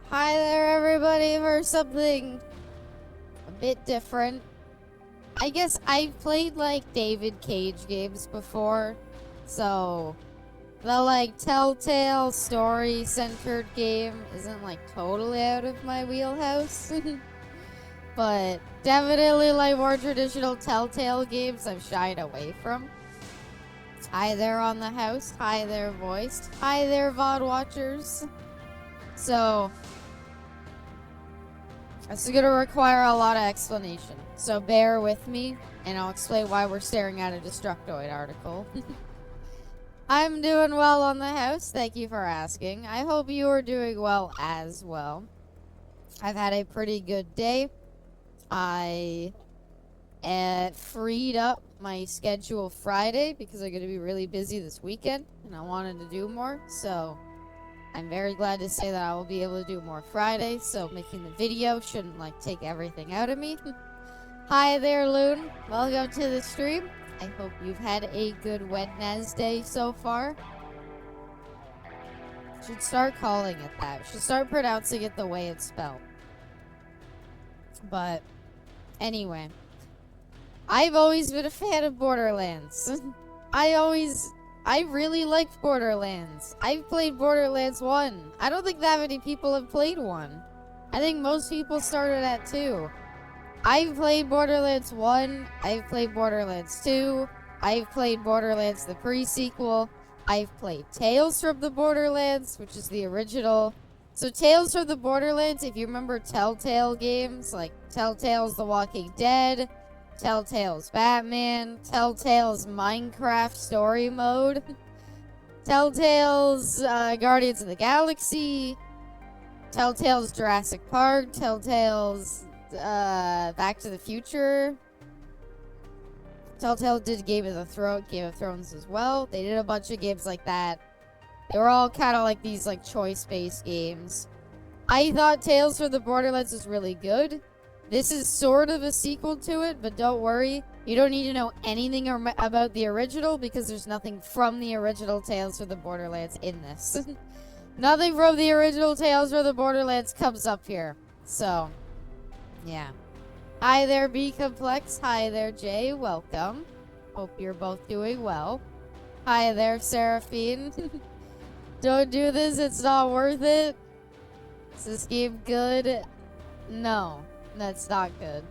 Hi there, everybody, for something a bit different. I guess I've played, like, David Cage games before, so the, like, Telltale story-centered game isn't, like, totally out of my wheelhouse. But definitely, like, more traditional Telltale games I've shied away from. Hi there on the house. Hi there, voiced. Hi there, VOD watchers. So, this is going to require a lot of explanation, so bear with me, and I'll explain why we're staring at a Destructoid article. I'm doing well on the house, thank you for asking. I hope you are doing well as well. I've had a pretty good day. I freed up my schedule Friday because I'm going to be really busy this weekend, and I wanted to do more, so I'm very glad to say that I will be able to do more Friday, so making the video shouldn't, like, take everything out of me. Hi there, Loon. Welcome to the stream. I hope you've had a good Wednesday so far. Should start calling it that. Should start pronouncing it the way it's spelled. But, anyway. I've always been a fan of Borderlands. I really liked Borderlands. I've played Borderlands 1. I don't think that many people have played 1. I think most people started at 2. I've played Borderlands 1. I've played Borderlands 2. I've played Borderlands the pre-sequel. I've played Tales from the Borderlands, which is the original. So Tales from the Borderlands, if you remember Telltale games, like Telltale's The Walking Dead, Telltale's Batman, Telltale's Minecraft story mode, Telltale's Guardians of the Galaxy, Telltale's Jurassic Park, Telltale's Back to the Future. Telltale did Game of Thrones as well. They did a bunch of games like that. They were all kind of like these like choice-based games. I thought Tales from the Borderlands was really good. This is sort of a sequel to it, but don't worry. You don't need to know anything about the original because there's nothing from the original Tales from the Borderlands in this. Nothing from the original Tales from the Borderlands comes up here. So, yeah. Hi there, B Complex. Hi there, Jay. Welcome. Hope you're both doing well. Hi there, Seraphine. Don't do this. It's not worth it. Is this game good? No. That's not good.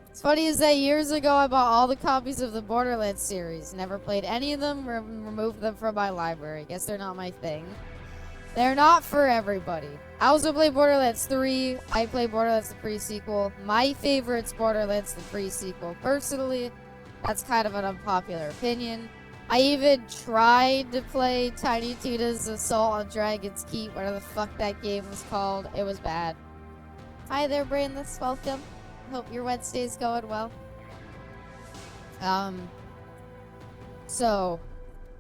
It's funny is that years ago I bought all the copies of the Borderlands series. Never played any of them, removed them from my library. Guess they're not my thing. They're not for everybody. I also played Borderlands 3. I played Borderlands the pre-sequel. My favorite's Borderlands the pre-sequel. Personally, that's kind of an unpopular opinion. I even tried to play Tiny Tina's Assault on Dragon's Keep, whatever the fuck that game was called. It was bad. Hi there, Brainless. Welcome. Hope your Wednesday's going well. So,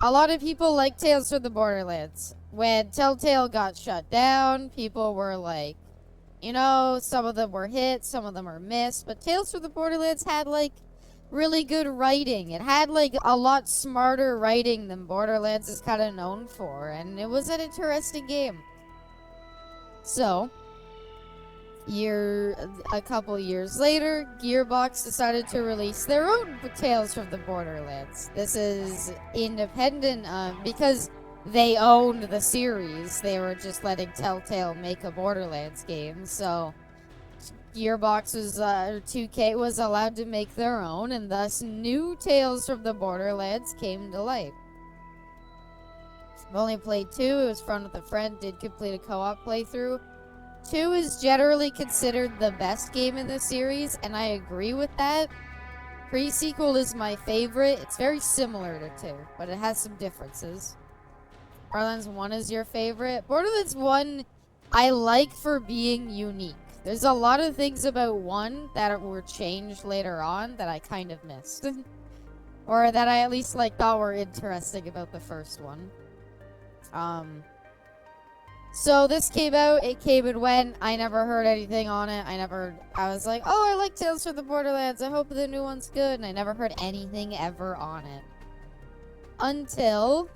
a lot of people like Tales from the Borderlands. When Telltale got shut down, people were like, you know, some of them were hits, some of them were missed, but Tales from the Borderlands had, like, really good writing. It had, like, a lot smarter writing than Borderlands is kind of known for, and it was an interesting game. So, a couple years later, Gearbox decided to release their own Tales from the Borderlands. This is independent because they owned the series. They were just letting Telltale make a Borderlands game. So Gearbox was 2K was allowed to make their own, and thus new Tales from the Borderlands came to light. I've only played 2. It was fun with a friend. Did complete a co-op playthrough. 2 is generally considered the best game in the series, and I agree with that. Pre-sequel is my favorite. It's very similar to 2, but it has some differences. Borderlands 1 is your favorite. Borderlands 1, I like for being unique. There's a lot of things about 1 that were changed later on that I kind of missed. Or that I at least like thought were interesting about the first one. So this came out, it came and went, I never heard anything on it, I was like, oh, I like Tales from the Borderlands, I hope the new one's good, and I never heard anything ever on it. Until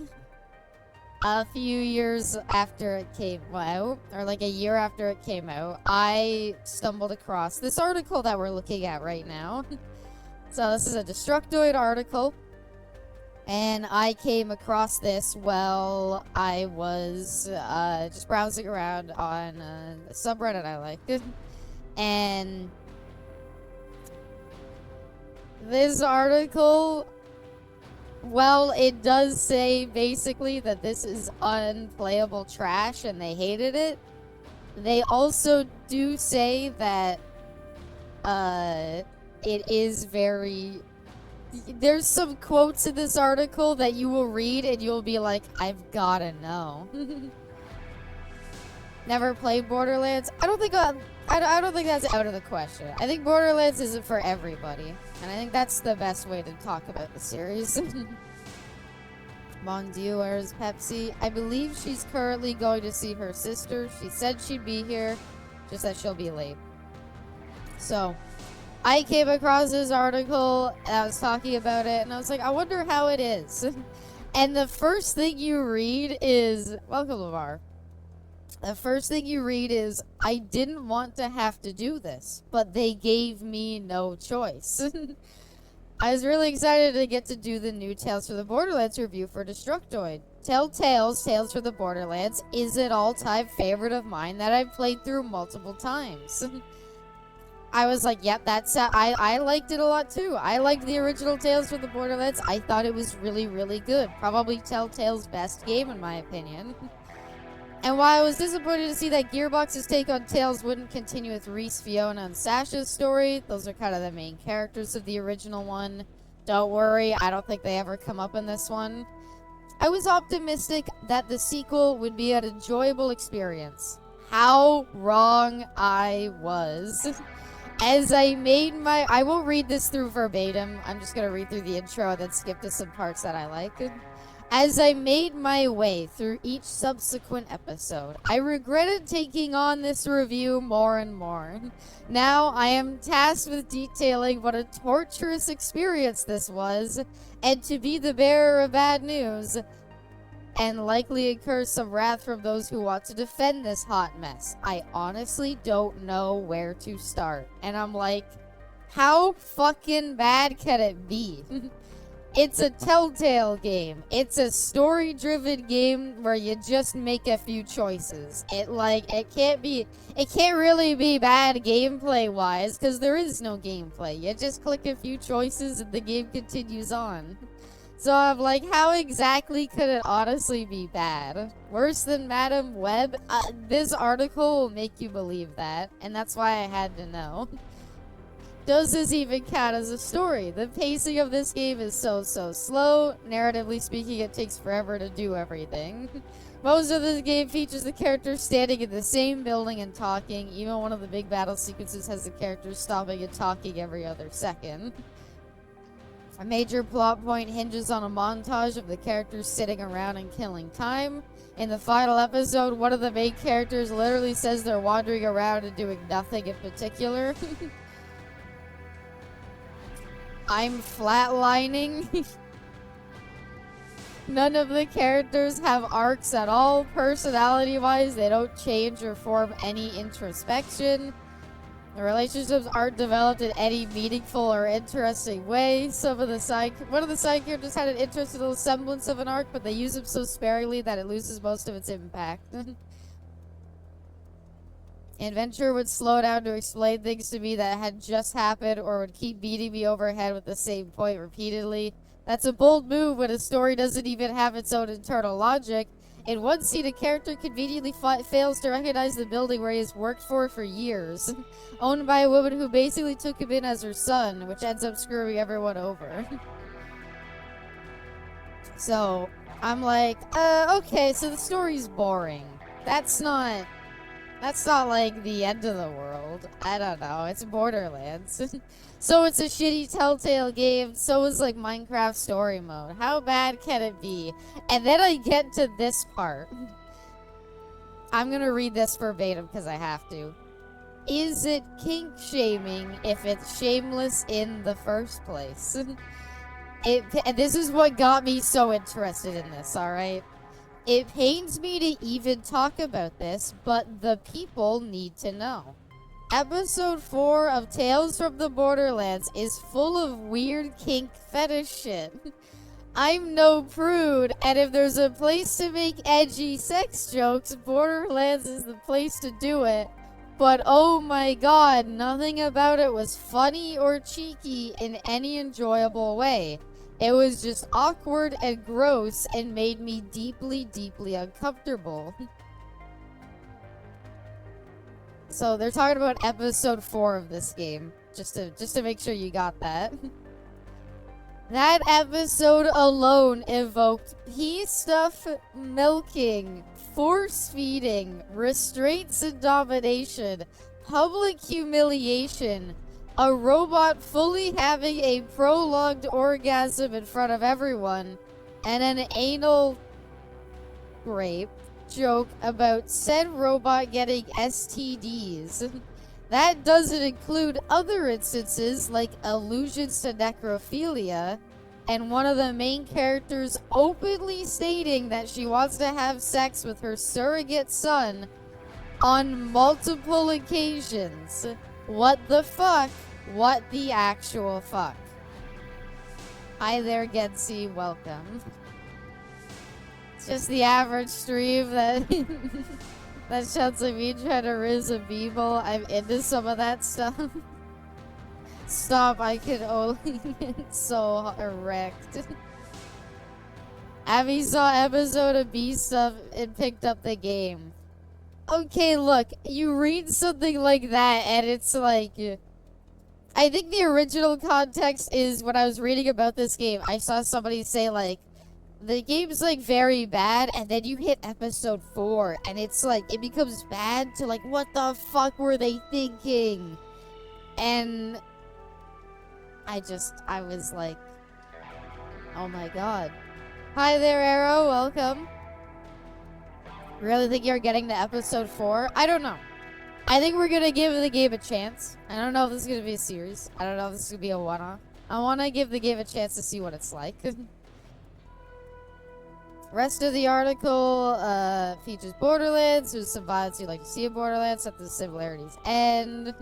a few years after it came out, or like a year after it came out, I stumbled across this article that we're looking at right now. So this is a Destructoid article, and I came across this while I was just browsing around on a subreddit I like. And this article, well, it does say basically that this is unplayable trash and they hated it. They also do say that it is very... There's some quotes in this article that you will read and you'll be like, I've gotta know. Never played Borderlands? I don't think that's out of the question. I think Borderlands isn't for everybody, and I think that's the best way to talk about the series. Mon Dieu, where's Pepsi? I believe she's currently going to see her sister. She said she'd be here, just that she'll be late. So, I came across this article, and I was talking about it, and I was like, I wonder how it is. And the first thing you read is, welcome, Lamar. The first thing you read is, I didn't want to have to do this, but they gave me no choice. I was really excited to get to do the new Tales for the Borderlands review for Destructoid. Tales for the Borderlands is an all-time favorite of mine that I've played through multiple times. I was like, yep, I liked it a lot too. I liked the original Tales for the Borderlands. I thought it was really, really good. Probably Telltale's best game in my opinion. And while I was disappointed to see that Gearbox's take on Tales wouldn't continue with Reese, Fiona, and Sasha's story, those are kind of the main characters of the original one. Don't worry, I don't think they ever come up in this one. I was optimistic that the sequel would be an enjoyable experience. How wrong I was. As I made my... I won't read this through verbatim. I'm just going to read through the intro and then skip to some parts that I like. As I made my way through each subsequent episode, I regretted taking on this review more and more. Now I am tasked with detailing what a torturous experience this was, and to be the bearer of bad news, and likely incur some wrath from those who want to defend this hot mess. I honestly don't know where to start. And I'm like, how fucking bad can it be? It's a Telltale game. It's a story-driven game where you just make a few choices. It can't really be bad gameplay-wise, because there is no gameplay. You just click a few choices and the game continues on. So I'm like, how exactly could it honestly be bad? Worse than Madam Web? This article will make you believe that, and that's why I had to know. Does this even count as a story? The pacing of this game is so slow. Narratively speaking, it takes forever to do everything. Most of this game features the characters standing in the same building and talking. Even one of the big battle sequences has the characters stopping and talking every other second. A major plot point hinges on a montage of the characters sitting around and killing time. In the final episode, one of the main characters literally says they're wandering around and doing nothing in particular. I'm flatlining. None of the characters have arcs at all. Personality-wise, they don't change or form any introspection. The relationships aren't developed in any meaningful or interesting way. One of the side characters had an interesting little semblance of an arc, but they use him so sparingly that it loses most of its impact. Adventure would slow down to explain things to me that had just happened, or would keep beating me over the head with the same point repeatedly. That's a bold move when a story doesn't even have its own internal logic. In one scene, a character conveniently fails to recognize the building where he has worked for years. Owned by a woman who basically took him in as her son, which ends up screwing everyone over. So, I'm like, okay, so the story's boring. That's not like the end of the world. I don't know. It's Borderlands. So it's a shitty Telltale game. So is like Minecraft story mode. How bad can it be? And then I get to this part. I'm gonna read this verbatim because I have to. Is it kink shaming if it's shameless in the first place? And this is what got me so interested in this, alright? It pains me to even talk about this, but the people need to know. Episode 4 of Tales from the Borderlands is full of weird kink fetish shit. I'm no prude, and if there's a place to make edgy sex jokes, Borderlands is the place to do it. But oh my god, nothing about it was funny or cheeky in any enjoyable way. It was just awkward and gross and made me deeply, deeply uncomfortable. So they're talking about episode 4 of this game, just to make sure you got that. That episode alone evoked pee stuff, milking, force feeding, restraints and domination, public humiliation, a robot fully having a prolonged orgasm in front of everyone, and an anal rape joke about said robot getting STDs. That doesn't include other instances like allusions to necrophilia, and one of the main characters openly stating that she wants to have sex with her surrogate son on multiple occasions. What the fuck? What the actual fuck? Hi there, Gensi. Welcome. It's just the average stream that that sounds like me trying to riz a Beeble. I'm into some of that stuff. Stop, I can only get so erect. Abby saw episode of B stuff and picked up the game. Okay, look, you read something like that and it's like... I think the original context is when I was reading about this game, I saw somebody say like, the game's like very bad, and then you hit episode 4 and it's like, it becomes bad to like, what the fuck were they thinking? And I was like, oh my god. Hi there, Arrow, welcome. Really think you're getting to episode 4? I don't know. I think we're gonna give the game a chance. I don't know if this is gonna be a series. I don't know if this is gonna be a one-off. I wanna give the game a chance to see what it's like. Rest of the article features Borderlands. There's some vibes you like to see in Borderlands, except the similarities end.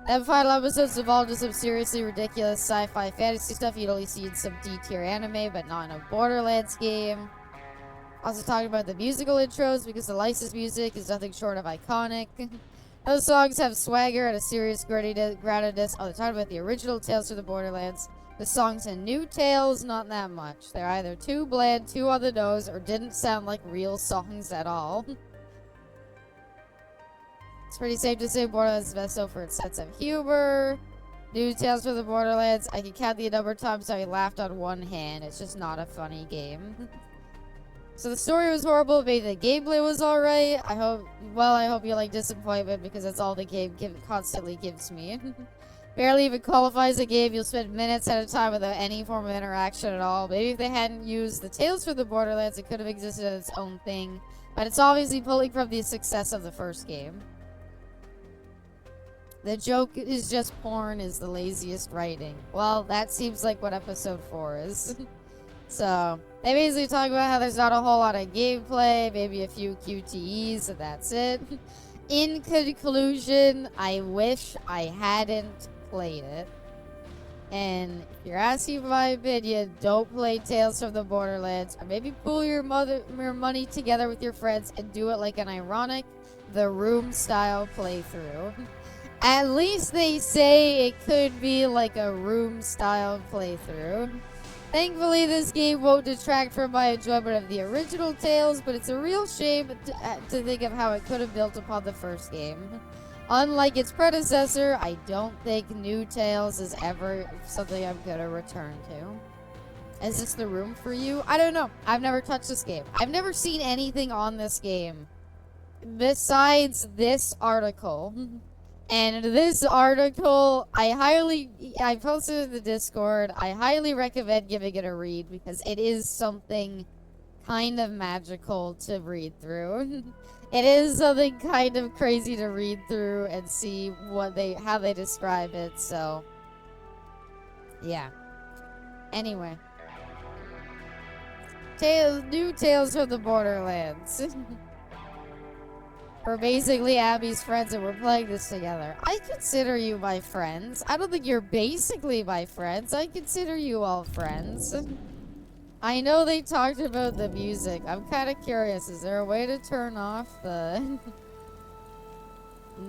Then final episodes evolved into some seriously ridiculous sci-fi fantasy stuff you'd only see in some D-tier anime, but not in a Borderlands game. Also talking about the musical intros, because the licensed music is nothing short of iconic. Those songs have swagger and a serious groundedness. Oh, they're talking about the original Tales from the Borderlands. The songs in New Tales, not that much. They're either too bland, too on the nose, or didn't sound like real songs at all. It's pretty safe to say Borderlands is best known for its sense of humor. New Tales from the Borderlands, I can count the number of times I laughed on one hand. It's just not a funny game. So the story was horrible, maybe the gameplay was alright. I hope you like disappointment, because that's all the game constantly gives me. Barely even qualifies a game. You'll spend minutes at a time without any form of interaction at all. Maybe if they hadn't used the Tales from the Borderlands, it could have existed as its own thing. But it's obviously pulling from the success of the first game. The joke is just porn is the laziest writing. Well, that seems like what episode 4 is. So, they basically talk about how there's not a whole lot of gameplay, maybe a few QTEs, and that's it. In conclusion, I wish I hadn't played it. And if you're asking my opinion, don't play Tales from the Borderlands, or maybe pool your money together with your friends and do it like an ironic The Room style playthrough. At least they say it could be like a Room style playthrough. Thankfully, this game won't detract from my enjoyment of the original Tales, but it's a real shame to think of how it could have built upon the first game. Unlike its predecessor, I don't think New Tales is ever something I'm gonna return to. Is this the room for you? I don't know. I've never touched this game. I've never seen anything on this game besides this article. And this article, I posted in the Discord. I highly recommend giving it a read, because it is something kind of magical to read through. It is something kind of crazy to read through and see how they describe it. So, yeah. Anyway, New Tales from the Borderlands. We're basically Abby's friends and we're playing this together. I consider you my friends. I don't think you're basically my friends. I consider you all friends. I know they talked about the music. I'm kind of curious. Is there a way to turn off the...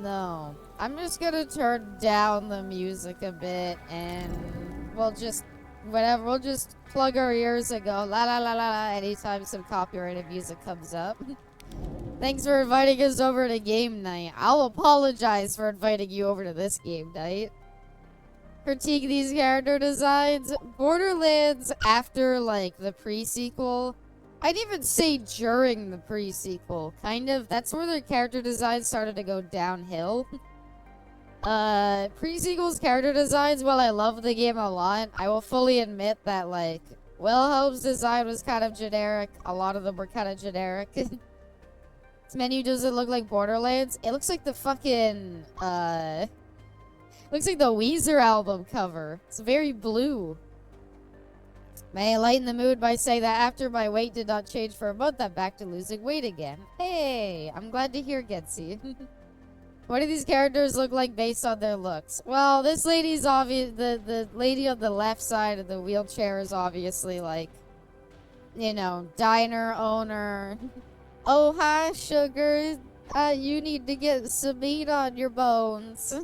No. I'm just gonna turn down the music a bit and we'll just... Whatever, we'll just plug our ears and go la la la la la anytime some copyrighted music comes up. Thanks for inviting us over to game night. I'll apologize for inviting you over to this game night. Critique these character designs. Borderlands after, like, the pre-sequel. I'd even say during the pre-sequel. Kind of. That's where their character designs started to go downhill. Pre-sequel's character designs, while I love the game a lot, I will fully admit that, like, Wilhelm's design was kind of generic. A lot of them were kind of generic. This menu doesn't look like Borderlands. It looks like the fucking, looks like the Weezer album cover. It's very blue. May I lighten the mood by saying that after my weight did not change for a month, I'm back to losing weight again. Hey, I'm glad to hear, Getsy. What do these characters look like based on their looks? Well, this lady's obvious. The lady on the left side of the wheelchair is obviously like, you know, diner owner. Oh, hi, sugar. You need to get some meat on your bones.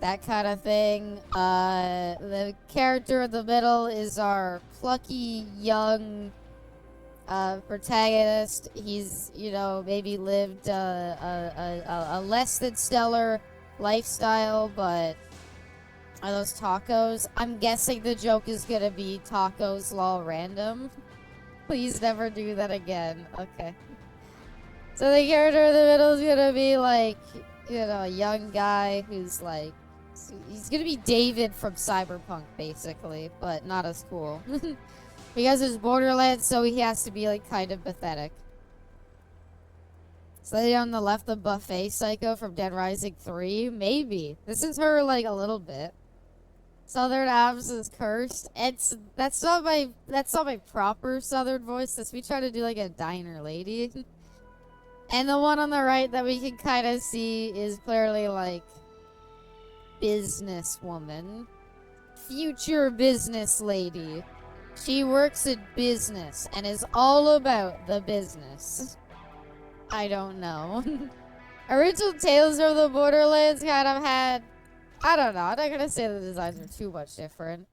That kind of thing. The character in the middle is our plucky, young protagonist. He's, you know, maybe lived a less than stellar lifestyle, but are those tacos? I'm guessing the joke is gonna be tacos lol random. Please never do that again. Okay. So the character in the middle is gonna be like, you know, a young guy who's like, he's gonna be David from Cyberpunk, basically, but not as cool. Because it's Borderlands, so he has to be like kind of pathetic. So lady on the left, the buffet psycho from Dead Rising 3, maybe. This is her like a little bit. Southern Abs is cursed. That's not my proper Southern voice. That's me trying to do like a diner lady. And the one on the right that we can kind of see is clearly like businesswoman, future business lady. She works in business and is all about the business. I don't know. Original Tales of the Borderlands kind of had, I don't know, I'm not gonna say the designs are too much different.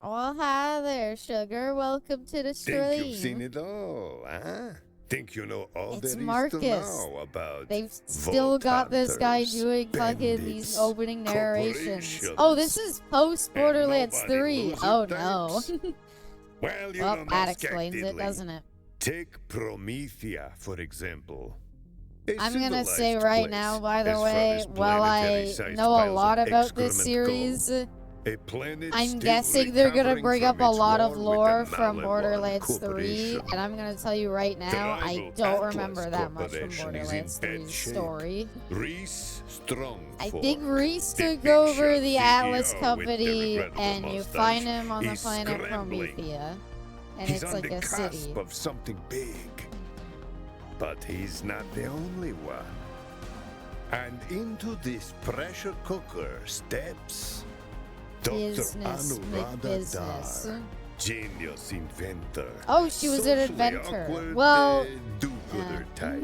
Well, hi there, sugar. Welcome to the stream. Think you've seen it all, huh? Think you know all It's there is Marcus. to know about They've still got this guy hunters, doing fucking these bandits, opening narrations. corporations, Oh, this is post Borderlands and nobody 3. loses Oh types. no. Well, you Well, know that most explains it, candidly. doesn't it? Take Promethea, for example. I'm gonna say right now, by the as far way, as while I planetary-sized know a piles lot of about this excrement series, go, a planet I'm still guessing they're gonna recovering bring up from a its lot of war with lore the from Maliwan Borderlands 3, Corporation. and I'm gonna tell you right now, I rival don't Atlas remember that much from Corporation is Borderlands in bad 3's shape. story. Reese I Strongford, think Reese the took big over shot the CEO Atlas with the Company, regrettable and you mustache find him on the is planet scrambling. Promethea. And He's it's on like the a cusp city. of something big. But he's not the only one. And into this pressure cooker steps Dr. Business, Anuradha McBusiness. Dar, genius inventor. Oh, she was an socially inventor. awkward, Well, do-gooder type.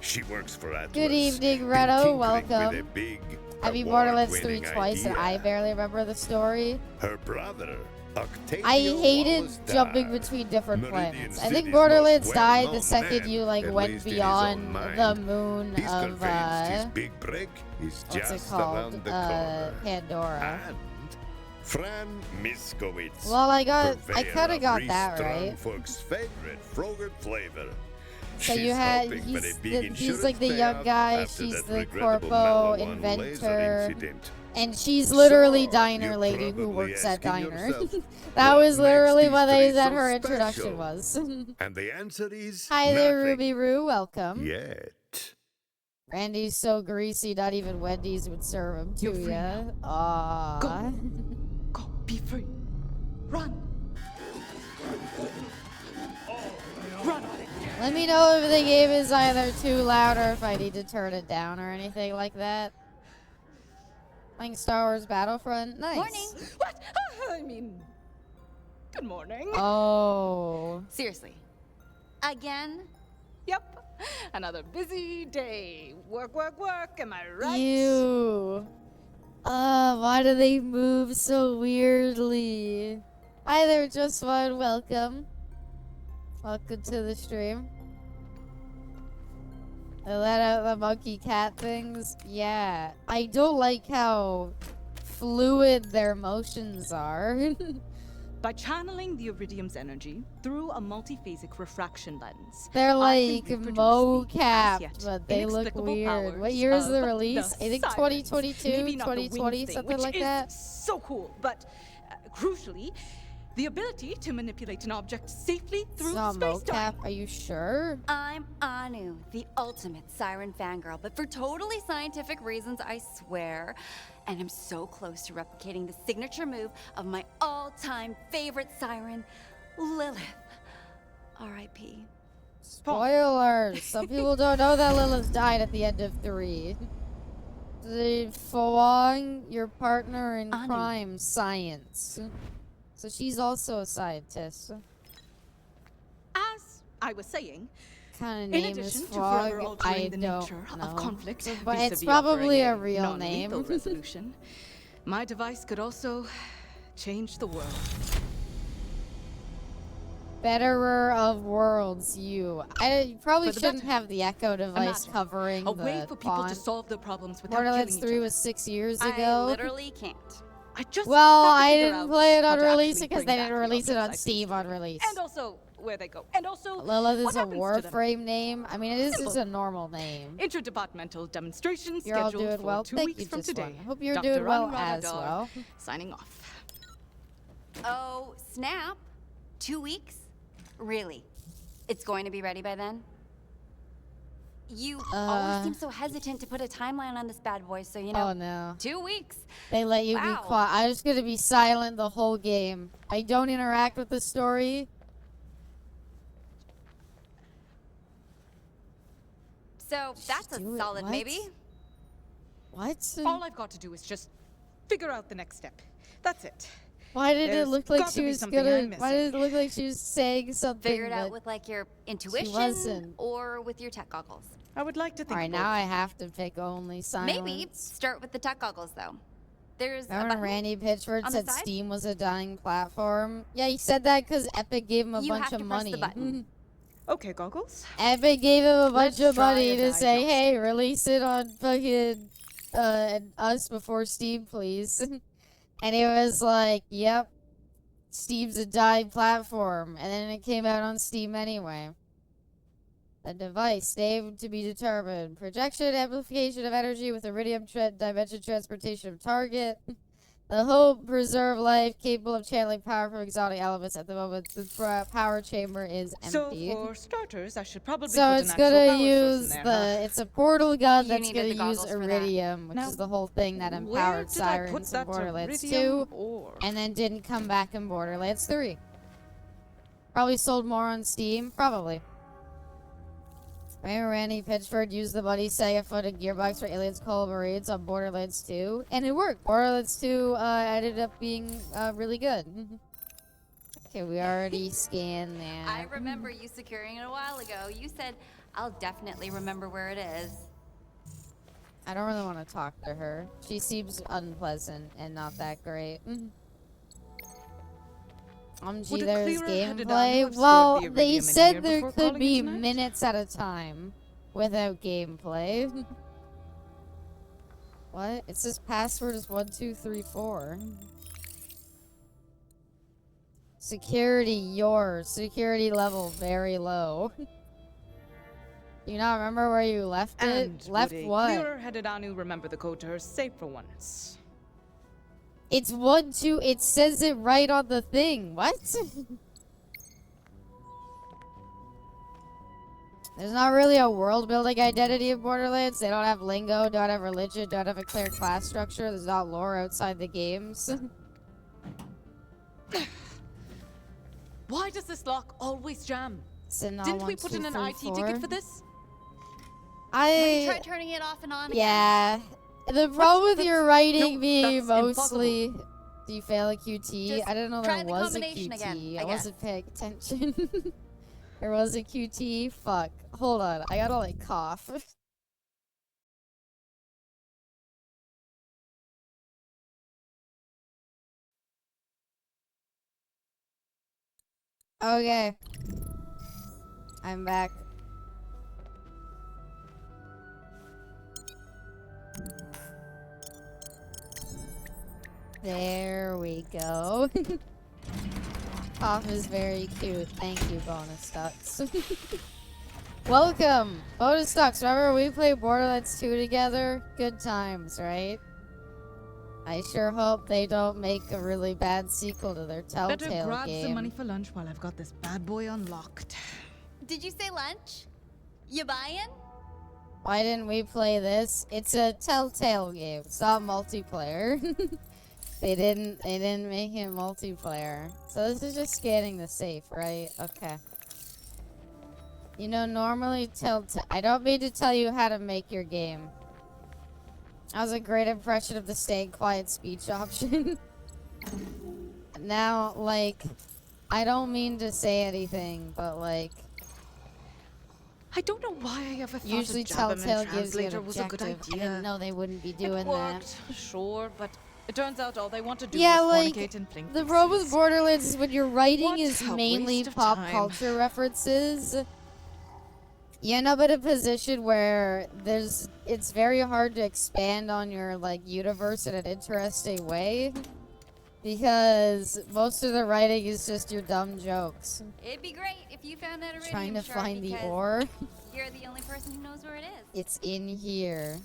She works for Atlas. Good evening, been Reto. tinkering Welcome. with a big, I beat Borderlands 3 award-winning twice, and I idea. barely remember the story. Her brother, Octavio I hated Wallace jumping Dar, between different Meridian planets. I City's think Borderlands most died well-known the second man, you like at went least in his beyond own mind. the moon He's of convinced his big break is what's it just called? around the corner. Pandora. And Fran Miskowitz, Well, I kind purveyor of got Reese that right. Strongford's favorite frogurt flavor. So She's you had hoping for a he's big he's like the insurance young payout guy. after She's that the regrettable corpo Maliwan laser inventor. incident. And she's literally So, diner you're lady who probably works at asking diner. yourself, That what was literally makes what these they three said so her introduction special? was. And the answer is Hi there, nothing Ruby Roo. Welcome. yet. Randy's so greasy, not even Wendy's would serve him to You're free ya. Aww. Go, Let me know if the game is either too loud or if I need to turn it down or anything like that. Playing Star Wars Battlefront. Nice. Morning. What? I mean, good morning. Oh. Seriously. Again? Yep. Another busy day. Work, work, work. Am I right? Ew. Why do they move so weirdly? Hi there, Just One. Welcome. Welcome to the stream. They let out the monkey cat things. Yeah. I don't like how fluid their motions are. By channeling the iridium's energy through a multiphasic refraction lens. They're I like can reproduce the, mocap, as yet, but they look inexplicable weird. What powers year is of the release? I think sirens. 2022, Maybe not the wing 2020, thing, something which like is that. So cool, but crucially, the ability to manipulate an object safely through It's not space-time. mocap. Are you sure? I'm Anu, the ultimate siren fangirl, but for totally scientific reasons, I swear. And I'm so close to replicating the signature move of my all-time favorite siren, Lilith. R.I.P. Spoilers. Some people don't know that Lilith died at the end of 3. The Fawang, your partner in Anu. crime, science. So she's also a scientist. As I was saying, Kind of in name is addition to Frog. forever I altering the don't nature know. of conflict, But it's vis-a-vis probably a offering real non-lethal name. resolution, my device could also change the world. Betterer of worlds, you. I probably For the shouldn't better. have the Echo device Imagine covering a way the for people to font. solve their problems without Borderlands killing 3 each was 6 years I ago. literally can't. other. I just Well, have to I figure didn't out play it how on to release actually because bring they back didn't the release it objects on I've Steam on destroyed. release. And also where they go. And also Lilith is what a happens to them. Warframe name. I mean, it is just Simple. a normal name. Interdepartmental demonstration You're all scheduled doing for well. 2 Thank weeks you, from Just today. One. Hope you're Dr. doing well Anradar, as well. Signing off. Oh, snap. 2 weeks? Really? It's going to be ready by then? You always seem so hesitant to put a timeline on this bad boy, so you know. Oh no. 2 weeks. They let you be Wow. quiet. I'm just gonna be silent the whole game. I don't interact with the story. So that's a do it. solid What? maybe. What? All I've got to do is just figure out the next step. That's it. Why did it There's look like got to she be was something gonna? I'm Why did it missing. look like she was saying something? Figure it out that- with like your intuition wasn't. or with your tech goggles. I would like to think All right, both. now I have to pick only silence. Maybe start with the tech goggles though. There's a Remember button. Randy Pitchford on the said side? Steam was a dying platform? Yeah, he said that because Epic gave him a You bunch have of to press money. the button. Okay, goggles. Epic gave him a bunch Let's of try money a to say, diagnostic. hey, release it on fucking us before Steam, please. And it was like, yep, Steam's a dying platform. And then it came out on Steam anyway. The device, name to be determined. Projection, amplification of energy with iridium dimension transportation of target. The hope, preserve life, capable of channeling power from exotic elements. At the moment, the power chamber is So empty. for starters, I should probably So put it's an actual gonna power source use in the. there, huh? It's a portal gun You that's needed gonna the use goggles for that. iridium, which Now, is the whole thing that Where empowered did I put sirens in that Borderlands iridium 2, ore? and then didn't come back in Borderlands 3. Probably sold more on Steam. Probably. Remember Randy Pitchford used the Buddy Sega-footed gearbox for Aliens Call Marines on Borderlands 2, and it worked. Borderlands 2 ended up being really good. Okay, we already scanned that. I remember you securing it a while ago. You said, I'll definitely remember where it is. I don't really want to talk to her. She seems unpleasant and not that great. Would a There's clearer-headed gameplay. Anu have stored Well, the they iridium in said here there before could calling it be tonight? minutes at a time without gameplay. What? It says password is 1234. Security, yours. Security level very low. Do you not remember where you left And it? Left would a what? clearer-headed Anu remember the code to her safe for once? It's 12. It says it right on the thing. What? There's not really a world-building identity of Borderlands. They don't have lingo, don't have religion, don't have a clear class structure. There's not lore outside the games. Why does this lock always jam? So now Didn't we 1, put 2, in an 3, IT 4. ticket for this? Have you I tried turning it off and on again? yeah. The problem with your writing No, being that's mostly do you fail a QT? Just I didn't know try there the was a combination QT. again, I I wasn't paying attention. There was a QT. Fuck. Hold on. I gotta like cough. Okay. I'm back. There we go. Cough is very cute. Thank you, Bonus Ducks. Welcome! Bonus Ducks, remember we played Borderlands 2 together? Good times, right? I sure hope they don't make a really bad sequel to their Better Telltale grab game. some money for lunch while I've got this bad boy unlocked. Did you say lunch? You buying? Why didn't we play this? It's a Telltale game. It's not multiplayer. They didn't make it multiplayer. So this is just scanning the safe, right? Okay. You know, normally I don't mean to tell you how to make your game. That was a great impression of the staying quiet speech option. Now, like, I don't mean to say anything, but like, I don't know why I ever thought usually a Jabberman Telltale gives you an translator was a good objective. I idea. didn't know they wouldn't be It doing that. worked, sure, but it turns out all they want to do Yeah, is like, fornicate and fling the problem with faces. Borderlands is when your writing What is a mainly waste of pop time. culture references. You end up in a position where it's very hard to expand on your like universe in an interesting way, because most of the writing is just your dumb jokes. It'd be great if you found that iridium Trying to shard find the because ore. You're the only person who knows where it is. It's in here.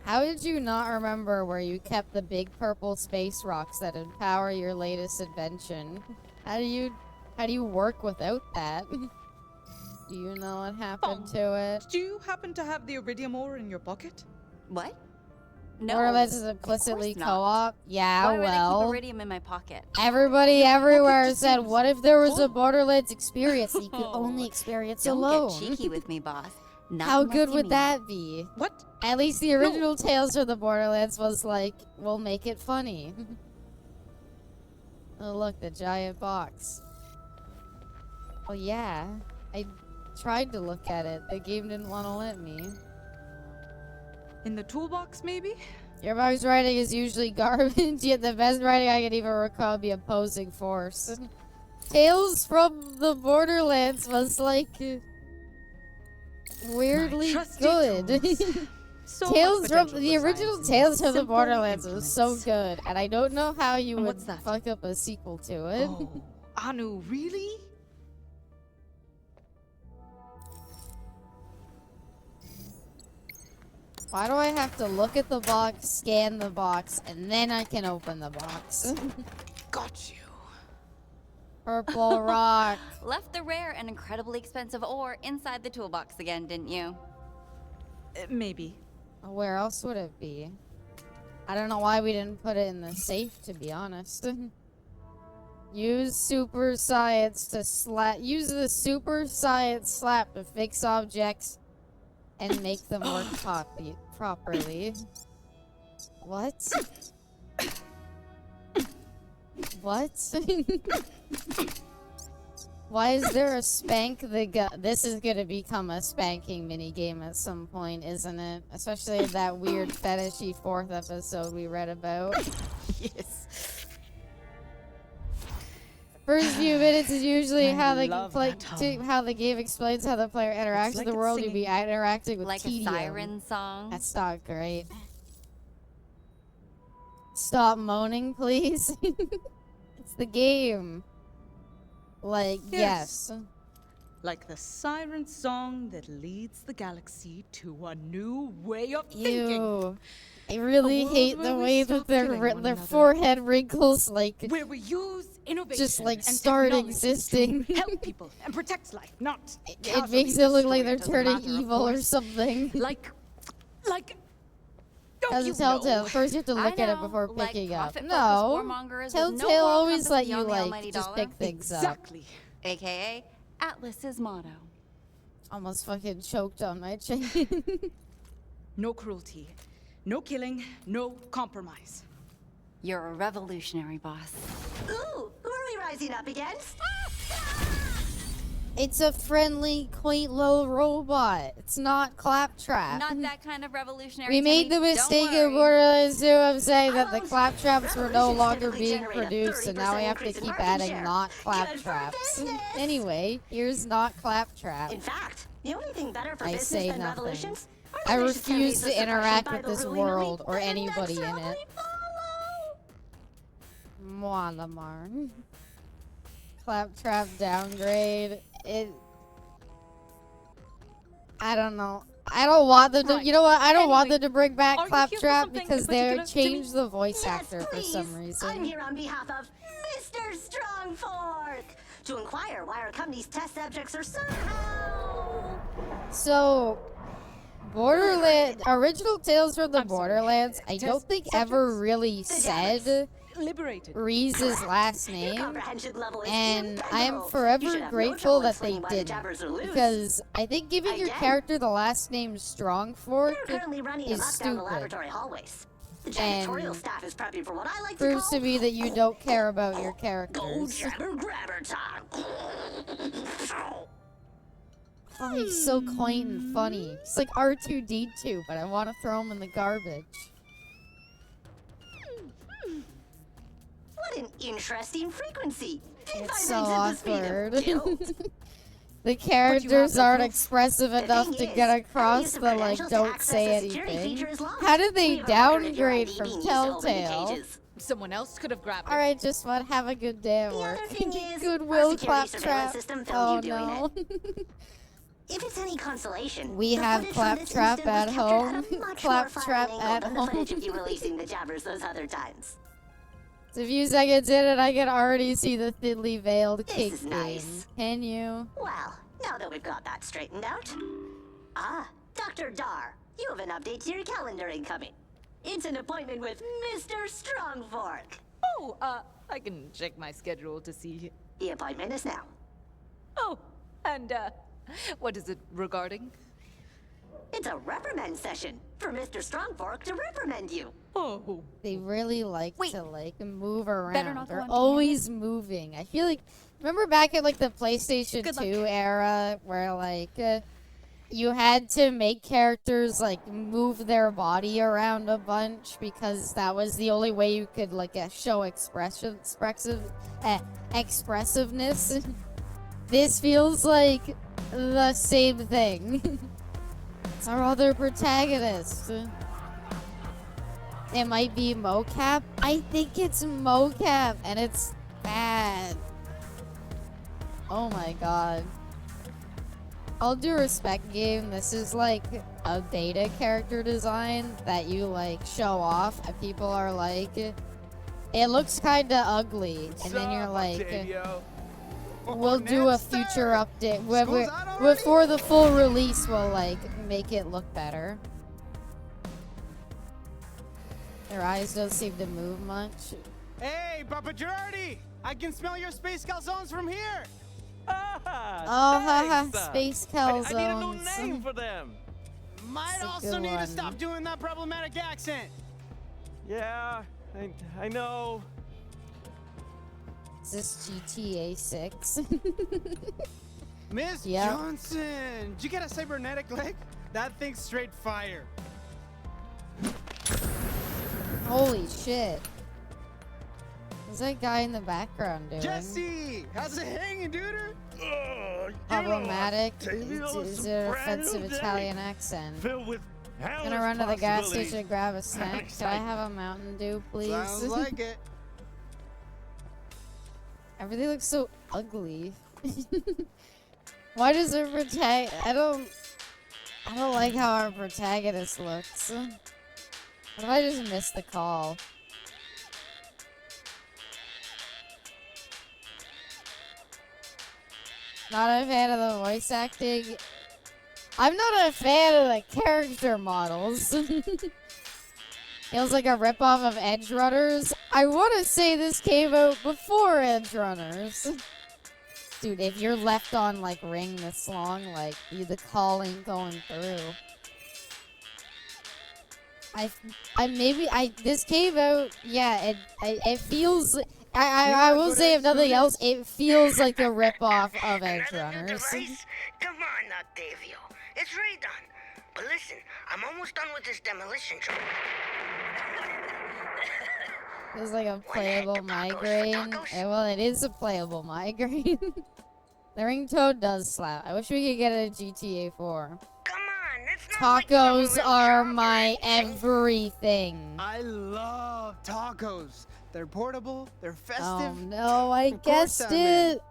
How did you not remember where you kept the big purple space rocks that empower your latest invention? How do you work without that? Do you know what happened to it? Do you happen to have the iridium ore in your pocket? What? No. Borderlands is of implicitly course not. co-op? Yeah, Why would I keep well. iridium in my pocket? Everybody Your everywhere pocket said, seems what if there was a full. Borderlands experience that you could only experience Don't alone? get cheeky with me, boss. Not How unless good you would mean that be? What? At least the original Tales of the Borderlands was like, we'll make it funny. Oh look, the giant box. Oh yeah, I tried to look at it. The game didn't want to let me. In the toolbox, maybe? Your box writing is usually garbage, yet the best writing I can even recall be opposing force. Tales from the Borderlands was like weirdly trusty good. tools. So much Tales from potential the for original science in Tales from the simple Borderlands was so implements. good, and I don't know how you And would what's that? fuck up a sequel to it. Oh, Anu, really? Why do I have to look at the box, scan the box, and then I can open the box? Got you. Purple rock. Left the rare and incredibly expensive ore inside the toolbox again, didn't you? Maybe. Where else would it be? I don't know why we didn't put it in the safe, to be honest. Use super science to use the super science slap to fix objects and make them work properly. What? What? Why is there a spank the gun? This is gonna become a spanking minigame at some point, isn't it? Especially in that weird fetishy 4th episode we read about. Yes. First few minutes is usually I how the love play that hum. how the game explains how the player interacts like with the it's world. You'd be singing. interacting with Like tedium. a siren song. That's not great. Stop moaning, please. It's the game. Like, yes. Like the siren song that leads the galaxy to a new way of thinking. Ew. I really A world hate where the we way stop that their killing one their another. forehead wrinkles like Where we use innovation just like and start technology existing. to help people and protect life, not It casually makes it look like destroy they're as a turning matter of evil or course. something. Like, don't As you a Telltale, know? first you have to look at it know, before like picking up. profit-focused No. warmongers with Telltale no moral always compass let beyond you the like almighty just dollar. pick things up. Exactly. AKA Atlas's motto. Almost fucking choked on my chain. No cruelty, no killing, no compromise. You're a revolutionary, boss. Ooh, who are we rising up against? It's a friendly, quaint little robot. It's not Claptrap. Not that kind of revolutionary. We made the Timmy. mistake Don't of worry. Borderlands 2 of saying that the Almost. Claptraps were no Revolutions longer typically being generate a produced, and now we 30% have to increase in keep market adding share. not Good for Claptraps. business. Anyway, here's not Claptrap. In fact, the only thing better for I business say than nothing. revolutions are I malicious refuse campaigns to of suppression interact by with the this ruling elite world or that anybody in it. inexorably follow. Mwalamar. Claptrap downgrade. I don't know. I don't want them to. Right. You know what? I don't want Anyway, them to bring back are you here for Claptrap something because they particular, Timmy? changed the voice Yes, actor for please. some I'm reason. here on behalf of Mr. Strongfork to inquire why our company's test subjects are somehow... So, original Tales from the I'm sorry. Borderlands, I Test don't think ever subjects? really said Liberated. Reese's last Your name. comprehension level is And I am impeccable. You forever should have no grateful trouble that they explaining why the didn't. jabbers are loose. Because I think giving your Again. character the last name Strongfork They're currently running is amok down the stupid. laboratory hallways. The And janitorial staff is prepping for what I like Proves to to call me that you don't care about your Go characters. jabber grabber time. Oh, he's so quaint and funny. He's like R2-D2, but I want to throw him in the garbage. What an interesting frequency. It's so Vibrates at the speed awkward. of guilt. The characters the aren't proof. expressive The enough thing to is, get any across use of the, like, credentials to don't access say a security anything. feature is lost. How did they We even wondered if your downgrade ID from being used to open the Telltale? cages. Someone else could have grabbed it. Alright, just what? Have a good day at The work. other thing is, Goodwill our security surveillance Claptrap. system found Oh you doing no. If it's any consolation, We the have footage from this Claptrap incident was at captured home. at a much Claptrap more at fine angle than the footage home. of you releasing the jabbers those other times. It's a few seconds in and I can already see the thinly veiled This kick is game. nice. Can you? Well, now that we've got that straightened out. Ah, Dr. Dar, you have an update to your calendar incoming. It's an appointment with Mr. Strongfork. Oh, I can check my schedule to see. The appointment is now. Oh, and, what is it regarding? It's a reprimand session for Mr. Strongfork to reprimand you. Oh, They really like Wait. to like move around. Better not go They're empty-handed. always moving. I feel like remember back in like the PlayStation Good 2 luck. era where like you had to make characters like move their body around a bunch because that was the only way you could like show expressiveness. This feels like the same thing. It's our other protagonist. It might be mocap. I think it's mocap, and it's bad. Oh my god. All due respect, game, this is like a beta character design that you like show off, and people are like, it looks kinda ugly, and then you're like, we'll do a future update. Before the full release, we'll like make it look better. Their eyes don't seem to move much. Hey, Papa Girardi! I can smell your space calzones from here! Oh, haha, space calzones. I need a new name for them. Might That's a also good need to one. stop doing that problematic accent. Yeah, I know. Is this GTA 6? Miss Yep. Johnson, did you get a cybernetic leg? That thing's straight fire. Holy shit. What's that guy in the background doing? Jesse, how's it hanging, dude? Problematic. Take me on Is some it an brand new offensive day. Italian accent? Filled with Gonna run to the gas station and grab a snack. Can I exciting. have a Mountain Dew, please? Sounds like it. Everything looks so ugly. Why does our I don't like how our protagonist looks. What if I just missed the call? Not a fan of the voice acting. I'm not a fan of the character models. Feels like a ripoff of Edge Runners. I want to say this came out before Edge Runners. Dude, if you're left on, like, ring this long, like, the call ain't going through. This came out, yeah, it feels, I will say, if nothing else, it feels like a ripoff of Edge Runners. Come on, Octavio. It's right done. But listen, I'm almost done with this demolition job. It's like a playable migraine. Well, it is a playable migraine. The ringtone does slap. I wish we could get it at GTA 4. Come on, it's not Tacos are my everything. I love tacos. They're portable, they're festive. Oh no, I Of course guessed I'm in. it.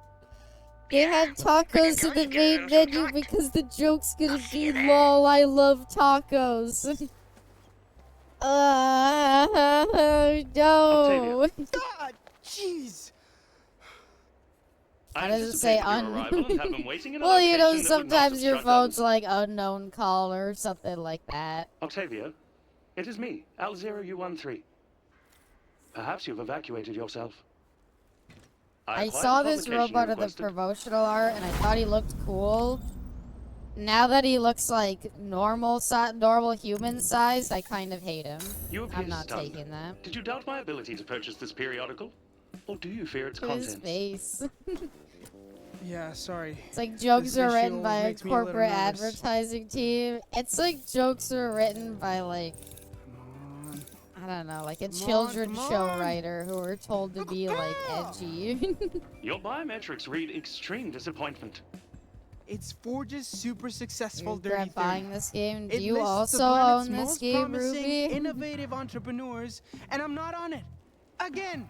They had tacos in the main menu because the joke's gonna be lol, I love tacos. No. God, jeez. How does it say Well, you know, sometimes your phone's like unknown call or something like that. Octavio, it is me, Al0U13. Perhaps you've evacuated yourself. I acquired saw the this publication robot you of the requested. promotional art and I thought he looked cool. Now that he looks like normal human sized, I kind of hate him. You appear I'm not stunned. taking that. Did you doubt my ability to purchase this periodical? Or do you fear its Look at his contents? face. Yeah, sorry. It's like jokes This are issue written always by a makes me a little corporate nervous. advertising team. It's like jokes are written by like, Come on. I don't know, like a Come on, children's come show on. writer who are told to be like edgy. Your biometrics read extreme disappointment. It's Forge's super successful You Dirty regret 30. buying this game? Do It you lists the also planet's own this most game, promising, Ruby? innovative entrepreneurs, and I'm not on it. Again.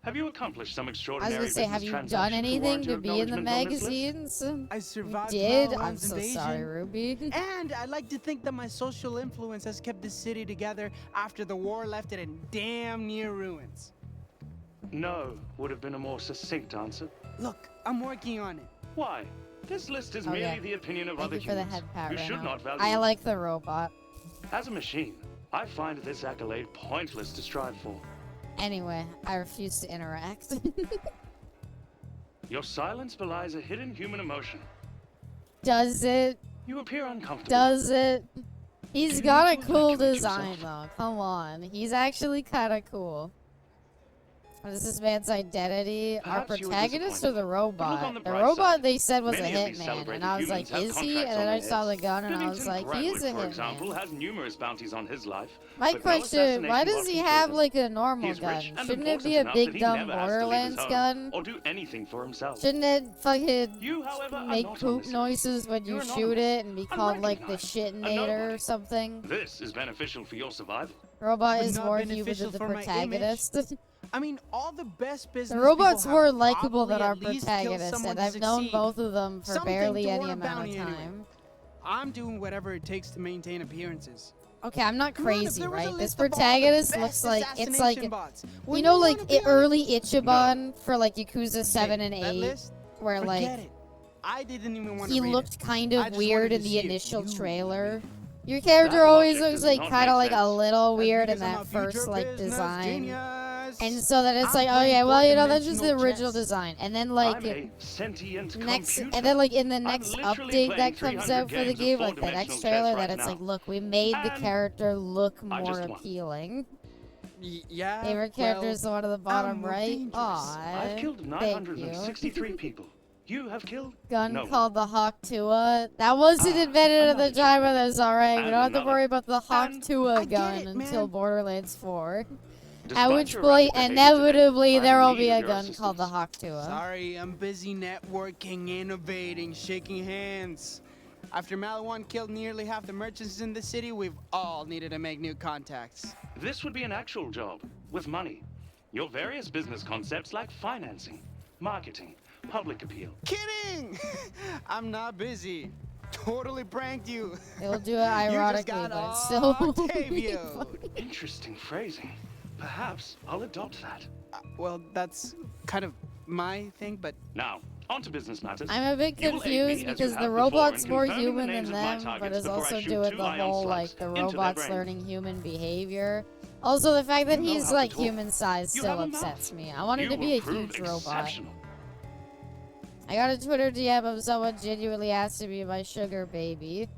Have you accomplished some I was extraordinary gonna say, have business you done transaction anything warrant to your be in the acknowledgement on this list? magazines? I You survived did? I'm Borderlands so invasion. sorry, Ruby. And I like to think that my social influence has kept the city together after the war left it in damn near ruins. No, would have been a more succinct answer. Look, I'm working on it. Why? This list is Oh, merely yeah. the opinion of Thank other you for the humans. head pat You right should now. not value I like the robot. As a machine, I find this accolade pointless to strive for. Anyway, I refuse to interact. Your silence belies a hidden human emotion. Does it? You appear uncomfortable. Does it? He's You got need a to cool evacuate design yourself. though. Come on. He's actually kind of cool. What is this man's identity? Our Perhaps you were protagonist or the disappointed. robot? Look on the The bright robot side. they said was Many a of these hitman, celebrated and I was like, humans is have he? contracts And then on I their saw the heads. gun, and I was Bennington like, he's a Bradwood, for example, hitman. has numerous bounties on his life. My but no question: Why assassination does law he can have kill him. like a He normal is gun? rich and Shouldn't it important be a enough big that he dumb never has to leave his Borderlands home gun? or do anything for himself. Shouldn't it fucking You, however, are make not on poop this list. noises when you You're shoot it and be called like the unrecognized, a shitinator or nobody. something? This is beneficial for your survival. Robot But is not more human beneficial than the for my image. protagonist. I mean, all the best business The robot's people have more likable than probably our at least killed protagonist, someone and to I've known succeed. both of them for Something barely to any warrant a amount of bounty anyway. time. I'm doing whatever it takes to maintain appearances. Okay, I'm not Come on, if crazy, there was a right? This list of all the protagonist best looks like it's assassination like bots, you wouldn't know, wanna like be on it? early Ichiban for like Yakuza 7 Hey, and that 8, list, where forget like it. I didn't even want to he read looked it. kind I of just weird wanted in to the see if initial you trailer. Your character That always logic looks does like not kind of make like a sense. little That's weird in because I'm that a future first like business design. genius. And so that it's I'm like, oh playing yeah, well, you know, that's just the four-dimensional original chess. design. And then I'm like a sentient next, computer. and then like in the I'm next literally update playing that comes 300 out for the games of game, like the four-dimensional next chess trailer, right that it's now. like, look, we made the And character look I more just won. appealing. Yeah. Favorite character well, is the one at the bottom more right. dangerous. Aw, I've killed thank you. 963 people. You have killed Gun no. called the Hawk Tua. That wasn't invented at the another time, but that's alright. We And don't have to another. worry about the Hawk And Tua I get gun it, until man. Borderlands 4. At Despite which your point, rapid behavior inevitably, today, there I'm will in be need a of your gun called the assistance. Hawk Tua. Sorry, I'm busy networking, innovating, shaking hands. After Malawan killed nearly half the merchants in the city, we've all needed to make new contacts. This would be an actual job, with money. Your various business concepts lack financing, marketing, public appeal. Kidding! I'm not busy. Totally pranked you. It will do it You just ironically, got but it still won't be Octavio. Interesting phrasing. Perhaps I'll adopt that. Well, that's kind of my thing, but Now, on to business matters. I'm a bit You will aid me confused as you because have the before robot's in more confirming the human than names of my them, but targets is before I also shoot doing two the ion whole, slugs like, the into their robot's brain. learning human behavior. Also, the fact that You know he's, how to like, talk. human-sized You still have a mouth. upsets me. I wanted You to be will a prove huge robot. exceptional. I got a Twitter DM of someone genuinely asked to be my sugar baby.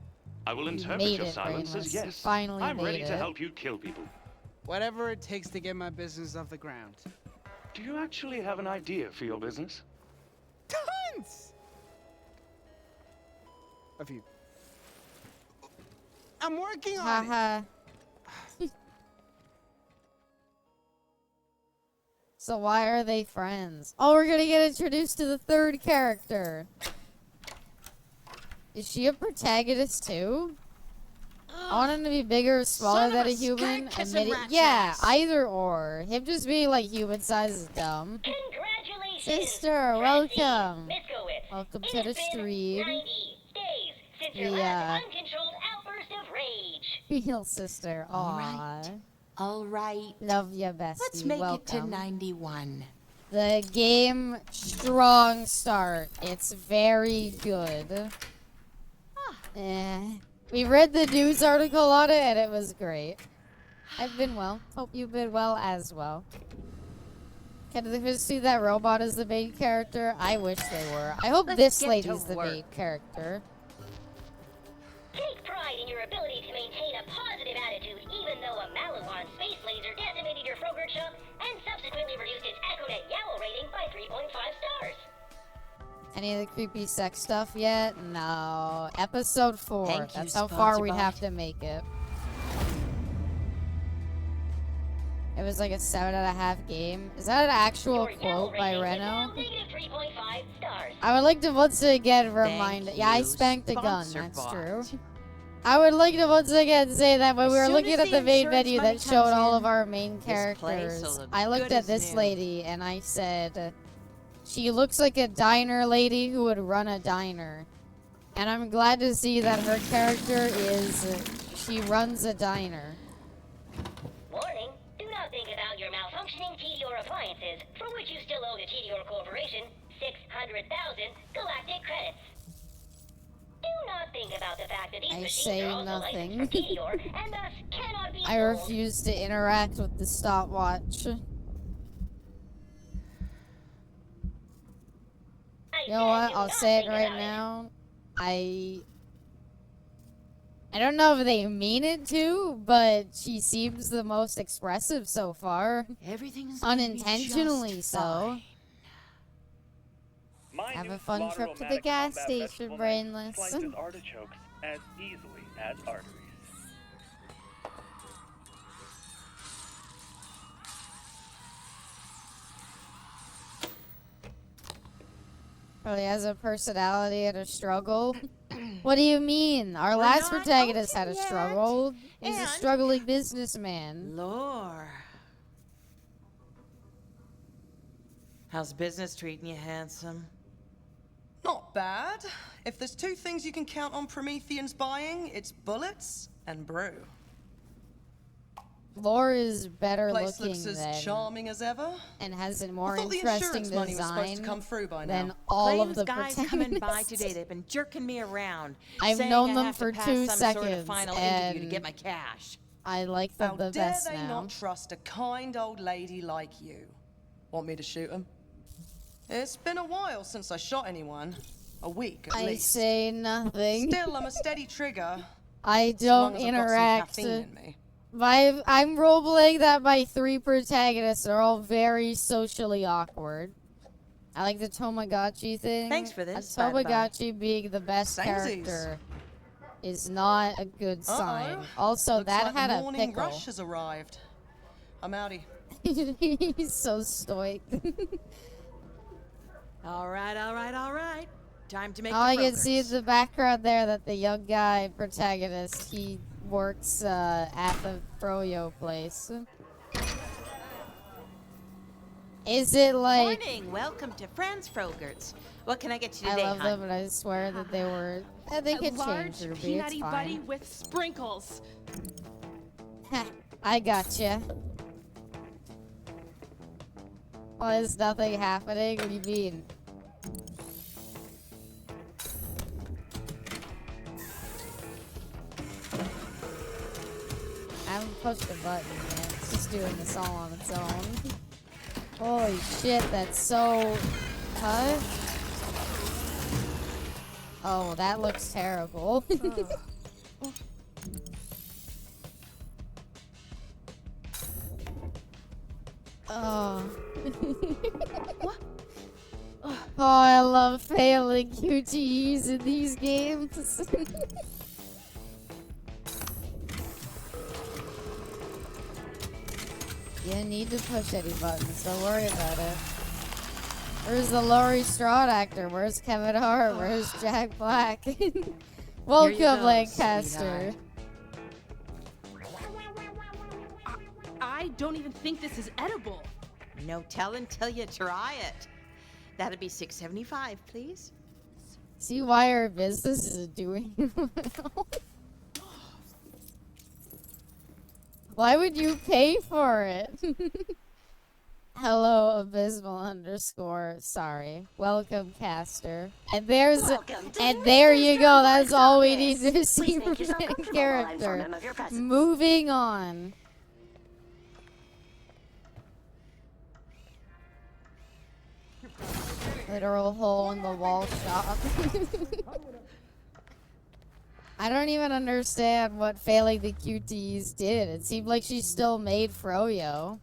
I will interpret made your it, silence as Brainless. You yes. finally I'm ready made to it. help you kill people. Whatever it takes to get my business off the ground. Do you actually have an idea for your business? Tons! A few. I'm working on it. Haha. So why are they friends? Oh, we're gonna get introduced to the third character. Is she a protagonist too? I want him to be bigger or smaller than a human. Yeah, either or. Him just being like human size is dumb. Congratulations, Sister, welcome. Miskowitz. Welcome It to the has been stream. 90 days since your last uncontrolled outburst of rage. Real sister. Aw. All right. Love ya, bestie. Let's make welcome. it to 91. The game, strong start. It's very good. We read the news article on it and it was great. I've been well. Hope you've been well as well. Can they just see that robot as the main character? I wish they were. I hope this lady's the main character. Take pride in your ability to maintain a positive attitude even though a Malawan space laser decimated your Frogurt shop and subsequently reduced its Echonet Yowl rating by 3.5 stars. Any of the creepy sex stuff yet? No. Episode 4. Thank you, That's how far we'd SpongeBob. have to make it. It was like a 7.5 game. Is that an actual quote by Reno? -3.5 stars. I would like to once again remind. Yeah, I you, spanked a gun. sponsor That's bot. true. I would like to once again say that when we were soon looking as at the the main insurance menu money that showed comes all in, of our main this place characters, will look I looked good at as this new. lady and I said, she looks like a diner lady who would run a diner. And I'm glad to see that her character is, she runs a diner. Warning, do not think about your malfunctioning Tedior appliances, for which you still owe the Tedior Corporation 600,000 galactic credits. Do not think about the fact that these I machines say are also nothing. licensed from Tedior and thus cannot be I sold. refuse to interact with the stopwatch. You know what? I'll say it right now. I don't know if they mean it to, but she seems the most expressive so far. Everything's gonna be Unintentionally just so. My Have new a fun trip to the Lotto-O-Matic gas combat station, vegetable knife Brainless. slices artichokes as easily as arteries. Probably has a personality and a struggle. What do you mean? Our last not protagonist had a open yet. struggle. He's a And- struggling businessman. Lore. How's business treating you, handsome? Not bad. If there's two things you can count on Prometheans buying, it's bullets and brew. Lore is better Place looking looks as than charming as ever. and has a more I thought the interesting insurance money was supposed to design come through by than now. all of Claims the guys coming by protagonists. today. They've been jerking me around. I've saying known I them have for to pass 2 some seconds, sort of final interview to and get my cash. I like them How the dare best they now. not trust a kind old lady like you? Want me to shoot him? It's been a while since I shot anyone. A week at I least. say nothing. Still, I'm a steady trigger. I as long don't as I've got some interact. caffeine in me. I'm roleplaying that my 3 protagonists are all very socially awkward. I like the Tamagotchi thing. Thanks for this, A by the by. Tamagotchi being the best Samesies. character is not a good sign. Uh-oh. Also, Looks that like had the a morning pickle. rush has arrived. I'm outie. He's so stoic. All right, all right, all right. Time to make All the I can see progress. is the background there that the young guy protagonist, he works at the Froyo place. Is it like... Morning, welcome to Franz Frogert's. What can I get you I today, love hon? them, and I swear that they were... They could change Ruby, it's peanutty fine. buddy with sprinkles. I gotcha. Well, is nothing happening? What do you mean? I haven't pushed the button yet. It's just doing this all on its own. Holy shit, that's so... Huh? Oh, that looks terrible. Oh. Oh, I love failing QTEs in these games. You don't need to push any buttons, don't worry about it. Where's the Laurie Strode actor? Where's Kevin Hart? Where's Jack Black? Welcome, go, Lancaster. I don't even think this is edible. No tell until you try it. That'd be $6.75, please. See why our business is doing well? Why would you pay for it? Hello, abysmal _ sorry. Welcome, caster. And there you go. That's all we need to see from that character. Moving on. Literal hole in the wall shop. I don't even understand what failing the QTEs did. It seemed like she still made Froyo.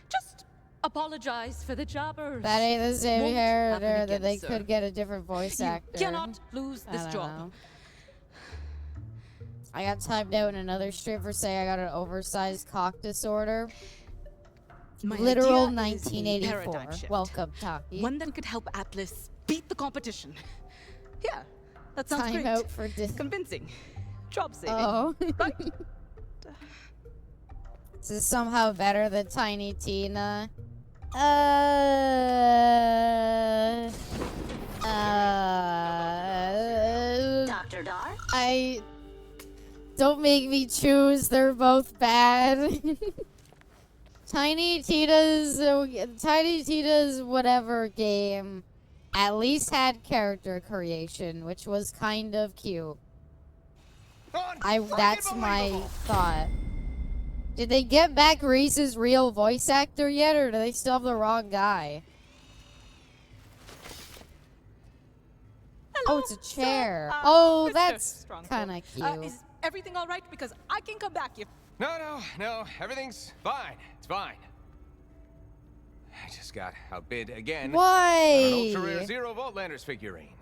Just apologize for the jobbers. That ain't the same Won't character happen that again, they sir. could get a different voice actor. You cannot lose this I don't job. know. I got timed out in another strip for saying I got an oversized cock disorder. My Literal idea is a 1984. paradigm shift. Welcome, Taki. One that could help Atlas beat the competition. Yeah, that sounds Time great. out for convincing. Job saving. Oh. Right. This is somehow better than Tiny Tina. Dr. Dar? Don't make me choose. They're both bad. Tiny Tina's whatever game at least had character creation, which was kind of cute. That's my thought. Did they get back Reese's real voice actor yet, or do they still have the wrong guy? Hello, Oh, it's a chair. sir. Oh, Mr. that's Strongbow. kind of cute. Is everything all right? Because I can come back if... No, everything's fine. It's fine. I just got outbid again. Why? An ultra-rare Zero Voltlanders figurine.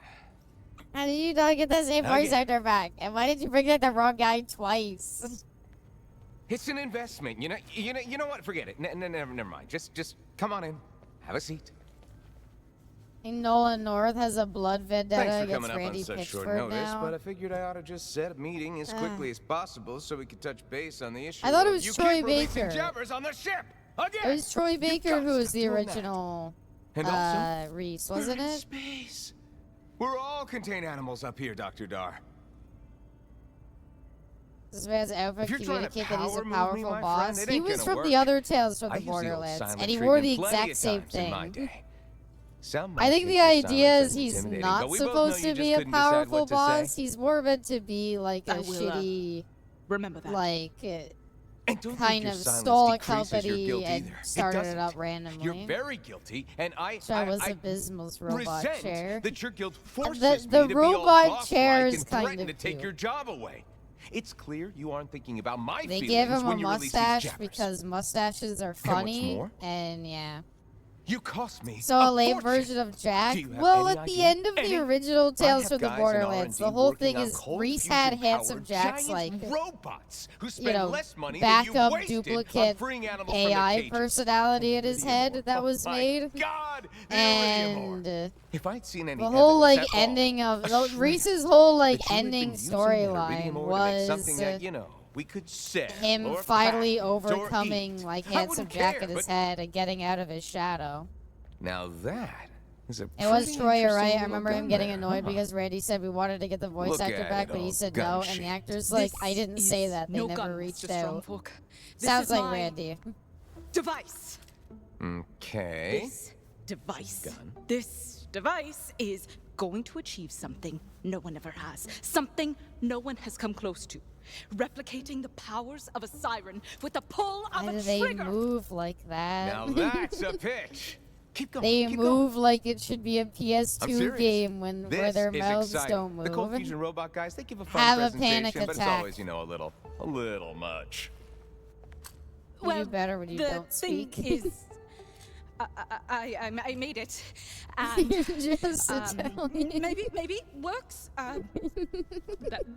How did you not get the same voice Again. actor back? And why did you bring back the wrong guy twice? It's an investment. You know what? Forget it. Never mind. Just come on in. Have a seat. And Nolan North has a blood vendetta Thanks for against coming up Randy on such short Pitchford notice, now. but I figured I ought to just set a meeting as quickly as possible so we could touch base on the issue. I thought it of was you Troy keep releasing Baker. jabbers on the ship again. It was Troy Baker who was the doing that. original And also, Reese, wasn't we're in it? Space. We're all contained animals up here, Dr. Dar. This man's outfit If you're trying to communicate that he's a power move me, powerful my boss. friend, it He ain't was gonna from work. the other Tales from I the used the old Borderlands, silent and he wore the treatment plenty exact of same times in my thing. day. Some I might think the your idea silence is he's intimidating, not but we both supposed know you to be just a couldn't decide powerful what to boss. say. He's more meant to be like a I will, shitty, remember that. like, And don't think kind your of silence stole a decreases your guilt company and either. It started it doesn't. up randomly. You're very guilty, and I was Abysmal's robot resent chair. that your guilt forces The me to be all robot chair boss-like is and kind threaten of to take cute. your job away. It's clear you aren't thinking about my They feelings gave him a when you release these mustache jabbers. because mustaches are what's funny, more? and yeah. You cost me So a lame fortune. version of Jack. Do you have Well, any at the idea? end of the Any? original I Tales have from the guys in Borderlands, R&D the whole working thing on is cold Reese had fusion-powered Handsome Jack's like, giant robots who you spend know, less money than you backup wasted on duplicate freeing animals from their AI cages. personality in his head that Oh was my made. God, And if I'd seen any the whole evidence like at all, ending of a shred Reese's whole like that you had been ending using that storyline iridium ore to make was something that, you know, we could sell him or finally patent or overcoming eat. like I Handsome wouldn't Jack care, in his but head and getting out of his shadow. now that is a It was pretty Troy, you're right. interesting I little remember him gun getting there, annoyed huh? because Randy said we wanted to get the voice Look actor at back, it but he all, said gun no, shit. and the actor's like, I didn't say that. They no never gun, reached Mr. out. Strongfolk. This Sounds is like my Randy. device. Okay. This device. Gun. This device is going to achieve something no one ever has. Something no one has come close to. Replicating the powers of a siren with the pull of Why a do they trigger. move like that? Now that's a pitch. Keep going. They keep move like it should be a I'm PS2 serious. game where This their is mouths exciting. don't move. The Cold Fusion Robot guys, they give a fun Have a presentation, panic but it's attack. always, a little much. You do better when you the don't speak. thing is, I made it, and Just Italian. maybe works.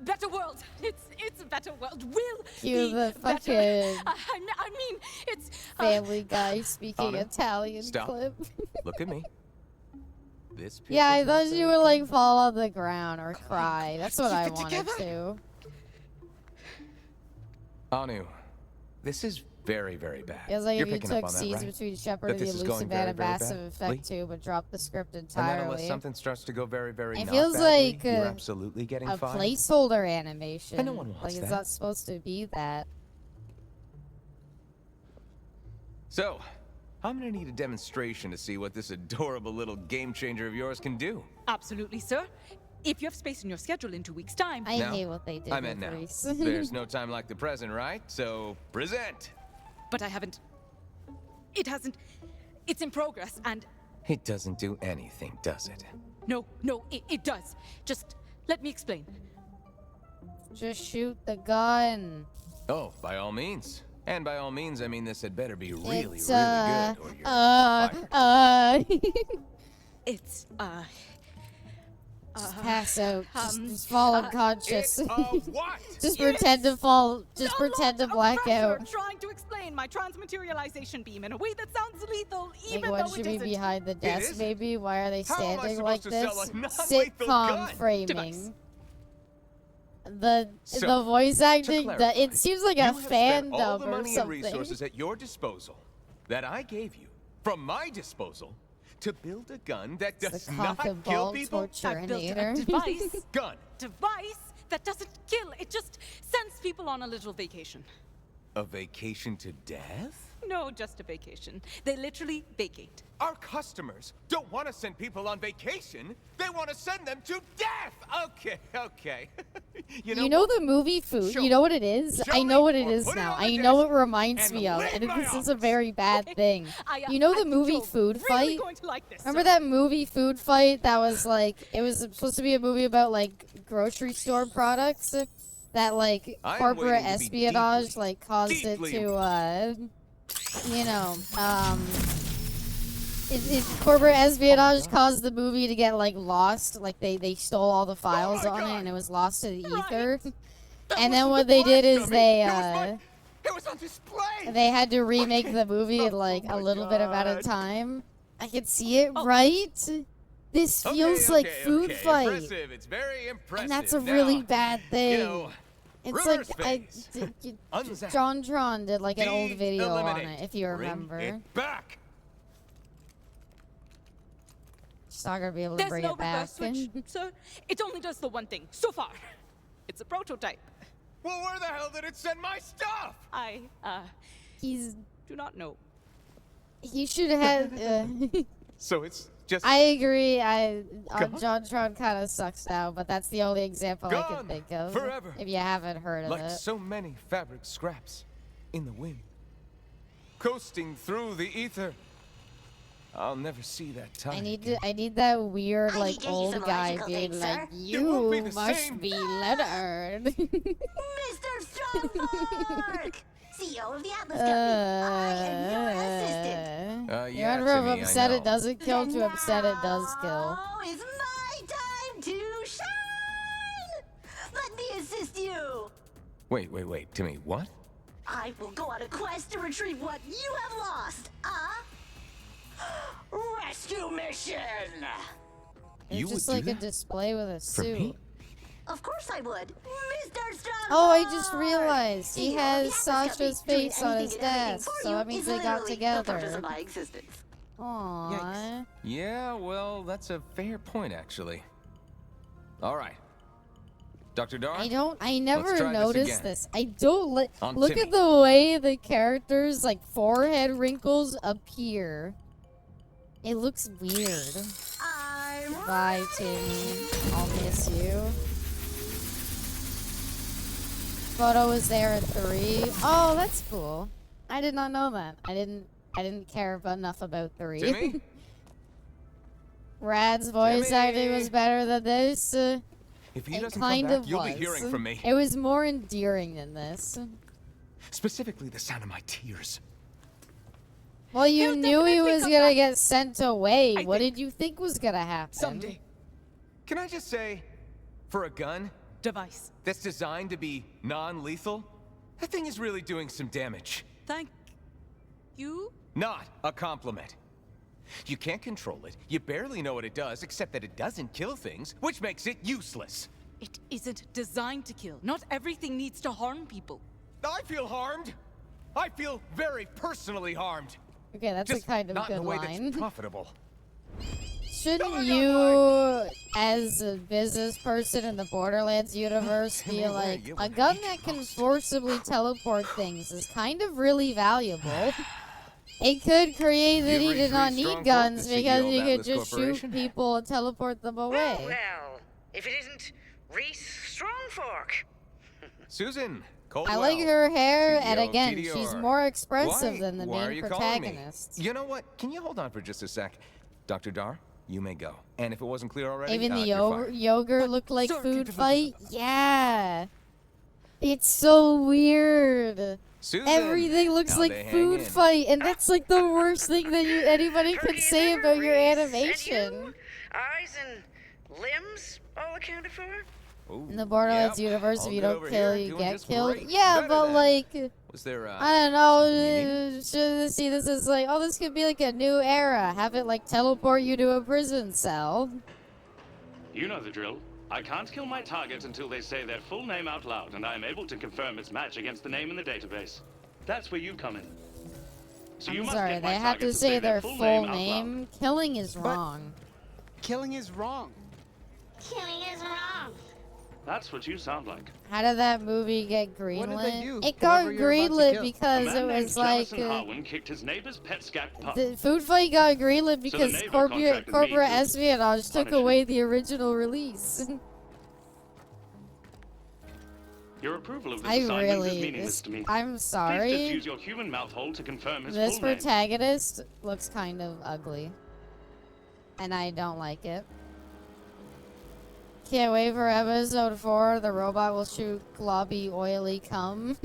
Better world. It's a better world. Will Cue be the better. fucking I mean, it's Family Guy speaking Anna, Italian stop. clip. Look at me. This Yeah, I picture's thought not you very would like good. fall on the ground or cry. That's what keep I it wanted together. to. Anu, this is very, very bad. It was like You're if you picking up took on that, Seeds right? between Shepard That and the this is going Elusive very, had a very massive bad? effect Lee? too, but dropped the script And then unless entirely. something starts to go very, very It not feels badly, like you're absolutely getting a fired. placeholder animation. And no one wants like it's that. not supposed to be that. So, I'm gonna need a demonstration to see what this adorable little game changer of yours can do. absolutely, sir. If you have space in your schedule in 2 weeks' time, I Now, hate what they did I with meant now. Reese. There's no time like the present, right? So, present. but I haven't. It hasn't. It's in progress, and It doesn't do anything, does it? no, it does. Just let me explain. Just shoot the gun. Oh, by all means. And by all means, I mean this had better be really, It's, really good, or you're fired. It's Just pass out. Just, um, just fall unconscious. What? Just pretend to fall. Just pretend to black Professor out. trying to explain my transmaterialization beam in a way that sounds lethal, Like, even what though should it be isn't. behind the desk, is? maybe? Why are they How am I standing supposed like to this? sell a non-lethal Sitcom gun? framing. Device. The So, voice acting, clarify, it seems like you a have fan spent all dub the or money and something. resources at your disposal that I gave you from my disposal to build a gun that The does not cock and kill ball people. I built a torturinator. device. Gun. Device that doesn't kill. It just sends people on a little vacation. A vacation to death? No, just a vacation. They literally vacate. Our customers don't want to send people on vacation. They want to send them to death. Okay. You know the movie Food? Show you know what it is? Show I know me what it or is put it now. on the I know desk it reminds and me of, leave and my this is a office. very bad thing. I You know the think movie you're Food really Fight? going to like this, Remember sir. that movie Food Fight that was like, it was supposed to be a movie about like grocery store products that like I'm corporate waiting to be espionage deeply, like caused it deeply to corporate espionage caused the movie to get like lost, like they stole all the files on it and it was lost to the ether. And then what they did is It was on display. they had to remake the movie in like a little bit amount of time. I can see it, right? This feels like Food Fight. Impressive. It's very impressive. And that's a Now, really bad thing. know, it's rumors like phase. Unzap. John Tron did like an old video on Eliminate. it, if you Bring remember. it back. Just not gonna be able to There's bring no it back. reverse switch, sir. It only does the one thing. So far, it's a prototype. Well, where the hell did it send my stuff? He's. Do not know. He should have. So it's just. I agree. Gone? John Tron kind of sucks now, but that's the only example I can Gone think of. forever. If you haven't heard of Like it. so many fabric scraps in the wind, coasting through the ether. I'll never see that time. I need that weird I like can get you old some guy electrical being things, like, sir. It won't be "You the must same." be Leonard." Mr. Stromberg! CEO of the Atlas Company. I am your assistant. You're Yeah, on from Timmy, I upset it know. doesn't kill to And upset it does kill. Now is my time to shine! Let me assist you! Wait, Timmy, what? I will go on a quest to retrieve what you have lost. Rescue mission! It's You just would like do a that? display with a For suit. me? Of course I would. Mr. Stromberg! Oh, I just realized he CEO of has the Atlas Company, Sasha's doing face on his anything and everything desk, for so you that means is they got literally the purpose together. of my existence. Aww. Yeah, well, that's a fair point, actually. All right. Dr. Dar? I never try this noticed again. this. I don't On look Timmy. at the way the characters' like forehead wrinkles appear. It looks weird. Bye, Timmy. I'll miss you. Photo was there at 3. Oh, that's cool. I did not know that. I I didn't care enough about 3. Timmy? Rad's voice acting was better than this. If he It doesn't kind come of back, you'll was. be hearing from me. It was more endearing than this. Specifically, the sound of my tears. Well, you He'll knew he definitely was come gonna back. get sent away. I What think- did you think was gonna happen? Someday. Can I just say, for a gun Device. that's designed to be non-lethal, that thing is really doing some damage. Thank you. Not a compliment. You can't control it. You barely know what it does, except that it doesn't kill things, which makes it useless. It isn't designed to kill. Not everything needs to harm people. I feel harmed. I feel very personally harmed. Okay, that's Just a kind of not in good a way line. that's profitable. Shouldn't you, as a business person in the Borderlands universe, be like, a gun that can forcibly teleport things is kind of really valuable. It could create the need to not need guns because you could just shoot people and teleport them away. Well, if it isn't Reese Strongfork. Susan, I Coldwell, like her hair, and CEO, again, TDR. she's more expressive Why- than the why are main you calling me? protagonist. You know what? Can you hold on for just a sec? Dr. Dar, you may go. And if it wasn't clear already, Even the you're fired. yogurt looked like food fight? Yeah. It's so weird. Susan, Everything looks now like they hang food in. fight, and that's like the worst thing that anybody could say about your animation. Eyes and limbs all accounted for? Ooh, In the Borderlands yep. universe, All if you good don't over kill, here, you doing get just killed. great. Yeah, Better but than- like, Was there, I don't know. Should see this as like, oh, this could be like a new era. Have it like teleport you to a prison cell. You know the drill. I can't kill my target until they say their full name out loud, and I am able to confirm its match against the name in the database. That's where you come in. So you I'm must sorry, get my they have target to say their full full name out loud. name. Killing is wrong. Killing is wrong. Killing is wrong. That's what you sound like. How did that movie get What did they do? greenlit? It got Whoever you're about to greenlit kill. because A it man named was like Jamison Harwin kicked his neighbor's pet scat pup. the food fight got greenlit because neighbor corporate contracted me to espionage took punish him. away the original release. Your approval of this I assignment is really, meaningless to me. I'm Please just sorry. use your human mouth hole to confirm his This full name. protagonist looks kind of ugly, and I don't like it. Can't wait for episode 4. The robot will shoot globby, oily cum.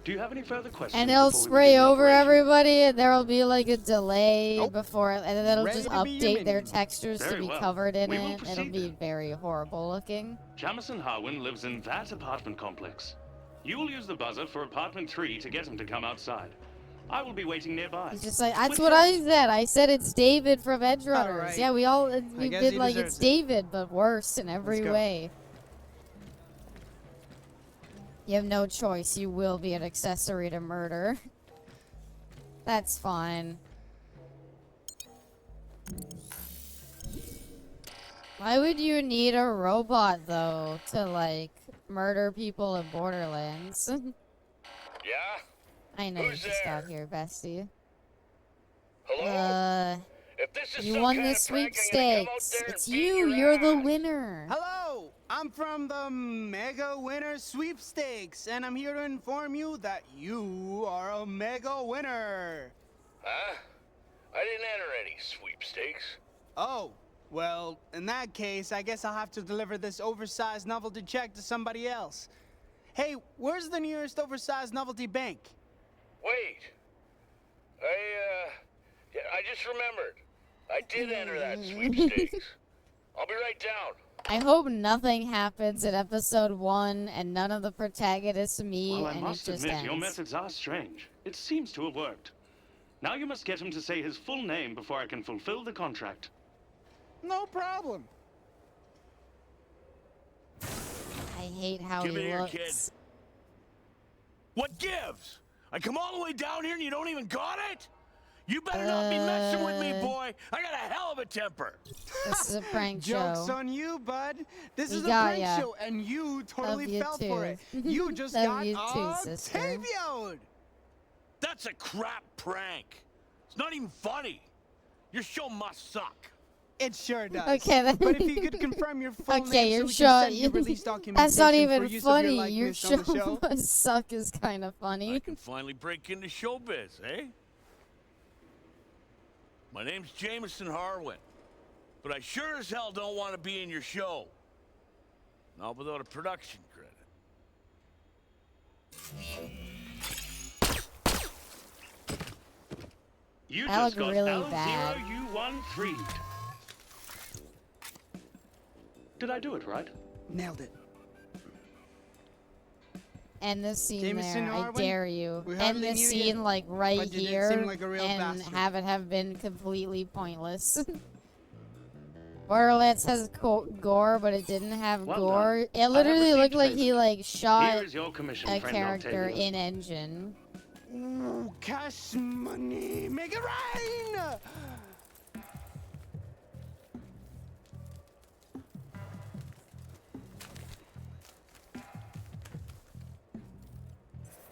Do you have any further questions? And it'll before we spray begin the over operation? everybody, and there'll be like a delay before, and then it'll Ready just to be update their human. textures to Very be well. covered in We will it. It'll proceed be then. very horrible looking. Jamison Harwin lives in that apartment complex. You will use the buzzer for apartment 3 to get him to come outside. I will be waiting nearby. He's just like, that's Quick what I said. I said it's David from Edge Runners. Alright. Yeah, we've guess been he like, deserves it's it. David, but worse in every go. way. You have no choice. You will be an accessory to murder. That's fine. Why would you need a robot, though, to, like, murder people in Borderlands? Yeah? I know you Who's just got there? here, bestie. Hello? If this is You some won kind the of prank, I'm gonna come out sweepstakes. there and It's beat you. your You're the ass. winner. Hello, I'm from the Mega Winner Sweepstakes, and I'm here to inform you that you are a Mega Winner. Huh? I didn't enter any sweepstakes. Oh, well, in that case, I guess I'll have to deliver this oversized novelty check to somebody else. Hey, where's the nearest oversized novelty bank? Wait. Yeah, I just remembered. I did enter that sweepstakes. I'll be right down. I hope nothing happens in episode 1 and none of the protagonists meet Well, I and it must just admit, your ends. methods are strange. It seems to have worked. Now you must get him to say his full name before I can fulfill the contract. No problem. I hate how Give he it here, looks. kid. What gives? I come all the way down here and you don't even got it? You better not be messing with me, boy. I got a hell of a temper. This is a prank Joke's show. on you, bud. This We is a got prank ya. show, and you totally Love you fell for it. too. You just Love got you too, sister. Octavio'd. That's a crap prank. It's not even funny. Your show must suck. It sure does. Okay, then. But if you could confirm your full Okay, name you're so we sure. can send you release documentation That's not for even use of your funny. Your likeness on the show. must suck is kind of funny. I can finally break into showbiz, eh? My name's Jameson Harwin, but I sure as hell don't want to be in your show. Not without a production credit. You I just look got really bad. L0U13. Did I do it right? Nailed it. End this scene Jameson there. I Harwin, dare you. we End hardly this knew scene you, like right but you did here seem like a real and bastard. have it have been completely pointless. Borderlands has gore, but it didn't have Well gore. done. It I have literally received looked like favors. he like shot Here is your commission, a friend character Octavio. in engine. Ooh, cash money. Make it rain!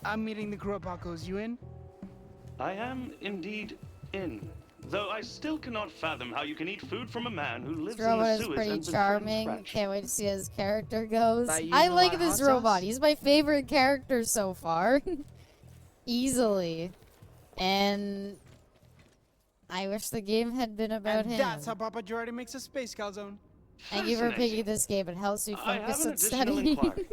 I'm meeting the crew at Paco's. You in? I am indeed in. Though I still cannot fathom how you can eat food from a man who lives This in robot the is sewers pretty and been from charming. scratch. Can't wait to see how his character goes. Thought you I used a like lot of this hot robot. sauce? He's my favorite character so far. Easily. And I wish the game had been about And him. that's how Papa Jordan makes a space calzone. Thank you for picking this game. It helps me I have focus an on additional studying. inquiry.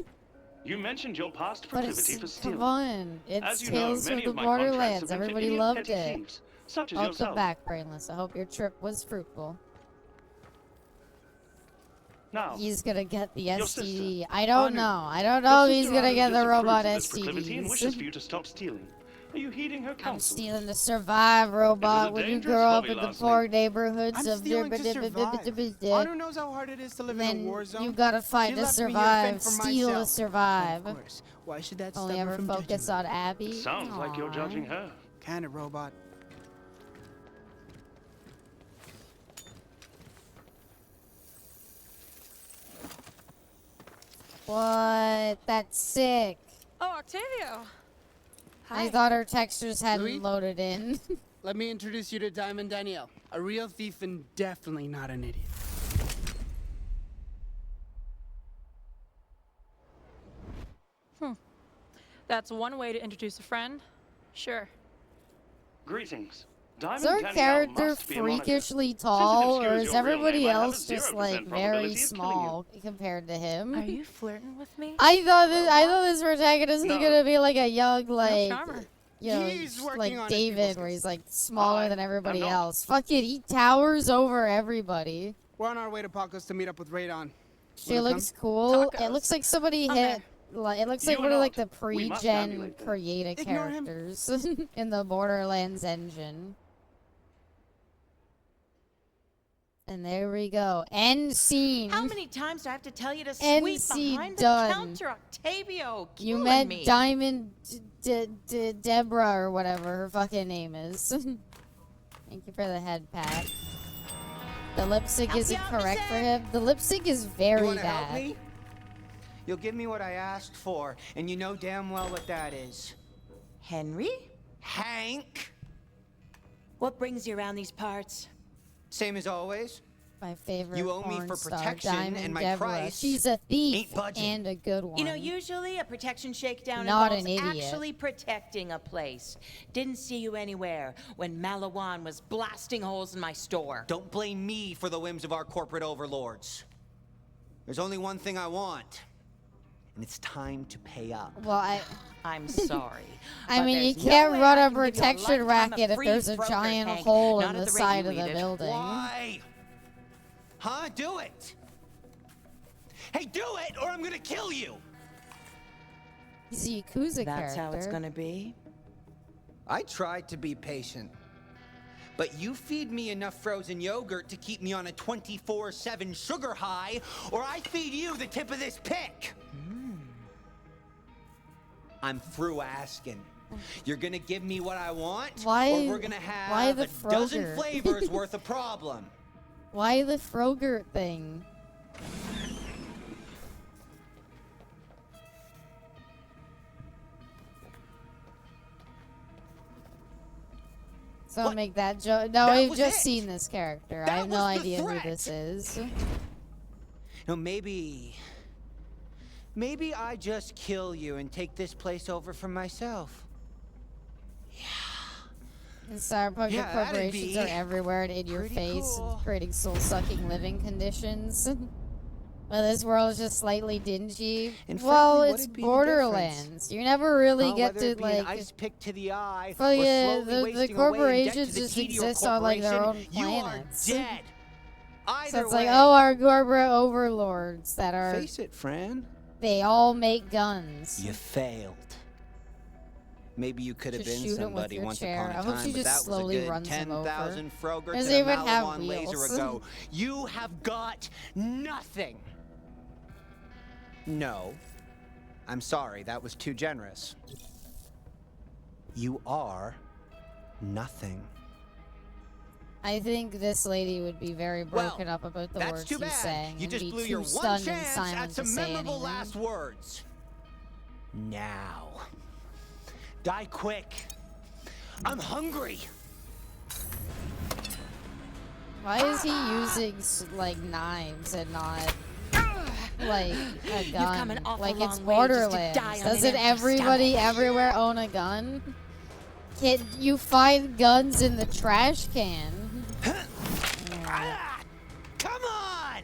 You mentioned your past But proclivity it's, for stealing. come on. It's As you Tales know, many from of the my contracts Borderlands. have been to Everybody idiot loved petty it. thieves, such as Welcome yourself. back, Brainless. I hope your trip was fruitful. Now, He's gonna get the your STD. sister, I don't Anu. know. I don't know if Your he's sister gonna Anu get the disapproves robot of this proclivity and wishes for STDs. you to stop stealing. Are you heeding her I'm counsel? stealing to survive, robot. When you dangerous grow up hobby in the last poor night. neighborhoods I'm of stealing to survive. Anu knows how hard it is to live in a then war zone. you gotta fight She to left me here to survive. fend for Steal to myself. survive. Of course. Why should that Only stop her ever from focus judging on Abby. Sounds like you're Aw. judging her. Kind of robot. What? That's sick. Oh, Octavio. I thought her textures hadn't Louis? loaded in. Let me introduce you to Diamond Danielle, a real thief and definitely not an idiot. That's one way to introduce a friend. Sure. Greetings. Is Diamond our Danielle character must be a moniker. freakishly tall, or obscures is your real everybody name, I have a else just 0% like very probability of killing small compared to him? Are you flirting with me? I thought this protagonist was No. gonna be like a young, No like, charmer. you know, He's working like on it, David, people. where he's like smaller than everybody not. else. Fuck it, he towers over everybody. We're on our way to Paco's to meet up with Radon. She Wanna looks cool. It Tacos. looks like somebody I'm hit. Like, it looks like You one are of like not. the We must pre-gen emulate them. creative Ignore him. characters in the Borderlands engine. And there we go. End scene. How many times do I have to tell you to End sweep scene behind done. the counter, Octavio? You Killing met me. Diamond Deborah or whatever her fucking name is. Thank you for the head pat. The lip sync Help isn't you out, correct for mister? him. The lip sync is very You wanna help bad. me? You'll give me what I asked for, and you know damn well what that is. Henry? Hank! What brings you around these parts? Same as always. My favorite You owe me porn for star, protection, Diamond and my Deborah. price She's a thief ain't budging. and a good one. You know, usually a protection shakedown Not involves an idiot. actually protecting a place. Didn't see you anywhere when Malawan was blasting holes in my store. Don't blame me for the whims of our corporate overlords. There's only one thing I want, and it's time to pay up. Well, I'm sorry. I but mean, you there's no can't way run I a can give you a protection lifetime of racket if free there's a Kroger, giant Hank. hole Not in at the rate side you of the eat it. building. Why? Huh? Do it! Hey, do it, or I'm gonna kill you! He's a Yakuza That's character. how it's gonna be? I tried to be patient. But you feed me enough frozen yogurt to keep me on a 24/7 sugar high, or I feed you the tip of this pick. I'm through asking. You're gonna give me what I want, Why- or we're gonna why have the a dozen Froger? flavors worth of problem. Why the Frogurt thing? So What? make that joke. No, That we've was just it. seen this character. I That have no was the idea who threat. this is. No, maybe I just kill you and take this place over for myself. And cyberpunk Yeah, that'd corporations be are everywhere and in your pretty face, cool. and creating soul-sucking living conditions. Well, this world is just slightly dingy. And Well, frankly, it's what'd be the Borderlands. You never really get whether to it be an like. ice pick to the eye, Well, or yeah, slowly the wasting away in debt to corporations the just Tediore exist on like their own Corporation, you are planets. dead. So Either it's way, like, oh, our corporate overlords that are. face it, friend. They all make guns. You failed. Maybe you could have Just been shoot 'em with somebody your once chair. upon I a hope time, she but just that was a slowly good runs him over. 10,000 Frogger Does to it the even have Malawan laser wheels? ago. You have got nothing. No. I'm sorry, that was too generous. You are nothing. I think this lady would be very broken up about the That's words too she's bad. saying You and just be blew too your one stunned and chance silent at some to say memorable anything. last words. Now. Die quick. I'm hungry. Why is he using like knives and not like a come an gun? awful Like it's long way just to Borderlands. die on Doesn't an empty everybody stomach. everywhere own a gun? Kid, you find guns in the trash can. Come on!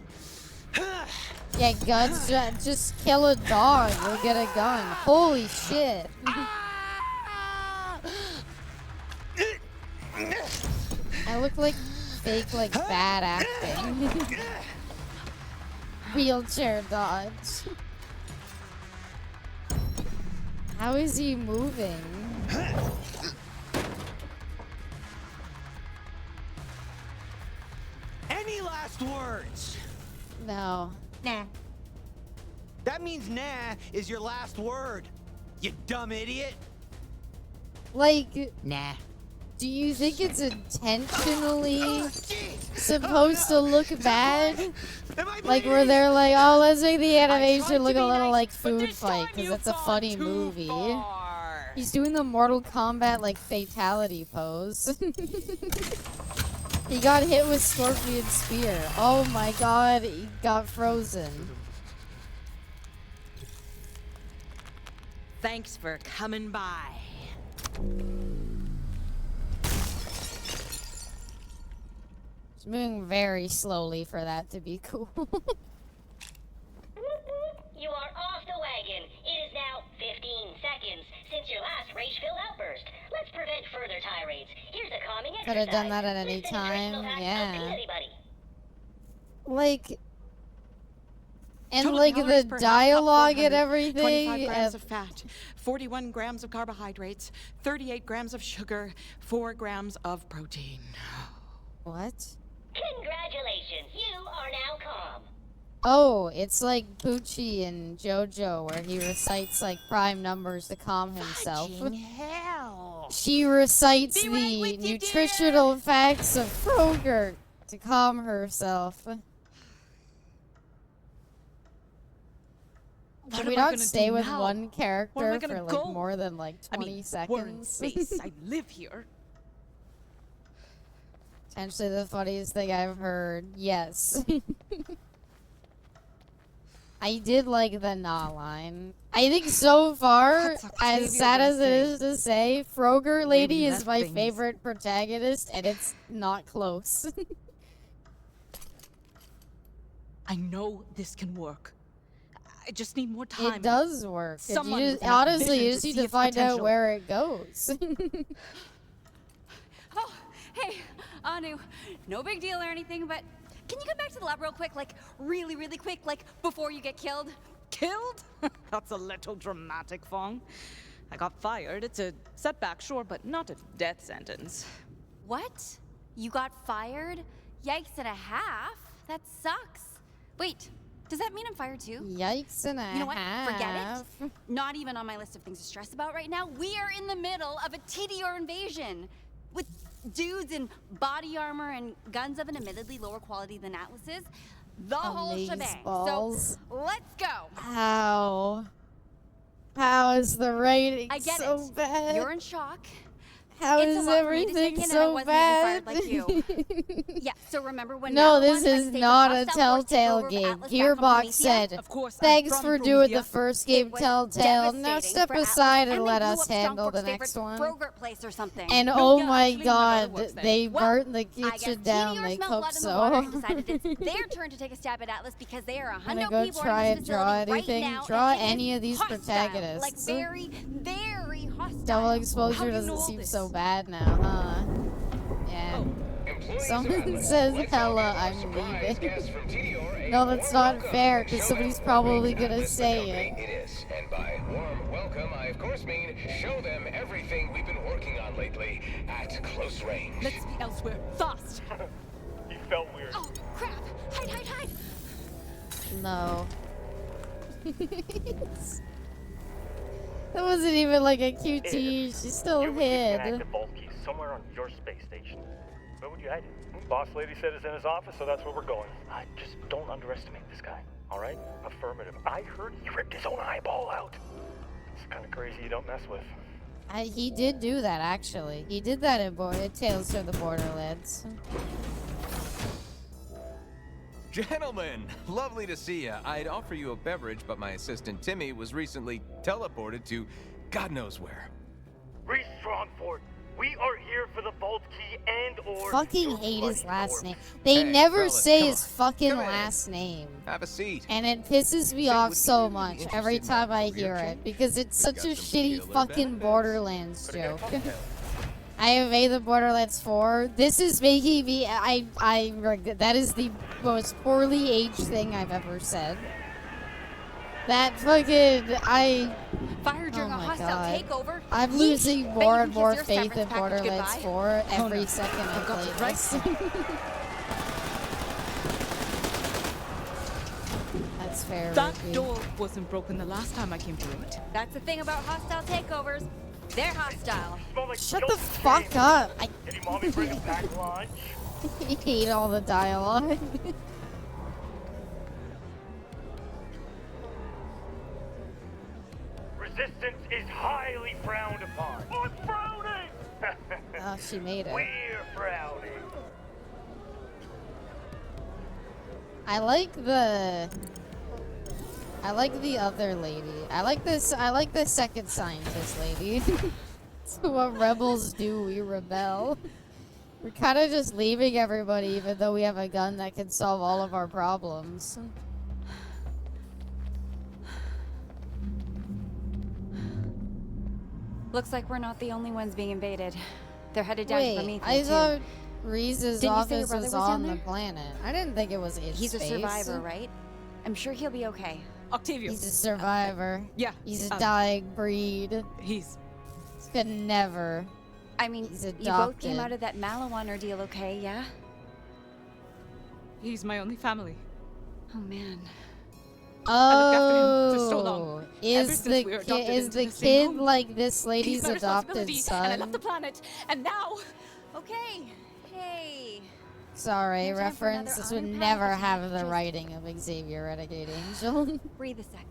Yeah, guns. Just kill a dog. You'll get a gun. Holy shit. I look like fake, like bad acting. Wheelchair dodge. How is he moving? Any last words? No. Nah. That means nah is your last word, you dumb idiot. Like, Nah. do you think it's intentionally supposed to look bad? Like, where they're like, oh, let's make the animation look a little like Food Fight, because it's a funny movie. He's doing the Mortal Kombat, like, fatality pose. He got hit with Scorpion Spear. Oh my god, he got frozen. Thanks for coming by. It's moving very slowly for that to be cool. You are off the wagon. It is now 15 seconds since your last rage-filled outburst. Let's prevent further tirades. Here's a calming exercise. Could have done that at any Listen to traditional time, facts yeah. about anybody. Like, and Total like calories the per half cup, dialogue 400, and everything. 25 grams of fat, 41 grams of carbohydrates, 38 grams of sugar, 4 grams of protein. What? Congratulations, you are now calm. Oh, it's like Poochie and JoJo, where he recites like prime numbers to calm himself. Hell. She recites the nutritional facts of Frogurt to calm herself. Can we not stay with one character for like more than like 20 seconds? We're in space. I live here. Potentially the funniest thing I've heard. Yes. I did like the nah line. I think so far, as sad as it is to say, Frogurt Lady is my favorite protagonist, and it's not close. I know this can work. I just need more time. It does work. Someone You with just, enough honestly, you vision just to need see to its find out potential. where it goes. Oh, hey, Anu. No big deal or anything, but can you come back to the lab real quick? Like, really, really quick? Like, before you get killed? Killed? That's a little dramatic, Fong. I got fired. It's a setback, sure, but not a death sentence. What? You got fired? Yikes and a half? That sucks. Wait, does that mean I'm fired too? Yikes and a You know what? Forget half. it. Not even on my list of things to stress about right now. We are in the middle of a Tediore invasion with dudes in body armor and guns of an admittedly lower quality than Atlas's. The whole shebang. Amazeballs. So let's go. How? How is the rating I get so it. bad? You're in shock. How It's a is lot for me to take everything in, and I so wasn't bad? even fired like you. Yeah, so remember when No, Madeline this had is stayed with not a hostile force Telltale takeover of game. Atlas back on Gearbox Prometheus? said, Of course, I'm thanks from for doing the Promethea. first game It was Telltale. Now devastating step for Atlas, aside and they let blew us up handle the Stromfolk's next favorite one. Frogurt place or something. And No, oh yeah, my actually, my brother god, works there. they Well, burnt the I guess kitchen down Meteor like smelled hope blood in the water and so. decided it's their turn to take a stab at Atlas because they are a I'm gonna hundo go people try in and this draw facility anything. right now, Draw and it is any of these hostile, protagonists. like very, very hostile. Double How exposure do you know doesn't all seem this? so bad now, huh? Yeah. Someone says hella, I'm leaving. No, that's not fair, because somebody's probably gonna say it. It is, and by warm welcome, I of course mean show them everything we've been working on lately at close range. Let's be elsewhere. Fast! He felt weird. Oh, crap! Hide, hide, hide! No. That wasn't even like a QT, she still You would keep an hid. active vault key somewhere on your space station. Where would you hide it? Boss lady said it's in his office, so that's where we're going. Just don't underestimate this guy, all right? Affirmative. I heard he ripped his own eyeball out. It's kind of crazy you don't mess with. He did do that, actually. He did that in Tales from the Borderlands. Gentlemen, lovely to see ya. I'd offer you a beverage, but my assistant Timmy was recently teleported to God knows where. Reese Strongford, we are here for the vault key and or Fucking your hate his bloody last corpse. name. They Hey, never fellas, say come his on. fucking Come in. last name. Have a seat. And it pisses me Say, off would so you be much interested every in my time I career hear it, change? because it's such a got some shitty killer fucking benefits. Borderlands Better get a joke. cocktail. I have made the Borderlands 4. This is making me, that is the most poorly aged thing I've ever said. That fucking, Fired during oh a my hostile god. takeover. I'm Yeesh. losing Bet more you and can more kiss your faith in severance package Borderlands goodbye. 4 every no. second I got play it right. this. That's fair. That Ruby. door wasn't broken the last time I came through it. That's the thing about hostile takeovers. They're hostile. Smell like Shut guilt the and fuck shame. up. I Did your mommy bring a packed lunch? hate all the dialogue. Resistance is highly frowned upon. I'm frowning! Oh, she made it. We're frowning. I like the other lady. I like the second scientist lady. So what rebels do, we rebel. We're kind of just leaving everybody even though we have a gun that can solve all of our problems. Looks like we're not the only ones being invaded. They're headed down to Wait, Prometheus I too. thought Reese's Didn't you say your office brother was was down on the there? planet. I didn't think it was in He's space. a survivor, right? I'm sure he'll be okay. Octavio. He's a survivor. Yeah. He's a dying breed. He's Could never. I mean, He's you both adopted. came out of that Malawan ordeal okay, yeah? He's my only family. Oh man. looked after him for so long. Ever Is since the we were adopted is into the the same kid home. like this He's lady's my adopted responsibility, son? and I left the planet, and now Okay. Hey. Sorry, No time for another reference. This would honor never pad, have the just- writing of Xavier Renegade Angel. Breathe a sec.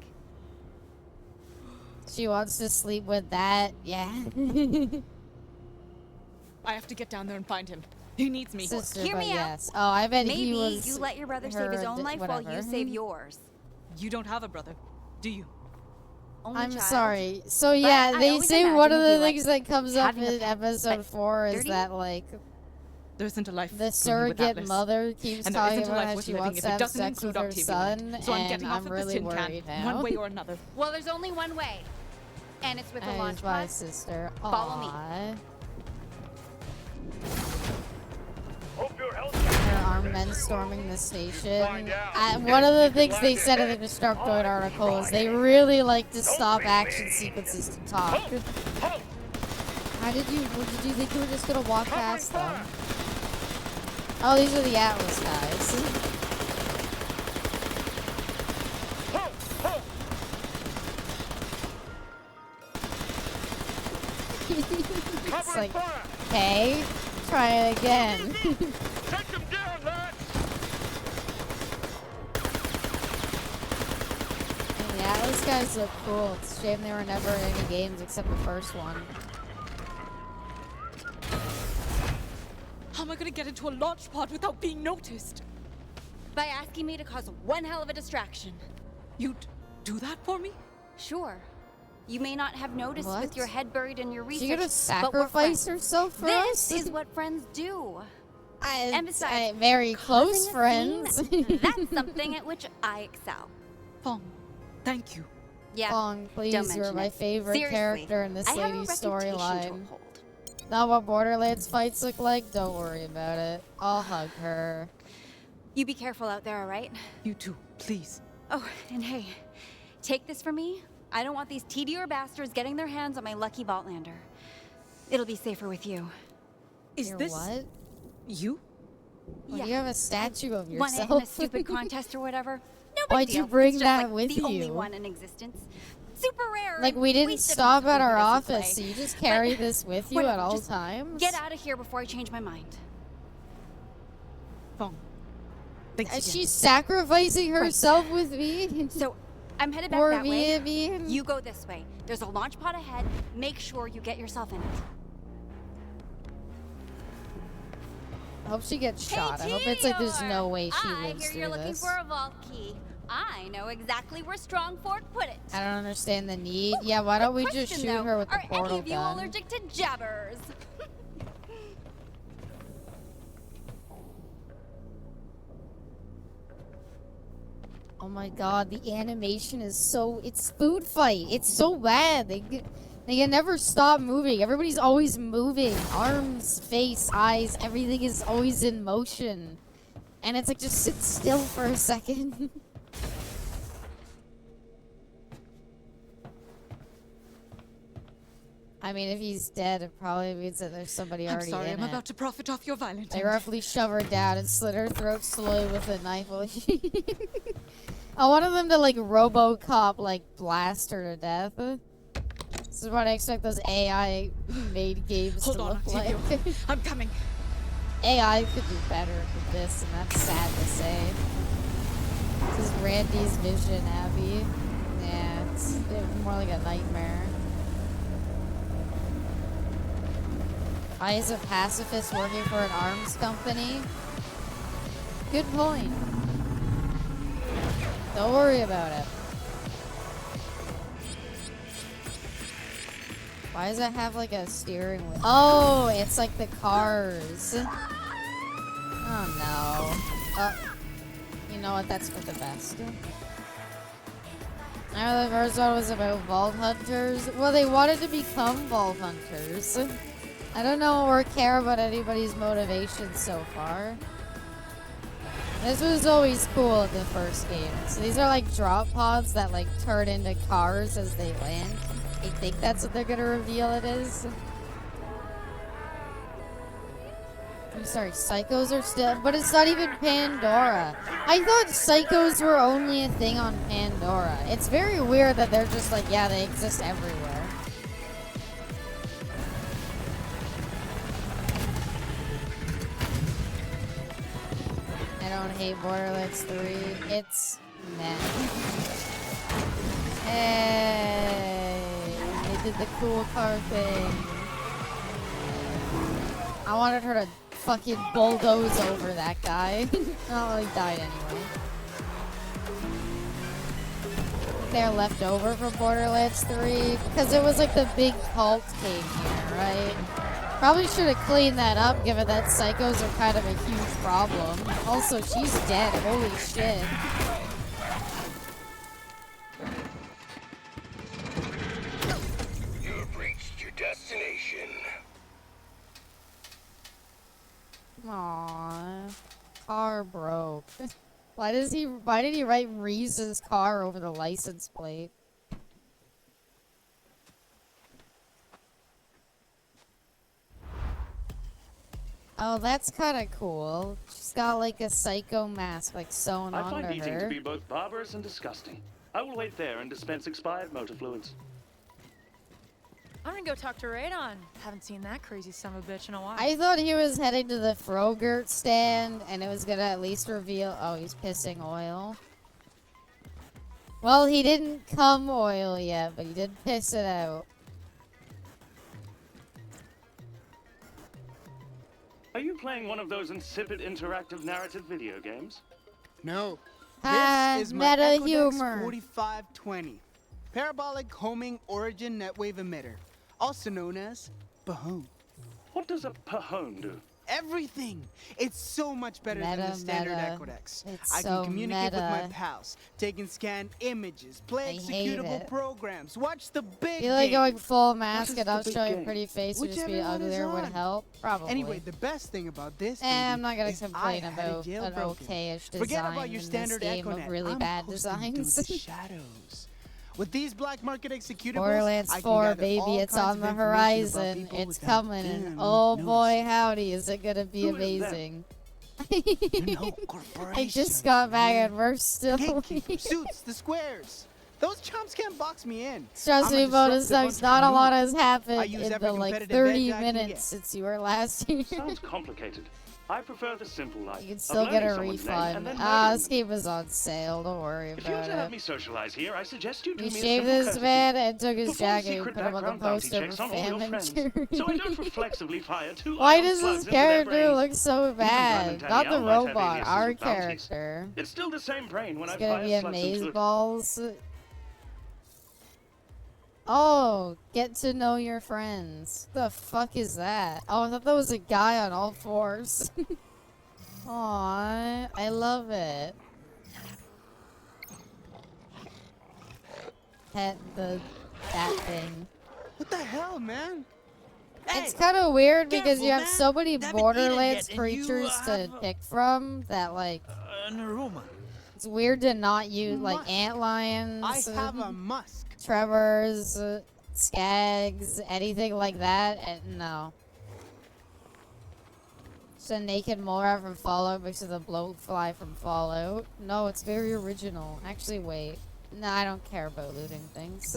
She wants to sleep with that. Yeah. I have to get down there and find him. He needs me. Sister, Hear but me out. yes. Oh, I bet Maybe he was. you let your brother save her his own life while you whatever. save yours. You don't have a brother, do you? Only I'm child. sorry. So But yeah, I they always say imagine one of he'd the be like things that comes up having a in pet, episode but 4 is dirty? that like There isn't a life the for me with surrogate Atlas. mother keeps And there talking isn't a about life how worth she living wants if to it have doesn't sex with include her Octavio. son, So I'm and getting I'm off of this really tin worried can, now. one way or another. Well, there's only one way. And it's with a That launch is my pod. sister. Follow me. Aw. Hope your health. There are men storming the station. One of the things they said in the Destructoid article is they really like to stop action sequences to talk. How did you think you were just gonna walk past them? Oh, these are the Atlas guys. It's like, okay, try it again. Take them down, lads! And the Atlas guys look cool. It's a shame they were never in any games except the first one. am I gonna get into a launch pod without being noticed? By asking me to cause one hell of a distraction. You'd do that for me? Sure. You may not have noticed What? with your head buried in your research. She gonna but we're sacrifice friends. herself for This us? is what friends do. And And besides, very close causing a friends. scene, that's something at which I excel. Fong, thank you. Yeah. Fong, don't please, you're mention my it. favorite Seriously, character in this I have a lady's reputation to storyline. uphold. Not what Borderlands fights look like? Don't worry about it. I'll hug her. You be careful out there, all right? You too, please. Oh, and hey, take this from me. I don't want these TDR bastards getting their hands on my lucky Vaultlander. It'll be safer with you. Is You're this what? you? Well, you have a statue of Won it yourself. in a stupid contest or whatever. No big Why'd deal. you bring It's just, that like, with the only you? one in existence. Super rare. Like, and we didn't wasted stop on at our stupid office, display. so you just carry But this with you whatever, at all just times? Get out of here before I change my mind. Fong, thanks again. She's sacrificing herself with me? So, I'm headed back For that me, way. You go this way. There's a launch pod ahead. Make sure you get yourself in it. I hope she gets shot. I hope it's like there's no way she I lives hear through you're looking this. for a vault key. I know exactly where Strongford put it. I don't understand the need. Yeah, why don't we just Question, shoot though, her with the are portal any of you gun? allergic to jabbers? Oh my god, the animation is so... It's food fight. It's so bad. They can never stop moving. Everybody's always moving. Arms, face, eyes, everything is always in motion. And it's like, just sit still for a second. I mean, if he's dead, it probably means that there's somebody I'm already sorry, in I'm it. about to profit off your violent They end. roughly shove her down and slit her throat slowly with a knife. I wanted them to, like, RoboCop, like, blast her to death. This is what I expect those AI-made games Hold to on, look like. Octavio. I'm coming. AI could do better than this, and that's sad to say. This is Randy's vision, Abby. Yeah, it's more like a nightmare. Why is a pacifist working for an arms company? Good point. Don't worry about it. Why does it have like a steering wheel? Oh, it's like the cars. Oh no. You know what? That's for the best. I know the first one was about vault hunters. Well, they wanted to become vault hunters. I don't know or care about anybody's motivations so far. This was always cool in the first game. So these are like drop pods that like turn into cars as they land. I think that's what they're gonna reveal it is. I'm sorry, psychos are still, but it's not even Pandora. I thought psychos were only a thing on Pandora. It's very weird that they're just like, yeah, they exist everywhere. I don't hate Borderlands 3. It's meh. Hey, they did the cool car thing. I wanted her to fucking bulldoze over that guy. Oh, he died anyway. They're left over from Borderlands 3 because it was like the big cult came here, right? Probably should have cleaned that up, given that psychos are kind of a huge problem. Also, she's dead. Holy shit. You have reached your destination. Aww. Car broke. Why did he write Reese's car over the license plate? Oh, that's kind of cool. She's got like a psycho mask like sewn I onto find eating her. to be both barbarous and disgusting. I will wait there and dispense expired motor fluids. I'm gonna go talk to Radon. Haven't seen that crazy son of a bitch in a while. I thought he was heading to the Frogurt stand and it was gonna at least reveal. Oh, he's pissing oil. Well, he didn't cum oil yet, but he did piss it out. Are you playing one of those insipid interactive narrative video games? No. Ah, This is my meta Echodex humor. 4520. Parabolic homing origin netwave emitter. Also known as Pahone. What does a Pahone do? Everything! It's so much better than Meta, the standard meta. Echodex. It's I so can communicate with my meta. pals, take and scan images, play I hate executable it. programs, watch the big Feel like game. going full mask is and the not big showing game? pretty face or just Whichever being one is uglier would on. help. Probably. Anyway, the best thing about this I'm baby not gonna is I complain had it about an jailbroken. okayish design Forget about your in standard this game EchoNet. of really I'm bad coasting through designs. the shadows. With these black market executables, Borderlands I can 4, gather baby, all it's kinds on of the information about horizon. people It's without coming, and them oh noticing. boy, howdy, is it gonna be Who is them? amazing. You know, I corporations. just got back and we're still. Gatekeepers, suits, the squares. Those chumps can't box me in. Trust I'm me, a bonus disruptive sucks. Not a lot has happened I use in every the like competitive 30 edge I can minutes get. since you were last here. Sounds complicated. I prefer the simple life. You can of still get learning a someone's name refund. and then Ah, murdering this them. game is on sale. Don't worry If you're about to have it. me socialize here, I suggest you do You me a shaved simple this courtesy. man and took his Perform jacket and secret put him on the background bounty poster checks for on all your famine friends, jury. so I don't reflexively fire two Why idle does slugs this into their character brains. look so Even Diamond bad? Not the Danielle might have robot, aliases our with bounties. character. It's still the same brain when It's I gonna fire be slugs amaze into it. balls. Oh, get to know your friends. The fuck is that? Oh, I thought that was a guy on all fours. Aww, I love it. Pet that thing. What the hell, man? It's kind of weird because you have man. so many They haven't eaten Borderlands yet, and you, creatures to have pick from that, like, An aroma. it's weird to not use, like, Musk. antlions, I have a musk. Trevors, Skags, anything like that, and no. It's a naked Mora from Fallout mixed with a blowfly from Fallout. No, it's very original. Actually, wait. No, I don't care about looting things.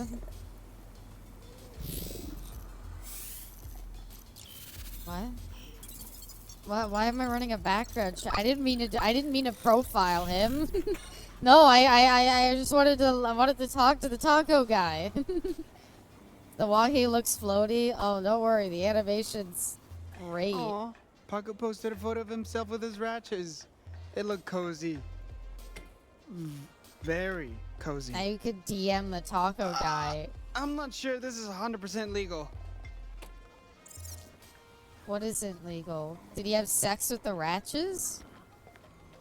What? Why am I running a background check? I didn't mean to profile him. No, I just wanted to talk to the taco guy. The walkie looks floaty. Oh, don't worry, the animation's great. Aw, Paco posted a photo of himself with his ratchets. It looked cozy. Very cozy. Now you could DM the taco guy. I'm not sure this is 100% legal. What isn't legal? Did he have sex with the ratchets?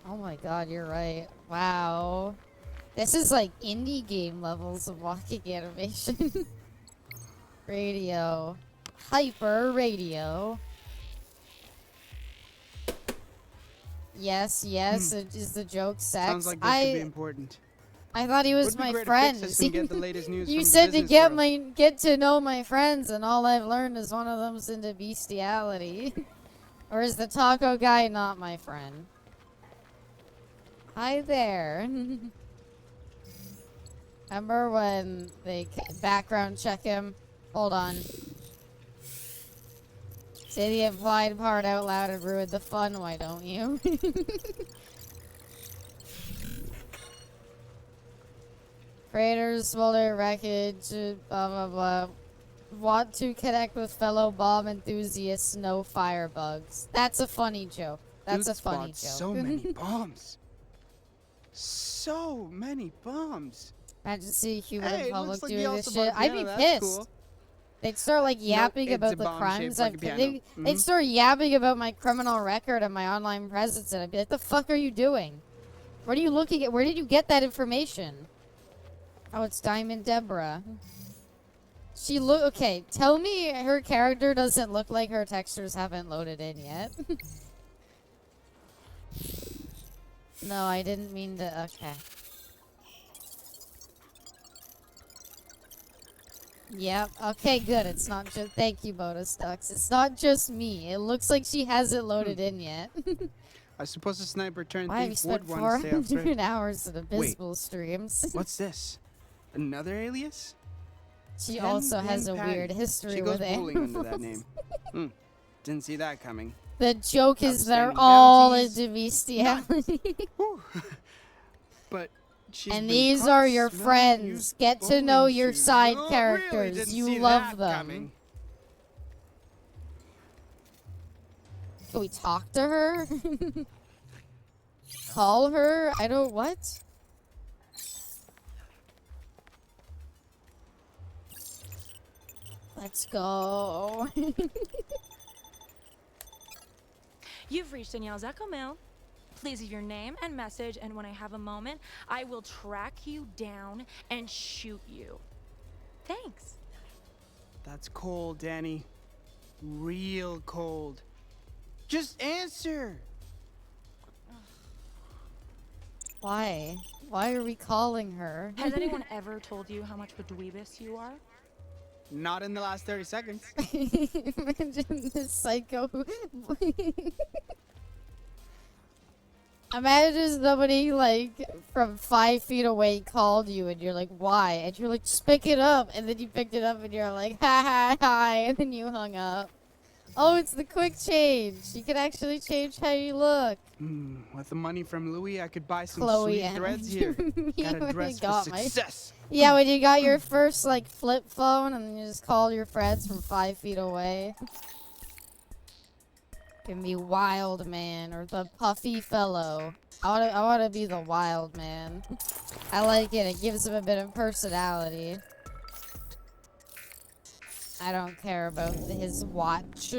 Oh my god, you're right. Wow. This is like indie game levels of walking animation. Radio. Hyper radio. Yes, yes, is the joke sex? Sounds like this could be important. I thought he was Would be my great if friend. Fix can get the latest news You from the said to business get to know my friends, and all I've learned is one of them's into bestiality. Or is the taco guy not my friend? Hi there. Remember when they background check him? Hold on. Say the implied part out loud and ruin the fun, why don't you? Creators, smolder wreckage, blah blah blah. Want to connect with fellow bomb enthusiasts, no firebugs. That's a funny joke. That's Dude a funny joke. spotted so many bombs. So many bombs. Imagine seeing human Hey, in it public looks like doing he this also shit. bought a I'd be piano, that's pissed. cool. They'd start like yapping it's about a the bomb crimes shaped like I've a piano. They'd start yapping about my criminal record and my online presence, and I'd be like, "The fuck are you doing? What are you looking at? Where did you get that information?" Oh, it's Diamond Deborah. She look okay. Tell me her character doesn't look like her textures haven't loaded in yet. No, I didn't mean to. Okay. Yep. Okay, good. It's not just. Thank you, Bonus Ducks. It's not just me. It looks like she hasn't loaded in yet. I suppose a sniper turned Why have you thief spent would want to stay off 400 straight. hours in abysmal streams? What's this? Another alias? She Ken also Lynn has a Patty. weird history She goes with bowling under that animals. name. Didn't see that coming. The joke is they're Outstanding all bounties. into bestiality. But she's And been these caught are your smelling friends. used Get to bowling know your shoes. side Oh, characters. really didn't You see love that them. coming. Can we talk to her? Call her? I don't what? Let's go. You've reached Danielle's Echo Mail. Please leave your name and message, and when I have a moment, I will track you down and shoot you. Thanks. That's cold, Danny. Real cold. Just answer. Why? Why are we calling her? Has anyone ever told you how much of a dweebus you are? Not in the last 30 seconds. Imagine this psycho. Imagine somebody like from 5 feet away called you and you're like, why? And you're like, just pick it up. And then you picked it up and you're like, ha ha ha. And then you hung up. Oh, it's the quick change. You can actually change how you look. With the money from Louis, I could buy some Chloe sweet threads here. Gotta dress for success. Yeah, when you got your first like flip phone and then you just called your friends from 5 feet away. Can be wild man or the puffy fellow. I wanna be the wild man. I like it. It gives him a bit of personality. I don't care about his watch.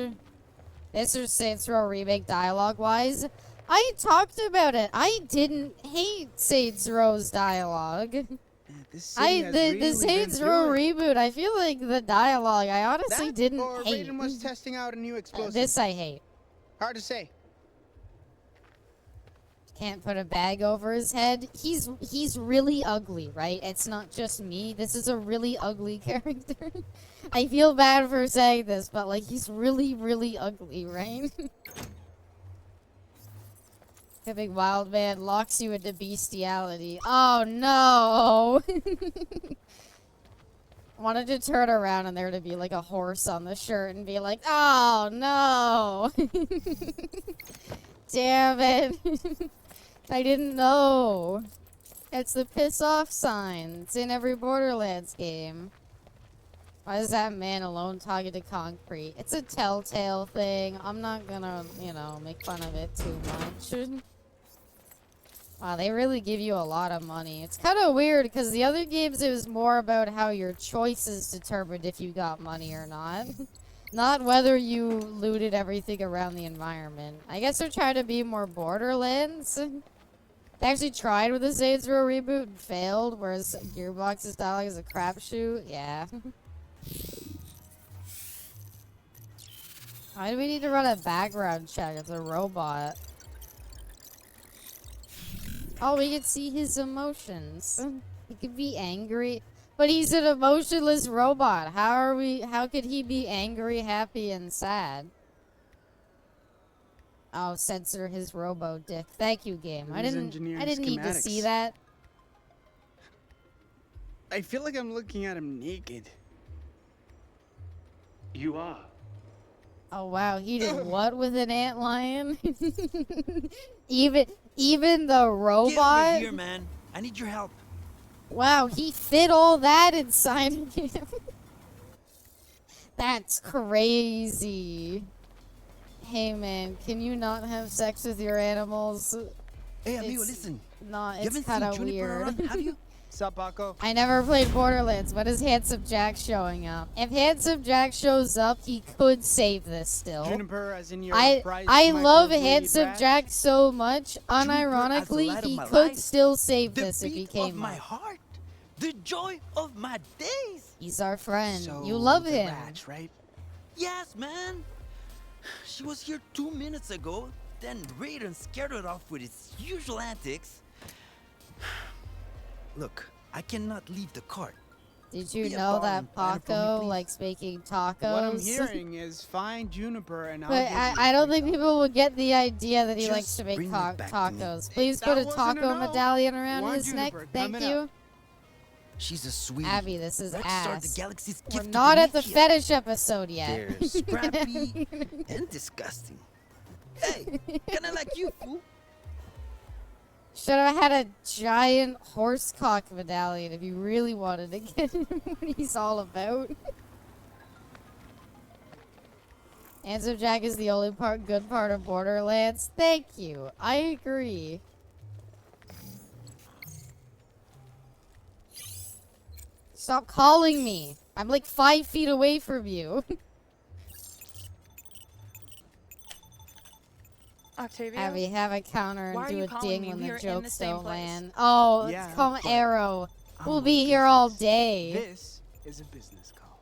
This is Saints Row Remake dialogue-wise. I talked about it. I didn't hate Saints Row's dialogue. The Saints Row reboot, I feel like the dialogue, I honestly didn't hate. Raiden was testing out a new explosive. This I hate. Hard to say. Can't put a bag over his head. He's really ugly, right? It's not just me. This is a really ugly character. I feel bad for saying this, but like he's really, really ugly, right? The big wild man locks you into bestiality. Oh no! Wanted to turn around and there to be like a horse on the shirt and be like, oh no! Damn it! I didn't know. It's the piss off sign. It's in every Borderlands game. Why is that man alone talking to concrete? It's a telltale thing. I'm not gonna, you know, make fun of it too much. Wow, they really give you a lot of money. It's kind of weird because the other games it was more about how your choices determined if you got money or not. Not whether you looted everything around the environment. I guess they're trying to be more Borderlands. They actually tried with the Saints Row reboot and failed, whereas Gearbox's dialogue is a crapshoot. Yeah. Why do we need to run a background check? It's a robot. Oh, we can see his emotions. He could be angry, but he's an emotionless robot. How could he be angry, happy, and sad? Oh, censor his robo dick. Thank you, game. I didn't need to see that. I feel like I'm looking at him naked. You are. Oh wow, he did what with an antlion? even the robot? Get over here, man. I need your help. Wow, he fit all that inside of him. That's crazy. Hey man, can you not have sex with your animals? Hey amigo, listen. No, it's kind of weird. Around, have you? Sup, Paco? I never played Borderlands. When is Handsome Jack showing up? If Handsome Jack shows up, he could save this still. Juniper, as in your I love Handsome Jack so much. Unironically, he could still save this if he came up. My heart, the joy of my days. He's our friend. So you love the him. Ratch, right? Yes, man. She was here 2 minutes ago. Then Raiden scared her off with his usual antics. Look, I cannot leave the cart. Did you know that Paco likes making tacos? What I'm hearing is find Juniper and but I don't think people will get the idea that he likes to make tacos. Please put a taco medallion around his neck. Thank you. She's a sweet. Abby, this is ass. The galaxy's We're not at the fetish episode yet. They're scrappy and disgusting. Hey, kinda like you, fool. Should have had a giant horse cock medallion if you really wanted to get him what he's all about. Handsome Jack is the only good part of Borderlands. Thank you. I agree. Stop calling me. I'm like 5 feet away from you. Octavia? Abby, have a counter Why and are do you a calling ding me? when We the are in jokes the same don't place. land. Oh, Yeah, it's called but- Arrow. Oh We'll my be here all day. This is a business call.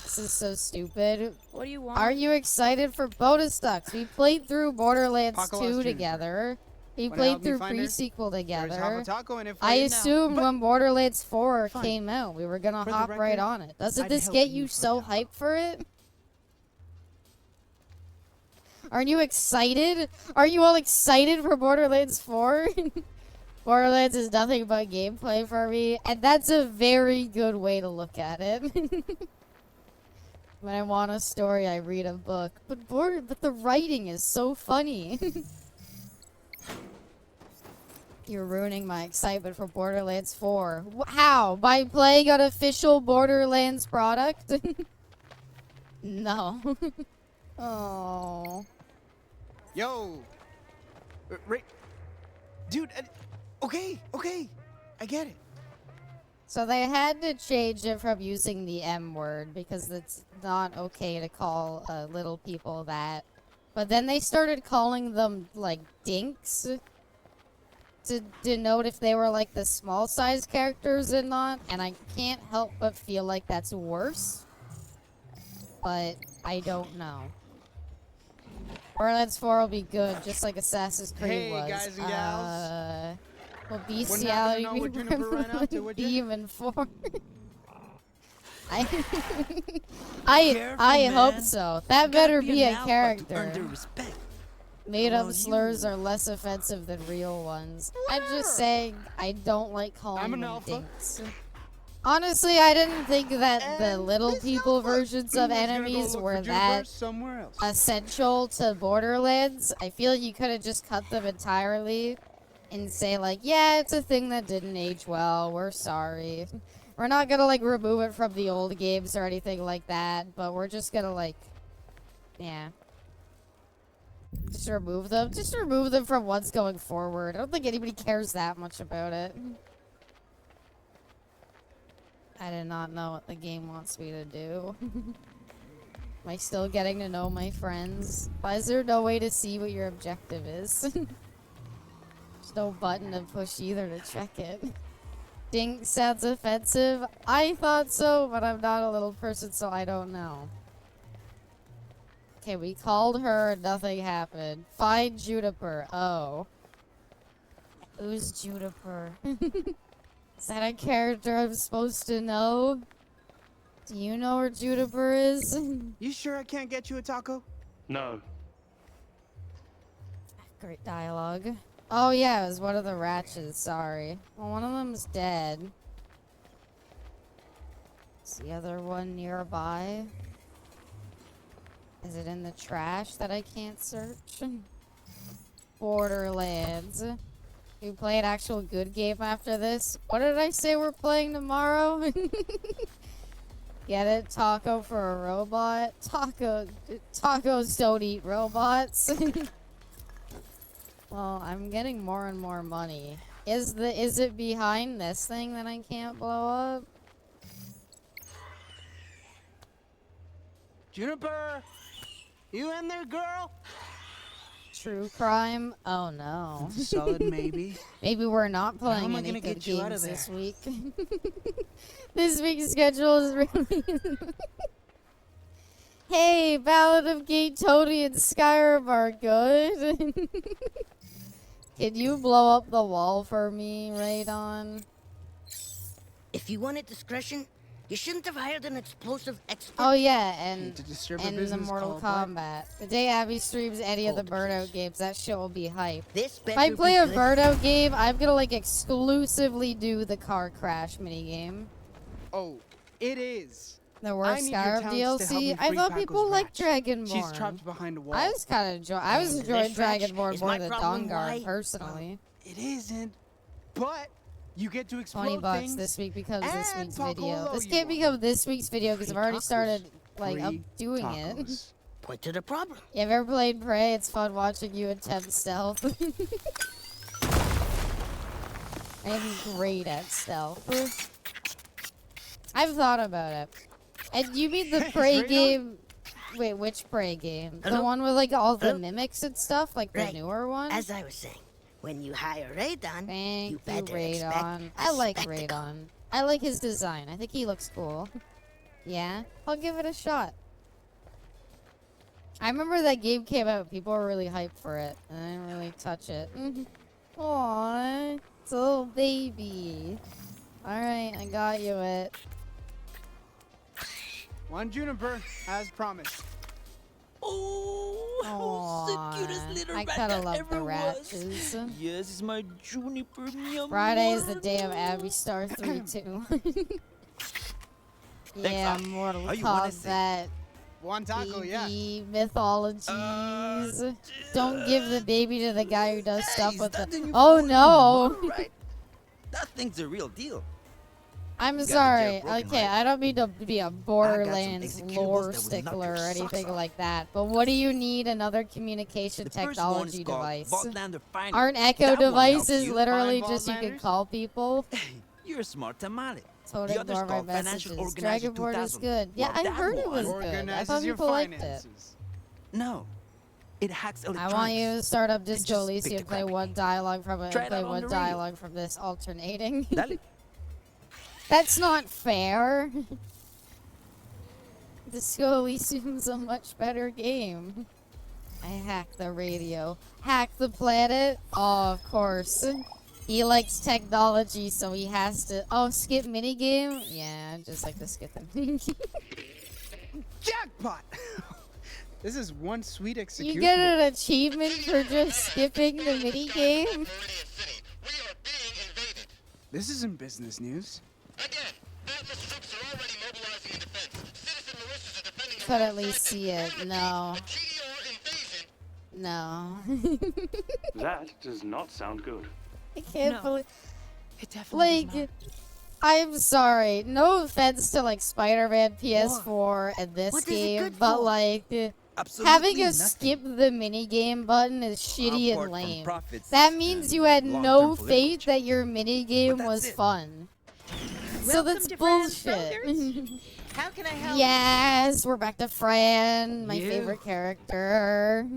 This is so stupid. What do you want? Are you excited for bonus ducks? We played through Borderlands Paco 2 lost Juniper. together. We Wanna played help me through find her? pre-sequel There's half together. a taco in it for I you. assumed But- when Borderlands 4 Fine. came out, we were gonna For the hop right record, on it. Doesn't I'd this help get you you for so hyped for it? Aren't you excited? Are you all excited for Borderlands 4? Borderlands is nothing but gameplay for me, and that's a very good way to look at it. When I want a story, I read a book. But the writing is so funny. You're ruining my excitement for Borderlands 4. How? By playing an official Borderlands product? No. Oh. Yo. Right. Dude, okay. I get it. So they had to change it from using the M word because it's not okay to call little people that. But then they started calling them, like, dinks to denote if they were, like, the small-sized characters or not. And I can't help but feel like that's worse. But I don't know. Borderlands 4 will be good, just like Assassin's Creed Hey, was. guys and gals. Well, Wouldn't happen to bestiality know where Juniper ran out to, would ya? Demon form. I Careful, hope man. so. That You gotta better be be an a alpha to character. earn their respect. Made up Well, slurs are less offensive than real ones. I'm just saying I don't like calling I'm an them alpha. dinks. Honestly, I didn't think that the little people versions of Who's gonna go enemies look were for Juniper that somewhere else. essential to Borderlands. I feel you could have just cut them entirely and say like, yeah, it's a thing that didn't age well. We're sorry. We're not gonna like remove it from the old games or anything like that, but we're just gonna like, yeah. Just remove them. Just remove them from what's going forward. I don't think anybody cares that much about it. I did not know what the game wants me to do. Am I still getting to know my friends? Why is there no way to see what your objective is? There's no button to push either to check it. Dink sounds offensive. I thought so, but I'm not a little person, so I don't know. Okay, we called her and nothing happened. Find Juniper. Oh. Who's Juniper? Is that a character I'm supposed to know? Do you know where Juniper is? You sure I can't get you a taco? No. Great dialogue. Oh yeah, it was one of the Ratchets, sorry. Well, one of them's dead. Is the other one nearby? Is it in the trash that I can't search? Borderlands. We play an actual good game after this. What did I say we're playing tomorrow? Get it? Taco for a robot? Tacos don't eat robots. Well, I'm getting more and more money. Is it behind this thing that I can't blow up? Juniper! You in there, girl? True crime? Oh no. Solid maybe. Maybe we're not How playing am I any gonna good get you out games of this there? week. This week's schedule is really... Hey, Ballad of Gay Tony and Skyrim are good. Can you blow up the wall for me, Radon? If you wanted discretion, you shouldn't have hired an explosive expert. Oh yeah, and To disturb a in the business Mortal called Kombat. The day Abby streams any of the Burnout games, that shit will be hype. This If I better play be a good. Burnout game, I'm gonna like exclusively do the car crash minigame. Oh, it is. The I worst need your Skyrim talents to help me DLC. I free thought Paco's people liked Ratch. Dragonborn. She's trapped behind a wall. I was kind of I was And enjoying this Ratch Dragonborn is more my than problem, Dawnguard why? personally. It isn't. But you get to explode $20 things. this week becomes this and week's Paco video. will This owe can't you become this week's video because I've already tacos. started like up Free doing it. tacos. Point to the problem. You ever played Prey? It's fun watching you attempt stealth. I'm great at stealth. I've thought about it. And you mean the Prey game? Wait, which Prey game? The Hello? one with like all the Hello? mimics and stuff, like the Right. newer one? As I was saying, when you hire Radon, Thank you you, better expect Radon. a I like spectacle. Radon. I like his design. I think he looks cool. Yeah, I'll give it a shot. I remember that game came out. People were really hyped for it, and I didn't really touch it. Aww, it's a little baby. Alright, I got you it. One juniper, as promised. Oh, the cutest little I rat kinda that love ever the was. ratches. Yes, it's my juniper. mi amor. Friday is the day of Abby Star 3 too. Yeah, Doc. Mortal How you wanna Kombat. One taco, yeah. BB, mythologies. Don't give the baby to the guy who does stuff with the. Oh no! Right? That thing's a real deal. I'm You got the sorry. jailbroken, Okay, right? I don't mean to be a Borderlands executables lore that will knock stickler or your socks anything off. like that. But what do you need another communication The first one technology is called device? Botlander Finder. Aren't That Echo one helps devices you. literally Find just you can Botlanders? call people? You're a smart tamale. Don't The other's ignore my called Financial messages. Organizer Dragon Board is 2000. good. Yeah, Well, I that heard it one was good. I Organizes thought your people liked it. finances. No, it hacks I electronics. want you to start up just Disco pick Elysium the and play crappy one dialogue from it Try and it play out on one the radio. dialogue from this alternating. Dale. That's not fair. Disco Elysium's a much better game. I hacked the radio. Hack the planet? Oh, of course. He likes technology, so he has to. Oh, skip minigame? Yeah, I just like to skip the minigame. Jackpot! This is one sweet execution. You get an achievement for just skipping the minigame? This isn't business news. Could at least see it. No. No. That does not sound good. I can't No. believe. It definitely Like, I'm sorry. No offense to like Spider-Man PS4 and this What is it game, good but for? like Absolutely having a nothing. skip the minigame button is shitty Apart and from lame. profits That means you had long-term no political faith change. that your minigame But was that's it. fun. So Welcome that's to Fran's bullshit. How can I help? Yes, we're back to Fran, my You. favorite character.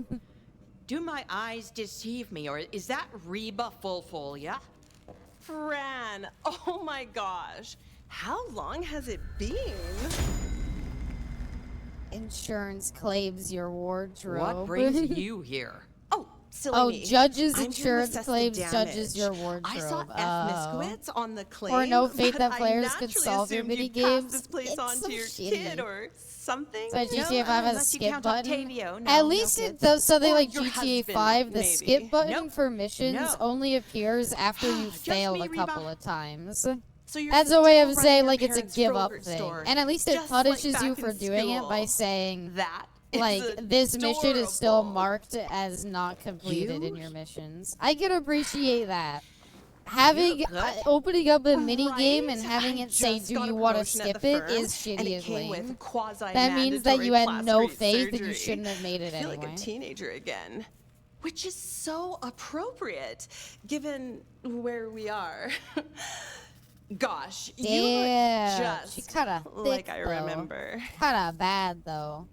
Do my eyes deceive me, or is that Reba Fulfolia? Fran, oh my gosh. How long has it been? Insurance claims your wardrobe. What brings you here? Oh, silly Oh, me. judges I'm here to insurance assess the claims damage. judges your wardrobe. I saw F. Oh. Miskowitz on the claim. Or no fate but that I players could naturally solve your assumed you'd pass minigames. this place It's on so to your shitty. kid or something. So GTA 5 has a unless you skip count button. Octavio. No, At no least it kids. does something Or like your GTA husband, 5. The maybe. skip button Nope. for missions No. only appears after you Just failed me, a couple Reba. of times. So you're That's a way of still saying running like your it's a parents' give up Kroger thing. store, And at least it just like punishes you back for in doing it by school. saying That is like this mission is still adorable. marked as not completed in You? your missions. I can appreciate that. Having You're good. opening up a mini game Right? and having I it say, just "Do got a you want to promotion at skip the it?" firm, is and shitty it and came lame. with That means that you had quasi-mandatory no plastic faith and you surgery. shouldn't have made it I feel anyway. like a teenager again, which is so appropriate given where we are. Gosh, Damn, you look just she kinda like thick, I though. remember. Kinda bad though.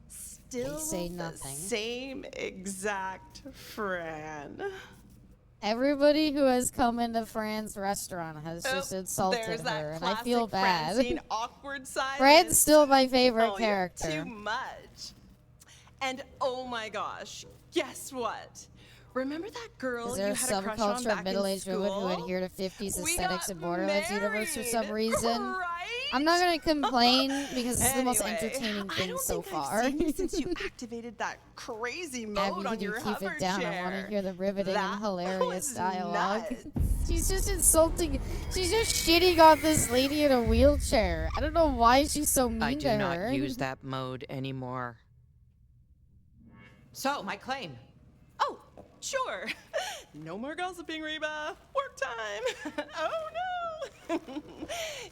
Still say the nothing. same exact Fran. Everybody who has come into Fran's restaurant has just Oh, insulted there's that her, and I feel classic bad. Francine awkward silence. Fran's still my favorite Oh, character. You're too much. And oh my gosh, guess what? Remember that girl Is there you a had a crush on subculture back of middle-aged in women who school? adhere to 50s We aesthetics got in Borderlands universe for some married, reason? right? I'm not gonna complain because it's the most Anyway, entertaining I thing don't so think I've far. seen you since you activated that crazy mode Abby, on can you your keep hover it down? chair. I want to hear the riveting That and hilarious was dialogue. nuts. She's just insulting. She's just shitting on this lady in a wheelchair. I don't know why she's so mean I to do not her. use that mode anymore. So, my claim. Oh, sure. No more gossiping, Reba. Work time. Oh no.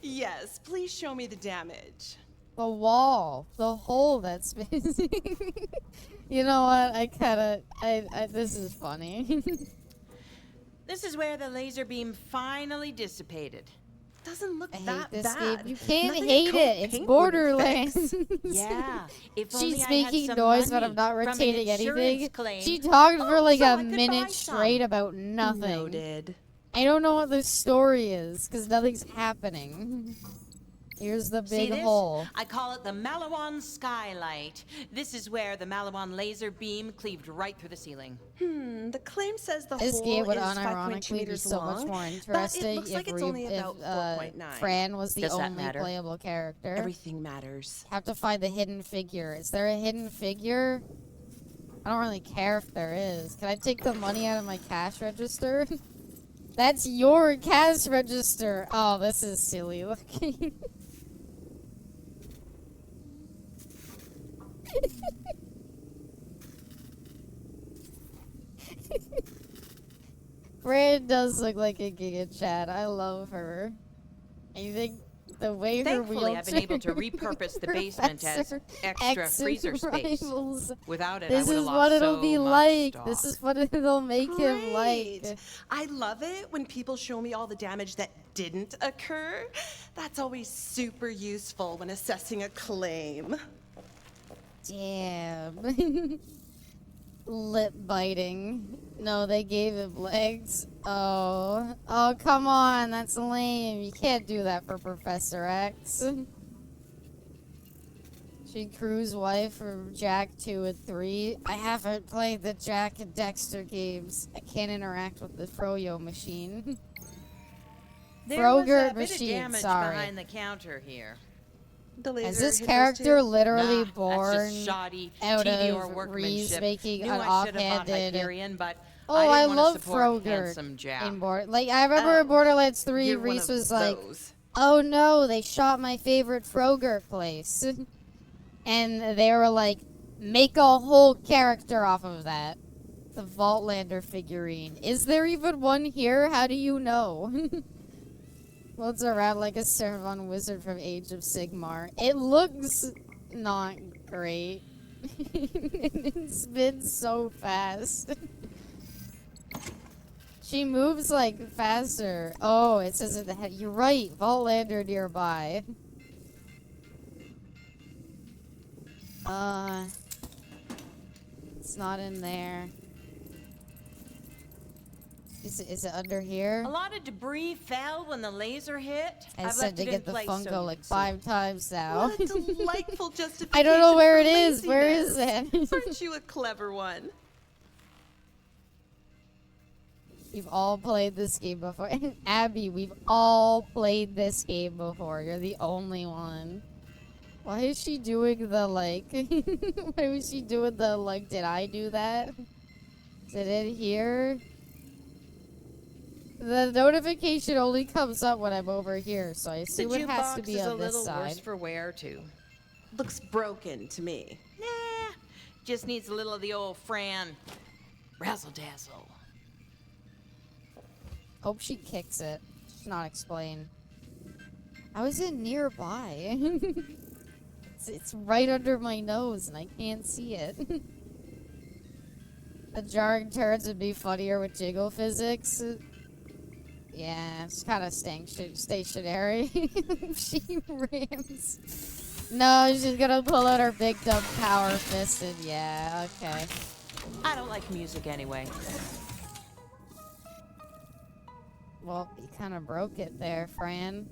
Yes, please show me the damage. The wall. The hole that's missing. You know what? This is funny. This is where the laser beam finally dissipated. Doesn't look I hate that this bad. game. You can't Nothing a hate coat it. of It's paint wouldn't Borderlands. fix. Yeah. If only She's I had making some noise, but money I'm not from an rotating insurance anything. claim. She talked for like so I a could buy minute some. straight about nothing. Noted. I don't know what the story is, because nothing's happening. Here's the See big this? hole. I call it the Malawan skylight. This is where the Malawan laser beam cleaved right through the ceiling. The claim says the This hole game would is 5.2 unironically be meters so long, much more but interesting it looks like it's only about 4.9. Fran was the Does that only matter? playable character. Everything matters. Have to find the hidden figure. Is there a hidden figure? I don't really care if there is. Can I take the money out of my cash register? That's your cash register. Oh, this is silly looking. Fran does look like a Giga Chad. I love her. I think the way her Thankfully, I've been able to wheelchair- repurpose the basement as Professor extra X freezer space. rivals. Without it, This I would is have what lost it'll so be much like. stock. This is what it'll make him like. Great. I love it when people show me all the damage that didn't occur. That's always super useful when assessing a claim. Damn. Lip biting. No, they gave him legs. Oh. Oh, come on. That's lame. You can't do that for Professor X. She Crew's wife from Jack 2 and 3. I haven't played the Jack and Dexter games. I can't interact with the Froyo machine. There was a Frogurt bit of machine, damage sorry. behind the counter here. The laser Is this hit those character two? literally Nah, born that's just shoddy out TDR of Reese workmanship. making Knew an I should have bought offhanded... Hyperion, but Oh, I I didn't love want to support Frogurt handsome Jack. in Like, I remember in Borderlands 3, You're one Reese of was like, those. oh no, they shot my favorite Frogurt place. And they were like, make a whole character off of that. The Vaultlander figurine. Is there even one here? How do you know? Floats around like a Servon wizard from Age of Sigmar. It looks not great. It spins so fast. She moves like faster. Oh, it says at the head. You're right. Vaultlander nearby. It's not in there. Is it under here? A lot of debris fell when the laser hit. I I've said left to it get in the place Funko so like you can 5 times now. What a delightful justification. I don't know where for it is. Where is laziness. it? Aren't you a clever one? We've all played this game before. And Abby, we've all played this game before. You're the only one. Why is she doing the, like... Why was she doing the, like, did I do that? Is it in here? The notification only comes up when I'm over here, so I The assume it has to jukebox be is a on this little worse side. for wear, too. Looks broken to me. Nah, just needs a little of the old Fran razzle-dazzle. Hope she kicks it. Should not explain. How is it nearby? It's right under my nose and I can't see it. The jarring turns would be funnier with jiggle physics. Yeah, it's kind of stationary. She rams. No, she's gonna pull out her big dumb power fist and yeah, okay. I don't like music anyway. Well, you kind of broke it there, Fran.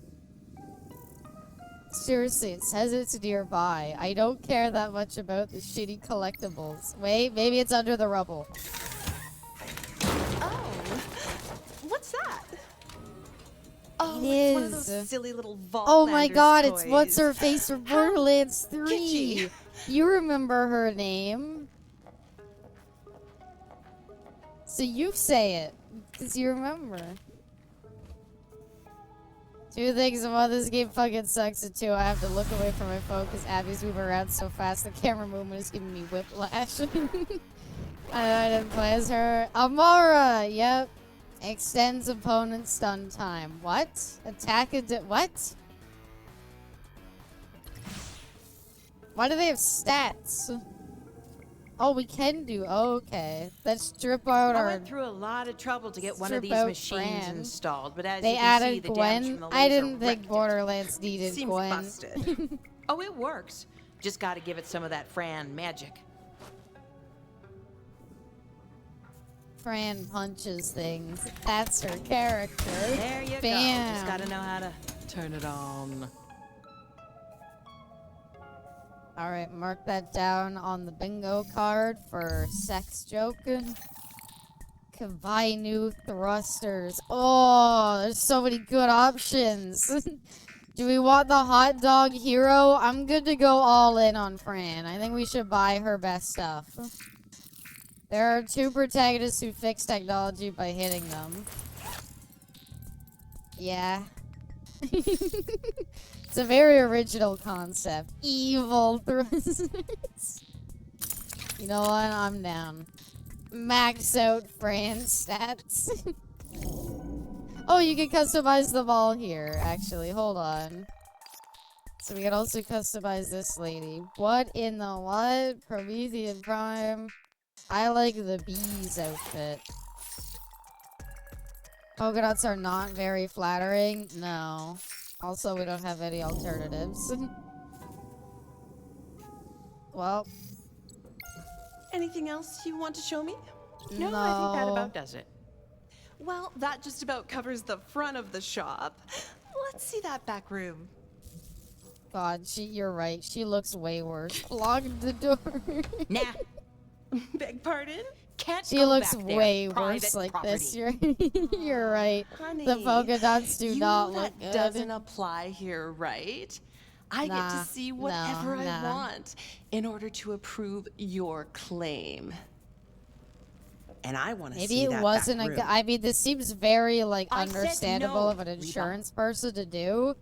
Seriously, it says it's nearby. I don't care that much about the shitty collectibles. Wait, maybe it's under the rubble. Oh, what's that? Oh, It it's one of is. those silly little Vaultlanders Oh my god, toys. it's what's her face from Borderlands 3. kitschy. You remember her name. So you say it, because you remember. 2 things about this game fucking sucks, and 2, I have to look away from my phone because Abby's moving around so fast the camera movement is giving me whiplash. I didn't play as her. Amara, yep. Extends opponent stun time. What? Attack what? Why do they have stats? Oh, we can do. Okay. Let's strip out I our. went through a lot of trouble to get one of strip these out machines Fran. installed, but as They you can see, added the damage from Gwen. the I laser didn't think wrecked it. Borderlands needed Seems Gwen. busted. Oh, it works. Just gotta give it some of that Fran magic. Fran punches things. That's her character. There you Bam. go. Just gotta know how to turn it on. Alright, mark that down on the bingo card for sex joke. Buy new thrusters. Oh, there's so many good options. Do we want the hot dog hero? I'm good to go all in on Fran. I think we should buy her best stuff. There are 2 protagonists who fix technology by hitting them. Yeah. It's a very original concept. Evil thrusters. You know what? I'm down. Max out Fran stats. Oh, you can customize them all here, actually. Hold on. So we can also customize this lady. What in the what? Promethean Prime. I like the bees outfit. Polka dots are not very flattering. No. Also, we don't have any alternatives. Well. Anything else you want to show me? No, I think that about does it. Well, that just about covers the front of the shop. Let's see that back room. God, you're right. She looks way worse. Lock the door. Nah. Beg pardon? Can't She go looks back there. way Private worse like property. this. You're right. Honey, The polka dots do you not know look that good. doesn't apply here, right? I get Nah, to see whatever no, I nah. want in order to approve your claim. And I want to Maybe see it that wasn't back a room. good. I mean, this seems very like I said understandable no, of an Reba. insurance person to do.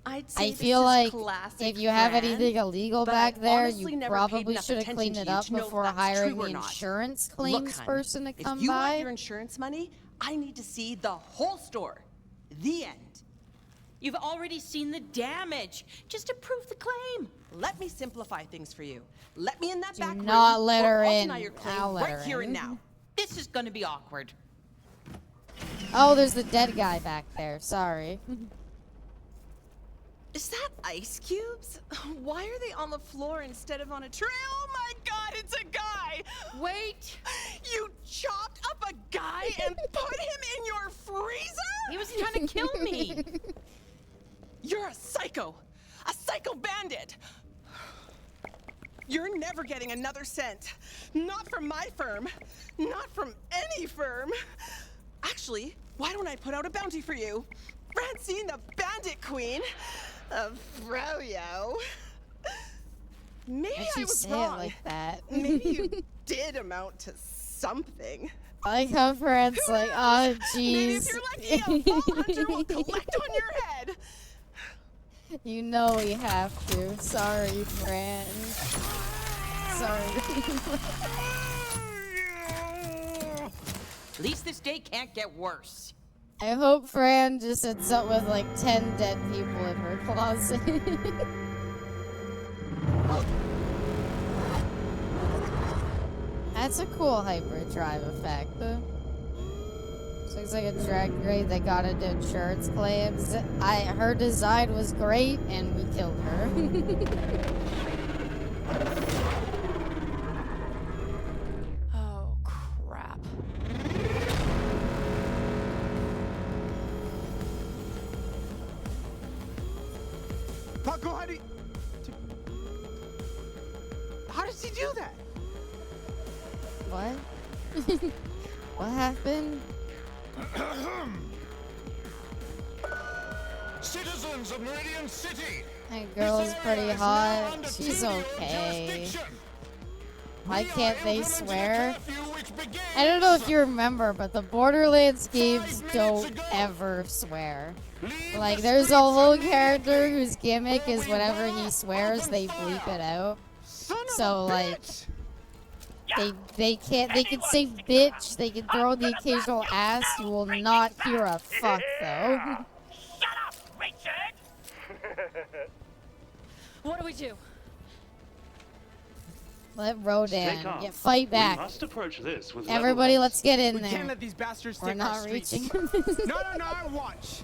I'd say I this feel is like classic if you have Fran, anything illegal but back I there, honestly you never paid probably enough should have attention cleaned to it you up to know if before that's hiring true or the not. insurance Look, claims hun, person to come if you by. want your insurance money, I need to see the whole store. The end. You've already seen the damage. Just approve the claim. Let me simplify things for you. Let me in that Do back room. not let or her I'll in. deny your claim I'll let right her here in. and now. This is gonna be awkward. Oh, there's the dead guy back there. Sorry. Is that ice cubes? Why are they on the floor instead of on a tray? Oh my god, it's a guy! Wait! You chopped up a guy and put him in your freezer? He was trying to kill me. You're a psycho bandit. You're never getting another cent. Not from my firm. Not from any firm. Actually, why don't I put out a bounty for you? Francine the Bandit Queen of Froyo. Maybe Why'd I you was say wrong. it like that? Maybe you did amount to something. I like how Fran's like, oh, Maybe if jeez. you're lucky, a vault hunter will collect on your head. You know we have to. Sorry, Fran. Sorry. At least this day can't get worse. I hope Fran just ends up with like 10 dead people in her closet. That's a cool hyperdrive effect. Looks like a drag grade that got into insurance claims. Her design was great, and we killed her. Oh, crap. Paco, how does he do that? What? What happened? Citizens of Meridian City. That girl's pretty hot. She's okay. Why can't they swear? I don't know if you remember, but the Borderlands games don't ever swear. Like, there's a whole character whose gimmick is whenever he swears, they bleep it out. So, like, they can say bitch, they can throw the occasional ass, you will not hear a fuck, though. Shut up, Richard! What do we do? Let Stay Rodan calm. get fight We back. must approach this with Everybody, level let's get in We there. can't let these bastards We're take our not streets. reaching. Not on our watch.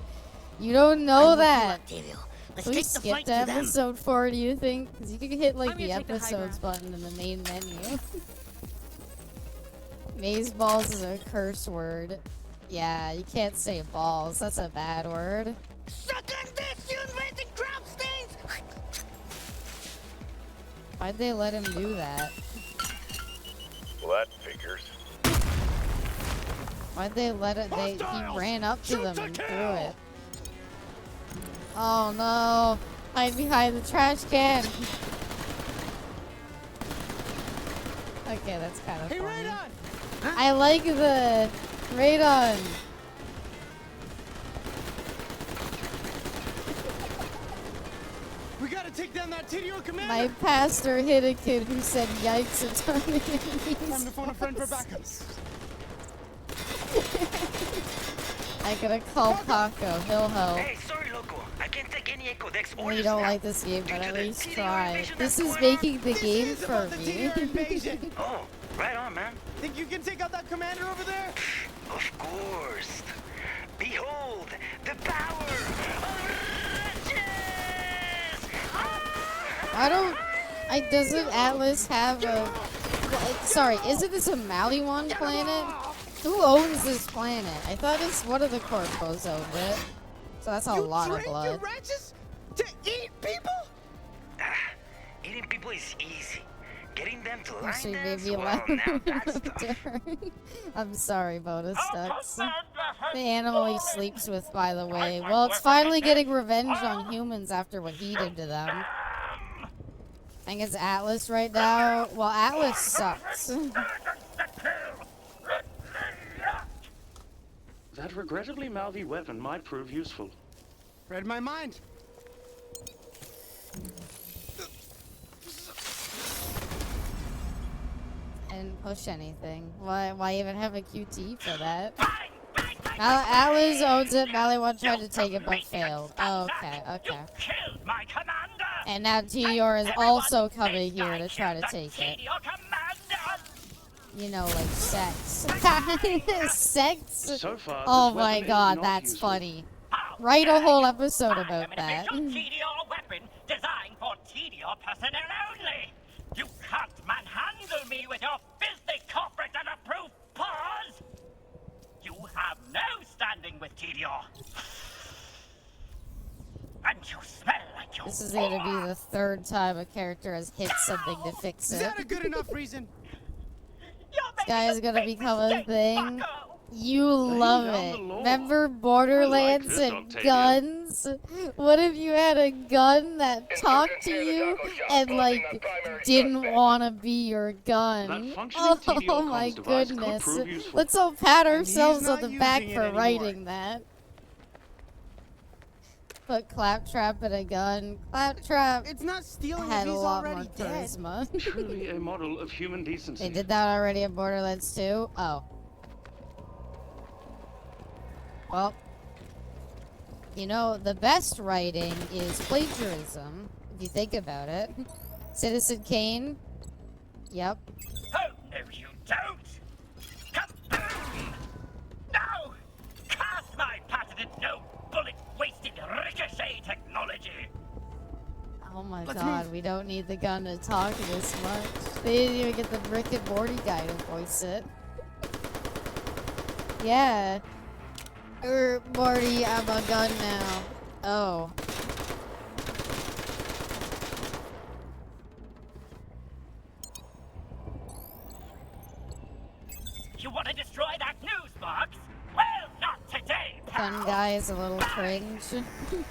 You don't know I'm with you, that. Octavio. Let's Can we take the skip fight to to them. episode 4, do you think? Because you can hit like I'm the gonna take the high episodes ground. button in the main menu. Maze balls is a curse word. Yeah, you can't say balls. That's a bad word. Suck on this, you invented crop stains! Why'd they let him do that? Well, that figures. Why'd they let it? He ran up to them and threw it. Oh no! Hide behind the trash can. Okay, that's kind of funny. I like the radon. We gotta take down that TDO commander. My pastor hit a kid who said yikes a ton. Time to phone a friend for backup. I gotta call Paco. He'll help. Hey, sorry, loco. I can't take any Echo Dex We orders don't now. like this game, but Due at to the least TDO try. invasion This that's is going making the game for me. Oh, right on, man. Think you can take out that commander over there? Of course. Behold, the power of riches! I don't. Doesn't Atlas have a? Sorry, isn't this a Maliwan planet? Who owns this planet? I thought it's one of the Corpos owned it. So that's a lot of blood. Your ranches to eat people? Eating people is easy. Getting them to line Actually, dance, maybe well, now that's tough. I'm sorry, Bonus Ducks. The animal he sleeps with, by the way. Well, it's finally getting revenge on humans after what he did to them. I think it's Atlas right now. Well, Atlas sucks. That regrettably mouthy weapon might prove useful. Read my mind. I didn't push anything. Why even have a QT for that? Atlas owns it. Maliwan tried to take it but failed. Okay. And now Tior is also coming here to try to take it. You know, like sex. Sex? So far, Oh this my weapon is god, not that's useful. funny. Write a whole episode about that. TDO weapon designed for TDO personnel only. You can't manhandle me with your filthy corporate unapproved paws. You have no standing with TDO. And you smell like you. This is gonna be the third time a character has hit something to fix it. Is that a good enough reason? This guy is gonna become a thing. You love it. Remember Borderlands and guns? What if you had a gun that talked to you and like didn't want to be your gun? Oh my goodness. Let's all pat ourselves on the back for writing that. Put Claptrap in a gun. Claptrap It's not stealing had if a he's lot more already dead. charisma. Truly a model of human decency. They did that already in Borderlands 2? Oh. Well, you know, the best writing is plagiarism, if you think about it. Citizen Kane? Yep. Oh, no, you don't! Kaboom! No! Cast my patented no-bullet-wasted ricochet technology! Oh my god, we don't need the gun to talk this much. They didn't even get the Rick and Morty guy to voice it. Yeah. Morty, I'm a gun now. Oh. You want to destroy that news box? Well, not today, pal! Gun guy is a little cringe.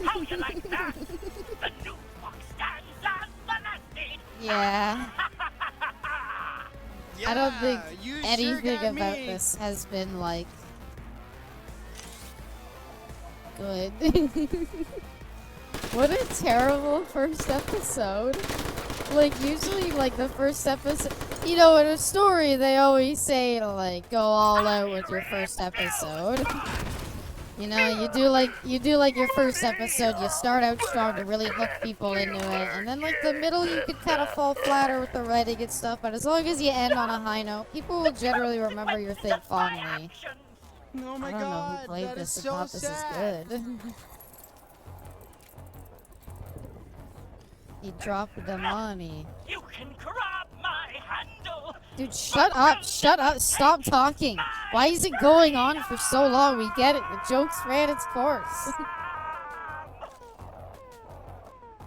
How you like that? The news box stands as molested! Yeah. I don't think you sure anything got about me. this has been like good. What a terrible first episode. Like usually like the first episode, you know, in a story they always say to like go all out with your first episode. You know, you do like your first episode. You start out strong to really hook people into it, and then like the middle, you could kind of fall flatter with the writing and stuff. But as long as you end on a high note, people will generally remember your thing fondly. Oh my I don't know God, who played that this is and so thought this is sad. good. He dropped the money. You can grab my handle. Dude, shut up, stop talking. Why is it going on for so long? We get it, the joke's ran its course.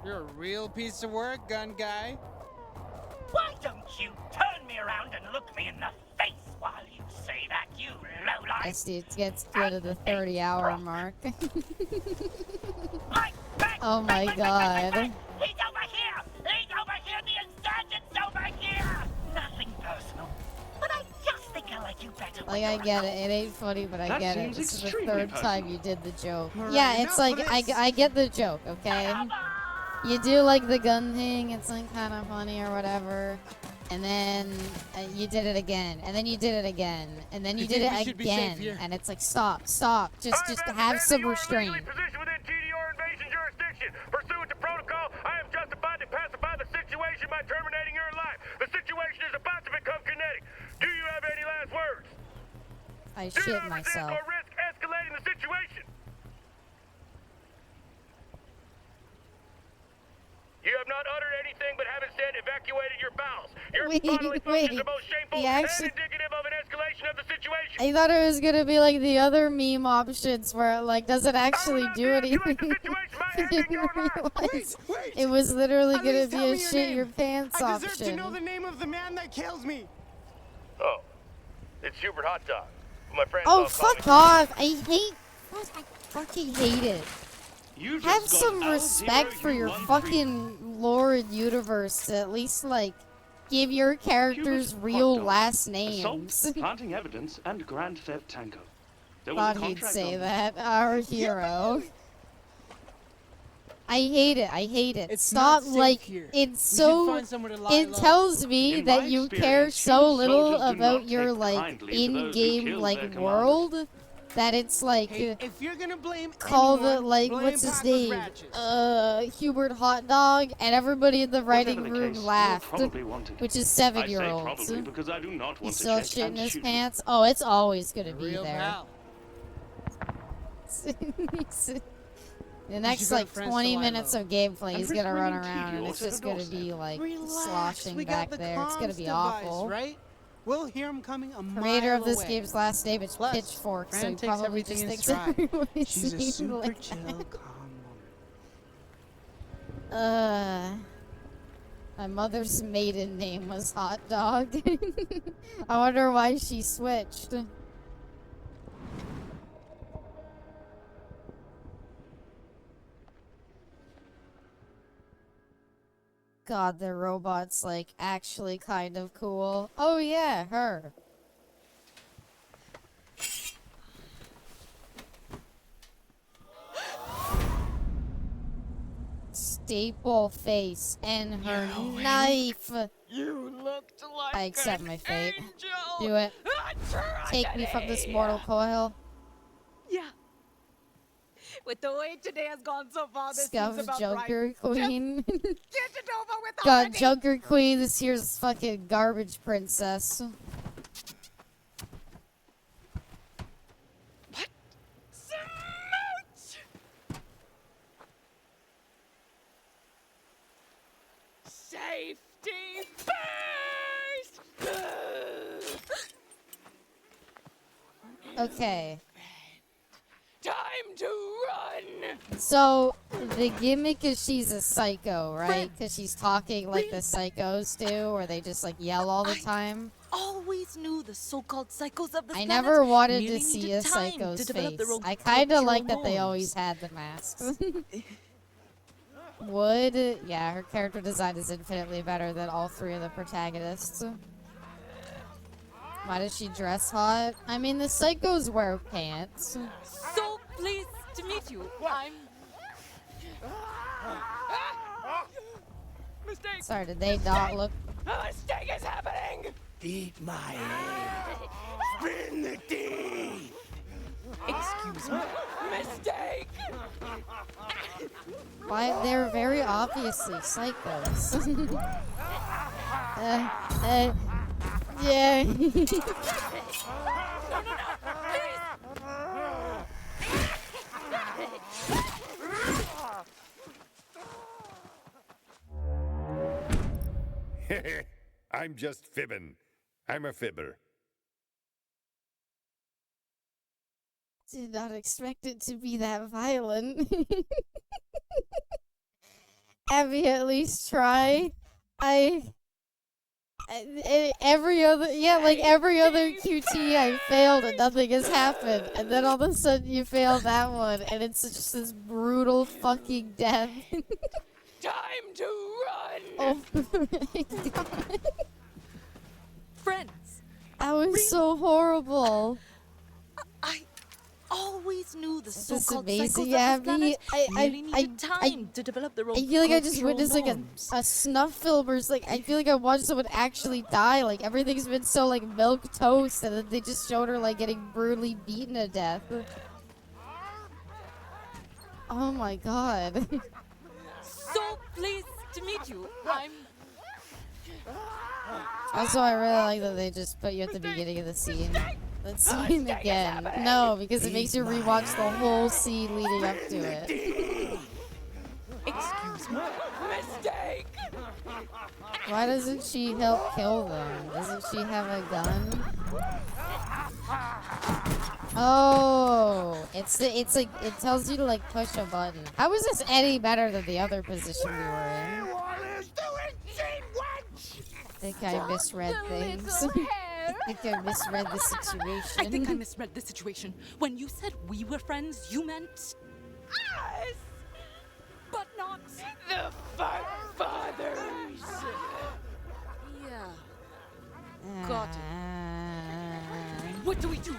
You're a real piece of work, gun guy. Why don't you turn me around and look me in the face while you say that, you lowlife? Yes, dude, it gets good at the 30-hour mark. Oh my God. He's over here! He's over here! The insurgent's over here! Nothing personal. But I just think I like you better. Like, I get it. It ain't funny, but I That get it. seems This is the extremely third personal. time you did the joke. Alright, Yeah, it's enough like, of this. I get the joke, okay? You do, like, the gun thing. It's, like, kind of funny or whatever. And then you did it again. And then you did it again. And then you I did think we it should be safe again. here. And it's like, stop. Just have some restraint. Position within TDR invasion jurisdiction. Pursuant to protocol, I am justified to pacify the situation by terminating your life. The situation is about to become kinetic. Do you have any last words? I Do shit not resist myself. or risk escalating the situation. You have not uttered anything but have instead evacuated your bowels. Your bodily functions are both shameful He actually- and indicative of an escalation of the situation. I thought it was gonna be like the other meme options where it like doesn't actually do anything. I didn't realize it was literally At gonna least be tell a me your shit name. your pants I deserve option. to know the name of the man that kills me. Oh, it's Hubert Hot Dog. My friends Oh all call me. fuck off! I fucking hate it. You just Have got some L0 respect for your U13. fucking lore and universe to at least like give your characters Hubert real Hot Dog, last Assault, names. planting evidence, and Grand Theft Tango. There was a Thought he'd contract say on that. Our hero. I hate it. I hate it. It's Stop not safe like here. it's We should so find somewhere to lie it low. tells me In that my you care experience, so human little soldiers do about not your take like kindly to those who in-game kill like their commanders. world that it's like Hey, if you're gonna blame call the anyone, like blame what's his Paco's name Ratchets. Hubert Hot Dog and everybody in the writing Whatever the room case, you're laughed, probably wanted. which is I say 7-year-olds. probably because I do not He's want still to check shitting and his shoot. pants. Oh, it's always gonna be Real there. pal. The next go to like friends 20 to lie minutes low. of gameplay, And he's risk gonna run bringing around and TDR it's to the just gonna doorstep. be like Relax, sloshing we back got the there. It's gonna comms be device, awful. right? We'll hear him coming a Creator mile of this away. game's last name is Plus, Pitchfork, so Fran he takes probably everything just in thinks stride. everyone's She's a seen super like chill, that. calm woman. My mother's maiden name was Hot Dog. I wonder why she switched. God, the robot's like actually kind of cool. Oh yeah, her. Staple face and her knife. You looked like I accept an my fate. angel. Do it. Take me from this mortal coil. Yeah. With the way today has gone so far, this Scuff seems about Junker right. Queen. Get it over with God, already. Junker Queen, this here's fucking garbage princess. Smooch! Safety first! Okay. Time to run! So, the gimmick is she's a psycho, right? Because she's talking like the psychos do, where they just like yell all the time. Always knew the so-called psychos of the I planet never wanted merely to see a needed time psycho's to develop face. their own I kind of cultural like that they norms. always had the masks. Wood, yeah, her character design is infinitely better than all three of the protagonists. Why does she dress hot? I mean, the psychos wear pants. So pleased to meet you. I'm... Mistake! Sorry, did they not look? A mistake is happening! Eat my head. Spin the teeth. Excuse me. Why? They're very obviously psychos. Yeah. I'm just fibbing. I'm a fibber. Did not expect it to be that violent. Abby, at least try. Every other QT I failed and nothing has happened, and then all of a sudden you fail that one, and it's just this brutal fucking death. Time to run! Oh my god. Friends! That was so horrible. I always knew the This is so-called amazing, psychos of Abby. this planet really needed time to develop their own I feel like I just cultural witnessed like norms. a snuff film or like I feel like I watched someone actually die. Like everything's been so like milk toast, and then they just showed her like getting brutally beaten to death. Oh my god. So pleased to meet you. I'm... Also, I really like that they just put you at the beginning of the scene. Let's see him again. No, because it makes you rewatch the whole scene leading up to it. Excuse me. Mistake! Why doesn't she help kill them? Doesn't she have a gun? Oh, it's like it tells you to like push a button. How is this any better than the other position we were in? I think I misread things. I think I misread the situation. I think I misread the situation. When you said we were friends, you meant us, but not the fathers. Yeah. Got it. What do we do?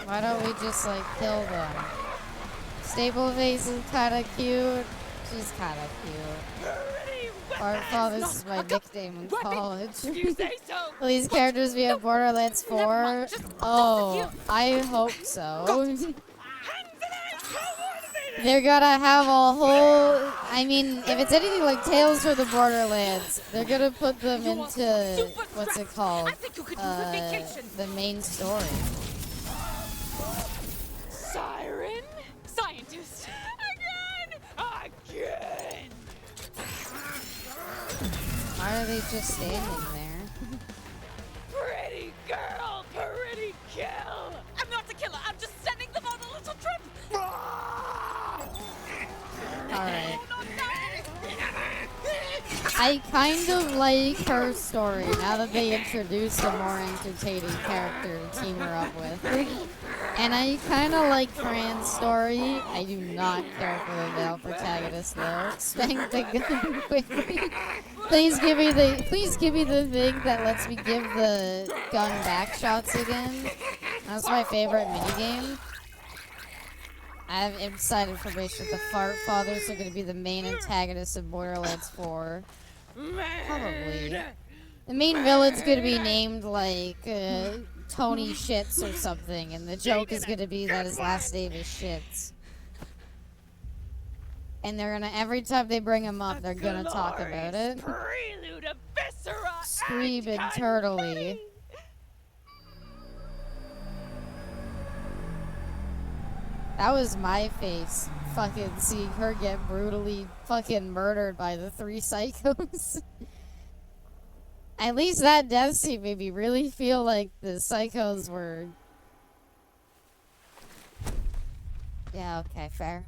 Why don't we just like kill them? Stapleface is kinda cute. She's kinda cute. Bartfall, this is my nickname in college. These characters be in Borderlands 4? Oh, I hope so. They're gonna have a whole... I mean, if it's anything like Tales from the Borderlands, they're gonna put them into... What's it called? The main story. Siren? Scientist. Again! Why are they just standing there? Pretty girl, pretty kill. I'm not the killer. I'm just sending them on a little trip. Alright. I kind of like her story now that they introduced a more entertaining character to team her up with. And I kind of like Fran's story. I do not care for the male protagonist though. Spank the gun quickly. Please give me the thing that lets me give the gun back shots again. That's my favorite minigame. I have inside information that the Fart Fathers are going to be the main antagonists of Borderlands 4. Probably. The main villain's going to be named like Tony Shits or something, and the joke is going to be that his last name is Shits. And they're gonna, every time they bring him up, they're gonna talk about it. Prelude of viscera. Screaming turtly. That was my face, fucking seeing her get brutally fucking murdered by the three psychos. At least that death scene made me really feel like the psychos were... Yeah, okay, fair.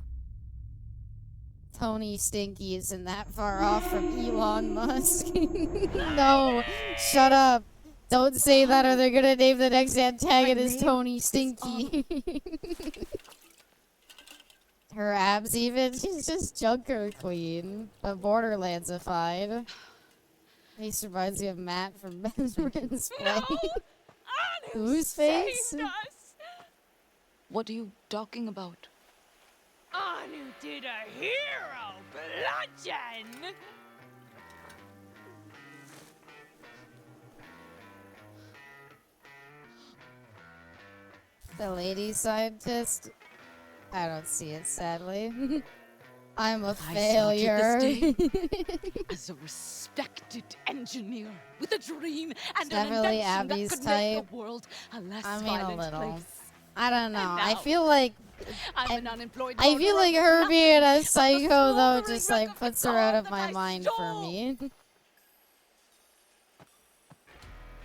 Tony Stinky isn't that far off from Elon Musk. No, shut up. Don't say that or they're gonna name the next antagonist Tony Stinky. Her abs even? She's just Junker Queen, but Borderlandsified. He reminds me of Matt from Benjamin's Play. Whose face? What are you talking about? Anu did a hero bludgeon! The lady scientist? I don't see it, sadly. I'm a failure. I started this day as a respected engineer with a dream and an Definitely invention Abby's that could type. make the world a less I mean, violent a little. place. I don't know. And I now, feel like I'm an unemployed I feel murderer like with her nothing being a but the psycho though smoldering just wreck like of puts the her out calm of that my I mind for stole. me.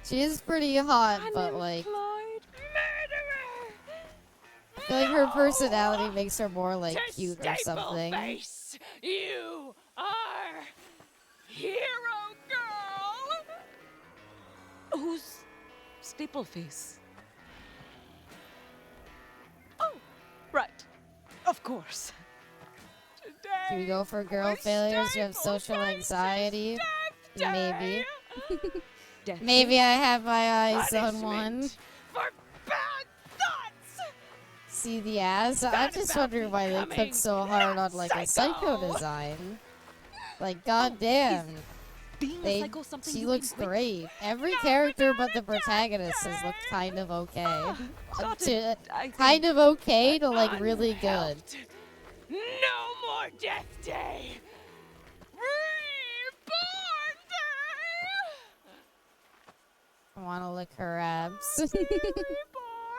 She is pretty hot, but like I feel like her personality makes her more like cute or something. Face, you are hero girl. Who's Stapleface? Oh, right. Of course. Do we go for girl failures? You have social anxiety? Maybe. Maybe I have my eyes on one. For bad thoughts. See the ass? I'm just wondering why they put so hard on like a psycho design. Like goddamn. She looks great. Every character but the protagonist has looked kind of okay. Kind of okay to like really good. No more Death Day. Reborn Day. I want to lick her abs.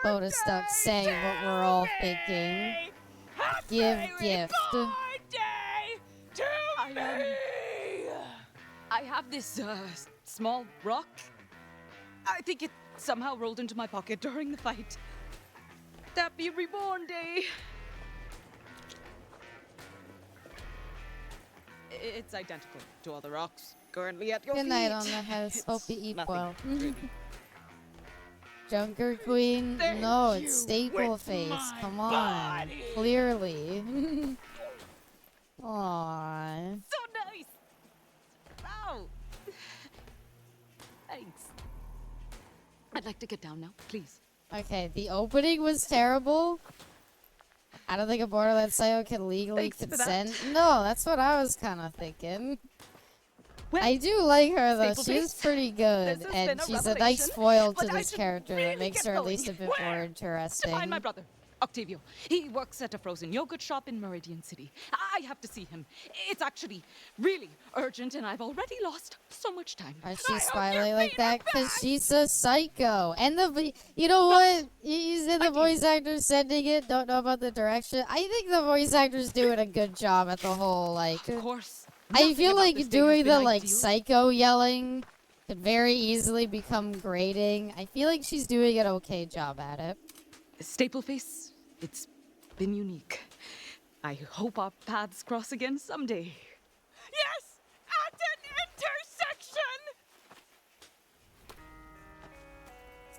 Bonus stuck saying what we're all thinking. Give gift. I have this small rock. I think it somehow rolled into my pocket during the fight. Happy Reborn Day. It's identical to all the rocks currently at your feet. Good night on the house. Hope you eat nothing well. really. Junker Queen? Thank No, it's you Staple with Face. my Come on. body. Clearly. Aww. So nice. Wow. Thanks. I'd like to get down now, please. Okay, the opening was terrible. I don't think a Borderlands psycho can legally Thanks for that. consent. No, that's what I was kind of thinking. I do like her though. Staple She's Face, pretty good, this has and been a she's a nice revelation, foil to but I this should character really that makes get her at least a going. bit more Where? interesting. To find my brother, Octavio. He works at a frozen yogurt shop in Meridian City. I have to see him. It's actually really urgent, and I've already lost so much time. Why is she smiling like that? Because she's a psycho. And you know what? You said the voice actor's sending it. Don't know about the direction. I think the voice actor's doing a good job at the whole, like... Of course. I feel Nothing about like this day has doing been the, like, ideal. psycho yelling could very easily become grating. I feel like she's doing an okay job at it. Stapleface, it's been unique. I hope our paths cross again someday. Yes! At an intersection!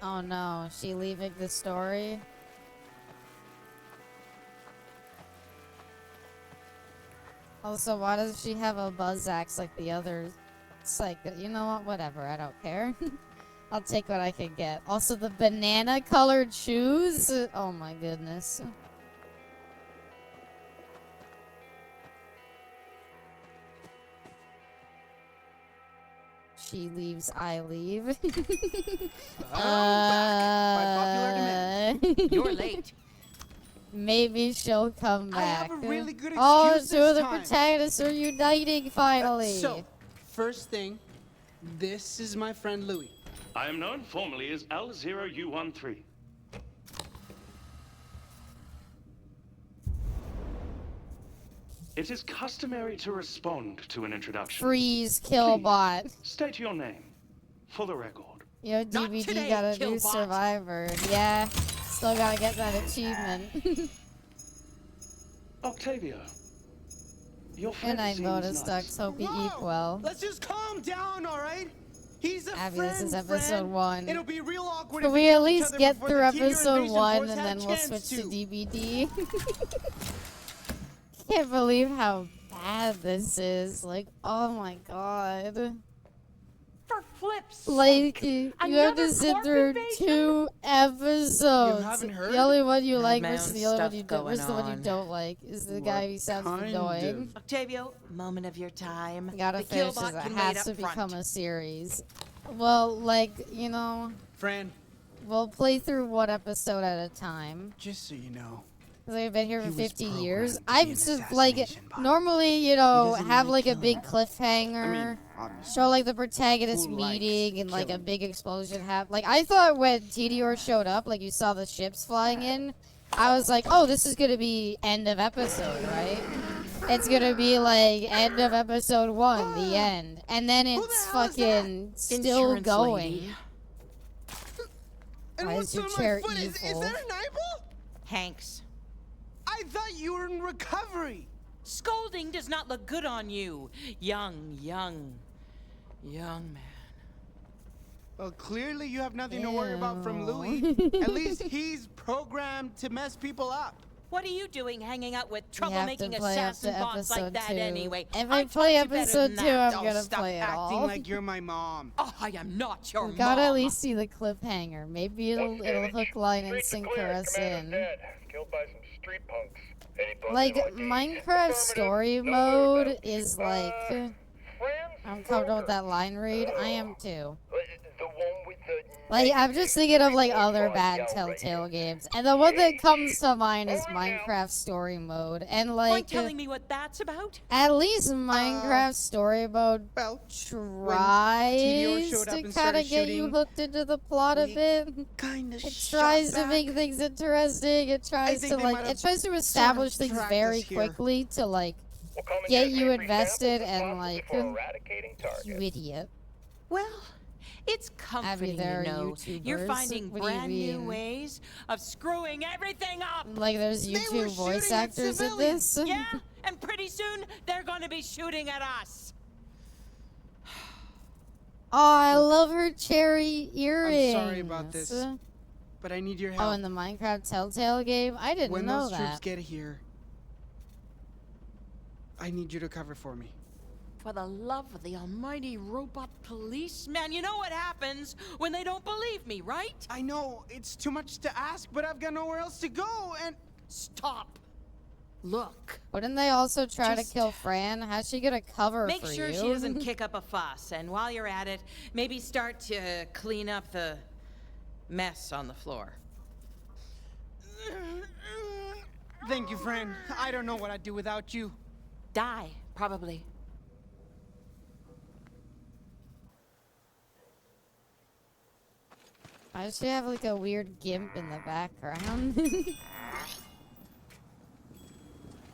Oh no, she leaving the story? Also, why does she have a buzz axe like the others? It's like, you know what? Whatever, I don't care. I'll take what I can get. Also, the banana-colored shoes? Oh my goodness. She leaves, I leave. You're late. Maybe she'll come I back. have a really good Oh, excuse two of this the time. protagonists are uniting finally. So, first thing, this is my friend Louis. I am known formally as L0U13. It is customary to respond to an introduction. Freeze, Killbot. State your name, for the record. Yo, DVD got a new survivor. Yeah, still gotta get that achievement. Octavio. Your Good friend night, seems bonus nice. ducks. Hope you eat well. Let's just calm down, all right? He's a Abby, friend, this is episode friend. 1. It'll be real awkward Can if we we at kill each least other get before through the Tedious episode Invasion 1 Force and have then a we'll chance switch to to? DVD? Can't believe how bad this is. Like, oh my god. For flips. Like, you have Another to sit corp through invasion? 2 episodes. You haven't heard? The only one you I like have my versus own the other one stuff you don't, versus the going one you on. don't like is the guy who sounds annoying. Octavio, moment of your time. Gotta The finish Killbot this. It can has wait to up front. become a series. Well, like, you know, Friend, we'll play through one episode at a time. Just so you know. Because I've been here He for was 50 programmed years. to be I'm an just like, assassination bot. normally, you He know, doesn't have like like a big killing. cliffhanger, obviously. show like the protagonist Who likes meeting and like a killing? big explosion happen. Like, I thought when Tediore showed up, like you saw the ships flying in, I was like, oh, this is gonna be end of episode, right? It's gonna be like end of episode 1, the end. And then it's fucking still Insurance going. lady. And Why what's is your on my chair foot? Is evil? that an eyeball? Hanks, I thought you were in recovery. scolding does not look good on you. Young man. Well, clearly you have nothing to worry about from Louis. At least he's programmed to mess people up. What are you doing hanging out with You have to troublemaking play up assassin to bots like episode that 2. anyway? If I I play taught you better episode than 2, that. I'm gonna Stop play it acting all. like you're my mom. Oh, I am not your We mom. gotta at least see the cliffhanger. Maybe it'll hook, line, and sinker us in. Killed by some street punks. Anybody Like, like Minecraft story mode is like... I'm comfortable with that line read. I am too. Like, I'm just thinking of like other bad Telltale games. And the one that comes to mind is Minecraft story mode. And like... Mind telling me what that's about? At least Minecraft story mode tries showed up to and kind of started get you shooting, hooked into the plot a bit. It tries to make things interesting. It tries think to they like, might it have tries to establish things tracked very us here. quickly to like get you invested and like, you idiot. Well, it's comforting there to are know you're YouTubers. finding What do you brand new mean? ways of screwing everything up. Like there's YouTube voice actors in this. Yeah, and pretty soon they're going to be shooting at us. Oh, I love her cherry earrings. I'm sorry about this, but I need your help. Oh, in the Minecraft Telltale game? I didn't when know those troops that. get here, I need you to cover for me. For the love of the almighty robot policeman, you know what happens when they don't believe me, right? I know, it's too much to ask, but I've got nowhere else to go, and... Stop. Look. Wouldn't they also try to kill Fran? How's she gonna cover Make for sure you? she doesn't kick up a fuss, and while you're at it, maybe start to clean up the mess on the floor. Thank you, Fran. I don't know what I'd do without you. Die, probably. Why does she have like a weird gimp in the background?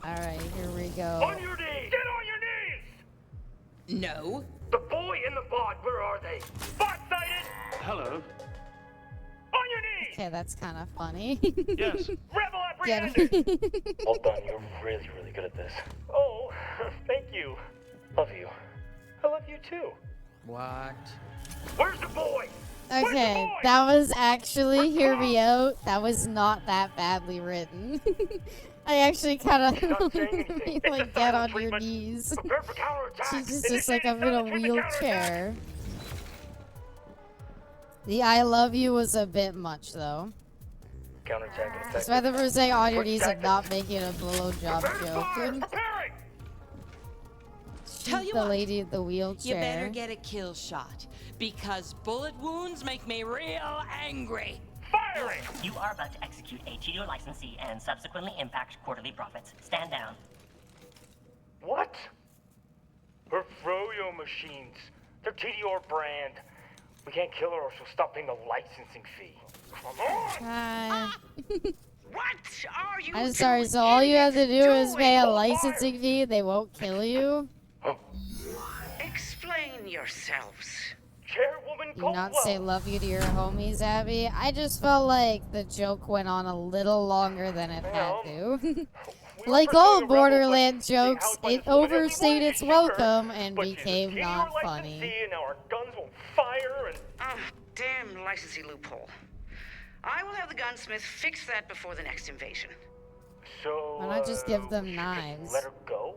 Alright, here we go. On your knees! Get on your knees! No. The boy and the bot, where are they? Bot sighted! Hello. On your knees! Okay, that's kind of funny. Yes. Rebel Get apprehended! him. Well done, you're really, really good at this. Oh, thank you. Love you. I love you too. What? Where's the boy? Okay, that was actually, hear me out, that was not that badly written. I actually kind of like get on your knees. She's just like, I'm in a wheelchair. The I love you was a bit much though. Counterattack That's why they were saying on your knees and not making a blowjob joke. Tell you the what, lady at the you wheelchair. better get a kill shot, because bullet wounds make me real angry. Firing! You are about to execute a Cheeto licensee and subsequently impact quarterly profits. Stand down. What? We're Froyo machines. They're Tediore brand. We can't kill her or she'll stop paying the licensing fee. Come on! Hi. What are you I'm sorry, so all you have to do is pay a licensing fee, they won't kill you? Explain yourselves. Chairwoman, Do you not say love you to your homies, Abby? I just felt like the joke went on a little longer than it had to. Like all Borderlands jokes, it overstayed its welcome and became not funny. And now our guns won't fire and... Ah, damn licensee loophole. I will have the gunsmith fix that before the next invasion. So, Why not just give them knives? let her go?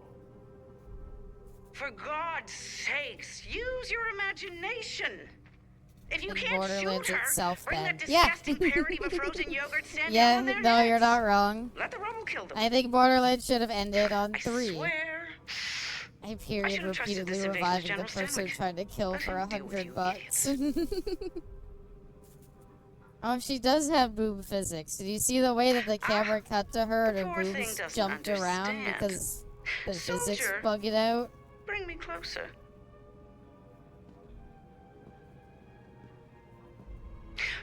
For God's sakes, use your imagination. If you In can't Borderlands shoot her, itself, bring then. that Yeah. disgusting parody of a frozen yogurt stand Yeah, on their no, necks. you're not wrong. Let the rubble kill them. I think Borderlands should have ended on 3. Swear. I period should've trusted repeatedly this invasion's reviving the General person Sandwich. trying to kill for $100 bucks. Oh, she does have boob physics. Did you see the way that the camera cut to her and her poor thing boobs doesn't jumped around understand. because the physics Soldier. bug it out? Bring me closer.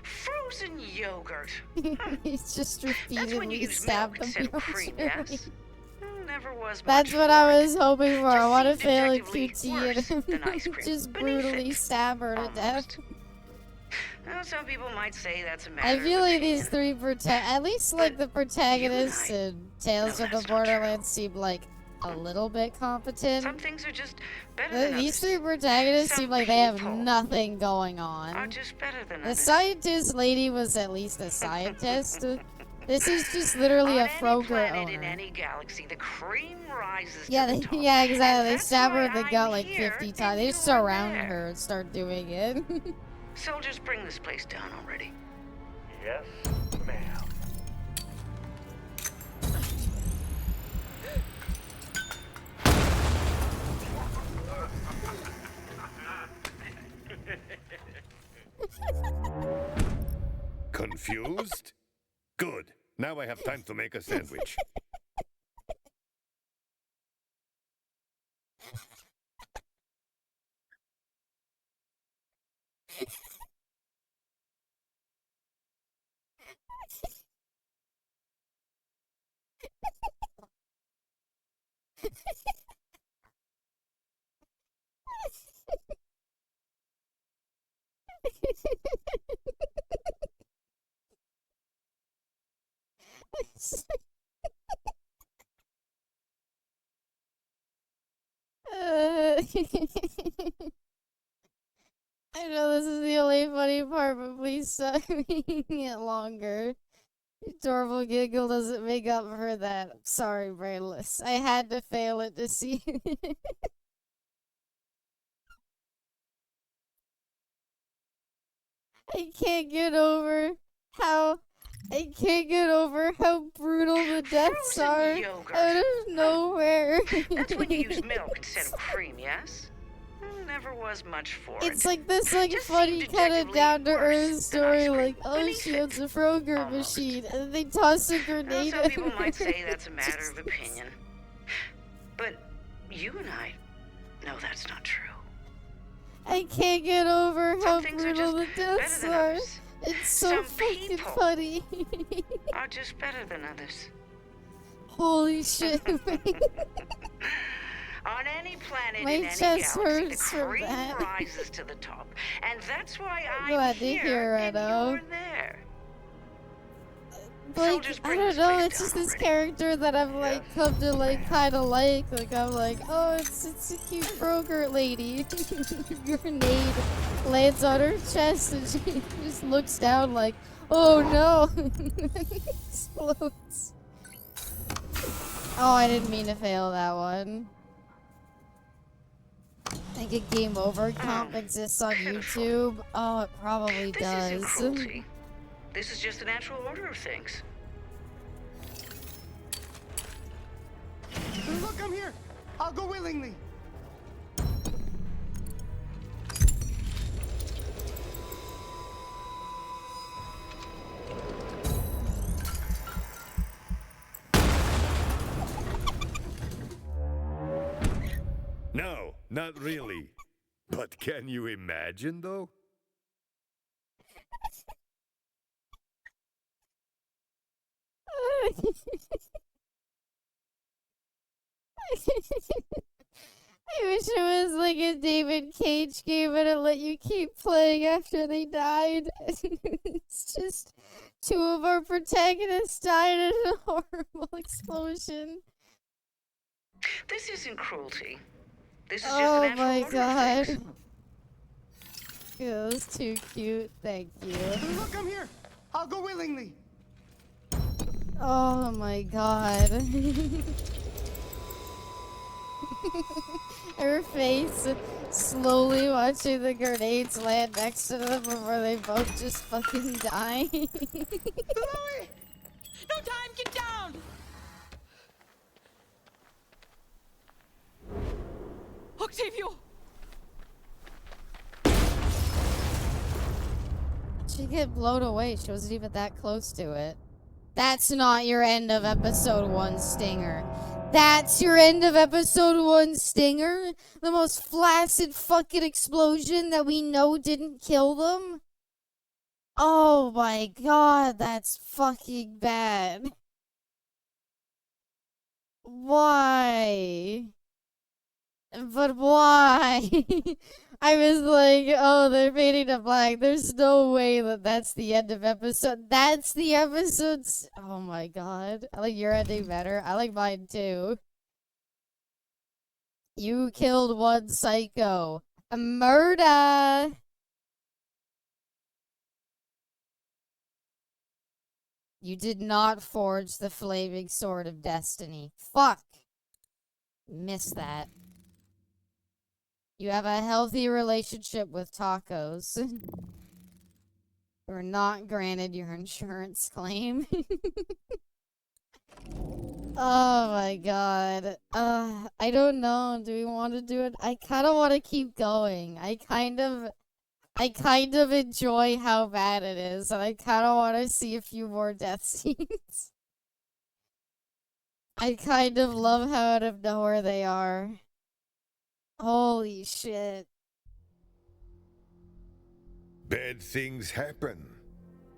Frozen yogurt. He's just That's when you repeatedly use stabbed milk them. instead of cream, yes? Never was That's much what for I it. was hoping for. I want to Just fail a objectively QT worse than ice and cream. just Beneath brutally it, stab her to death. Well, some people might say that's a matter I of feel like opinion. these three at least like the protagonists in Tales of the Borderlands seem like a little bit competent. Some things are just better than These others. three protagonists Some seem like they have people nothing going on. Are just better than The others. scientist lady was at least a scientist. This is just literally a Froger Planet in owner. any galaxy, the cream rises Yeah, to the they, top. yeah, exactly. They that's stab her why in the I'm gut like here 50 times. They just surround her and start doing it. Soldiers, bring this place down already. Yes, ma'am. Confused? Good. Now I have time to make a sandwich. I know this is the only funny part, but please stop making it longer. Adorable giggle doesn't make up for that. I'm sorry, Brainless. I had to fail it to see it. I can't get over how brutal the deaths are yogurt. out of nowhere. That's when you use milk instead of cream, yes? Never was much for it. It's like this funny kind of down to earth story, like, oh, she owns a Froger machine, and then they toss a grenade Some at people her. might say that's a matter of opinion. But you and I know that's not true. I can't get over how things are brutal the just deaths better than are. others. It's so Some fucking people funny. Are just better than others. Holy shit. On any planet My in any chest galaxy, the hurts from cream that. rises to the top. And that's why I'm Glad to here hear, and Renato. you're there. Like, Soldiers, I bring don't this know, place it's down just this already. character that I've like come to like kinda like. Like I'm like, oh, it's a cute Froger lady. Grenade lands on her chest and she just looks down like, oh no. Explodes. Oh, I didn't mean to fail that one. I think a game over comp exists on YouTube. Oh, it probably This does. isn't cruelty. This is just the natural order of things. Look, I'm here. I'll go willingly. No, not really. But can you imagine, though? I wish it was like a David Cage game and it let you keep playing after they died. It's just two of our protagonists died in a horrible explosion. This isn't cruelty. This is just Oh the natural my order of god. things. It was too cute, thank you. Look, I'm here. I'll go willingly. Oh my god. Her face slowly watching the grenades land next to them before they both just fucking die. No time, get down! Octavio! she'd get blown away. She wasn't even that close to it. That's not your end of episode 1 stinger. That's your end of episode 1 stinger? The most flaccid fucking explosion that we know didn't kill them? Oh my god, that's fucking bad. Why? But why? I was like, oh, they're fading to black. There's no way that that's the end of episode. That's the episode's. Oh my god. I like your ending better. I like mine too. You killed one psycho. A murder. You did not forge the flaming sword of destiny. Fuck. Missed that. You have a healthy relationship with tacos. You're not granted your insurance claim. Oh my god. I don't know. Do we want to do it? I kind of want to keep going. I kind of enjoy how bad it is, and I kind of want to see a few more death scenes. I kind of love how out of nowhere they are. Holy shit. Bad things happen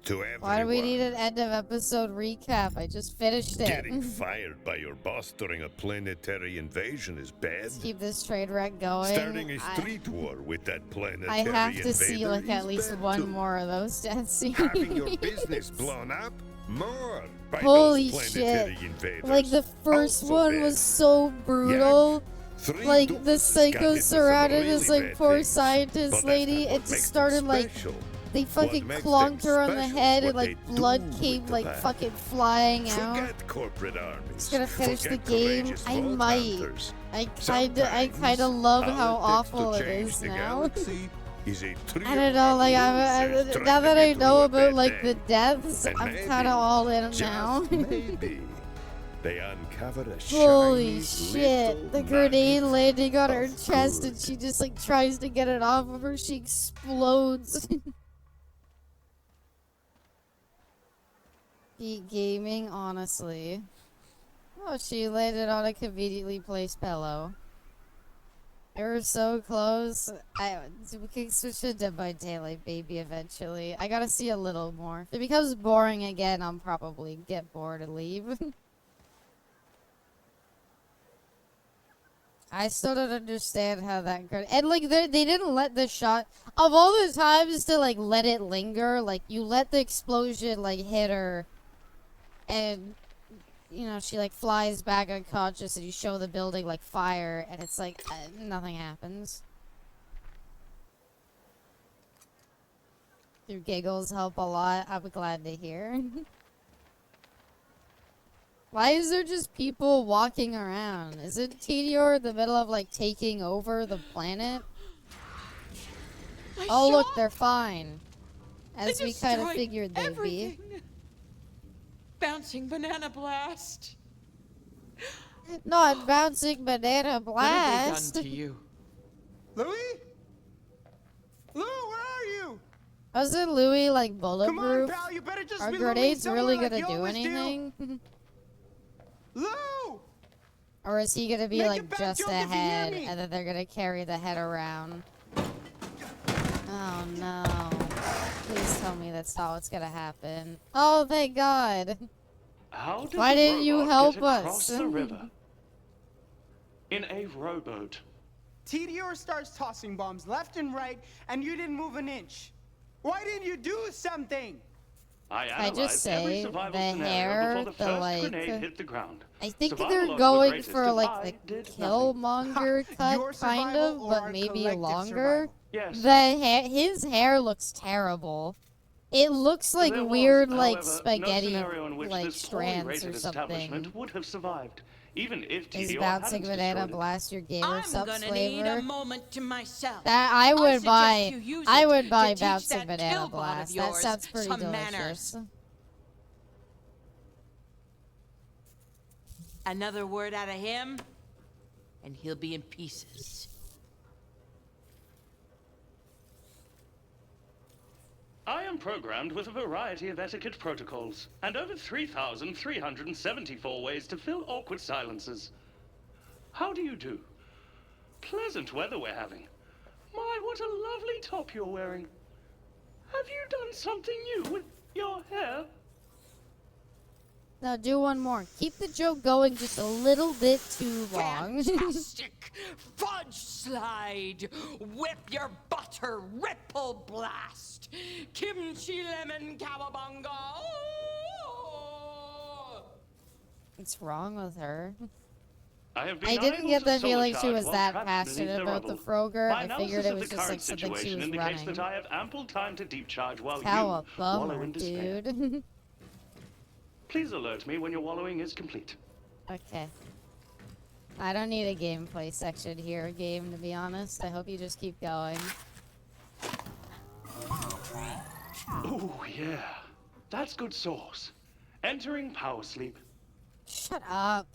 to everyone. Why do we need an end of episode recap? I just finished it. Getting fired by your boss during a planetary invasion is bad. Let's keep this train wreck going. Starting a street war with that planetary I have to invader see like at is least bad one too. more of those death scenes. Having your business blown up more by Holy those shit. planetary invaders. Like the first Also one bad. was so brutal. Three Like the doofuses got hit psycho with some surrounded really this like bad poor things. scientist But that's lady. not It what just makes started them like special. they fucking makes clonked them her on the special is head and what like they blood do came with the like land. fucking flying out. Forget corporate armies. Just gonna finish the Forget game. courageous I vault might. hunters. I kinda love All how it takes awful to it change is the now. galaxy is a trio I don't know, like of losers now trying that to I get know through a about bad like the day. deaths, And I'm maybe, kind of all in just now. maybe, they uncover a Holy shiny shit! little The grenade nugget landing on her of chest, good. and she just like tries to get it off of her. She explodes. Beat gaming, honestly. Oh, she landed on a conveniently placed pillow. They were so close. We can switch to Dead by Daylight, baby, eventually. I gotta see a little more. If it becomes boring again, I'll probably get bored and leave. I still don't understand how that could. And like, they didn't let the shot of all the times to like let it linger. Like, you let the explosion like hit her, and you know she like flies back unconscious, and you show the building like fire, and it's like nothing happens. Your giggles help a lot. I'm glad to hear. Why is there just people walking around? Is it Tedior in the middle of like taking over the planet? Oh look, they're fine. As we kind of destroyed figured they'd be. Bouncing banana blast. Not bouncing banana blast. What have they done to you? Louis? Lou, where are you? Wasn't Louis like bulletproof? Come on, pal, you better just Are be grenades somewhere really like gonna you do always anything? Lou! Or is he gonna be Make a like bad just joke a if you hear head, me. and then they're gonna carry the head around? Oh no. Please tell me that's not what's gonna happen. Oh, thank God. How did Why the didn't you robot help get across us? the river? In a rowboat. Tedior starts tossing bombs left and right, and you didn't move an inch. Why didn't you do something? I I analyzed just every say survival the scenario hair, before the first like, grenade hit the ground. I think Survival they're odds were going greatest for if like I the did Killmonger cut, Your kind survival of, or but our maybe collective longer. survival? Yes. His hair looks terrible. It looks like There was, weird, like however, spaghetti, no scenario in which like this poorly strands or rated something. establishment would have survived, even if Is TDO bouncing hadn't banana destroyed it. blast your gamer I'm subs gonna need a flavor? moment to myself. That I would suggest buy. you use I it would to buy teach bouncing that banana killbot of blast. That yours sounds pretty some delicious. manners. Another word out of him, and he'll be in pieces. I am programmed with a variety of etiquette protocols, and over 3,374 ways to fill awkward silences. How do you do? Pleasant weather we're having. My, what a lovely top you're wearing. Have you done something new with your hair? Now do one more. Keep the joke going just a little bit too long. Fantastic! Fudge slide! Whip your butter ripple blast! Kimchi lemon cowabunga! What's wrong with her? I didn't get the feeling she was that trapped passionate beneath the about the rubble. Frogger. My I figured analysis it was of the just like current something she situation was indicates running. that I have ample time to deep charge while How you a wallow bummer, in despair. dude. Please alert me when your wallowing is complete. Okay. I don't need a gameplay section here, game, to be honest. I hope you just keep going. Oh, yeah. That's good sauce. Entering power sleep. Shut up.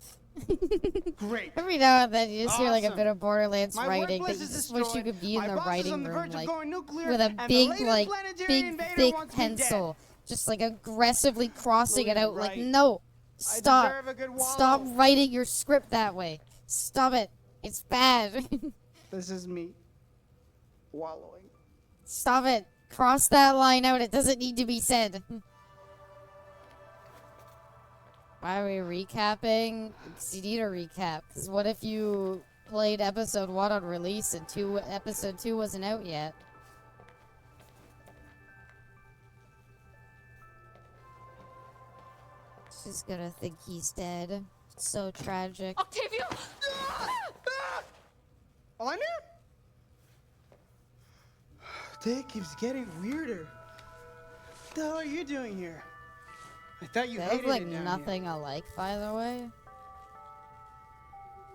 Great. Every now and then you just hear like a Awesome. bit of Borderlands My writing that workplace you is just wish you destroyed, could be in my the boss is writing on the room, verge of like, going nuclear, with a and the big, latest like, planetary big, invader thick wants me dead. pencil. Just, like, aggressively crossing it out. Like, Right. no. Stop. deserve a good Stop wallow. writing your script that way. Stop it. It's bad. This is me. Wallowing. Stop it. Cross that line out. It doesn't need to be said. Why are we recapping? Because you need a recap. Because what if you played episode 1 on release and episode 2 wasn't out yet? She's gonna think he's dead. It's so tragic. Octavio! Anya? Day keeps getting weirder. What the hell are you doing here? I thought you They hated have like it down nothing alike, by the way. Here.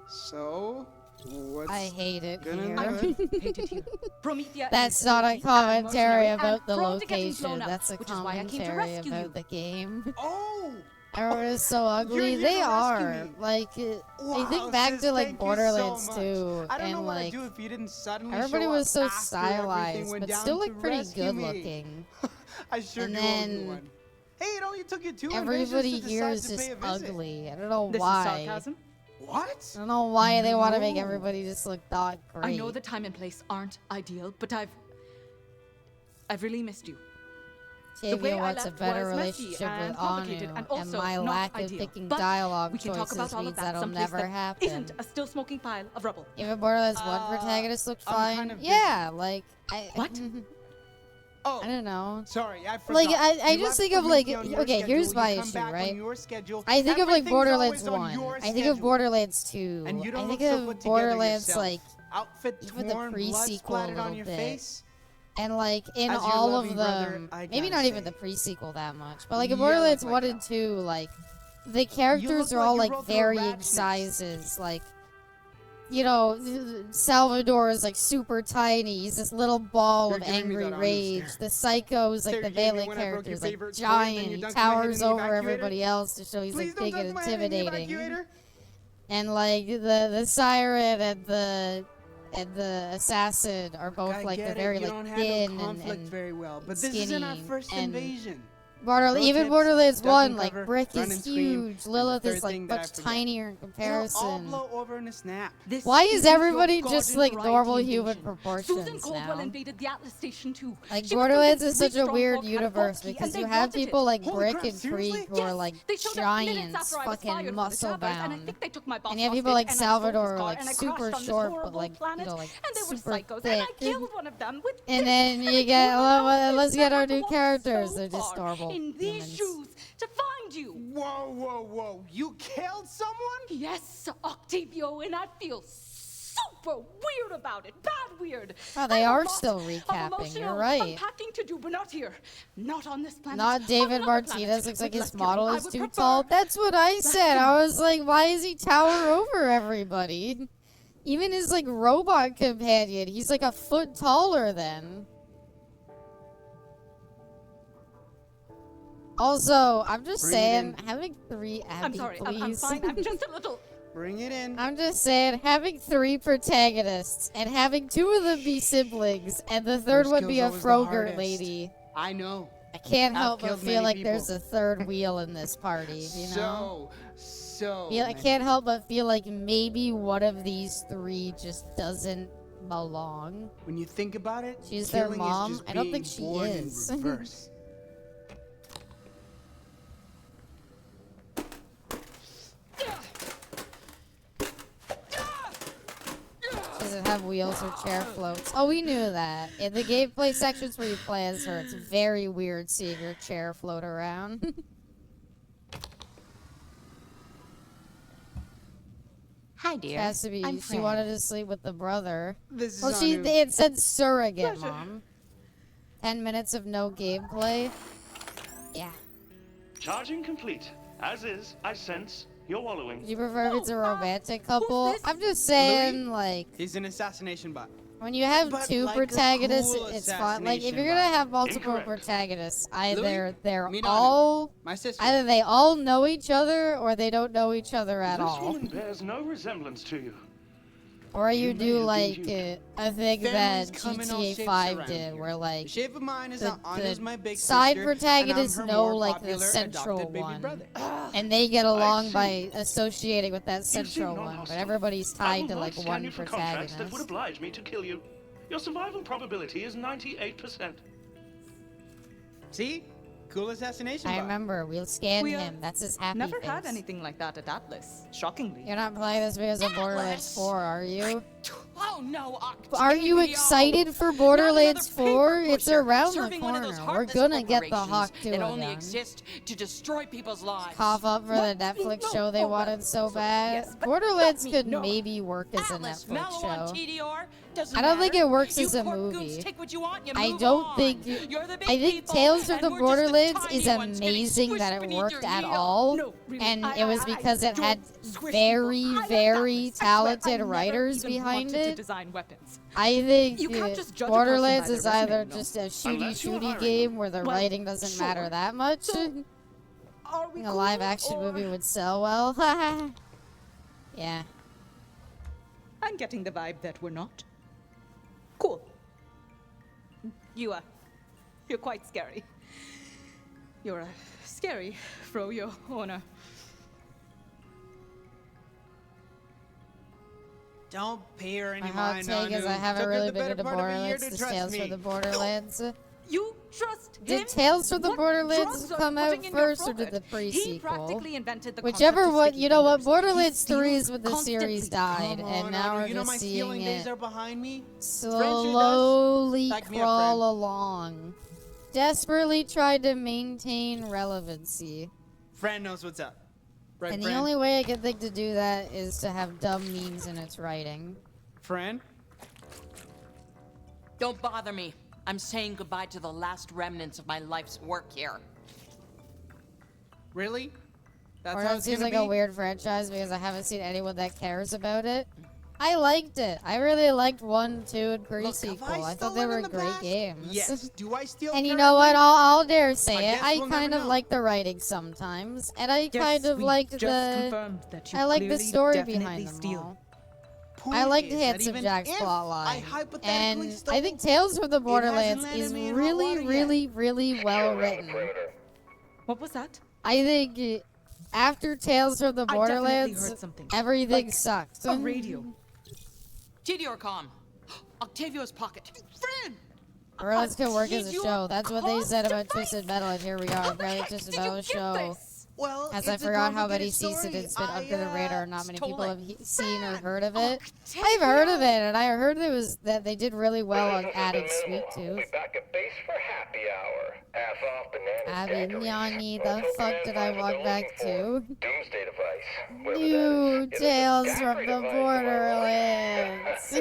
So, what's I hate it gonna here. Hated you. Promethea That's is not a filthy, commentary emotionary, about and the prone to getting location. blown up, That's a which is why I came to commentary rescue about you. the game. Oh! Everyone is so ugly. here They to rescue are. me. Like, I think Wow, back sis, to like thank you Borderlands so 2, much. I don't know and what like I'd do if you didn't suddenly everybody show was so up after everything stylized, went but down still to like pretty rescue good me. looking. I sure And do owe you then one. Hey, it only took you 2 Everybody invasions to here decide is to just pay a visit. ugly. I don't know This why. is sarcasm? What? I don't know why they want to make No. everybody just look not great. I know the time and place aren't ideal, but I've really missed you. The way Tavia I wants a left better was messy relationship with and complicated Anu, and and also my not lack of ideal. picking But dialogue we can talk choices about all of means that that'll someplace never that happen. isn't a still smoking pile of rubble. Even Borderlands 1 protagonist looked I'm fine. kind of Yeah, like What? Oh, I don't know. sorry, I forgot. Like, I You just left think for of, like, me on your okay, schedule, here's you my come issue, back on right? your schedule. I think of, like, Everything's Borderlands always on 1. your I think of schedule. Borderlands 2. And you don't I think look so of put together Borderlands, yourself. like, Outfit even the torn, blood pre-sequel a splattered little on your bit. face. And, like, in As your all loving of brother, them, I maybe gotta not even say. the pre-sequel that much, but, like, in Yeah, like Borderlands my 1 and 2, like, the characters look are like all, you like, rode through a varying rat's nest. sizes. Like, you know, Salvador is, like, super tiny. He's this little ball You're of giving me angry that honest rage. stare. The Psycho's, like, Stare the you gave me Valen when I broke your character's, like, favorite toy, and then you giant. dunked my head in Towers the over evacuator? everybody else to show he's, Please like, don't big dunk and my head in the intimidating. evacuator. And, like, the Siren and the assassin are both I like get the it, very you like don't thin handle conflict and very well, but skinny. this isn't our first and invasion. Even tips, Borderlands duck 1, and like cover, Brick run is and scream, huge. and the Lilith third is like thing that I much forget. tinier in It'll all comparison. blow over in a snap. This Why is isn't your everybody just garden like variety normal invasion. human Susan proportions Caldwell now? invaded the Atlas Station too. Like She was Borderlands convinced is such three a strong weird folk had a universe vault key, because and you they have wanted it. people like Holy Brick crap, and seriously? Freak who are like They showed up minutes giants, after I was fucking fired from the muscle Jabbers, and I bound. think they took my boss And you have people hostage, like and I stole his Salvador, car, like and I super crashed on this short, but horrible like planet, you know, like and they were super psychos, thick. and I killed one of them with And this, then and you they get, pulled well, out let's this, get and I our had to new walk characters. so They're just far normal in these humans. shoes to find you. Whoa, whoa, whoa! You killed someone? Yes, Octavio, and I feel super weird about it. Bad weird. Oh, they I have are a lot still of recapping. emotional You're right. unpacking to do, but not here. Not on this planet. Not On David another Martinez planet looks like with his less model killing. I is would too prefer tall. That's what I less said. I killing. was like, why is he tower over everybody? Even his like robot companion, he's like a foot taller than. Also, I'm just Bring it saying, in. having three Abby, I'm sorry. please. I'm fine. I'm just a little. Bring it in. I'm just saying, having 3 protagonists and having 2 of them be siblings and the third First one be a kill's always the Frogger hardest. lady. I know. I can't I've help but killed feel many like people. there's a third wheel in this party, you know? So I can't help but feel like maybe one of these three just doesn't belong. When you think about it, She's their killing mom? Is just I don't being think she born is. In reverse. She doesn't have wheels or chair floats. Oh, we knew that. In the gameplay sections where you play as her, it's very weird seeing your chair float around. Hi, dear. Has to be. I'm She Fran. wanted to sleep with the brother. This is Well, Anu. it said surrogate mom. 10 minutes of no gameplay. Yeah. Charging complete. As is, I sense you're wallowing. Do you prefer if it's a romantic couple? I'm just saying, like, He's an assassination bot. when you have But two like a protagonists, cool it's fun. Like, if assassination you're gonna bot. have multiple Incorrect. protagonists, either they're meet Anu, all, my sister. either they all know each other, or they don't know each other at This all. woman bears no resemblance to you. Or you may do have like been a thing that Families come in all GTA shapes 5 around did, here. where like The shape of mine is the, Anu's my big side sister, protagonists and I'm her know more like the popular central adopted baby one, brother. and they get along see. by associating with that You seem central one. But non-hostile. everybody's I tied will to not like scan one you for contracts that would protagonist. oblige me to kill you. Your survival probability is 98%. See? Cool assassination I bot. remember, we'll scan We, him. That's his happy Never face. had anything like that at Atlas, shockingly. You're not playing this because of Borderlands 4, are you? Oh no, Are you Octavio! excited for Not Borderlands another 4? paper It's pusher, around the serving one of those corner. We're heartless gonna get the corporations Hawk 2 that only again. exist to destroy people's lives. Cough up for the Netflix show they wanted so bad. yes, but Borderlands let me could know. maybe work as a Atlas, Netflix Malawan, show. TDR, doesn't I don't think matter. it works You as a court goons movie. take what you want, you I move don't on. think. You're the big I think people, Tales of and the we're just Borderlands tiny is ones getting amazing squished that it beneath worked your at heel. all, No, really, and I- it was I because it don't had squish very, people. I love very Atlas. I swear, I talented never writers even behind wanted to it. design weapons. I think You can't just judge a person Borderlands by is their either resume, no. just a Unless you're shooty hiring game where the Well, writing doesn't sure. matter that much. Are we A live action movie would sell well. Yeah. I'm getting the vibe that we're not. Cool. You're quite scary. You're a scary Froyo owner. Don't pay her any My hot mind, take is Anu. I haven't Took her really the been better into part of a year Borderlands. to This trust Tales me. for the Borderlands. You trust him? Did Tales from the What Borderlands drugs are come you out putting in your first or did the throat? He pre-sequel? practically invented the Whichever concept of one, sticky you know what, fingers. Borderlands He 3 is steals when the series constantly. died, Come and on, now Anu, we're you know my just healing seeing days it are behind me. slowly Like me a crawl friend. along. Desperately tried to maintain relevancy. Fran knows what's up. Right, And Fran? the only way I can think to do that is to have dumb memes in its writing. Fran? Don't bother me. I'm saying goodbye to the last remnants of my life's work here. Really? That's Or how it it's seems gonna like be? a weird franchise because I haven't seen anyone that cares about it. I liked it. I really liked 1, 2, and pre-sequel. I thought they were great games. Yes. Do I still And you care know what? every- I'll dare say I it. guess I we'll kind never of know. like the writing sometimes, and I Yes, kind of we liked just the. confirmed that you I like the clearly, story definitely behind them steal. all. Point I like is that hits of even Jack's if plotline, I hypothetically and stole, I think Tales from the Borderlands landed is me in hot really, water yet. really, really well written. What was that? I think after Tales from the I definitely Borderlands, heard something. everything Like sucks. A radio. TDR Octavio's pocket. Fran! Borderlands could work as a Tedior show. That's what they said about device. Twisted Metal, and here we are. Apparently, Twisted Metal show. Well, As I it's a forgot how many complicated seasons story. it's been under the radar, not many stole people it. have seen or heard of it. I've heard of it, and I heard that they did really well on adding Sweet Tooth. Back at base for happy hour. Ass off, banana. Avignani, the fuck did I walk back to? Doomsday device. New Tales from the Borderlands.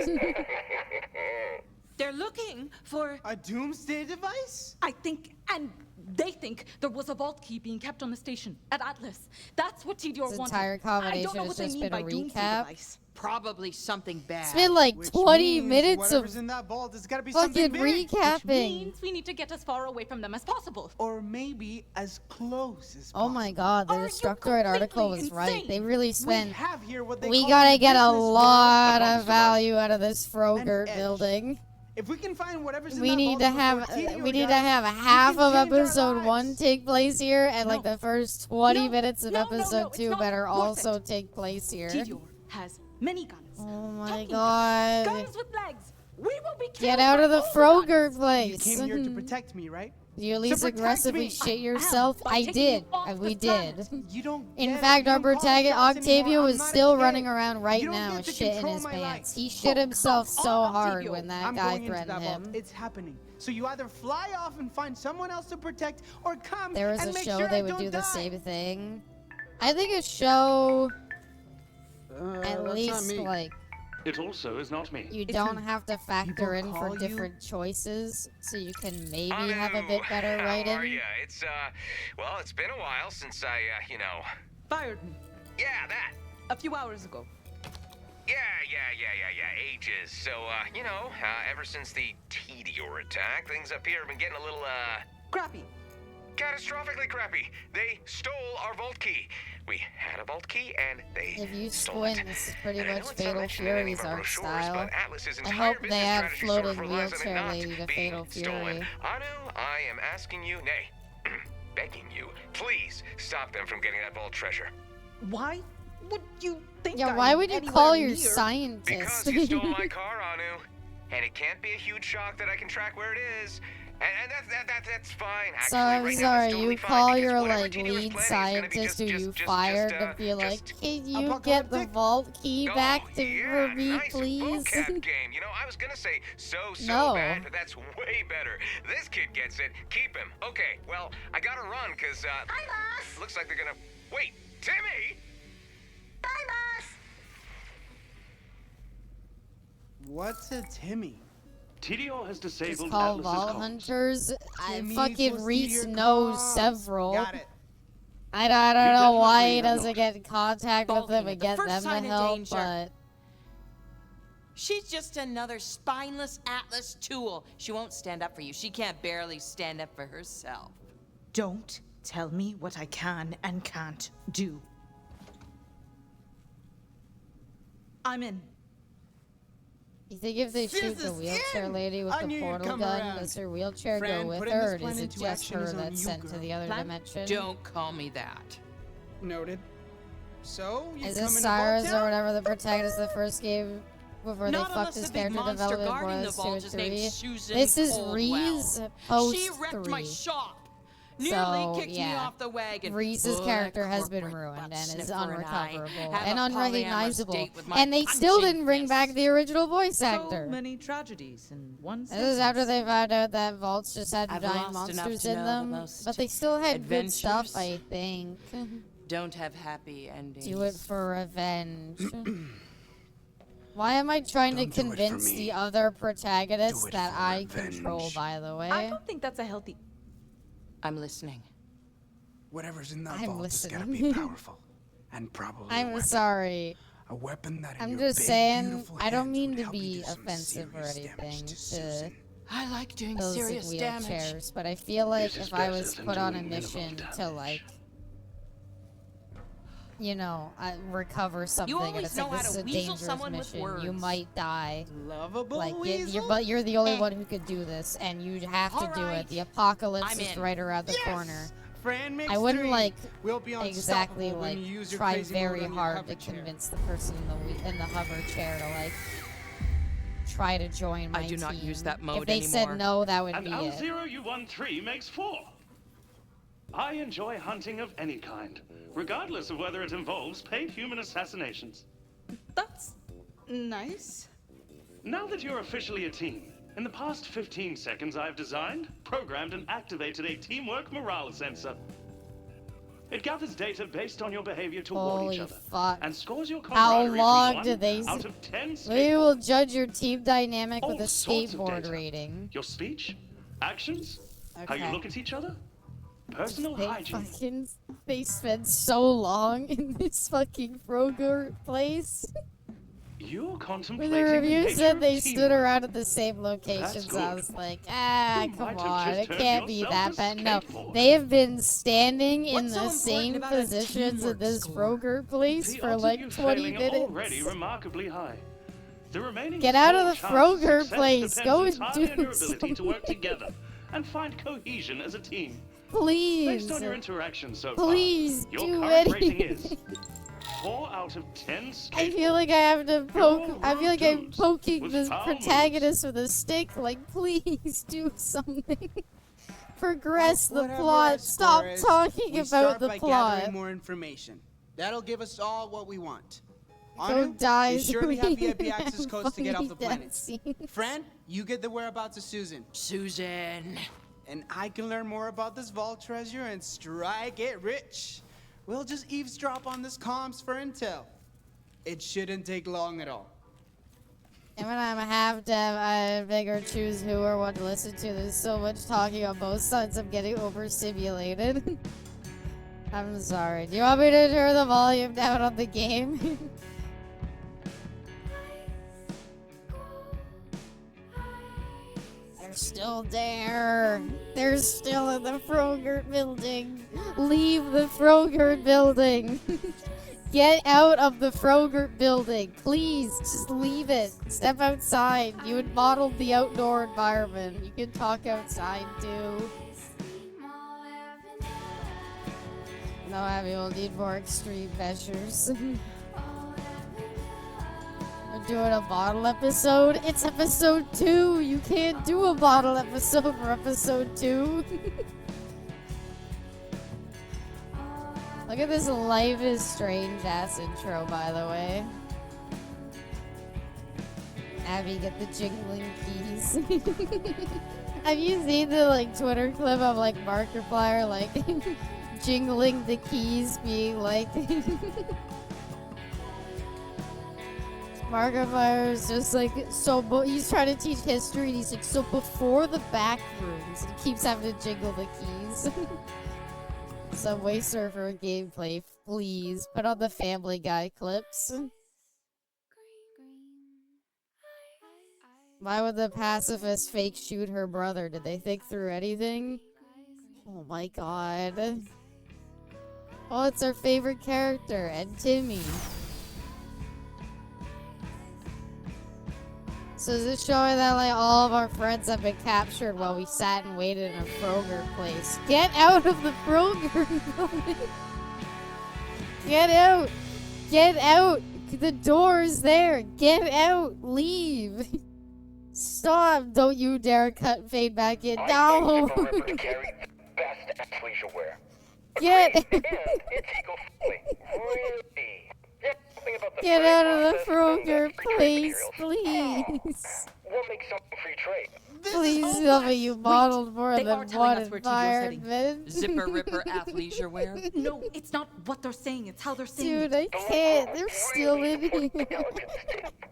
They're looking for a doomsday device? I think, and they think there was a vault key being kept on the station at Atlas. That's what TDR This wanted. entire I combination don't know has what they just mean been a by doomsday recap. device. Probably something bad. It's been like Which 20 means minutes of whatever's in that vault has got to be something fucking big. Which recapping. means we need to get as far away from them as possible. Or maybe as close as Oh my god, the Destructoid article was right. They really We spent. have here what they We call gotta in get a business lot world of value out of this Frogurt edge. building. If we can find whatever's in We that need vault to before have Tito we need to does, have we half can of change our episode lives. 1 take place here, and like the first 20 minutes of No, episode it's 2 not better worth also it. take place here. Tidior has many guns. Oh my Talking god. Guns with legs. We will be killed Get out by of the all the Froger guns. place. You came here to protect me, right? Do you at least protect aggressively me. shit yourself? I did. We did. You don't In get fact, it. You our don't call the protagonist shots Octavio anymore. is I'm not a still kid. running around right You don't now, get to shit in control his my pants. life. He shit himself so hard when that I'm guy going into threatened that vault. him. It's happening. So you either fly off and find someone else to protect, or come There was and a make show sure they I would don't do the die. same thing. I think a show at that's not least me. like It also is not me. you don't have to factor in for call you? different choices, so you can maybe Anu, have a bit better How are writing. ya? It's well, it's been a while since I you know. Fired me Yeah, that. a few hours ago. Yeah, ages. So, you know, ever since the Tedior attack, things up here have been getting a little, Crappy. catastrophically crappy. They stole our vault key. We had a vault key, and they If you stole it. squint, this is pretty And I much know it's not Fatal mentioned in any Fury's of our art brochures, style. but Atlas's I entire hope they business add strategy sort of floating relies on it wheelchair not lady to being Fatal stolen. Fury. Anu, I am asking you, nay, begging you, please stop them from getting that vault treasure. Why would you think Yeah, I'm why would you anywhere call your near? scientist? Because you stole my car, Anu. And it can't be a huge shock that I can track where it is. And that's fine. Actually, So I'm right now, sorry, it's totally you fine, call because your whatever like Tedior's planning lead is gonna be scientist who you fired to be like, can you get the vault key back for me, nice please? vocab game. You know, I was gonna say so No. bad, but that's way better. This kid gets it. Keep him. Okay, well, I gotta run, cause Hi, boss. looks like they're gonna wait. Timmy! Bye, boss. What's a Timmy? Tidior has Just disabled call Atlas's Vault comms. Hunters. Timmy Fucking equals Reese Tidior knows comms. several. Got it. I don't You know why he definitely have doesn't not. get in contact with them Vulcan, and the get first them sign to of help, danger. but She's just another spineless Atlas tool. She won't stand up for you. She can't barely stand up for herself. Don't tell me what I can and can't do. I'm in. you think if they shoot the is wheelchair in! lady with I the knew you'd portal come gun, around. does her wheelchair Fran, go with putting her, this or plan is it into just action her is on that's you, sent to girl. the other Plan? dimension? Don't call me that. Noted. So, you Is come this into Cyrus Vault or whatever the protagonist of the first game before Not they fucked unless his the big character monster development guarding the was 2 vault and is named 3? Susan This is Coldwell. Reese post She wrecked 3. my shop. So, Nearly kicked me yeah. off the wagon. Reese's Oh, character that has been corporate ruined butt and is sniffer and I unrecoverable have and a polyamorous unrecognizable. date with my And they still punching didn't bring back fist. the original voice actor. So many tragedies in one This is after they found out that vaults just had I've giant lost enough monsters to in know the them, most but they still had good stuff, adventures. I think. Don't have happy endings. Do it for revenge. Why am I trying to Don't do it for convince me. the other protagonists Do it that for I revenge. control, by the way? I don't think that's a healthy. I'm listening. Whatever's in that I'm vault has gotta listening. be powerful. And probably a I'm weapon. sorry. A weapon that in I'm your just big, saying, beautiful I don't hands mean would to help you be do some offensive or serious damage anything to to Susan. I like doing those in serious damage. wheelchairs, but I feel like This is if I was better than put on a doing minimal mission to, damage. like, you know, recover something, and always it's like, know how this is to a weasel dangerous someone with mission, you words. might die. Lovable Like, weasel? but you're the only one who could do this, and you have to do it. Alright. The apocalypse I'm is in. right around the Yes! corner. Fran makes I wouldn't three. like We'll be exactly unstoppable when like you use your try crazy very mode on your hard hover to chair. convince the person in the hover chair to like try to join my I do not team. use that If mode they anymore. said no, that would And be Al it. 0U13 makes 4. I enjoy hunting of any kind, regardless of whether it involves paid human assassinations. That's nice. Now that you're officially a team, in the past 15 seconds I've designed, programmed, and activated a teamwork morale sensor. It gathers data based on your behavior toward Holy each other, fuck. and scores your How camaraderie long from do 1 they out of 10 We skateboards. will judge your team dynamic with All a sorts of skateboard data. rating. Your speech, actions, how you Okay. look at each other, personal hygiene. They spend so long in this fucking Froger place. You're When contemplating the review nature said of they stood teamwork. around at the same locations, I good. was like, You come might have on, just it turned can't be yourself that to bad. No, skateboard. they have been standing in What's so the important same about a positions at teamwork this score? Froger place The for odds of like you 20 failing are minutes. already remarkably high. The remaining Get out of the small chance Froger success place. depends Go and entirely do on your ability to work something. together and find cohesion as a team. Please. Based on your interaction so Please far, your do current rating anything. is 4 out of 10 I feel like I have to poke. I feel like I'm poking with the foul protagonist with a stick. Like, please do something. Progress the Whatever plot. our score Stop is, talking we about start the by plot. gathering more information. That'll give us all what we want. Go Anu, die, you surely have Serena. VIP access codes to get off the Funny planet. death scenes. Fran, you get the whereabouts of Susan. Susan. And I can learn more about this vault treasure and strike it rich. We'll just eavesdrop on this comms for intel. It shouldn't take long at all. And when I have to I figure choose who or what to listen to, there's so much talking on both sides. I'm getting overstimulated. I'm sorry. Do you want me to turn the volume down on the game? They're still there. They're still in the Frogurt building. Leave the Frogurt building. Get out of the Frogurt building. Please, just leave it. Step outside. You had modeled the outdoor environment. You can talk outside too. No, Abby, we'll need more extreme measures. We're doing a bottle episode. It's episode 2. You can't do a bottle episode for episode 2. Look at this Life is Strange ass intro, by the way. Abby, get the jingling keys. Have you seen the like Twitter clip of like Markiplier like jingling the keys, being like Markiplier is just like he's trying to teach history and he's like, so before the back rooms, and he keeps having to jingle the keys. Subway Surfer gameplay, please put on the Family Guy clips. Why would the pacifist fake shoot her brother? Did they think through anything? Oh my god. Oh, it's our favorite character, and Timmy. So is this showing that like all of our friends have been captured while we sat and waited in a Frogurt place? Get out of the Frogurt building! Get out! Get out! The door's there! Get out! Leave! Stop! Don't you dare fade back in. No! Get Get out of the Frogurt place, please. We'll make something free trade. Please tell me you modeled more They than are telling one us where Tidio's heading. environment. Zipper ripper athleisure wear. No, it's not what they're saying, it's how they're saying Dude, it. I can't. They're still in here.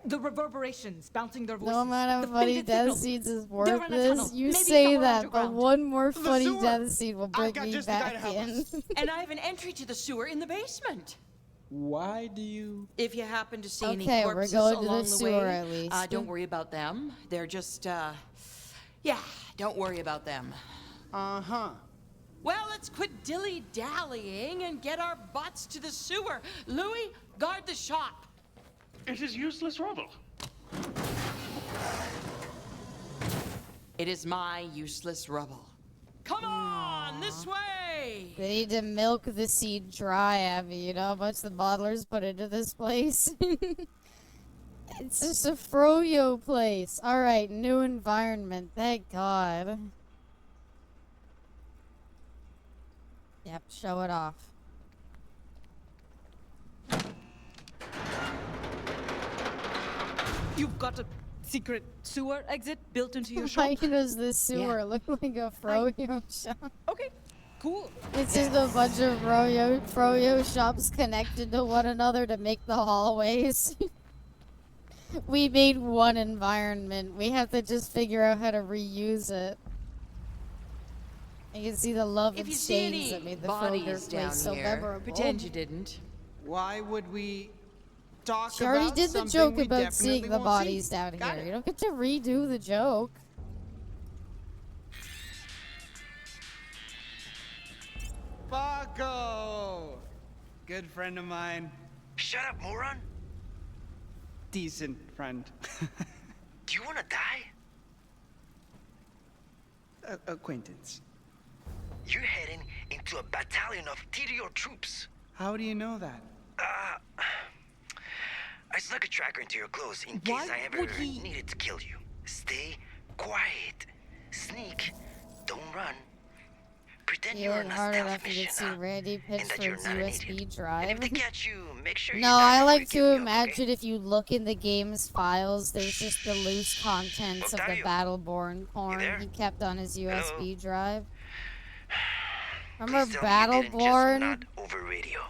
The reverberations bouncing their voices. No amount of the funny faded death signals. scenes is They're worth in a this. tunnel, You maybe say somewhere that, but underground. one more The funny sewer. death scene will bring got me just the guy back to help in. And I have an entry to the sewer in the basement. Why do you? If you happen to see any Okay, we're corpses going to the along sewer way, at least. don't worry about them. They're just, yeah, don't worry about them. Uh-huh. Well, let's quit dilly-dallying and get our butts to the sewer. Louis, guard the shop. It is useless rubble. It is my useless rubble. Come on, this way! They need to milk the seed dry, Abby. You know how much the bottlers put into this place? It's just a froyo place. Alright, new environment. Thank God. Yep, show it off. You've got a secret sewer exit built into your Why shop? does this sewer look like a froyo shop? Okay, cool. It's just a bunch of froyo shops connected to one another to make the hallways. We made one environment. We have to just figure out how to reuse it. You can see the love If and you see stains any that made the bodies Frogurt down place so here, memorable. pretend you didn't. Why would we talk She already about did the something joke we about definitely seeing the won't bodies see? down Got here. it. You don't get to redo the joke. Paco! Good friend of mine. Shut up, moron. decent friend. Do you wanna die? Acquaintance. You're heading into a battalion of TDO troops. How do you know that? I snuck a tracker into your clothes in case I ever needed to kill you. Stay quiet. Sneak. Don't run. Pretend you're on a hard stealth enough you mission, can see Randy pitch and that for you're his not an USB idiot. drive. And if they catch you, make sure you No, die I like before you to give me up, okay? imagine if you look in the game's files, there's just the loose contents of the Octavio, Battleborn porn there? he kept on his USB drive. Please Remember tell me you didn't just Battleborn? nod over radio.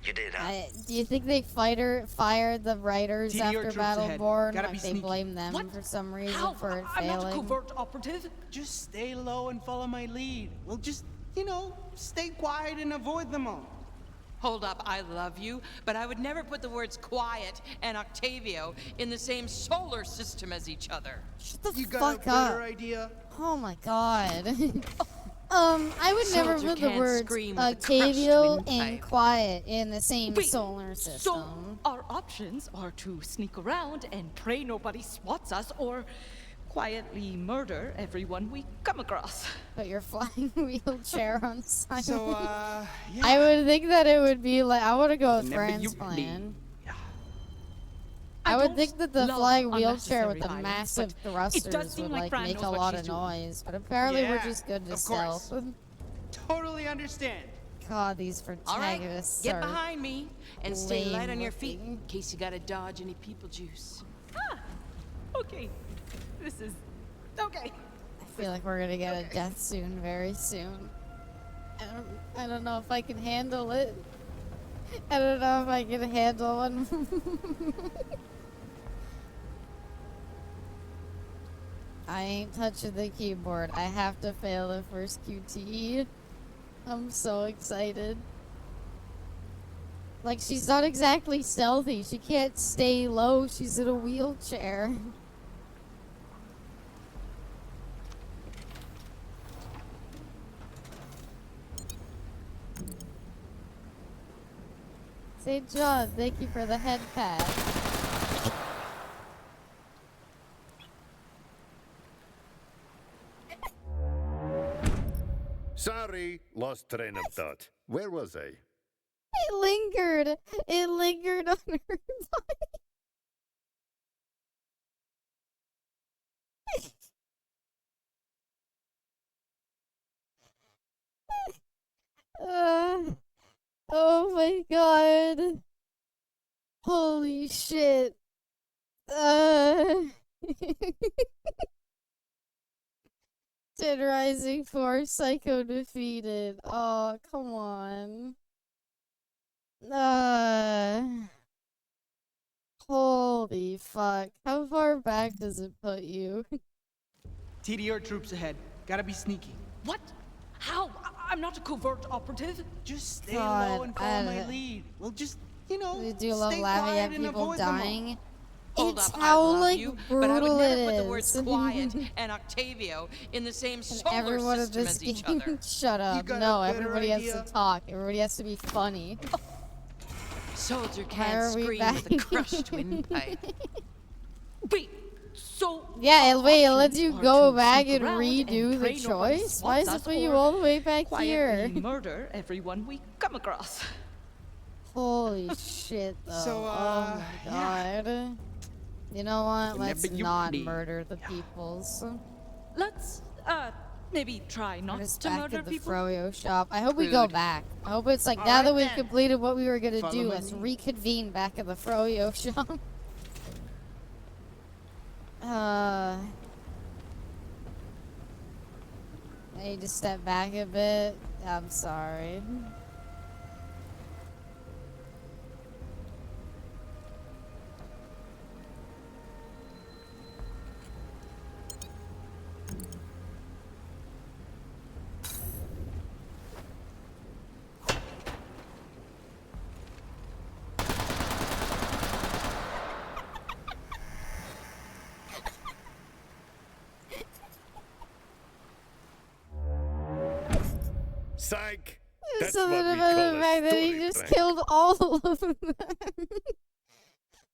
You did, huh? Do you think they fired the writers TDR after troops ahead. Battleborn? Gotta Like be they sneaky. blame them for some reason for it I'm not a failing? covert operative. Just stay low and follow my lead. We'll just, stay quiet and avoid them all. Hold up, I love you, but I would never put the words quiet and Octavio in the same solar system as each other. Shut the You fuck got a better up. idea? Oh my god. I would never Soldier put the can't words scream with a Octavio crushed and windpipe. quiet in the same Wait, solar So system. our options are to sneak around and pray nobody spots us, or quietly murder everyone we come across. Put your flying wheelchair on silent. So, I would think that it would be like, I want to go with Whenever Fran's you're ready. plan. I would think that the love flying wheelchair with unnecessary the violence, massive but it thrusters does seem would like like Fran make knows a what lot she's of doing. noise, but apparently we're Yeah, just good to of course. stealth. Totally understand. God, these All right, protagonists get are behind me and stay light lame on your feet looking. in case you gotta dodge any people juice. Okay, this is okay. I feel like we're gonna get a death soon, very soon. I don't know if I can handle it. I don't know if I can handle one. I ain't touching the keyboard. I have to fail the first QTE. I'm so excited. Like, she's not exactly stealthy. She can't stay low. She's in a wheelchair. St. John, thank you for the head pat. Sorry, lost train of thought. Where was I? It lingered. It lingered on her body. Oh my god. Holy shit. Dead Rising 4 Psycho defeated. Oh, come on. Holy fuck. How far back does it put you? TDR troops ahead. Gotta be sneaky. What? How? I'm not a covert operative. Just stay God, low and follow my lead. We'll just, We do love stay laughing quiet at and people avoid them all. dying. Hold It's up, I how, love like, you, but I would brutal never it put the words is. quiet and Octavio in the same solar Everyone in system this as each game, other. shut up. got No, a better everybody has idea? to talk. Everybody has to be funny. Soldier Why can't are we scream with a back? crushed windpipe. Wait, so Yeah, and wait, it lets options you are go to back sneak and around redo the pray nobody choice? Why spots does it us, put you or all the way back here? quietly murder everyone we come across. Holy shit, though. So, oh my god. You know what? Whenever Let's you're not ready. murder the peoples. Let's maybe try not Just to back murder at the people. Froyo shop. I hope we go Good. back. I hope it's like, All now right that we've then. completed what we were gonna Follow do, my let's lead. reconvene back at the Froyo shop. I need to step back a bit. I'm sorry. Psych! There's That's what something we about call the a fact that he story just frame. killed all of them.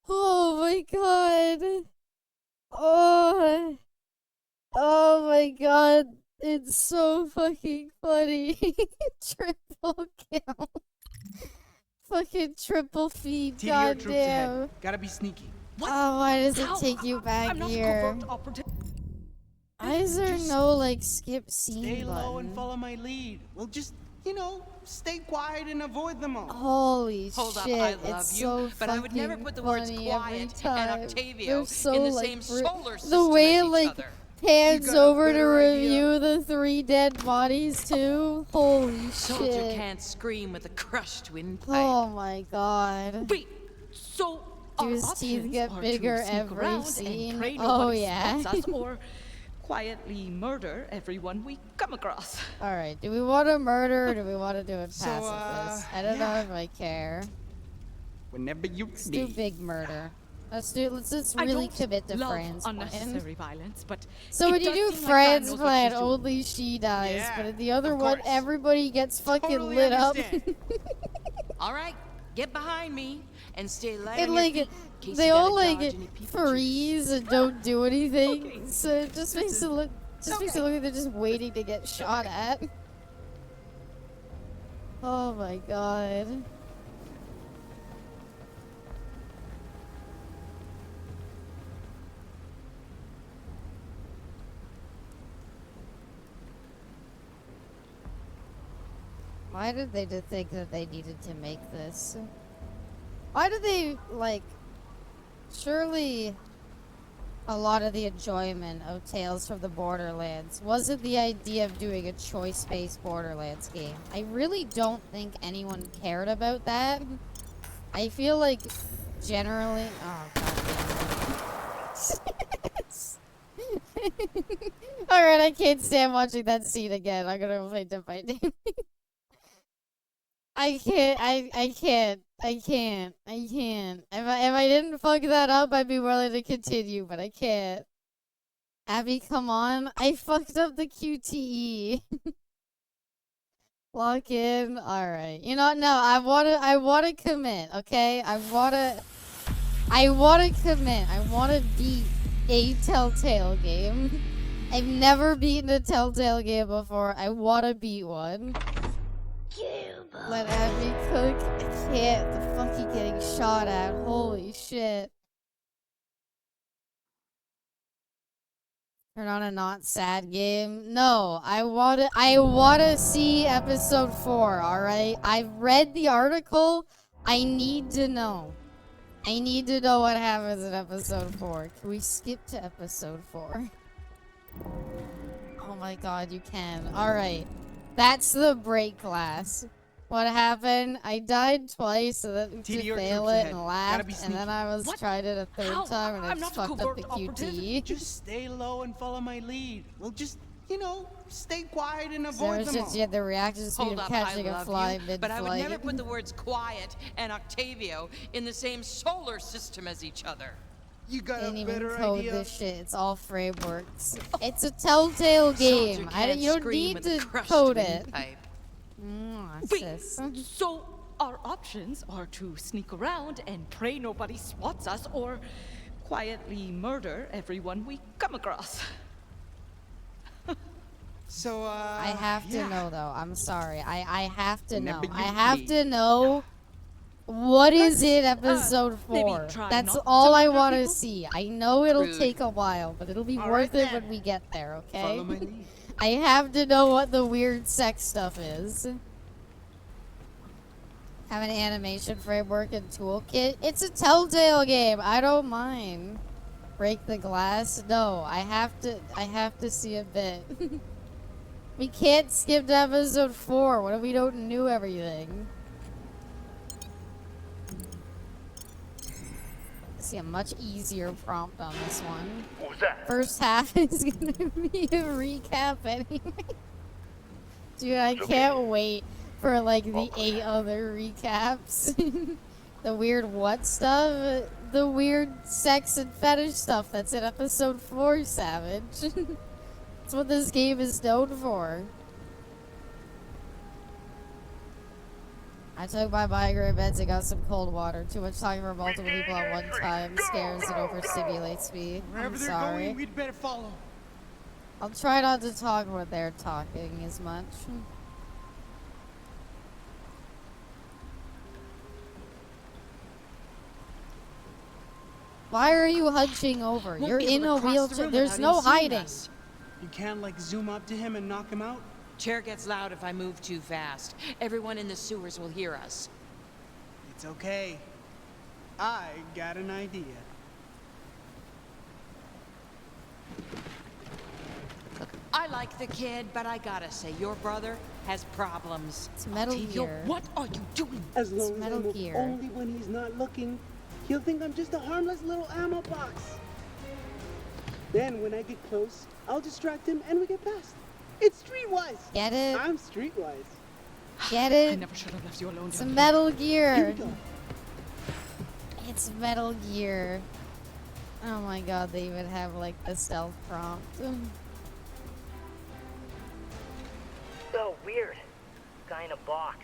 Oh my god. Oh. Oh my god. It's so fucking funny. Triple kill. Fucking triple feed, TDR troops ahead. goddamn. Gotta be sneaky. Oh, why does it take you back here? Why is there no, like, skip scene Stay low and button? follow my lead. We'll just, you know, stay quiet and avoid them all. Holy Hold shit, up, I love it's you, so but I would never fucking put the words funny quiet every time. and Octavio They're so, in the like, same solar system the way as it, each like, other. pans got a over to better idea? review the 3 dead bodies, too. Holy Soldier shit. can't scream with a crushed windpipe. Oh my god. Wait, so Do our his teeth options get are bigger to sneak every around scene? and pray Oh, nobody yeah. spots us, or quietly murder everyone we come across. Alright, do we want to murder or do we want to do it So, pacifist? I don't know if I care. Whenever you Let's do big murder. Let's just I really don't commit to love transplant. unnecessary violence, but So it when you does do seem like God knows what transplant, she's doing. only she dies, Yeah, but in the other of one, course. everybody gets fucking Totally lit up. understand. All right, get behind me and stay light And on like, your feet in case they you all gotta like dodge any people freeze and don't do anything. Okay. So it just makes it look, makes it look like they're just waiting to get shot at. Oh my god. Why did they think that they needed to make this? Why did they, like, surely a lot of the enjoyment of Tales from the Borderlands wasn't the idea of doing a choice-based Borderlands game. I really don't think anyone cared about that. I feel like generally, oh god. Alright, I can't stand watching that scene again. I'm gonna play Dead by Daylight. I can't. If I didn't fuck that up, I'd be willing to continue, but I can't. Abby, come on. I fucked up the QTE. Lock in. Alright. You know what? No, I wanna commit, okay? I wanna commit. I wanna beat a Telltale game. I've never beaten a Telltale game before. I wanna beat one. Let Abby cook. I can't. The fuck you getting shot at? Holy shit. Turn on a not sad game. No, I wanna see episode 4, alright? I've read the article. I need to know. I need to know what happens in episode 4. Can we skip to episode 4? Oh my god, you can. Alright. That's the break class. What happened? I died twice so that to TDR fail troops it ahead. and Gotta laughed, be and then sneaky. I was tried it a third How? time and I I'm just not a fucked up the covert operative. QT. Just stay low and follow my lead. We'll just, you know, stay quiet and So avoid it's them just all. you had the reaction speed Hold of up, I catching a love fly you, mid-flight. but I would never put the words quiet and Octavio in the same solar system as each other. You got Didn't a even better code idea? this shit. It's all frameworks. It's a Telltale game. You don't need to code it. Wait, Sis. so our options are to sneak around and pray nobody spots us, or quietly murder everyone we come across. So, I have to know though. I'm sorry. I have to know. Whenever I you have need. to know what is in episode maybe 4. try That's not all to I murder want to people? see. I know it'll Rude. take a while, but it'll be All worth right it then. when we get there, okay? Follow my lead. I have to know what the weird sex stuff is. Have an animation framework and toolkit. It's a Telltale game. I don't mind. Break the glass? No, I have to see a bit. We can't skip to episode 4. What if we don't know everything? See a much easier prompt on this one. What was that? First half is gonna be a recap anyway. Dude, I can't wait for like the 8 other recaps. The weird what stuff? The weird sex and fetish stuff that's in episode 4, Savage. That's what this game is known for. I took my migraine meds and got some cold water. Too much talking for multiple people at one time scares and overstimulates me. I'm sorry. We'd better follow. I'll try not to talk when they're talking as much. Why are you hunching over? Won't You're be able in to a cross the wheelchair. room There's without no him seeing hiding. us. You can't, like, zoom up to him and knock him out? Chair gets loud if I move too fast. Everyone in the sewers will hear us. It's okay. I got an idea. Look, I like the kid, but I gotta say, your brother has problems. It's Metal Octavio, Gear. what are you doing? As long as Metal I move Gear. only when he's not looking, he'll think I'm just a harmless little ammo box. Then when I get close, I'll distract him and we get past. It's streetwise. Get it? I'm streetwise. Get it? I never should have left you alone. It's down here. Metal Here we Gear. go. It's Metal Gear. Oh my god, they even have like the stealth prompt. So weird. Guy in a box.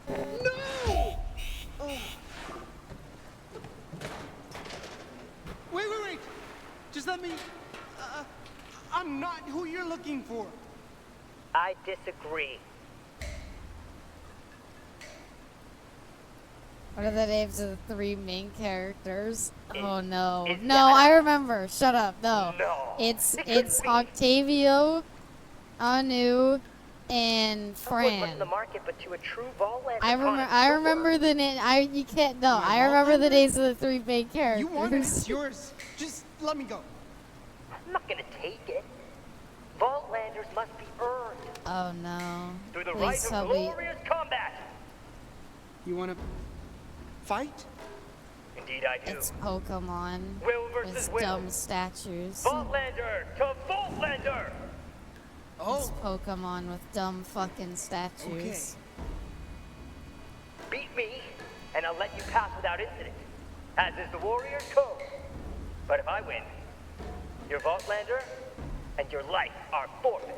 No! Oh. Wait. Just let me... I'm not who you're looking for. I disagree. What are the names of the three main characters? Oh no. is No, that I remember. Shut up. No. No. It's It couldn't be. Octavio, Anu, and Not worth much in Fran. the market, but to a true Voltlander I remember the name. You can't. No, I remember the names of the three main You want it, it's characters. yours. Just let me go. I'm not gonna take it. Voltlanders must be earned Oh no. through the Please right tell of me. glorious combat. You wanna fight? Indeed I do. It's Pokemon Will versus with will. dumb statues. Voltlander to Voltlander. It's Pokemon with dumb fucking statues. Beat me, and I'll let you pass without incident, as is the warrior's code. But if I win, your Voltlander and your life are forfeit.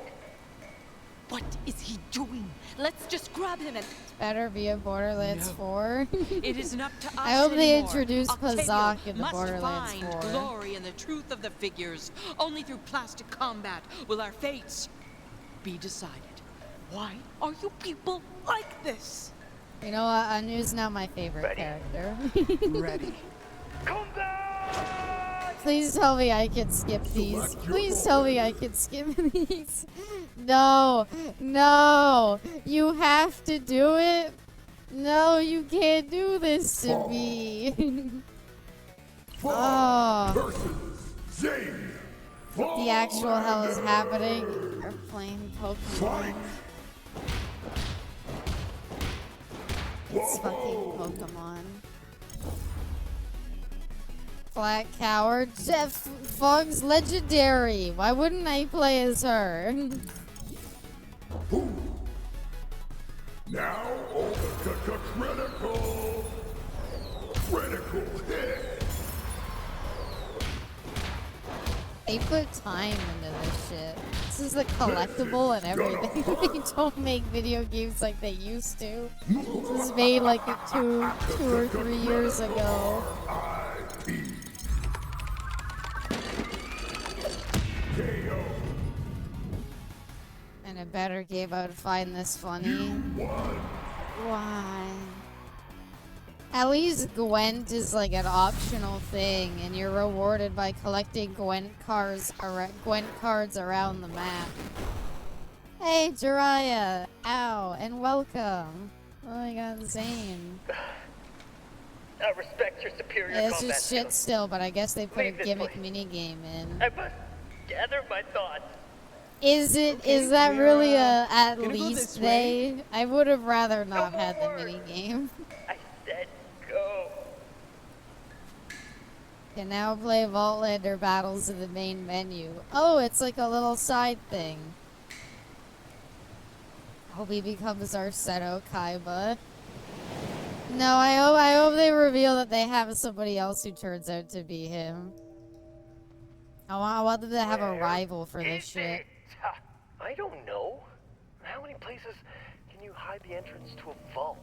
What is he doing? Let's just grab him and... Better be a Borderlands 4. It isn't up to us I hope they anymore. introduce Octavio Pazak in the must Borderlands find 4. glory in the truth of the figures. Only through plastic combat will our fates be decided. Why are you people like this? You know what? Anu's now my favorite character. Ready. Please tell me I can skip these. Please tell me I can skip these. No. No. You have to do it. No, you can't do this to me. Oh. What the actual hell is happening? We're playing Pokemon. It's fucking Pokemon. Flat Coward. Jeff Fogg's legendary. Why wouldn't I play as her? Now all the critical hit. They put time into this shit. This is a collectible and everything. They don't make video games like they used to. This was made like 2 or 3 years ago. And a better game, I would find this funny. Why? At least Gwent is like an optional thing, and you're rewarded by collecting Gwent cards around the map. Hey, Jiraiya! Ow, and welcome! Oh my god, Zane. I respect your superior Yeah, it's combat just shit skills. still, but I guess they put a Leave this gimmick place. minigame in. I must gather my thoughts. Is that really a at least they? I would have rather not had the minigame. I said go. Can now play Voltlander battles in the main menu. Oh, it's like a little side thing. Hope he becomes our Seto Kaiba. No, I hope they reveal that they have somebody else who turns out to be him. I want them to have a rival for this shit. I don't know. How many places Can you hide the entrance to a vault?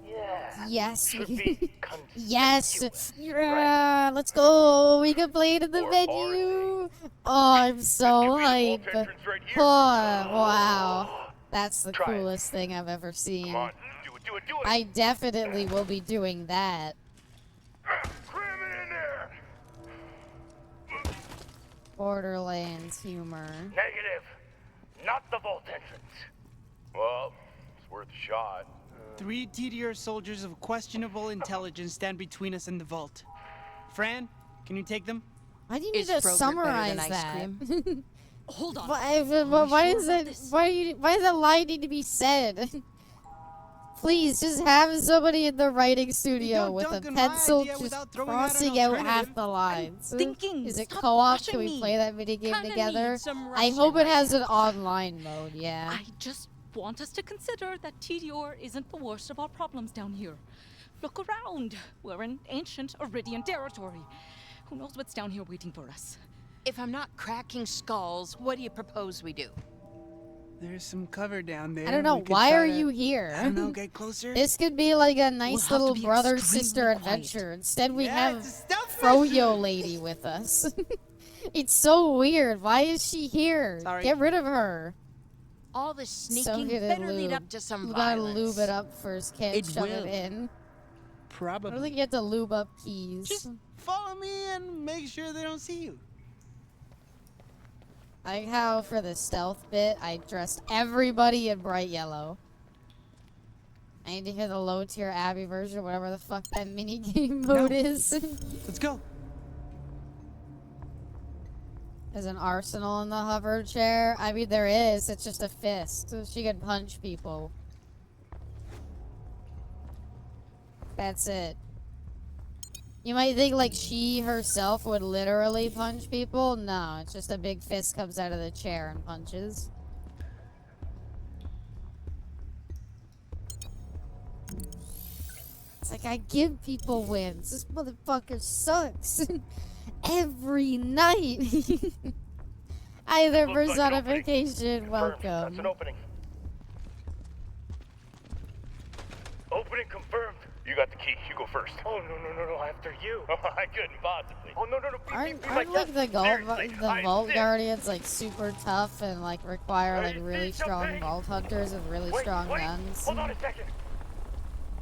Yeah. Yes. Should be Yes. Yeah. Let's go. We can play it in the venue. Oh, I'm so hyped. Oh, wow. That's the coolest thing I've ever seen. Come on, do it. I definitely will be doing that. Cram it in there. Borderlands humor. Negative. Not the vault entrance. Well, it's worth a shot. 3 TDR soldiers of questionable intelligence stand between us and the vault. Fran, can you take them? Why do you need to summarize that? Hold on. Why is that line need to be said? Please, just have somebody in the writing studio with a pencil just crossing out half the lines. Is it co-op? Can we play that minigame together? I hope it has an online mode, yeah. I just want us to consider that TDR isn't the worst of our problems down here. Look around. We're in ancient Iridian territory. Who knows what's down here waiting for us? If I'm not cracking skulls, what do you propose we do? There's some cover down there. I don't know, why are you here? I don't know, get closer. This could be like a nice little brother-sister adventure. Instead we have Froyo Lady with us. It's so weird. Why is she here? Sorry. Get rid of her. All the So sneaking good at better lead lube. up to some You gotta violence. lube it up first, can't It shove will. it in. Probably. I don't think you have to lube up keys. Just follow me and make sure they don't see you. I like how for the stealth bit, I dressed everybody in bright yellow. I need to hear the low tier Abby version, whatever the fuck that minigame mode is. Let's go. There's an arsenal in the hover chair. I mean, there is. It's just a fist. So she can punch people. That's it. You might think like she herself would literally punch people. No, it's just a big fist comes out of the chair and punches. It's like I give people wins. This motherfucker sucks. Every night. Either personification, welcome. That's an opening. Opening confirmed. You got the key. You go first. Oh, no. After you. I couldn't possibly. Oh, no. Aren't like the Vault Guardians like super tough and like require like really strong Vault Hunters with really strong guns? Hold on a second.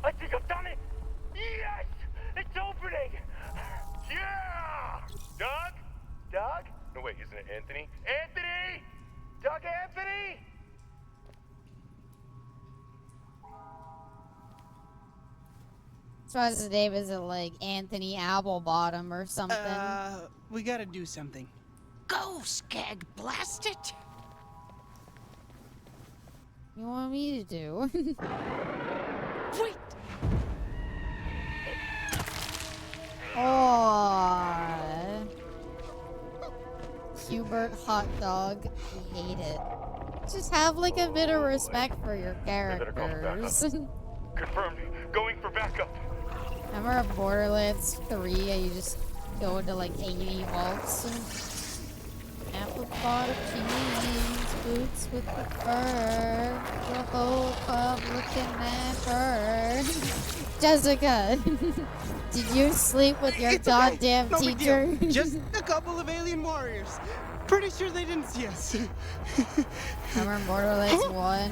I think I've done it. Yes! It's opening. Yeah! Doug? No, wait, isn't it Anthony? Anthony! Doug Anthony! That's why his name isn't like Anthony Applebottom or something. We gotta do something. Go, Skag, blast it! You want me to do? Wait! Oh, Hubert Hot Dog, I hate it. Just have like a bit of respect for your characters. Confirmed. Going for backup. Remember Borderlands 3 and you just go into like 80 vaults? Apple bottom jeans, boots with the fur, the whole club looking at her. Jessica, did you sleep with your goddamn No big teacher? deal. Just a couple of alien warriors. Pretty sure they didn't see us. Remember Borderlands 1?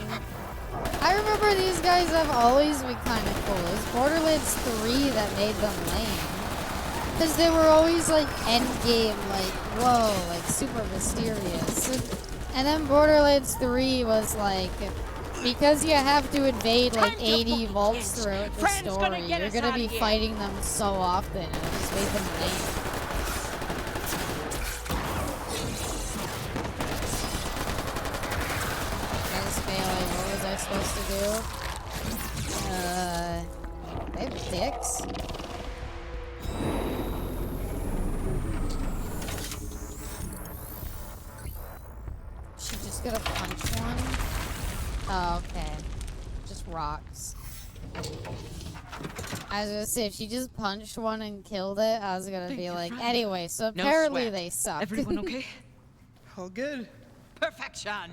I remember these guys have always been kind of cool. It was Borderlands 3 that made them lame. Because they were always like endgame, like, whoa, like super mysterious. And then Borderlands 3 was like, because you have to invade like 80 vaults throughout the story, you're gonna be fighting them so often, and it just made them lame. I was failing. What was I supposed to do? They have dicks. She just gonna punch one? Oh, okay. Just rocks. I was gonna say, if she just punched one and killed it, I was gonna be like, anyway, so apparently they suck. Everyone okay? All good. Perfection!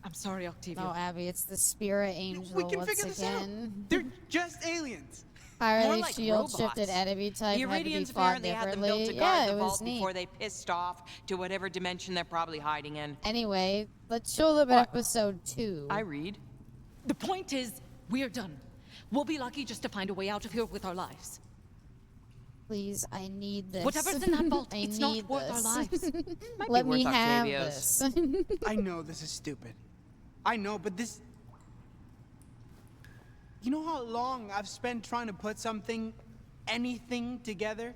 I'm sorry, Octavia. No, Abby, it's the spirit angel We can once figure this out. again. They're just aliens. Highly like shield shifted robots. enemy type The had to be Iridians fought apparently had them built differently. to guard Yeah, the it was vault neat. before they pissed off to whatever dimension they're probably hiding in. Anyway, let's show them in episode 2. I read. The point is, we're done. We'll be lucky just to find a way out of here with our lives. Please, I need this. Whatever's in that vault, I it's need not worth our this. lives. Let me have this. I know this is stupid. I know, but this... You know how long I've spent trying to put anything together?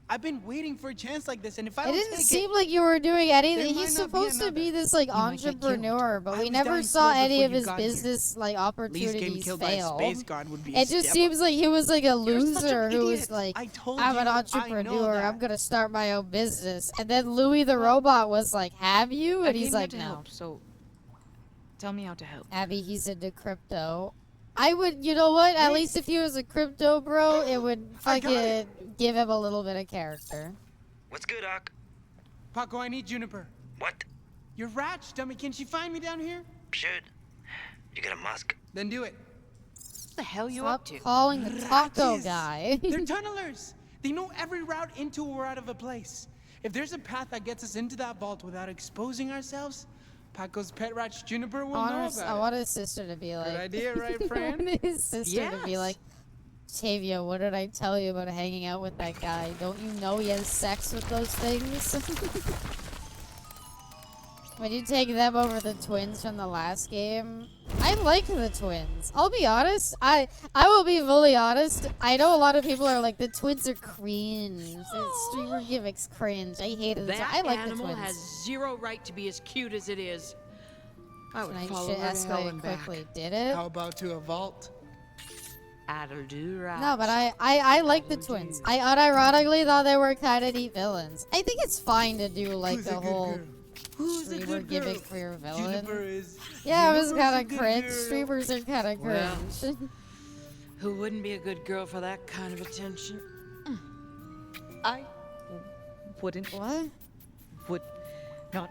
I've been waiting for a chance like this, and if I It don't didn't take seem like you were doing anything. there He's might not be supposed to be this like might get entrepreneur, but I we was never dying saw slow any before of you his got here. business like Lee's opportunities getting killed by a fail. space guard would be a It just step seems like he was like a loser who was idiot. like, I told I'm an you, I know entrepreneur. that. I'm gonna start my own business. And then Louis the robot was like, "Have you?" I And he's came here like, to "No." help, so tell me how to help. Abby, he's into crypto. I would, you know what? At least if he was a crypto bro, it would fucking give him a little bit of character. What's good, Ock? Paco, I need Juniper. What? Your ratch, dummy. Can she find me down here? Should. You got a musk. Then do it. What the hell you Stop up to? calling the taco Ratches. guy. They're tunnelers. They know every route into or out of a place. If there's a path that gets us into that vault without exposing ourselves, Paco's pet ratch Juniper will know about I want his sister to be like. Good idea, right, I friend? want his sister to be Yes. like, Tavia, what did I tell you about hanging out with that guy? Don't you know he has sex with those things? Would you take them over the twins from the last game? I like the twins. I'll be honest. I will be fully honest. I know a lot of people are like, the twins are cringe. The streamer gimmicks cringe. I hate it. That I like the animal twins. has zero right to be as cute as it is. I would Tonight follow shit her to hell escalated and back. quickly. Did it? How about to a vault? That'll do right. No, but I like the twins. I unironically thought they were kind of neat villains. I think it's fine to do like the whole streamer gimmick for your villain. Yeah, it was kind of cringe. Streamers are kind of Well. cringe. Who wouldn't be a good girl for that kind of attention? I wouldn't. What? Would not.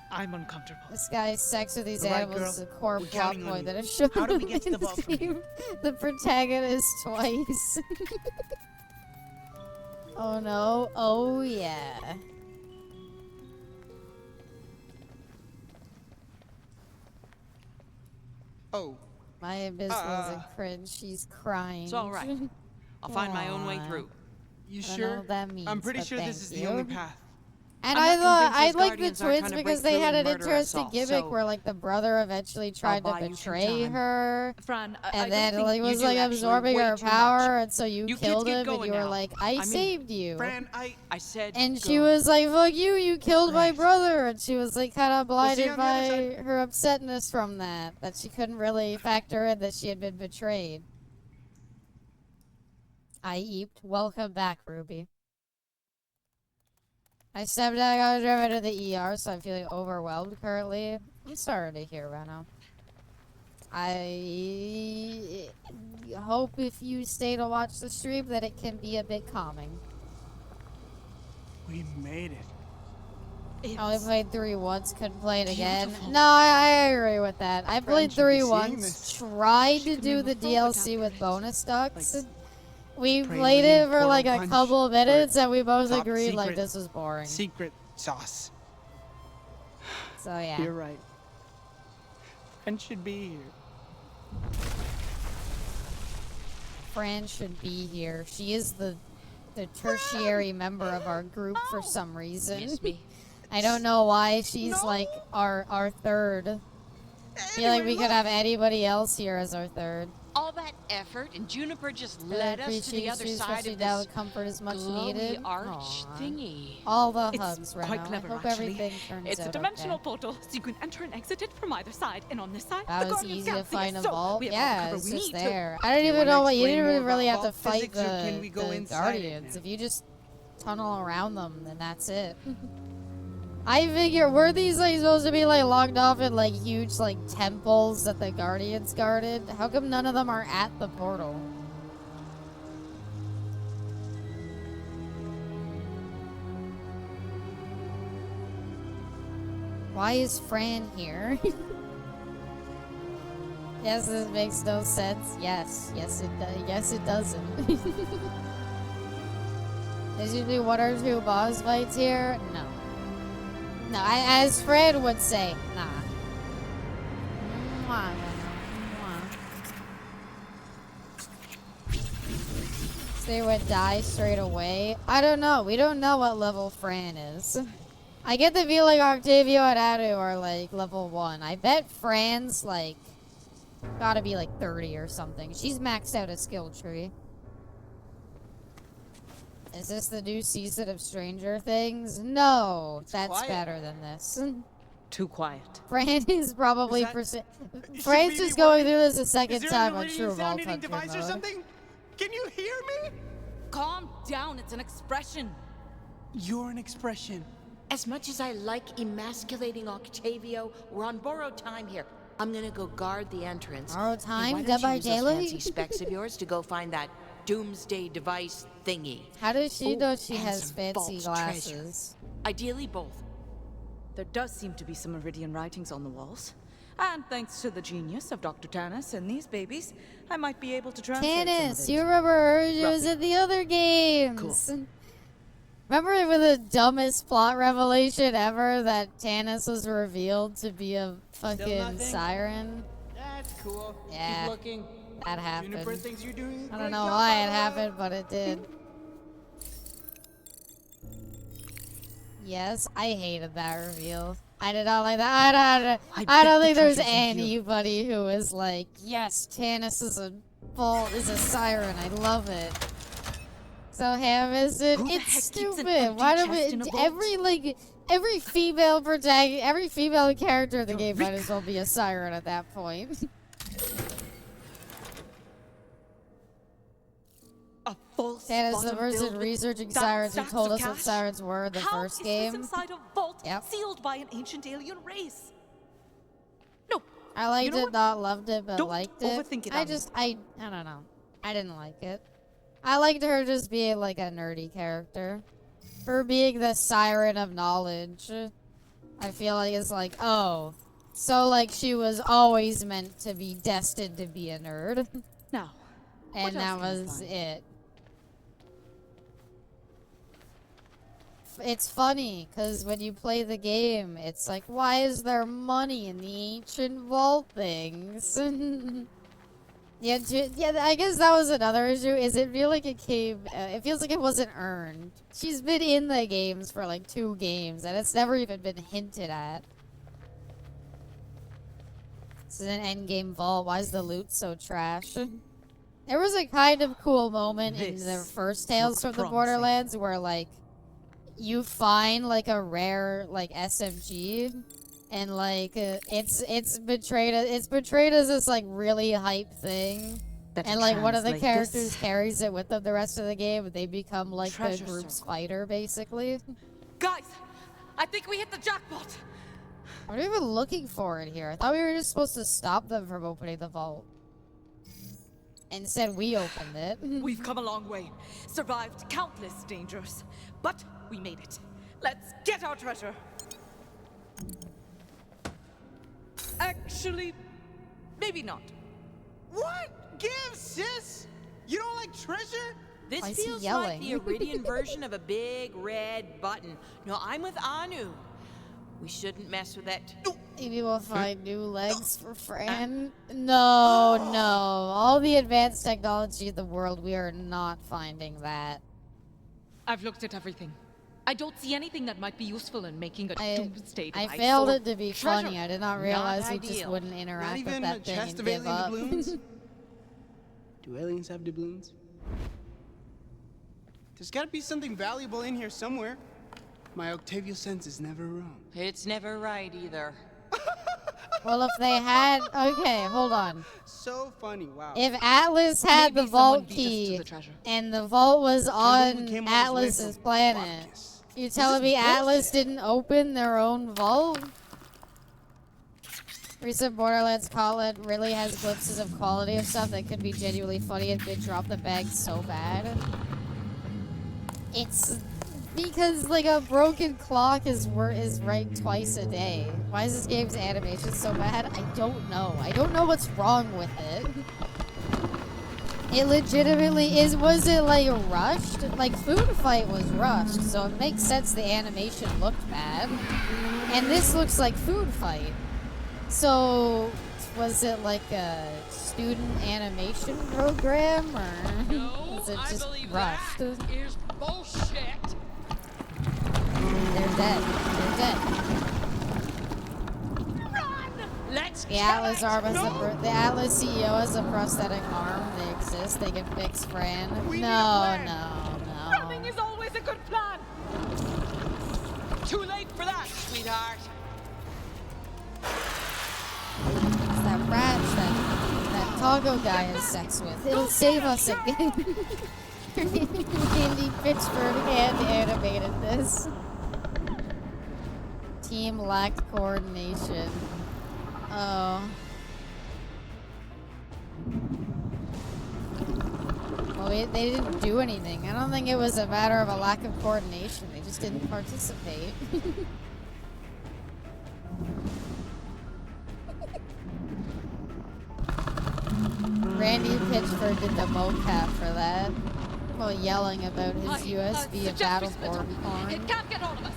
I'm uncomfortable. This guy's sex with these All right, animals girl. is a core We're plot counting on point you. that is shown How do we in get to the this vault from game. The protagonist twice. Oh no. Oh yeah. Oh. My abyss wasn't cringe. She's crying. It's all right. I'll find my own way Aw. through. You I don't know sure? what that means, I'm pretty but sure this is thank the only you. path. And I'm I not thought convinced I those like the Guardians aren't twins trying to because break they through had and an murder us interesting all, gimmick so where like the brother eventually tried to buy you some betray time. her, Fran, I and don't then think he you was do like actually absorbing way her too power, much. and so you You kids killed get him, and going you were now. like, I mean, saved you. Fran, I said And she go. was like, fuck you killed my brother. And she was like kind of We'll see you blinded on the other by her upsetness from that she couldn't really factor in that she had been betrayed. I eeped. Welcome back, Ruby. I stepped out, I got driven to the ER, so I'm feeling overwhelmed currently. I'm sorry to hear, Reno. I hope if you stay to watch the stream that it can be a bit calming. We made it. I only played 3 once, couldn't play it again. Beautiful. No, I agree with that. I played should be 3 seeing once, this. tried to do the DLC with bonus ducks. We played it for like a couple of minutes and we both top agreed like secret. this was boring. Secret sauce. So yeah. You're right. Fran should be here. Fran should be here. She is the tertiary member of our group for some reason. Miss me. I don't know why she's like our third. I feel like we could have anybody else here as our third. All that effort, and Juniper just I led us to appreciate the other you, side especially of now this that comfort is much glowy needed. arch Aw. thingy. All the It's hugs, Reno. quite clever, I hope actually. everything turns It's out a dimensional okay. portal, so you can enter and exit it from either side. And on this side, That the was Guardians easy to can't see find a us, so vault. we have all Yeah, the cover it's we just need there. to. I don't even wanna know what you explain didn't more even really about have to vault fight physics, or can we the go inside it Guardians. now? If you just tunnel around them, then that's it. I figure, were these like supposed to be like locked off in like huge like temples that the Guardians guarded? How come none of them are at the portal? Why is Fran here? Yes, this makes no sense. Yes, it does. Yes, it doesn't. There's usually one or two boss fights here. No. No, as Fred would say, nah. Mwah, mwah. So they would die straight away. I don't know. We don't know what level Fran is. I get the feeling Octavio and Adu are like level 1. I bet Fran's like gotta be like 30 or something. She's maxed out a skill tree. Is this the new season of Stranger Things? No, that's quiet. better than this. Too quiet. Fran is probably Should Fran's we just be going worried? through this a Is second there time an on True iridium Vault sound-eating Hunter device or mode. something? Can you hear me? Calm down, it's an expression. You're an expression. As much as I like emasculating Octavio, we're on borrowed time here. I'm gonna go guard the entrance. Borrowed time? Why Done don't you by use those daylight? fancy specs of yours to go find that doomsday device thingy? How does she know she and has some fancy vault glasses? treasure. Ideally both. There does seem to be some Iridian writings on the walls. And thanks to the genius of Dr. Tanis and these babies, I might be able to translate Tanis, some of it. you remember her? She was in the other games. Remember when the dumbest plot revelation ever that Tanis was revealed to be a fucking nothing? siren? That's cool. Yeah, Keep looking. that happened. Juniper thinks you're doing a I great don't know job, why by it the way. happened, but it did. Yes, I hated that reveal. I did not like that. I don't think there's anybody who is like, yes, Tanis is a siren. I love it. So ham-fisted. Who the It's heck keeps an stupid. empty Why do chest in a we vault? every female every female character in the game might as well be a siren at that point. A false Tanis the bottom person filled with researching fat sirens who stacks told of us what cash? sirens were in the How first is game. this inside a vault Yep. sealed by an ancient alien race? I liked You know it, what? not loved it, but Don't liked it. overthink it, I Ami. just, I don't know. I didn't like it. I liked her just being like a nerdy character. Her being the siren of knowledge. I feel like it's like, oh. So like she was always meant to be destined to be a nerd. Now, And what that else can I was find? it. It's funny, because when you play the game, it's like, why is there money in the ancient vault things? Yeah, I guess that was another issue, is it feel like it came, it feels like it wasn't earned. She's been in the games for like 2 games, and it's never even been hinted at. This is an endgame vault, why is the loot so trash? There was a kind of cool moment in the first Tales from the Borderlands where like, you find like a rare like SMG, and like it's portrayed as this like really hype thing, and like one of the translate characters this? carries it with them the rest of the game. They become like the Treasure group's circle. fighter basically. Guys, I think we hit the jackpot. What are we even looking for in here? I thought we were just supposed to stop them from opening the vault. Instead, we opened it. We've come a long way, survived countless dangers, but we made it. Let's get our treasure. Actually, maybe not. What? Give, sis! You don't like treasure? This Why is he feels yelling? like the Iridian version of a big red button. No, I'm with Anu. We shouldn't mess with that. Maybe we'll find new legs for Fran. No, no. All the advanced technology in the world, we are not finding that. I've looked at everything. I don't see anything that might be useful in making a doomsday I device failed or it to be treasure. funny. I did not realize we just ideal. wouldn't interact Not even with a that thing chest and of give alien up. doubloons? Do aliens have doubloons? There's gotta be something valuable in here somewhere. My Octavio sense is never wrong. It's never right either. Well, if they had... Okay, hold on. So funny, wow. If Atlas had Maybe the vault someone beat us to key the treasure. and the vault was believe we on came all this way Atlas's from planet, Bacchus. you telling me is Atlas didn't open their own vault? Recent Borderlands content really has glimpses of quality of stuff that could be genuinely funny and could drop the bag so bad. It's Because like a broken clock is right twice a day. Why is this game's animation so bad? I don't know. I don't know what's wrong with it. It legitimately is. Was it like rushed? Like Food Fight was rushed, so it makes sense the animation looked bad. And this looks like Food Fight. So was it like a student animation program, or was it just rushed? Is bullshit. They're dead. They're dead. Let's The Atlas arm has the Atlas CEO has a prosthetic arm. They exist. They can fix Fran. No. Running is always a good plan. Too late for that, sweetheart. It's that ranch that Togo guy has sex with. It'll save us again. Andy Pitchford hand animated this. Team lacked coordination. Oh. Well, they didn't do anything. I don't think it was a matter of a lack of coordination. They just didn't participate. Randy Pitchford did the mocap for that. While yelling about his USB and Battleborn porn. It can't get all of us.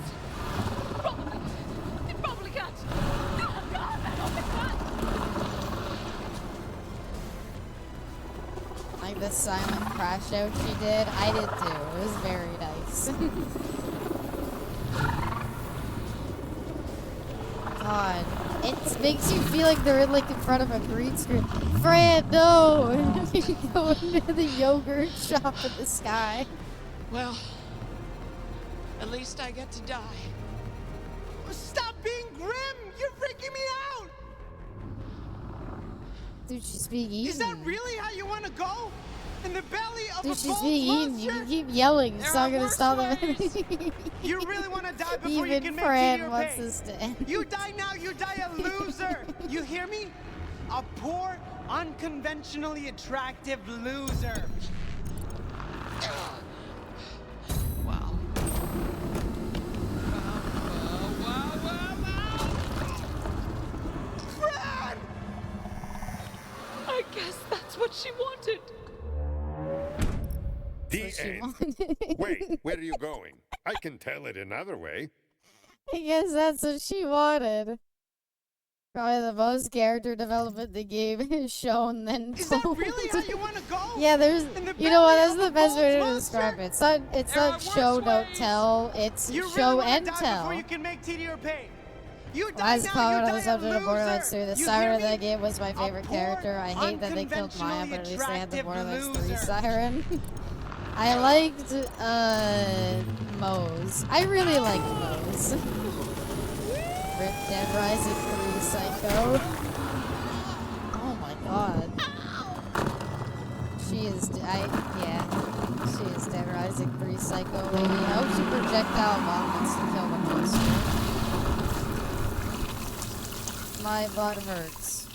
It probably can't. Oh God, I hope it can't. Like the silent crash out she did. I did too. It was very nice. God. It makes you feel like they're like in front of a green screen. Fran, no! Go into the yogurt shop in the sky. Well, at least I get to die. Stop being grim! You're freaking me out! Dude, she's being eaten. Is that really how you want to go? In the belly of Dude, a she's bold being eaten. monster? You can keep yelling. It's not gonna stop them. You really want to die before you Even can make Fran your wants pay. this to end. You die now, you die a loser. You hear me? A poor, unconventionally attractive loser. Wow. Fran! I guess that's what she wanted. The end. Wait, where are you going? I can tell it another way. I guess that's what she wanted. Probably the most character development the game has shown then. Is that really how you want to go? Yeah, there's. You know what? That's the best way to describe it. It's not show, don't tell. It's You show really and die tell. before you can make TD or pay. You die Last now, comment you on the die subject a of Borderlands 3. The loser. You siren hear of that me? game was my favorite character. I hate that they killed Maya, but at least they had the Borderlands 3 siren. I liked Moe's. I really liked Moe's. Rip Dead Rising 3 Psycho. Oh my god. She is yeah. She is Dead Rising 3 Psycho lady. I hope she projectile vomits to kill the monster. My butt hurts.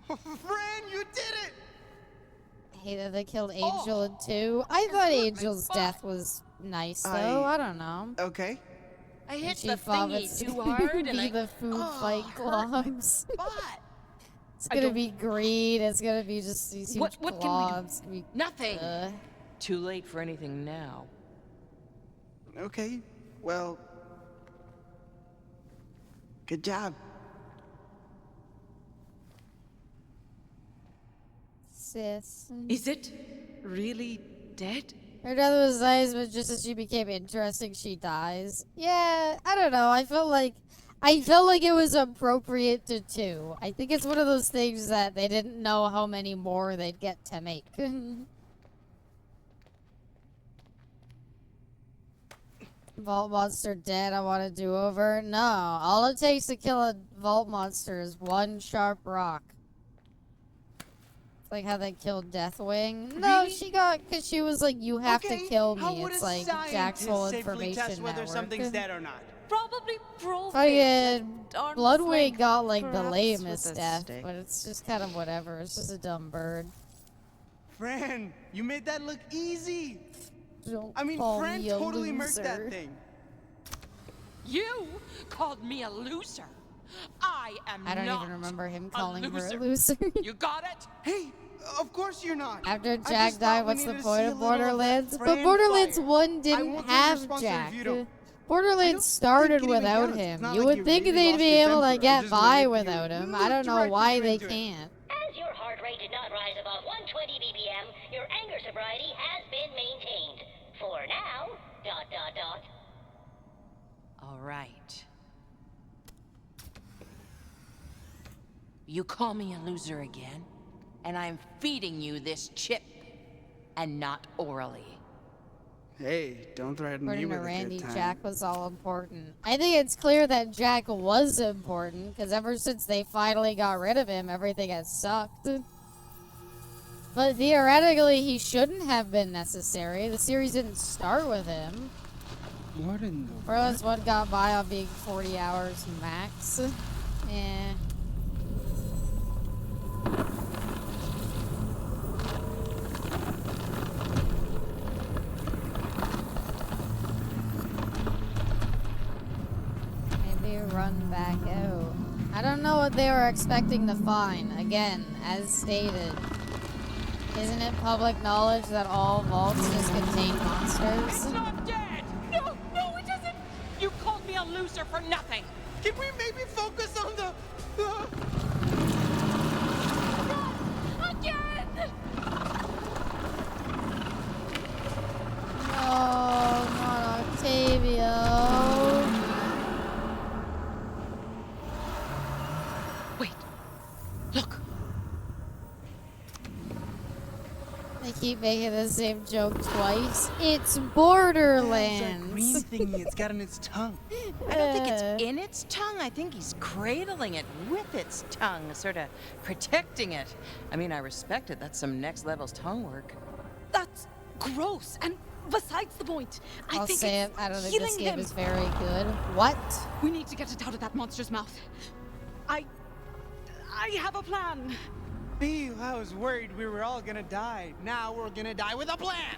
Fran, you did it! I hate that they killed Angel in 2. I thought Angel's death was nice, though. I don't know. Okay. I And hit she the vomits thingy too hard and be I... the food fight globs. It's I gonna don't- be green. It's gonna be just these huge What can we do? globs. It's gonna be, Nothing. Too late for anything now. Okay, well... Good job. Sis. Is it really dead? Her death was nice, but just as she became interesting, she dies. Yeah, I don't know. I felt like it was appropriate to 2. I think it's one of those things that they didn't know how many more they'd get to make. Vault monster dead. I want to do over. No, all it takes to kill a vault monster is one sharp rock. It's like how they killed Deathwing. No, she got because she was like, "You have to kill me." How would It's a like Jack's scientist whole safely information test whether network. something's dead or not? Probably profane. Fucking Darn Bloodwing snake, got like the perhaps lamest with a death, stick. but it's just kind of whatever. It's just a dumb bird. Fran, you made that look easy. Don't I mean, call Fran me a totally murked that loser. thing. You called me a loser. I am I don't not even remember him a calling her a loser. loser. You got it? Hey, of course you're not. After I Jack just died, thought we what's the needed to point see a of little of that Borderlands? But Fran Borderlands fire. 1 I didn't won't be have responsible if Jack. you don't- Borderlands started think it even without counts. It's him. not You like would you think really they'd lost be your able to temper. I get just by manipulated without him. I don't know directed why you they into it. can't. As your heart rate did not rise above 120 BPM, your anger sobriety has been maintained. For now, ... All right. You call me a loser again, and I'm feeding you this chip, and not orally. Hey, don't threaten me According with to a Randy, good time. Jack was all important. I think it's clear that Jack was important, because ever since they finally got rid of him, everything has sucked. But theoretically, he shouldn't have been necessary. The series didn't start with him. What in the Borderlands 1 got by on being 40 hours max. Eh. Maybe run back out. I don't know what they were expecting to find. Again, as stated, isn't it public knowledge that all vaults just contain monsters? It's not dead! No, no, it isn't! You called me a loser for nothing! Can we maybe focus on the... Again! No, not Octavio. Wait. Look. They keep making the same joke twice. It's That green Borderlands. thingy it's got in its tongue. I don't think it's in its tongue. I think he's cradling it with its tongue, sort of protecting it. I mean, I respect it. That's some next level tongue work. That's gross. And besides the point, I'll think say it's it. I don't think healing this game him. is very good. What? We need to get it out of that monster's mouth. I have a plan. B, I was worried we were all gonna die. Now we're gonna die with a plan.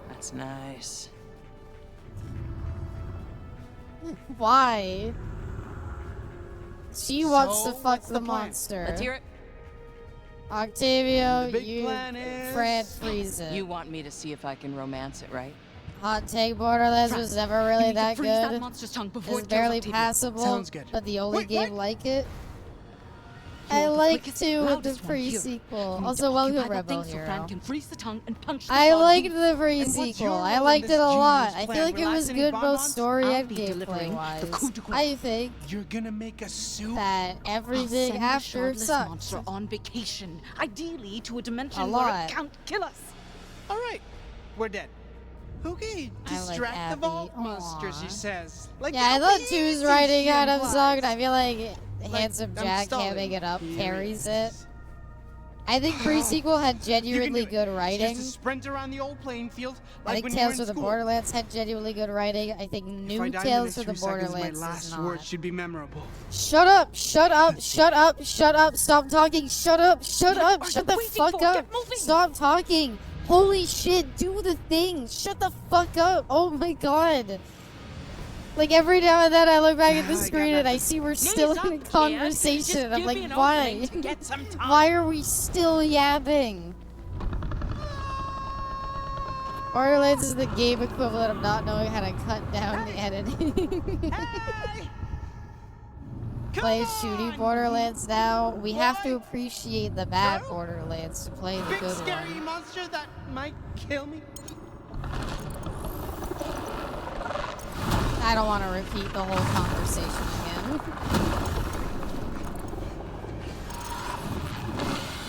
That's nice. Why? She wants to So, fuck what's the the plan? monster. Let's hear it. Octavio, The big you plan is- Fred freeze it. You want me to see if I can romance it, right? Hot take, Borderlands was never You really need to that freeze good. that monster's tongue before It's it kills barely Octavio. passable, Sounds good. but the only Wait, game what? like it. You're I the like quickest, to with the loudest one here. pre-sequel. You need Also, to welcome occupy that Rebel thing so Fran Hero. can freeze the tongue and punch the I bug. liked the And what's pre-sequel. your I role liked in it this a lot. genius I plan? feel like it Relax was any good both bonbons? story I'll and be delivering gameplay the coup wise. de grace. I think You're gonna make a soup? that I'll everything send after the shardless sucked. monster on vacation, ideally to a dimension A where lot. it can't kill us. All right, we're dead. Okay, I like distract the Abby. vault monster, Aw. she says. Like Yeah, I that'll thought be 2's easy, writing she kind of implies. sucked. I feel like Handsome I'm Jack can't stalling. make it up, Here carries it. is. I think pre-sequel had You can genuinely do it. good It's writing. Just a sprint around the old playing field, I like think when you were Tales in for the school. Borderlands had genuinely good writing. I think If I New die in the Tales next for the 2 seconds, Borderlands my is last not. word should be memorable. Shut up! Shut up! Shut up! Shut up! Stop talking! Shut up! Shut What up! are Shut you the waiting fuck for? up! Get moving! Stop talking! Holy shit! Do the thing! Shut the fuck up! Oh my god! Like every now and then I look back at the I got screen and I nothing. see we're still Knees in a up, kid. conversation Just and I'm give me like, an why? opening to get some time. Why are we still yapping? Borderlands is the game equivalent of not knowing how to cut down the editing. Play shooty Borderlands now. We have to appreciate the bad Borderlands to play the Big good scary one. monster that might kill me. I don't want to repeat the whole conversation again.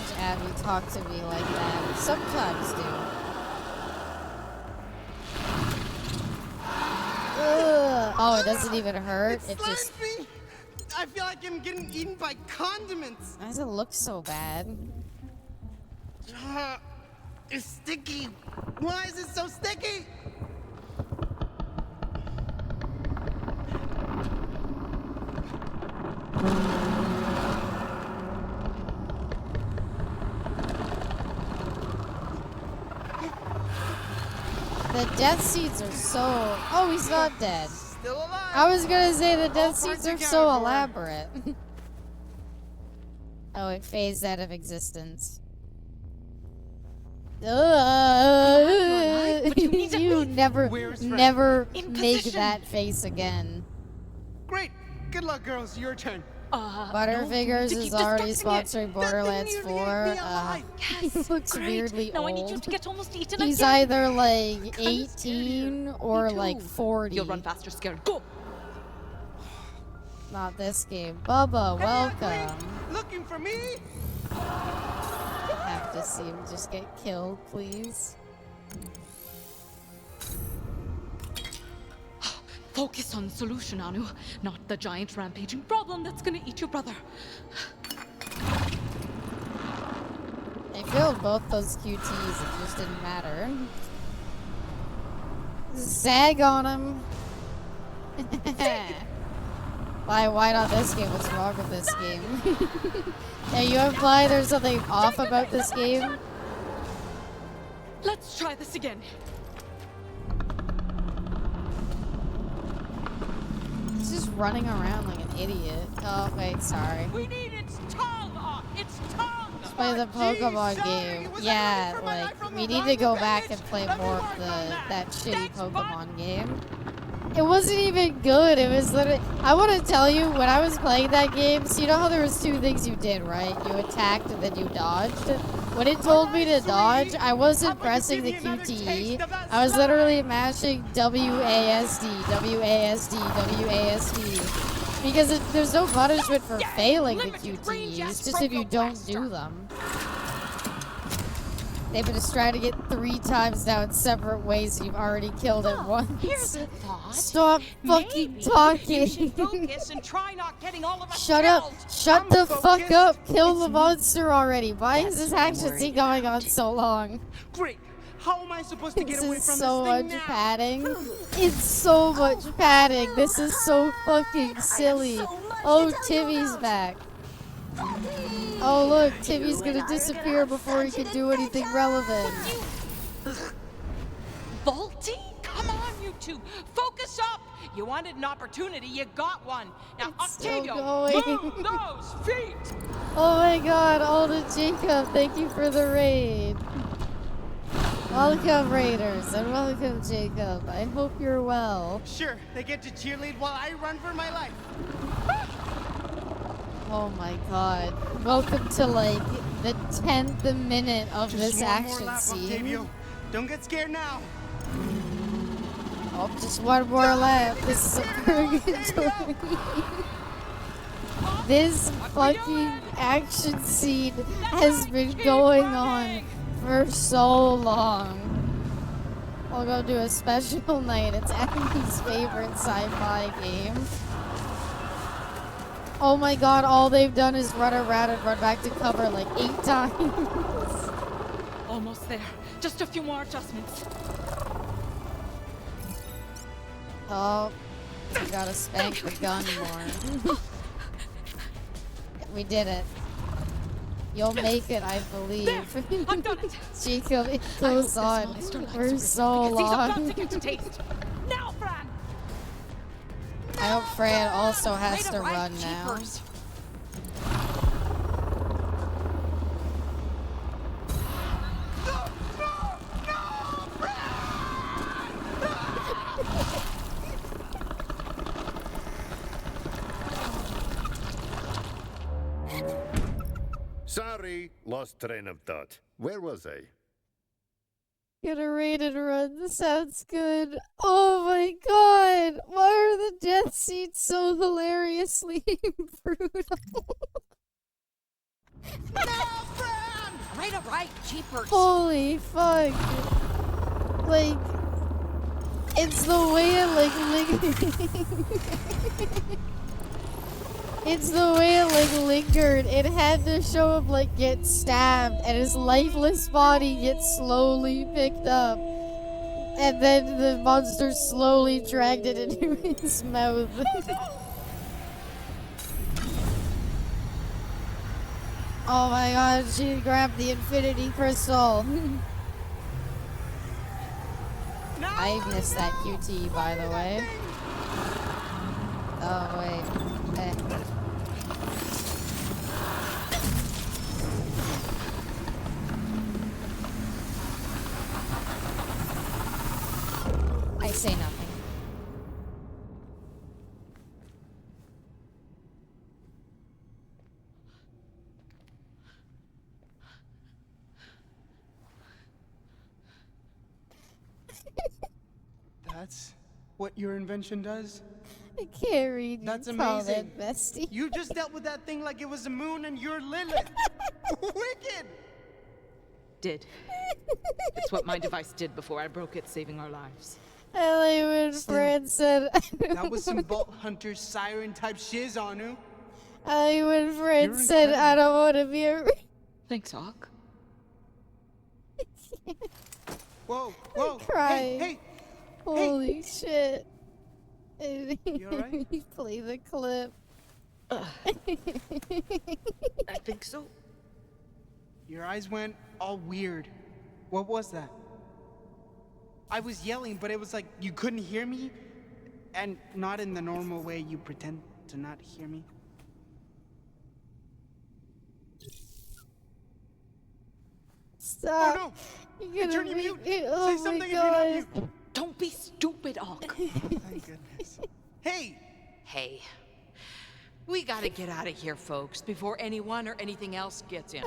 Just Abby talk to me like that. Sometimes do. Ugh. Oh, it doesn't even hurt. It just. I feel like I'm getting eaten by condiments. Why does it look so bad? It's sticky. Why is it so sticky? The death seeds are so... Oh, he's not dead. Still alive. I was gonna say the death seeds are so elaborate. Oh, it phased out of existence. You never make that face again. Great. Good luck, girls. Your turn. Butterfingers is already sponsoring Borderlands 4. He looks weirdly Now old. I need you to get almost eaten He's again. either like 18 or like 40. You'll run faster, scared. Go! Not this game. Bubba, welcome. Looking for me? I have to see him just get killed, please. Focus on the solution, Anu, not the giant rampaging problem that's gonna eat your brother. I killed both those QTs, it just didn't matter. Zag on him. Why not this game? What's wrong with this game? Yeah, you imply there's something off about this game? Let's try this again. He's just running around like an idiot. Oh, wait, sorry. We need its tongue! Its tongue! Let's play the Pokemon game. Yeah, like, we need to go back and play more of that shitty Pokemon game. It wasn't even good. It was literally... I want to tell you, when I was playing that game, so you know how there was two things you did, right? You attacked and then you dodged. When it told me to dodge, I wasn't pressing the QTE. I was literally mashing WASD, WASD, WASD. Because there's no punishment for failing the QTEs, just if you don't do them. They've been just trying to get 3 times now in separate ways, and you've already killed it once. Here's a thought. Stop fucking talking. You should focus and try not getting all of us Shut up. killed. Shut the fuck up. Kill the monster already. Why is this action scene going on so long? Great. How am I supposed to get This away is from so this thing much now? padding. It's so much padding. This is so fucking silly. Oh, Timmy's back. Oh look, Timmy's gonna disappear before he can do anything relevant. Volty? Come on, you two. Focus up. You wanted an opportunity, you got one. Now, Octavio, going. move those feet. Oh my god, Alden Jacob, thank you for the raid. Welcome, Raiders, and welcome, Jacob. I hope you're well. Sure, they get to cheerlead while I run for my life. Oh my god. Welcome to, like, the 10th minute of Just this one more action lap, scene. Octavio. Don't get scared now. Oh, just one more lap. This is a purgatory. This fucking action scene has been going on for so long. We'll go do a special night. It's Abby's favorite sci-fi game. Oh my god, all they've done is run around and run back to cover like 8 times. Almost there. Just a few more adjustments. Oh, we gotta spank the gun more. We did it. You'll make it, I believe. I've done it. Jacob, it goes on for so long. To get to taste. Now, Fran. I hope Fran also has to run now. Sorry, lost train of thought. Where was I? Get a raid and run. Sounds good. Oh my god! Why are the death seats so hilariously brutal? Right, cheapers. Holy fuck! Like, it's the way it like It's the way it like lingered. It had to show him like get stabbed and his lifeless body gets slowly picked up. And then the monster slowly dragged it into his mouth. Oh my god, she grabbed the infinity crystal. I missed that QT, by the way. Oh, wait. I say nothing. That's what your invention does? I can't read. That's call amazing. it bestie. You just dealt with that thing like it was a moon and you're Lilith. Wicked! Did. It's what my device did before I broke it, saving our lives. I like when Fran said. That was some Vault Hunter siren type shiz, Anu. I like when Fran said, I don't want to be a. Thanks, Hawk. Whoa, whoa. Crying. Hey, Holy shit. You alright? Play the clip. I think so. Your eyes went all weird. What was that? I was yelling, but it was like you couldn't hear me, and not in the normal way you pretend to not hear me. Stop. Oh no! You're Turn gonna you make mute! me. Oh Say my something if god. you're not mute! Don't be stupid, Hawk. Thank goodness. Hey! Hey. We gotta get out of here, folks, before anyone or anything else gets in.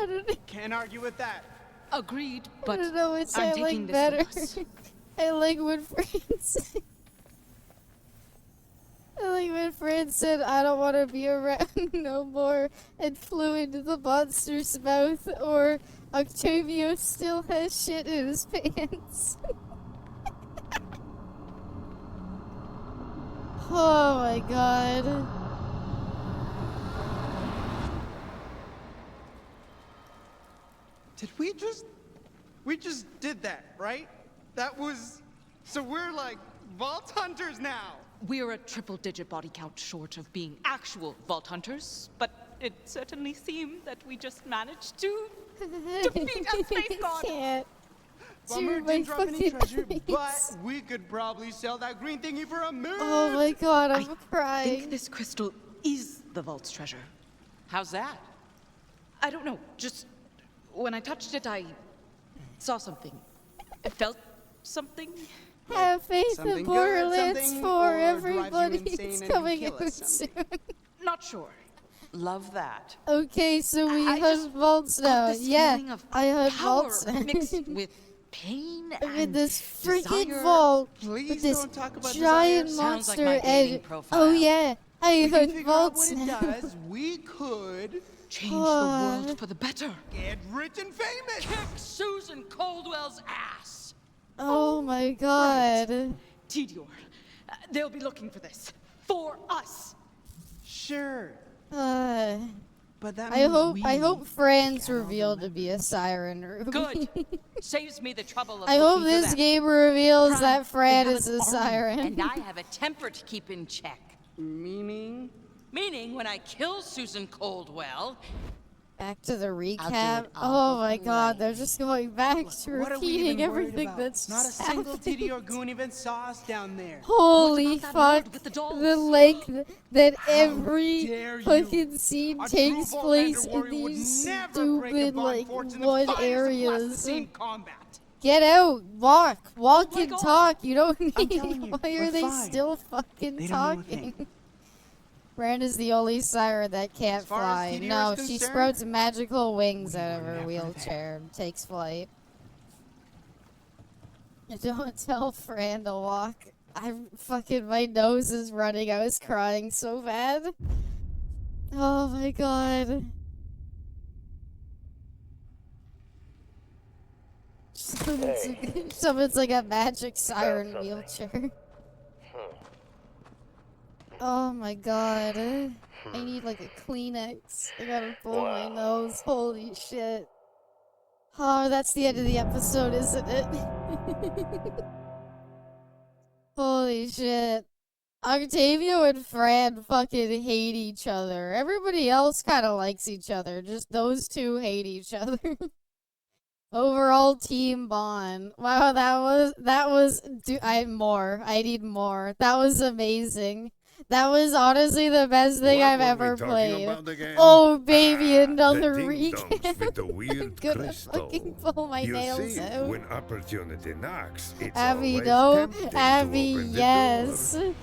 Can't argue with that. Agreed, I but don't know which I'm I taking like this better. with us. I like when friends. I like when friends said, I don't want to be around no more, and flew into the monster's mouth, or Octavio still has shit in his pants. Oh my god. Did we just did that, right? That was, so we're like Vault Hunters now. We're a triple-digit body count short of being actual Vault Hunters, but it certainly seemed that we just managed to defeat a space god. Can't. Bummer Dude, my didn't drop any fucking treasure, eyes. but we could probably sell that green thingy for a million. Oh my god, I'm I crying. think this crystal is the vault's treasure. How's that? I don't know, just when I touched it, I saw something. I felt something. Have faith in Something good, Borderlands something, 4, or drive you everybody. insane It's and coming kill out us soon. Not sure. Love that. Okay, so we I hunt just vaults got now. this Yeah, feeling of I hunt power vaults. mixed with pain I'm in and this freaking desire. vault Please with this don't talk about giant desire. Sounds like monster my dating and profile. oh yeah, I We can hunt figure out vaults what it now. does. We could Change the world for the better. get rich and famous. Kick Susan Coldwell's ass. Oh my god. Tidior, they'll be looking for this. For us. Sure, Uh, but that I means hope Fran's revealed to be a siren. Ruby. Good. Saves me the trouble of I hope looking for this them. game reveals Prime, that Fran they have is an a army, siren. And I have a temper to keep in check. Meaning? Meaning, when I kill Susan Coldwell, Back to the I'll do recap. it all Oh my god, polite. they're just going back to What are we repeating even worried everything about? that's Not a just single happening. TD or goon even saw us down there. Holy about that fuck, nerd with the dolls? the length that How every dare you? fucking scene A takes true place Voldlander in warrior would these never break a stupid, bond like, forged in the one finest of areas. plasticine combat. Get out, walk my and God. talk. You don't need. telling you, Why we're are they fine. still fucking They don't know a talking? thing. Brand is the only siren that can't As far as fly. TDR No, is she concerned, sprouts magical wings out of were her never wheelchair and takes flight. Don't tell Fran to walk. My nose is running. I was crying so bad. Oh my god. Someone's like a magic siren wheelchair. Oh my god. I need like a Kleenex. I gotta blow my nose. Holy shit. Oh, that's the end of the episode, isn't it? Holy shit. Octavio and Fran fucking hate each other. Everybody else kind of likes each other. Just those two hate each other. Overall team bond. Wow, I need more. That was amazing. That was honestly the best thing I've ever played. Oh, baby, another recap. With the weird I'm gonna crystal. fucking pull my nails see, out. when opportunity knocks, it's Abby, always no. tempting to Abby, open the yes. door.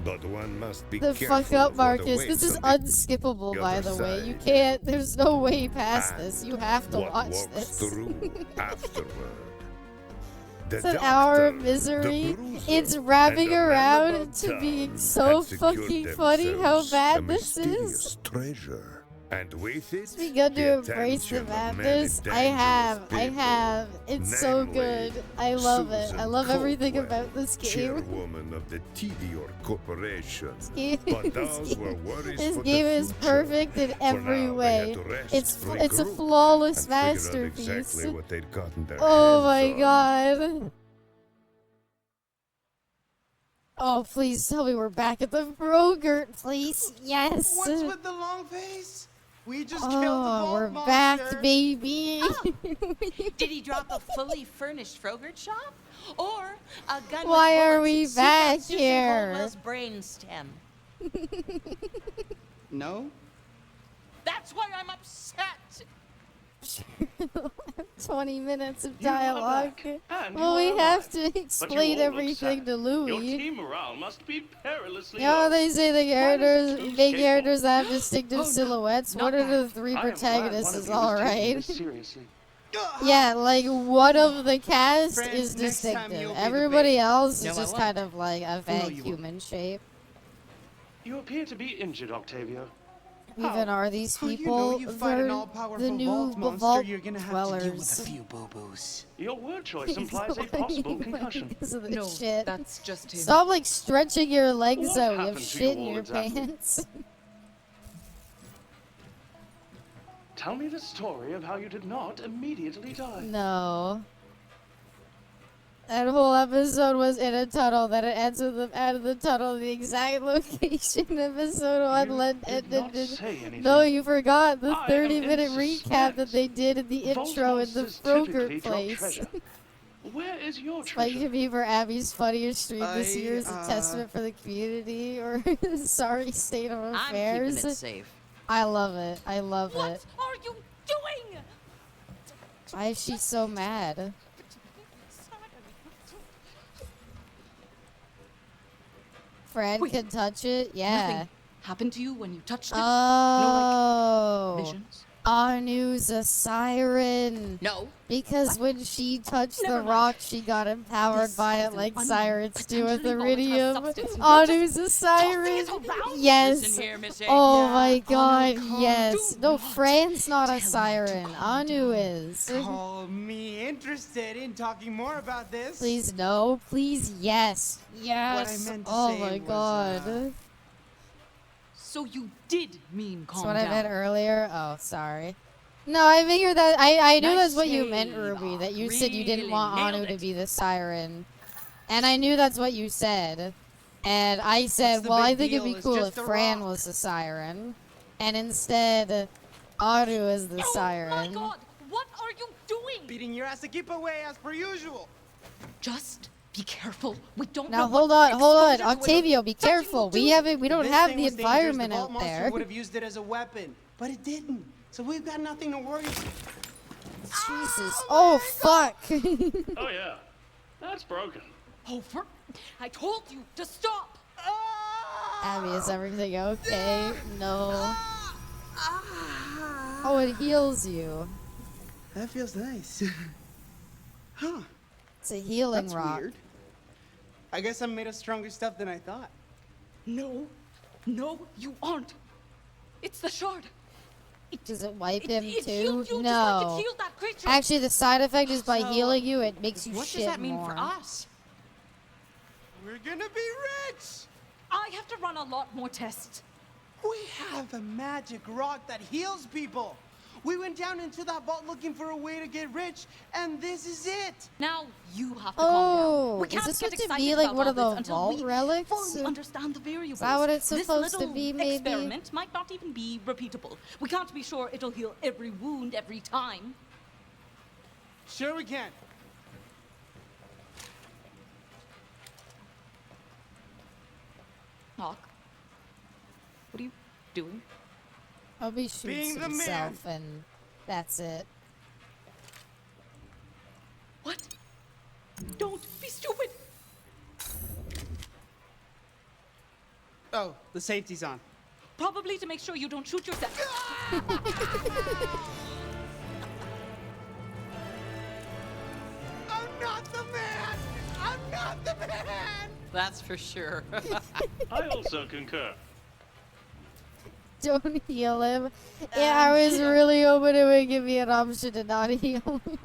But one must be The careful fuck up, what Marcus. This awaits is on the unskippable, by other the way. You side. can't, there's no way past this. You have to What watch walks this. through afterward. It's an hour of misery. It's wrapping around to being so fucking funny how bad this is. Treasure. And with it, It's begun to the embrace the attention of many madness. I have. It's so good. I love it. I love everything about this game. Chairwoman of the Tidior Corporation. This But those were worries This for game the is future. perfect in every now, they way. had to rest, It's a regroup, flawless and figure out masterpiece. exactly what they'd gotten their Oh my hands on. god. Oh, please tell me we're back at the Brogurt place. Yes. What's with the long face? We just killed the Oh, vault we're monster. back, baby. Did he drop a fully furnished Frogurt shop? Or a gun Why with are bullets we to seek out back Susan here? Caldwell's brainstem? No? That's why I'm upset! 20 minutes of You are dialogue. back, and Well, you we are have alive. to But explain you all look everything sad. to Your Louis. team morale must be perilously You know, low. they say the characters, main characters that have distinctive Oh, no, silhouettes. not One of the that. three I am glad protagonists one of is you is taking alright. this seriously. Yeah, like one of the cast Friends, is next time distinctive. you'll be the Everybody bait. else No, is I just won't. kind of like a No, vague you won't. human shape. You appear to be injured, Octavio. Even are these Oh, you know people you fight an they're all-powerful the new vault monster, vault you're gonna have dwellers. to deal with a few boo-boos. Your word choice He's implies a lying possible concussion. because of the No, shit. that's just him. Stop like stretching your legs What out. You happened have to shit you in all your exactly? pants. Tell me the story of how you did not immediately die. No. That whole episode was in a tunnel. Then it ends with them out of the tunnel, the exact location. Episode 1 not say anything. No, you forgot the I am 30-minute in recap that they did in the Vault intro in the monsters typically Frogurt drop place. treasure. Where is your Spike treasure? to me for Abby's funniest stream this I, year is a testament for the community or sorry state of I'm affairs. keeping it safe. I love it. I love What it. are you doing? Why is she so mad? Fred Wait. can touch it? Yeah. Nothing happened to you when you touched it? Oh. Visions? Anu's a siren. No. Because when she touched Never the mind. rock, she got empowered This by is it an like unknown, sirens do with potentially volatile iridium. substance. You're just Anu's a siren. it around. Yes. Listen here, Miss A. Oh Yeah, my god, Anu, yes. do No, not Fran's not a tell him to siren. calm Anu down. is. Call me interested in talking more about this. Please no. Please yes. Yes. meant to Oh say my was, god. So you did mean calm That's what down. I meant earlier. Oh, sorry. No, I figured that I knew Nice that's what you meant, shave. Ruby. That you said you didn't Really want nailed Anu to it. be the siren, and I knew that's what you said. And I said, the well, I big think it'd deal? be It's cool if just a Fran rock. was the siren, and instead, Anu is the Oh my siren. god! What are you doing? Beating your ass to keep away as per usual. Just be careful. We don't Now know hold what on, hold on, exposure to it Octavio, be touching will careful. do. We haven't, we don't This have thing the was dangerous. environment The vault out monster there. would have used it as a weapon, but it didn't. So we've got nothing to worry about. Jesus. Oh fuck. Oh yeah, that's broken. Over. I told you to stop. Abby, is everything okay? No. Oh, it heals you. That feels nice. Huh. It's a healing That's rock. weird. I guess I'm made of stronger stuff than I thought. No, no, you aren't. It's the shard. Does it wipe It him healed too? you just like No. it healed that creature. Actually, the side effect is by So, healing you, it makes you What shit does that mean more. for us? We're gonna be rich! I have to run a lot more tests. We have a magic rock that heals people. We went down into that vault looking for a way to get rich, and this is it. Now you have to calm down. We is can't this get meant to excited be like about one all of the this until vault we relics? fully understand the variables. Is that what it's This supposed to little be, maybe? experiment might not even be repeatable. We can't be sure it'll heal every wound every time. Sure we can. Hawk, what are you doing? He shoots himself, and that's it. What? Don't be stupid! Oh, the safety's on. Probably to make sure you don't shoot yourself. I'm not the man! I'm not the man! That's for sure. I also concur. Don't heal him. Yeah, I was really hoping it would give me an option to not heal him.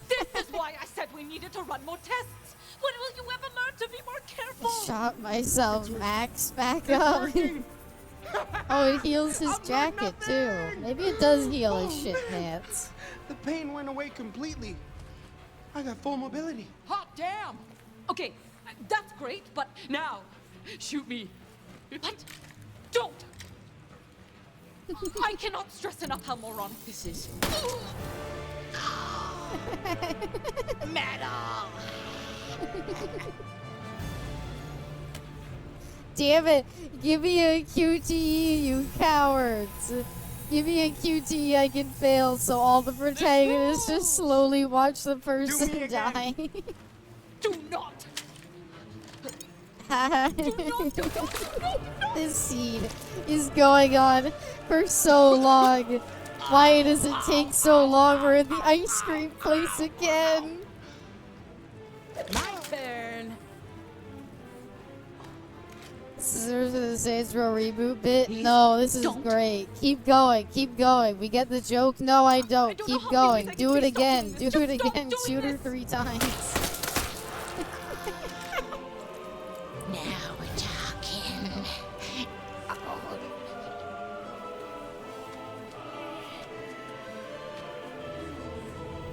This is why I said we needed to run more tests. When will you ever learn to be more careful? Shot myself, Max, back up. Oh, it heals his jacket too. Maybe it does heal his shit pants. The pain went away completely. I got full mobility. Hot damn! Okay, that's great, but now, shoot me. What? Don't! I cannot stress enough how moronic this is. Metal! Damn it! Give me a QTE, you cowards! Give me a QTE I can fail so all the protagonists just slowly watch the person die. Do not! This scene is going on for so long. Why does it take so long? We're in the ice cream place again. My turn. This is the Saints Row reboot bit. No, this is great. Keep going, keep going. We get the joke. No, I don't. Keep going. Do it again. Do it again. Shoot her 3 times. Now we're talking.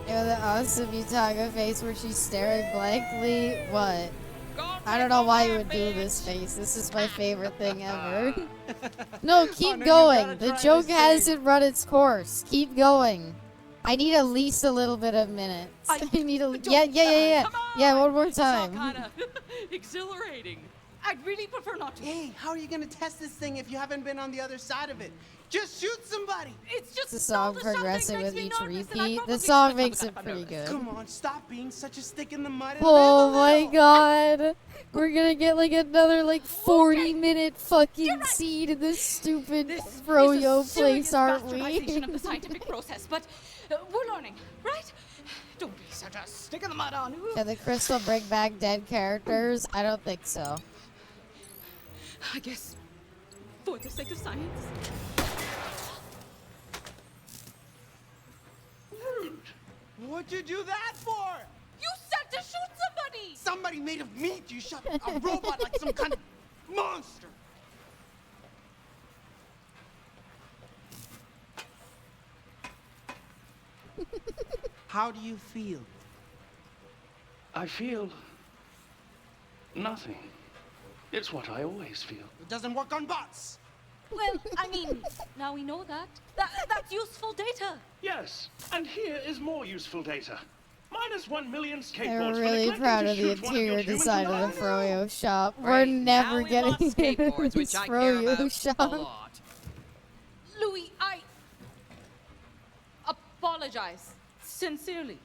You know the awesome Utaga face where she's staring blankly? What? I don't know why you would do this face. This is my favorite thing ever. No, keep going. The joke hasn't run its course. Keep going. I need at least a little bit of minutes. I need a yeah. Yeah, one more time. Kinda exhilarating. I'd really prefer not to. Hey, how are you gonna test this thing if you haven't been on the other side of it? Just shoot somebody! It's just the song progressing with each repeat. The song makes it pretty good. Come on, stop being such a stick in the mud. Oh my god. We're gonna get like another like 40-minute fucking scene in this stupid Froyo place, aren't we? Of the scientific process, but we're learning, right? Don't be such a stick in the mud on. Can the crystal bring back dead characters? I don't think so. I guess for the sake of science. What'd you do that for? You said to shoot somebody! Somebody made of meat! You shot a robot like some kind of monster! How do you feel? I feel nothing. It's what I always feel. It doesn't work on bots! Well, I mean, now we know that. That's useful data. Yes, and here is more useful data. -1 million skateboards. I'm for really neglecting proud to of the shoot one of your interior humans design in the of the eye. Froyo shop. We're Right, never now we getting lost into skateboards, this which I care Froyo about a shop. lot. Louis, I apologize sincerely.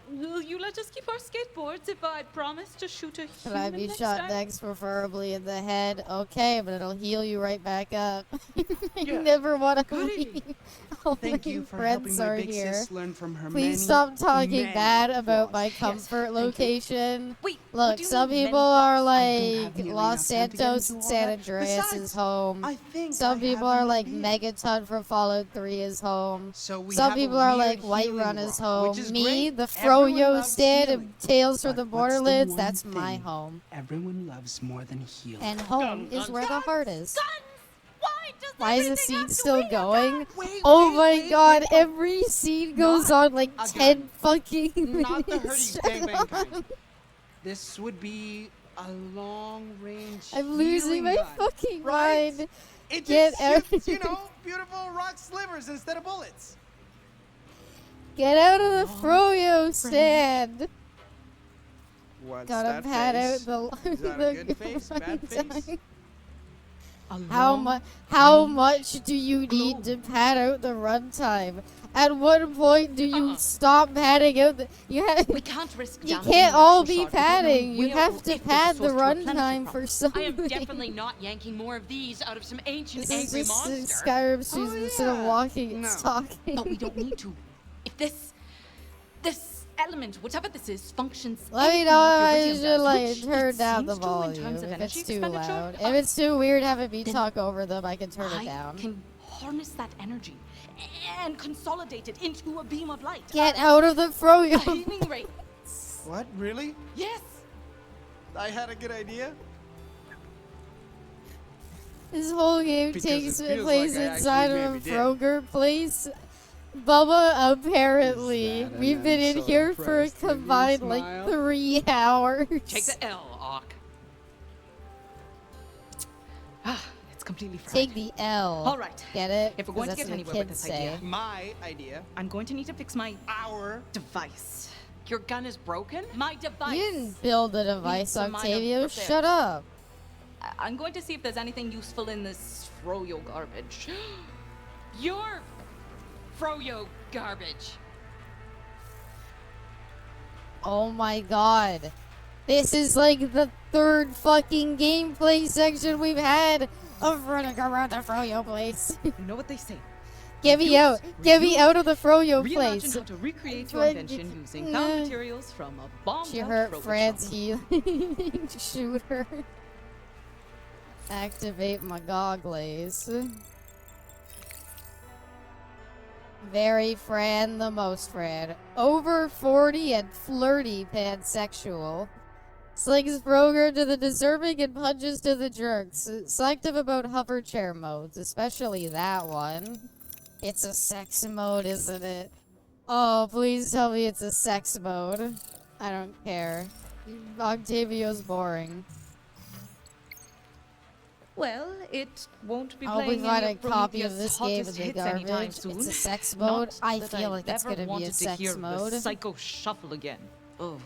Will you let us keep our skateboards if I promise to shoot a Could I human be next shot time? next, preferably in the head? Okay, but it'll heal you right back up. You Yeah. never want to leave. All Thank my you for friends helping my are big here. sis learn from her Please many, stop talking many bad about flaws. my Yes, comfort thank you. location. Wait, Look, do you some mean people many are I don't like have nearly Los enough time to get Santos into and all San that. Andreas Besides, is home. I think Some I people have are an like idea. Megaton from Fallout 3 is home. So we Some have a people are weird like healing Whiterun is rock, home. which is Me, great. the Everyone Froyo loves stand healing, and Tales for but the what's Borderlands, one that's my thing home. Everyone loves more than healing. And home is where the heart is. Why Why is the scene still going? Oh my god, every scene goes on like 10 fucking Not the minutes. hurdy bang bang kind. This would be a long-range I'm losing my healing gun, fucking right? mind. It Get just shoots, out. you know, beautiful rock slivers instead of bullets. Get out of the Froyo stand. What's Gotta that pad out face? the Is that a good face? Bad face? How much do you need to pad out the runtime? At what point do you stop padding out the We can't risk You damaging can't the all actual be shard without knowing padding. You where have or to if there's a pad the source to replenish runtime it for from. something. I am definitely not yanking more of these out of some ancient This is angry just monster. Skyrim season instead of walking, it's talking. But we don't need to. If this element, whatever this is, functions. Let me anything know like if I iridium should does, like which turn it down the seems to in volume terms of if energy it's too expenditure. loud. If it's too weird having me talk over them, I can turn it I down. can harness that energy and consolidate it into a beam of light. Get out of the Froyo. A healing ray. What? Really? Yes. I had a good idea. This whole game Because takes it feels place like I inside actually of a maybe did. Froger place. Bubba, apparently, that we've an been in I'm so here for a impressed with your combined like smile? 3 hours. Take the L, Ock. It's completely fried. Take the L. All right. Get it? If we're going to 'Cause get that's what anywhere with kids this idea, My idea. I'm going to need to fix my Our device. Your gun is broken? My device. You didn't build a device, some minor Octavio. repairs. Shut up. I'm going to see if there's anything useful in this Froyo garbage. You're Froyo garbage. Oh my god. This is like the 3rd fucking gameplay section we've had of running around the Froyo place. You know what they say. Get me out. Get me out of the Froyo place. Reimagine how to recreate your invention using found materials from a bomb. She hurt Fred's healing. Shoot her. Activate my goggles. Very Fran, the most Fran. Over 40 and flirty pansexual. Slings Broger to the deserving and punches to the jerks. Selective about hover chair modes, especially that one. It's a sex mode, isn't it? Oh, please tell me it's a sex mode. I don't care. Octavio's boring. Well, it won't be I'll playing be find any a copy of Prometheus' this game in hottest the hits anytime garbage. soon. It's a sex mode. Not I that feel I've like it's ever gonna be a wanted to sex hear mode. The psycho shuffle again. Oh.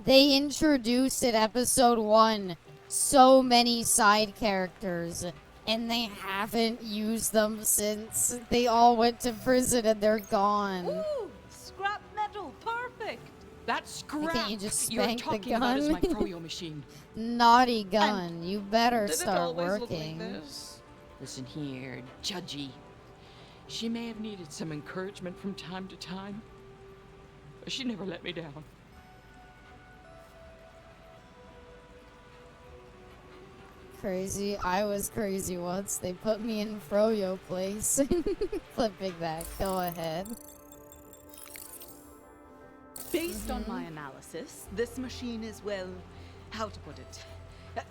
They introduced in episode 1 so many side characters, and they haven't used them since. They all went to prison and they're gone. Ooh, scrap metal, perfect. That scrap Can't you just you're spank the talking about is my gun? Froyo machine. Naughty gun, you better Did it start always look like working. this? Listen here, Judgy. She may have needed some encouragement from time to time, but she never let me down. Crazy. I was crazy once. They put me in Froyo place. Flipping that. Go ahead. Based on my analysis, this machine is, well, how to put it?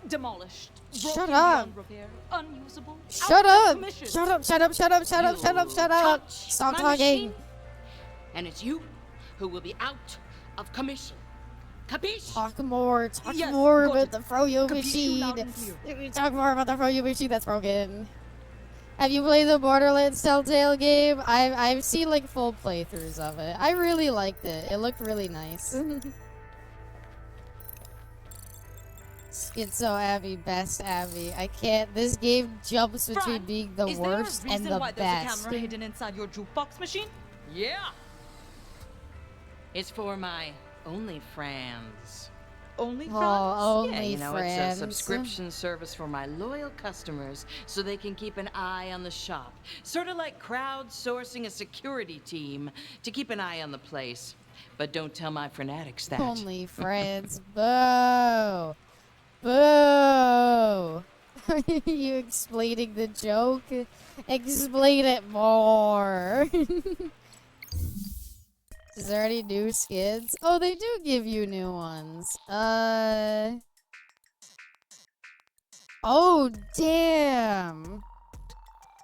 Demolished. Shut broken up. beyond repair, unusable. Shut out of up! commission. Shut up! Shut up! Shut up! Shut up! Shut up! Shut up! Stop my talking! machine, and it's you who will be out of commission. Capiche? Talk more. Talk Yes, more got about it. the Froyo Capiche you loud machine. and clear. Talk more about the Froyo machine that's broken. Have you played the Borderlands Telltale game? I've seen like full playthroughs of it. I really liked it. It looked really nice. Schizo Abby, best Abby. I can't. This game jumps between Fran, being the is there a worst and reason the why best. there's a camera hidden inside your jukebox machine? Yeah. It's for my only friends. Only Oh, friends? only You know, friends. it's a subscription service for my loyal customers so they can keep an eye on the shop. Sort of like crowdsourcing a security team to keep an eye on the place. But don't tell my fanatics that. Only friends. Boo. Boo. Are you explaining the joke? Explain it more. Is there any new skins? Oh, they do give you new ones. Oh, damn.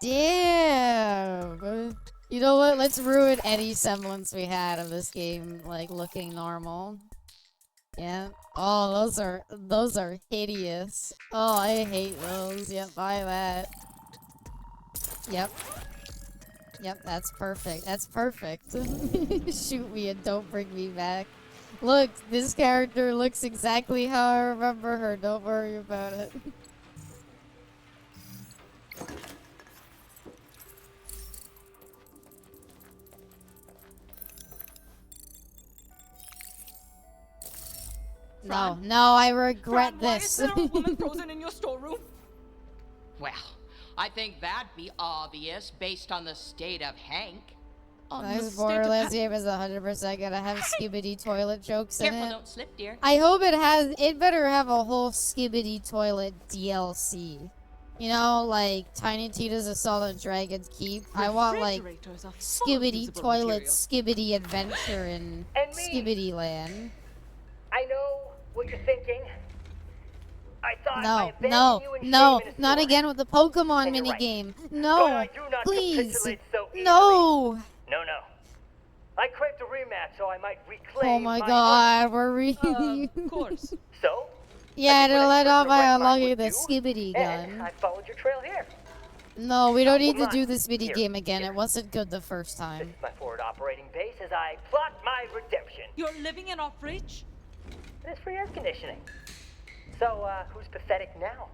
Damn. You know what? Let's ruin any semblance we had of this game, like, looking normal. Yeah. Oh, those are hideous. Oh, I hate those. Yep, buy that. Yep. Yep, that's perfect. That's perfect. Shoot me and don't bring me back. Look, this character looks exactly how I remember her. Don't worry about it. No, no, I regret Fran, this. Why is there a woman frozen in your storeroom? Well, I think that'd be obvious based on the state of Hank. This Borderlands game is 100% gonna have skibbity toilet jokes in Careful, it. don't slip, dear. I hope it better have a whole skibbity toilet DLC. You know, like Tiny Tina's Assault on Dragon's Keep. I want like Refrigerators are full of skibbity usable toilet, material. skibbity adventure in And me. Skibbity Land. I know what you're thinking. I thought I No, abandoned no, you in no, shame in a not store. again with the Pokemon And you're right. minigame. But No, I do not please, capitulate so easily. no. No, no. I craved a rematch so I might reclaim Oh my my god, we're Of course. So? Yeah, to let off by direct unlocking the skibbity And gun. I followed your trail here. No, we don't need to Well, do this mini here, game again. It wasn't good the first time. This is my forward operating base as I plot my redemption. You're living in off-bridge? It is free air conditioning. So, who's pathetic now?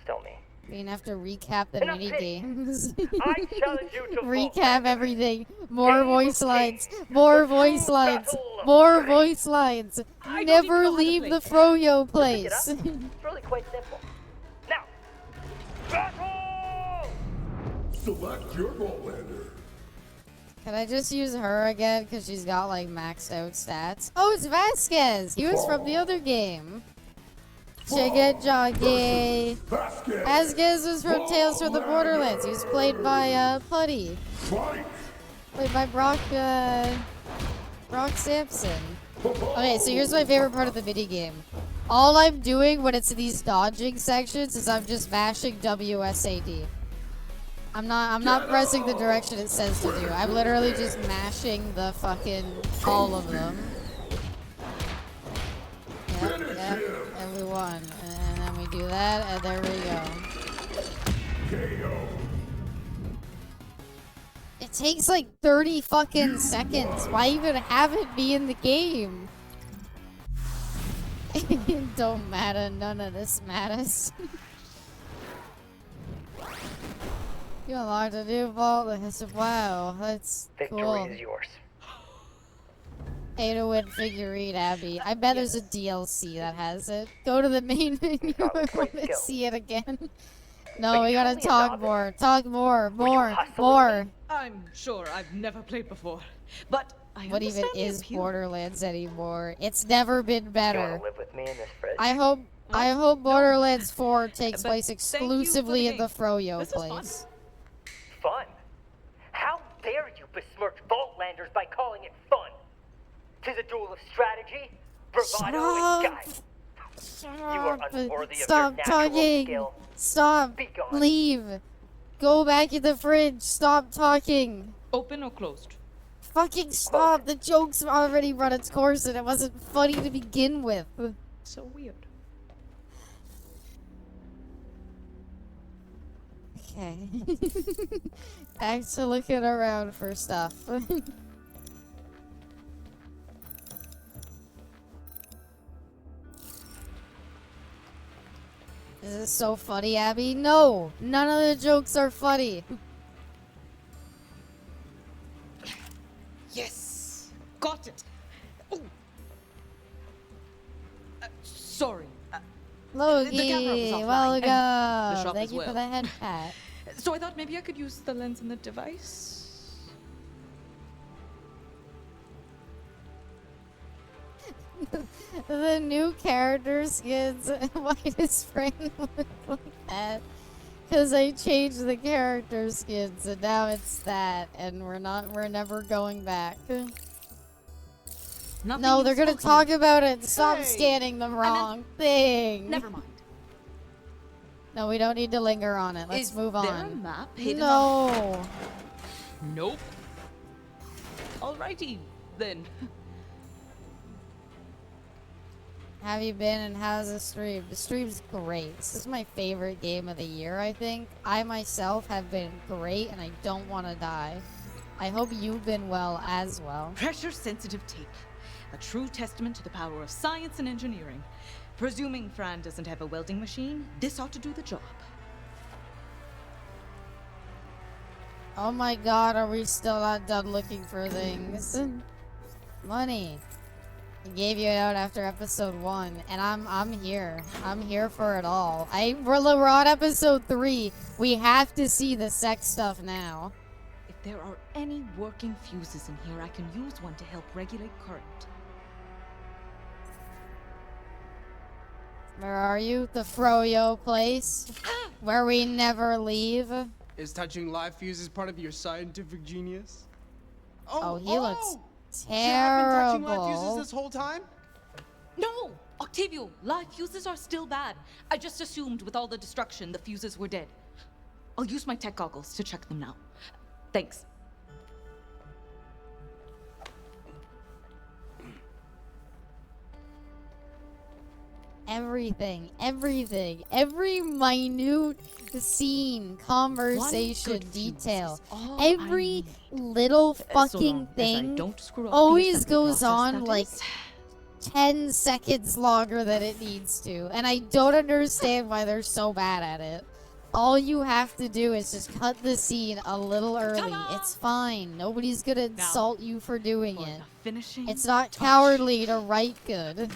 Still me. We're gonna have to recap the Enough mini pity. games. I challenge you to Recap everything. More voice lines. More voice lines. More voice lines. Never leave the Froyo place. It's really quite simple. Now, battle! Select your Voughtlander. Can I just use her again? Because she's got like maxed out stats. Oh, it's Vasquez. He was from the other game. Chicken Jockey. Vasquez was from Tales from the Borderlands. He was played by Putty. Played by Brock Sampson. Okay, so here's my favorite part of the mini game. All I'm doing when it's these dodging sections is I'm just mashing WSAD. I'm not pressing the direction it says to do. I'm literally just mashing the fucking all of them. Yep, and we won. And then we do that, and there we go. It takes like 30 fucking seconds. Why even have it be in the game? It don't matter. None of this matters. You unlocked a new vault. Wow, that's Victory cool. is yours. Pay to win figurine, Abby. I bet there's a DLC that has it. Go to the main menu. I want to see it again. No, we gotta talk more. Talk more. More. I'm sure I've never played before, but I What even understand the is appeal. Borderlands anymore? It's never been better. You wanna live with me in this fridge? I hope Borderlands 4 takes But place thank you for exclusively the in the game. Froyo This is fun. place. Fun? How dare you besmirch Vaultlanders by calling it fun? 'Tis a duel of strategy, bravado, and guile. You are unworthy Stop of your natural talking. skill. Stop. Be gone. Leave. Go back in the fridge. Stop talking. Open or closed? Fucking stop. The joke's already run its course and it wasn't funny to begin with. So weird. Okay. Back to looking around for stuff. Is this so funny, Abby? No! None of the jokes are funny. Yes! Got it! Oh. Sorry. Loki, the camera was offline, welcome. and the shop Thank as you for well. the head pat. So I thought maybe I could use the lens in the device. The new character skins. Why does Frank look like that? Because I changed the character skins and now it's that, and we're never going back. No, they're gonna talk about it. Stop scanning the wrong thing. Never mind. No, we don't need to linger on it. Let's move on. There a map hidden No. Nope. Alrighty then. Have you been and how's the stream? The stream's great. This is my favorite game of the year, I think. I myself have been great and I don't want to die. I hope you've been well as well. Pressure-sensitive tape. A true testament to the power of science and engineering. Presuming Fran doesn't have a welding machine, this ought to do the job. Oh my god, are we still not done looking for things? Money. I gave you it out after episode 1, and I'm here. I'm here for it all. We're on episode 3. We have to see the sex stuff now. If there are any working fuses in here, I can use one to help regulate current. Where are you? The Froyo place? Where we never leave? Is touching live fuses part of your scientific genius? Oh, he looks You have been touching live terrible. fuses this whole time? No! Octavio, live fuses are still bad. I just assumed with all the destruction, the fuses were dead. I'll use my tech goggles to check them now. Thanks. Everything, every minute scene, conversation, detail, every little fucking thing always goes on like 10 seconds longer than it needs to. And I don't understand why they're so bad at it. All you have to do is just cut the scene a little early. It's fine. Nobody's gonna insult you for doing it. It's not cowardly to write good.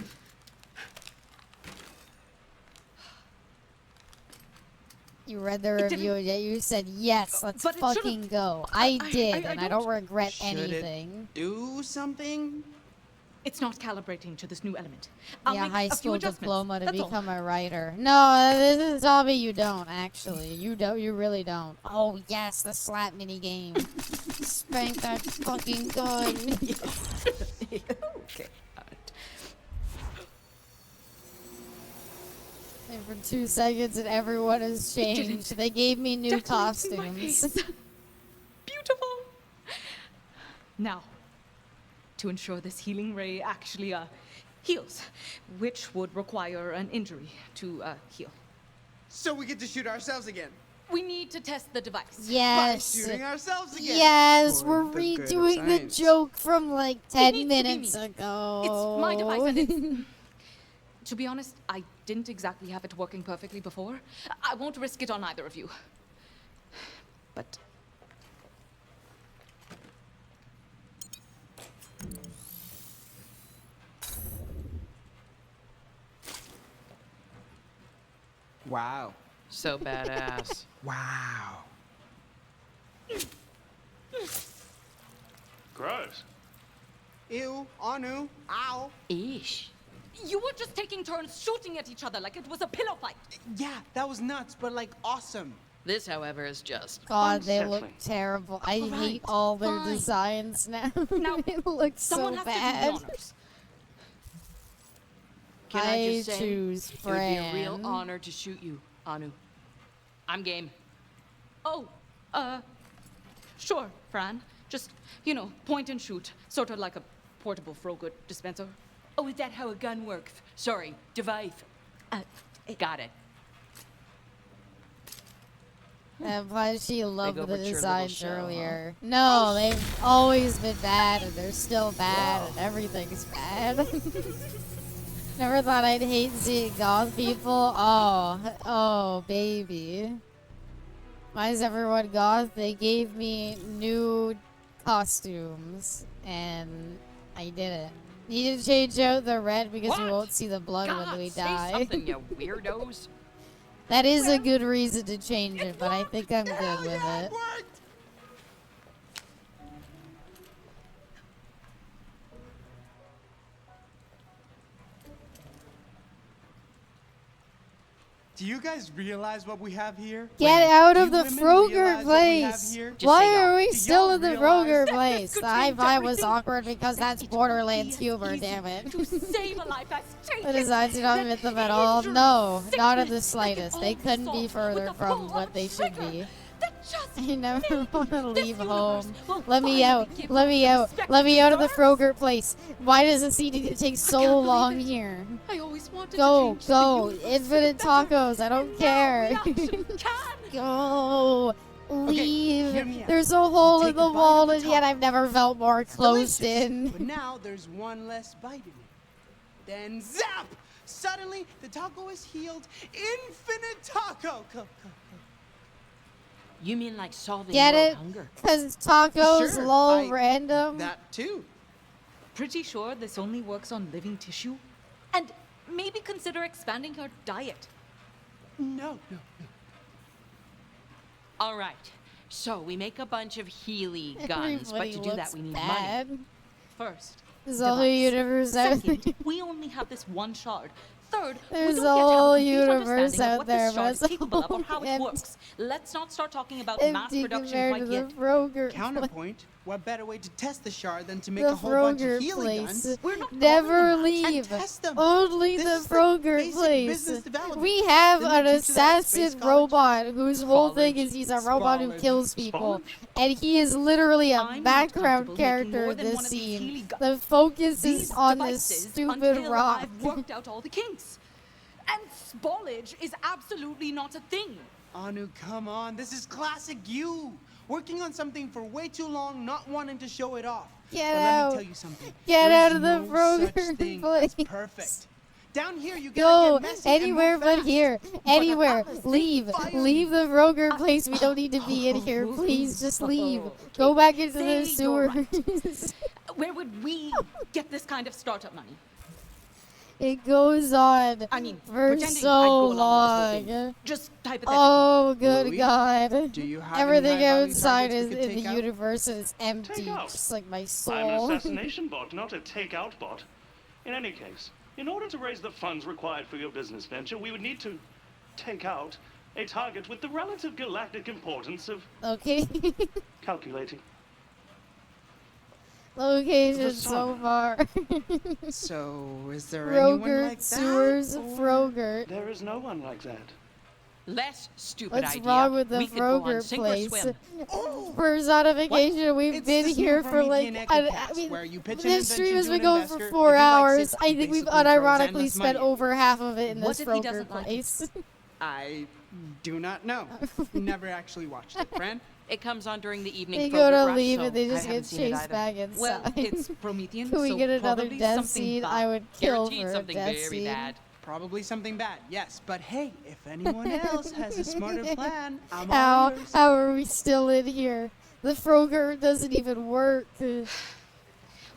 You read the review and yet you said, yes, let's fucking go. I did, and I don't regret anything. Do something? It's not calibrating to this new element. Yeah, high school diploma to become a writer. No, this is tell me you don't, actually. You don't, you really don't. Oh, yes, the slap mini game. Spank that fucking gun. Okay. And for 2 seconds and everyone has changed. They gave me new costumes. Beautiful. Now, to ensure this healing ray actually heals, which would require an injury to heal. So we get to shoot ourselves again. We need to test the device. Yes. By shooting ourselves again. Yes, For we're the good of redoing the science. joke from like 10 minutes ago. It's my device and it's... To be honest, I didn't exactly have it working perfectly before. I won't risk it on either of you. But... Wow. So badass. Wow. Gross. Ew, Anu, ow. Eesh. You were just taking turns shooting at each other like it was a pillow fight. Yeah, that was nuts, but like awesome. This, however, is just... God, they look terrible. I hate all their designs now. They look so bad. Can I just say, choose it would be a Fran. real honor to shoot you, Anu. I'm game. Oh, sure, Fran. Just, you know, point and shoot. Sort of like a portable Frogood dispenser. Oh, is that how a gun works? Sorry, device. Got it. And why did she love Big the overture, little designs show, earlier? No, they've always been bad, and they're still bad, and everything's bad. Never thought I'd hate seeing goth people. Oh, baby. Why is everyone goth? They gave me new costumes, and I did it. Need to change out the red because we won't see the blood when we die. Say something, you weirdos. That is a good reason to change it, but I think I'm good with it. Do you guys realize what we have here? Get Women, out do of you the women Froger realize what we have place. here? Why are we Do still y'all in the realize Froger that place? this The could high change five was everything? awkward because that's Borderlands humor, damn it. To save a life as The designs do not fit them at all. No, not in the slightest. They couldn't be further from what they should be. I never want to leave home. Let me out. Let me out. Let me out of the Froger place. Why does it seem to take so long here? I always wanted Go, to change go. the universe Infinite tacos. I don't care. Go. Leave. hear me out. There's a hole You in take a the bite wall, of the and yet I've never felt more closed in. But now there's one less bite in it. Then zap! Suddenly, the taco is healed. Infinite taco. Go. You mean like solving Get world it? hunger? Because tacos, Sure, lol, random. That too. Pretty sure this only works on living tissue? And maybe consider expanding your diet. No. All right. So we make a bunch of Healy guns, but Everybody to do that looks we need bad. money. First, There's a whole universe out there. second, we only have this one shard. Third, There's we a don't yet have whole a complete universe understanding of out what there, this shard is but it's capable of or how it empty. works. Let's not start talking about mass Empty production compared quite to yet. the Froger Counterpoint. What better way to test the shard than to make The a whole bunch Froger of Healy place. guns? Never And leave. test them. Only This the is the Froger basic place. business development. We have Didn't an they teach you that at Space assassin College? robot whose whole thing Spallage. is he's a robot who Spallage. kills people. And he is literally a I'm not background comfortable making character more in than this one of these scene. Healy guns. The focus is These on this devices stupid until rock. I've worked out all the kinks. And spallage is absolutely not a thing. Anu, come on. This is classic you. Working on something for way too long, not wanting to show it off. Get but out. Let me tell you something. Get There's out of the no Froger such thing place. as perfect. Down here, you Go gotta get messy anywhere and move but fast. here. But Anywhere. Atlas, Leave. fire Leave the Froger place. We don't need to be in here. Please just leave. Go back into the Say you're sewers. Where would we get this kind of startup money? It goes on I mean, for pretending I'd so go along with this whole long. thing. Just hypothetically. Oh, good Louis, God. do you have any Everything high-value outside targets is we could in the take out? universe is empty, Take out. just like my I'm an soul. assassination bot, not a takeout bot. In any case, in order to raise the funds required for your business venture, we would need to take out a target with the relative galactic importance of Okay. calculating. Location The so sun. far. So, is there anyone Frogurt, like that? sewers, or- Frogurt. There is no one like that. Less stupid What's idea. wrong with the We could go on Frogurt sink or place? swim. Personification, we've It's been this here new for Promethean like, Ecocast, I mean, where you pitch an this stream has invention been to an going for investor, 4 if he likes hours. it, I he think we've basically throws unironically endless spent money. over half of it in What this if he Frogurt doesn't like it? place. I do not know. Never actually watched it, Fran. It comes on during the evening. They Frogurt go to rush, leave so and they I just haven't get seen it chased either. back inside. Well, it's Promethean, Can we so get another probably death something scene? bad. I would kill Guaranteed for a something death very scene. bad. Probably something bad, yes. But hey, if anyone else has a smarter plan, I'm all How yours. how are we still in here? The Frogurt doesn't even work.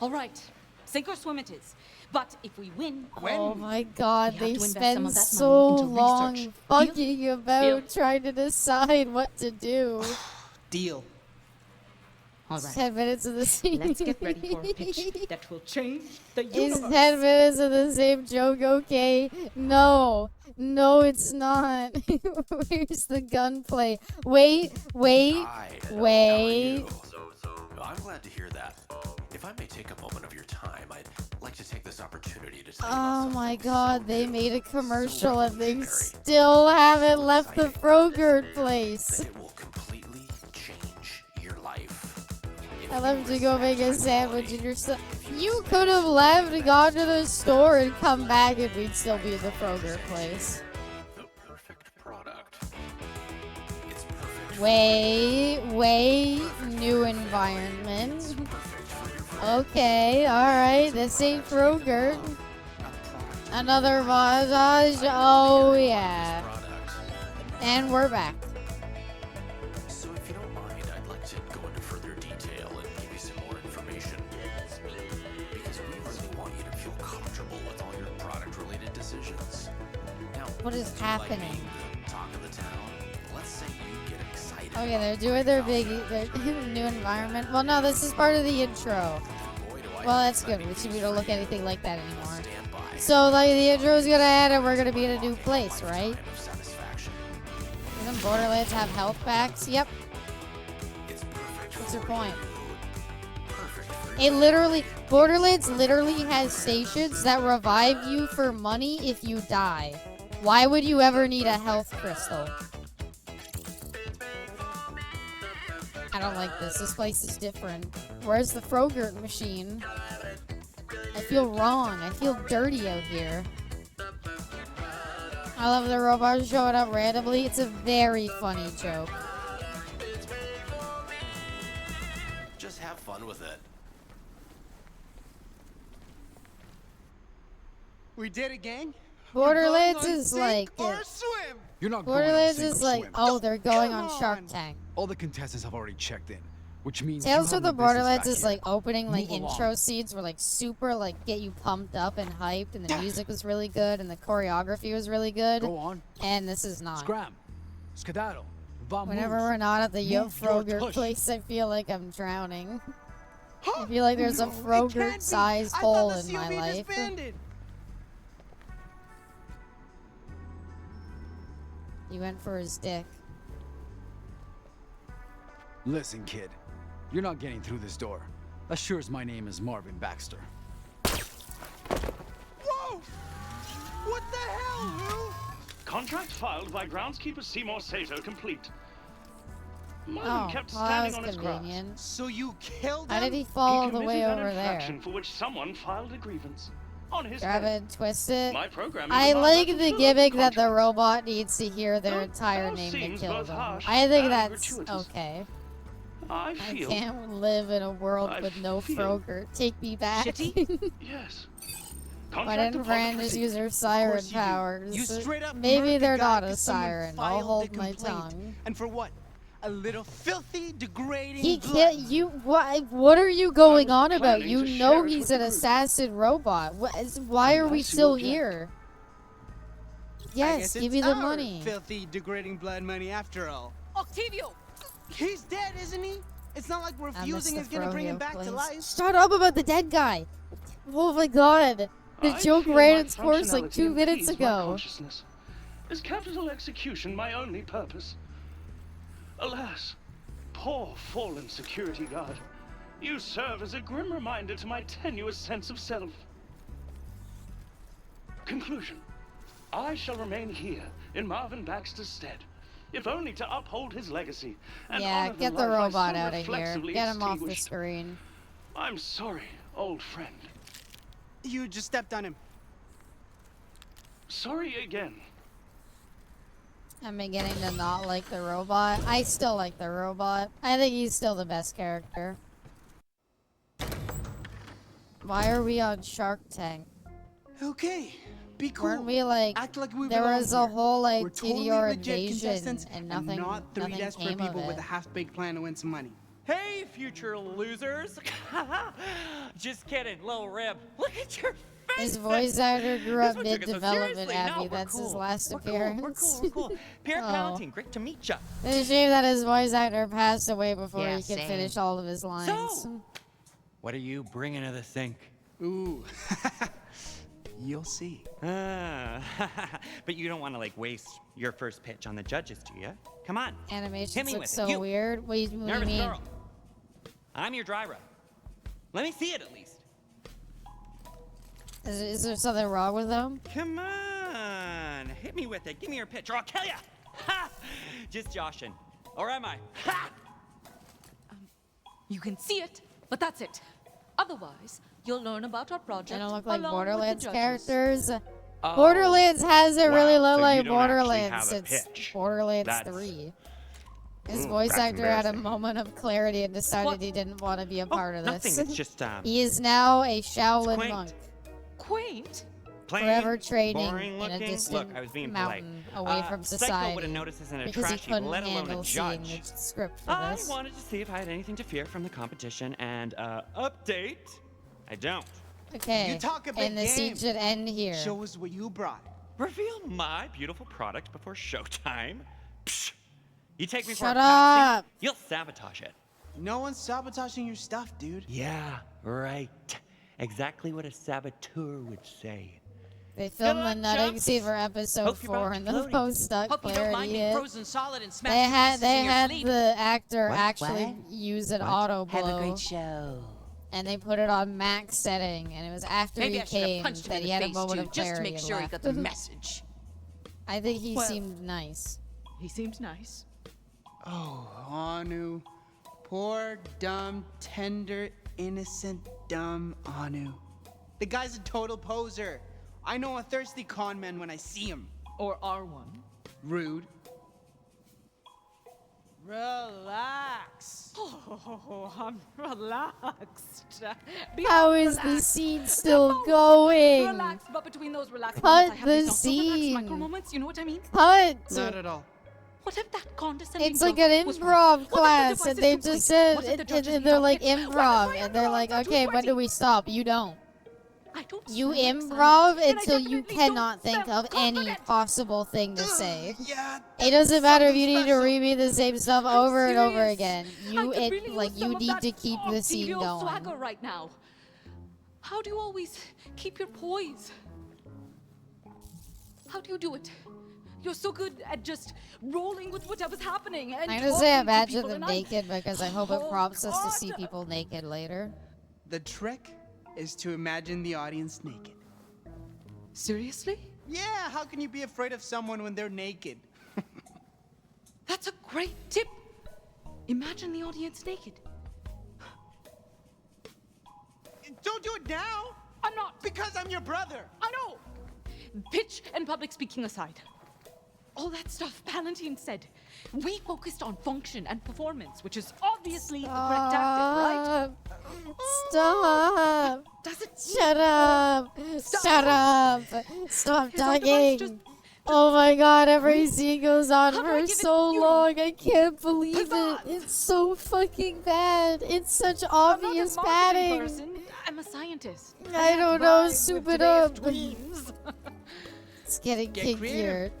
All right, sink or swim it is. But if we win, Oh my God, We have they to invest some spend of that so money into long research. fucking about Deal. trying to decide what to do. Deal. all right, 10 minutes of the same. let's get ready for a pitch that will change the Is universe. 10 minutes of the same joke okay? No. No, it's not. Where's the gunplay? Wait. I'm glad to hear that. If I may take a moment of your time, I'd like to take this opportunity to tell you Oh about my something God, so they new, made a commercial so and they revolutionary, still haven't left the exciting, Frogurt place. that it will completely change your life. If I you left to risk go that make a type of sandwich money, and you're still. You could have left and gone to the store and come back and we'd still be in the Frogurt place. the perfect product. It's perfect. Wait, new environment. Okay, alright, this ain't Frogurt. Another montage, oh yeah. And we're back. So if you don't mind, I'd like to go into further detail and give you some more information. Because we really want you to feel comfortable with all your product-related decisions. Now, What is do you like happening? being the talk of the town? Let's say you get excited. Okay, they're doing their new environment. Well, no, this is part of the intro. Well, that's good. We don't look anything like that anymore. So, like, the intro's gonna end and we're gonna be in a new place, right? Doesn't Borderlands have health packs? Yep. What's your point? Borderlands literally has stations that revive you for money if you die. Why would you ever need a health crystal? I don't like this. This place is different. Where's the Frogurt machine? I feel wrong. I feel dirty out here. I love the robots showing up randomly. It's a very funny joke. Just have fun with it. We did it, gang. Borderlands is like You're not Borderlands going on a is single like swim. oh they're going on Shark Tank. All the contestants have already checked in, which means Tales you from have the no business Borderlands back is here. like opening like Move intro along. scenes were like super like get you pumped up and hyped, and the music was really good and the choreography was really good. Go on. And this is not. Scram, skedaddle, vamos. Whenever we're not at the Yo Move your Frogurt tush. place, I feel like I'm drowning. I feel like there's a Frogurt-sized hole in my life. He went for his dick. Listen, kid, you're not getting through this door. As sure as my name is Marvin Baxter. Whoa! What the hell, Lou? Contract filed by groundskeeper Seymour Sato complete. Marvin Oh, kept well, that standing was on his grass. convenient. So you killed How him? did he fall all the committed way an over infraction there? for which someone filed a grievance. On his Grab it head. and twist it. My program is I about like to the fulfill gimmick that the contract. robot needs to hear their entire those name to seems kill both them. harsh I think and that's gratuitous. okay. I I feel. can't live in a world I with no feel Frogurt. Take me back. Yes. Why Contract didn't upon Fran just receipt. use her siren course you do. powers? You straight up Maybe murdered they're the guy not a 'cause someone siren. I'll filed a hold my complaint. tongue. And for what? A little filthy, degrading He blood. can't. You. What are you going on about? planning You to know share it he's with an the group. assassin robot. Why are we Unless you still object. here? I Yes, guess give it's me the our money. Filthy, degrading blood money after all. Octavio! He's dead, isn't he? It's not like I missed refusing the is gonna bring him Froyo back to place. life. Shut up about the dead guy. Oh my god. The I joke feel ran my its course like functionality 2 minutes impedes my ago. consciousness. Is capital execution my only purpose? Alas, poor fallen security guard, you serve as a grim reminder to my tenuous sense of self. Conclusion. I shall remain here in Marvin Baxter's stead, if only to uphold his legacy and Yeah, honor get the life I robot so out of here. reflexively Get him off the extinguished. screen. I'm sorry, old friend. You just stepped on him. Sorry again. I'm beginning to not like the robot. I still like the robot. I think he's still the best character. Why are we on Shark Tank? Okay, be cool. Weren't we like, Act like we there belong was a here. whole like We're totally TDR legit invasion contestants and nothing, not three nothing desperate came people of with it. a half-baked plan to win some money. Hey, future losers. Just kidding, little rib. Look at your His voice actor grew up This one took it so mid-development, seriously. Abby. No, we're That's his cool. last We're cool, appearance. We're cool. Parent Oh. Palatine, great to meet ya. It's a shame that his voice actor passed away before Yeah, he could same. finish all of his lines. So, what are you bringing to the sink? Ooh. You'll see. But you don't want to like waste your first pitch on the judges, do you? Come on. Hit Animations me look with it. so You. weird. What do you Nervous mean? girl. I'm your dry rub. Let me see it at least. Is there something wrong with him? Come on. Hit me with it. Give me your pitch or I'll kill ya. Ha! Just joshing. Or am I? Ha! You can see it, but that's it. Otherwise, you'll learn about our project. They don't look like along with the Borderlands judges. characters. Oh. Borderlands hasn't really Wow, looked so you like don't actually Borderlands have a since pitch. Borderlands That's- 3. His Ooh, voice that's actor had a embarrassing. moment of clarity and decided What? he didn't want to be a part of Nothing, this. it's just, He is now a Shaolin quaint. monk, Quaint? Plain, forever training boring in a looking. distant Look, I was being mountain polite. away from Psycho society would have noticed this in a because he trash heap, couldn't let alone handle a seeing judge. the script for I this. wanted to see if I had anything to fear from the competition and update. I don't. Okay, You talk a big and the game. scene should end here. Show us what you brought. Reveal my beautiful product before showtime. Psh. You take me for Shut a patsy, up. you'll sabotage it. No one's sabotaging your stuff, dude. Yeah, right. Exactly what a saboteur would say. They filmed the nutting scene for episode 4 and the post-doc Hope you don't mind clarity me hit. frozen solid and smash They your had pieces in your sleep. the actor What? actually What? use an What? auto blow. Have a great show. And they put it on max setting, and it was after Maybe he I should have came punched him that in he the had a face moment too, of just to clarity make and sure he left. got the message. I think he Well- seemed nice. He seems nice. Oh, Anu. Poor, dumb, tender, innocent, dumb Anu. The guy's a total poser. I know a thirsty con man when I see him. Or are one. Rude. Relax. Oh, I'm relaxed. How is the scene still going? Relax, but between those relaxed Cut moments, I have the these not so relaxed scene. micro moments. You know what I mean? Cut. Not at all. What if that condescending It's like joke an was improv wrong? What if the class, device and is they too just quick? said, What if the judges and they're need like help? improv, and they're like, okay, when do we stop? You don't. You improv until you cannot think of any possible thing to say. It doesn't matter if you need to repeat the same stuff over and over again. You you need to keep the scene Octavio going. swagger right now. How do you always keep your poise? How do you do it? You're so good at just rolling with whatever's happening. And I'm gonna say talking to imagine people, them and naked because I hope it Oh, prompts us to God. see people naked later. The trick is to imagine the audience naked. Seriously? Yeah, how can you be afraid of someone when they're naked? That's a great tip. Imagine the audience naked. Don't do it now! I'm not. Because I'm your brother! I know! Pitch and public speaking aside. All that stuff Palantine said. We focused on function and performance, which is obviously the correct tactic, right? Stop! Does it? Shut up! Shut up! Stop talking! Oh my god, every scene goes on for so long. I can't believe it. It's so fucking bad. It's such obvious I'm not a marketing padding. person. I'm a scientist. I don't know, soup it up. It's getting Get kinkier.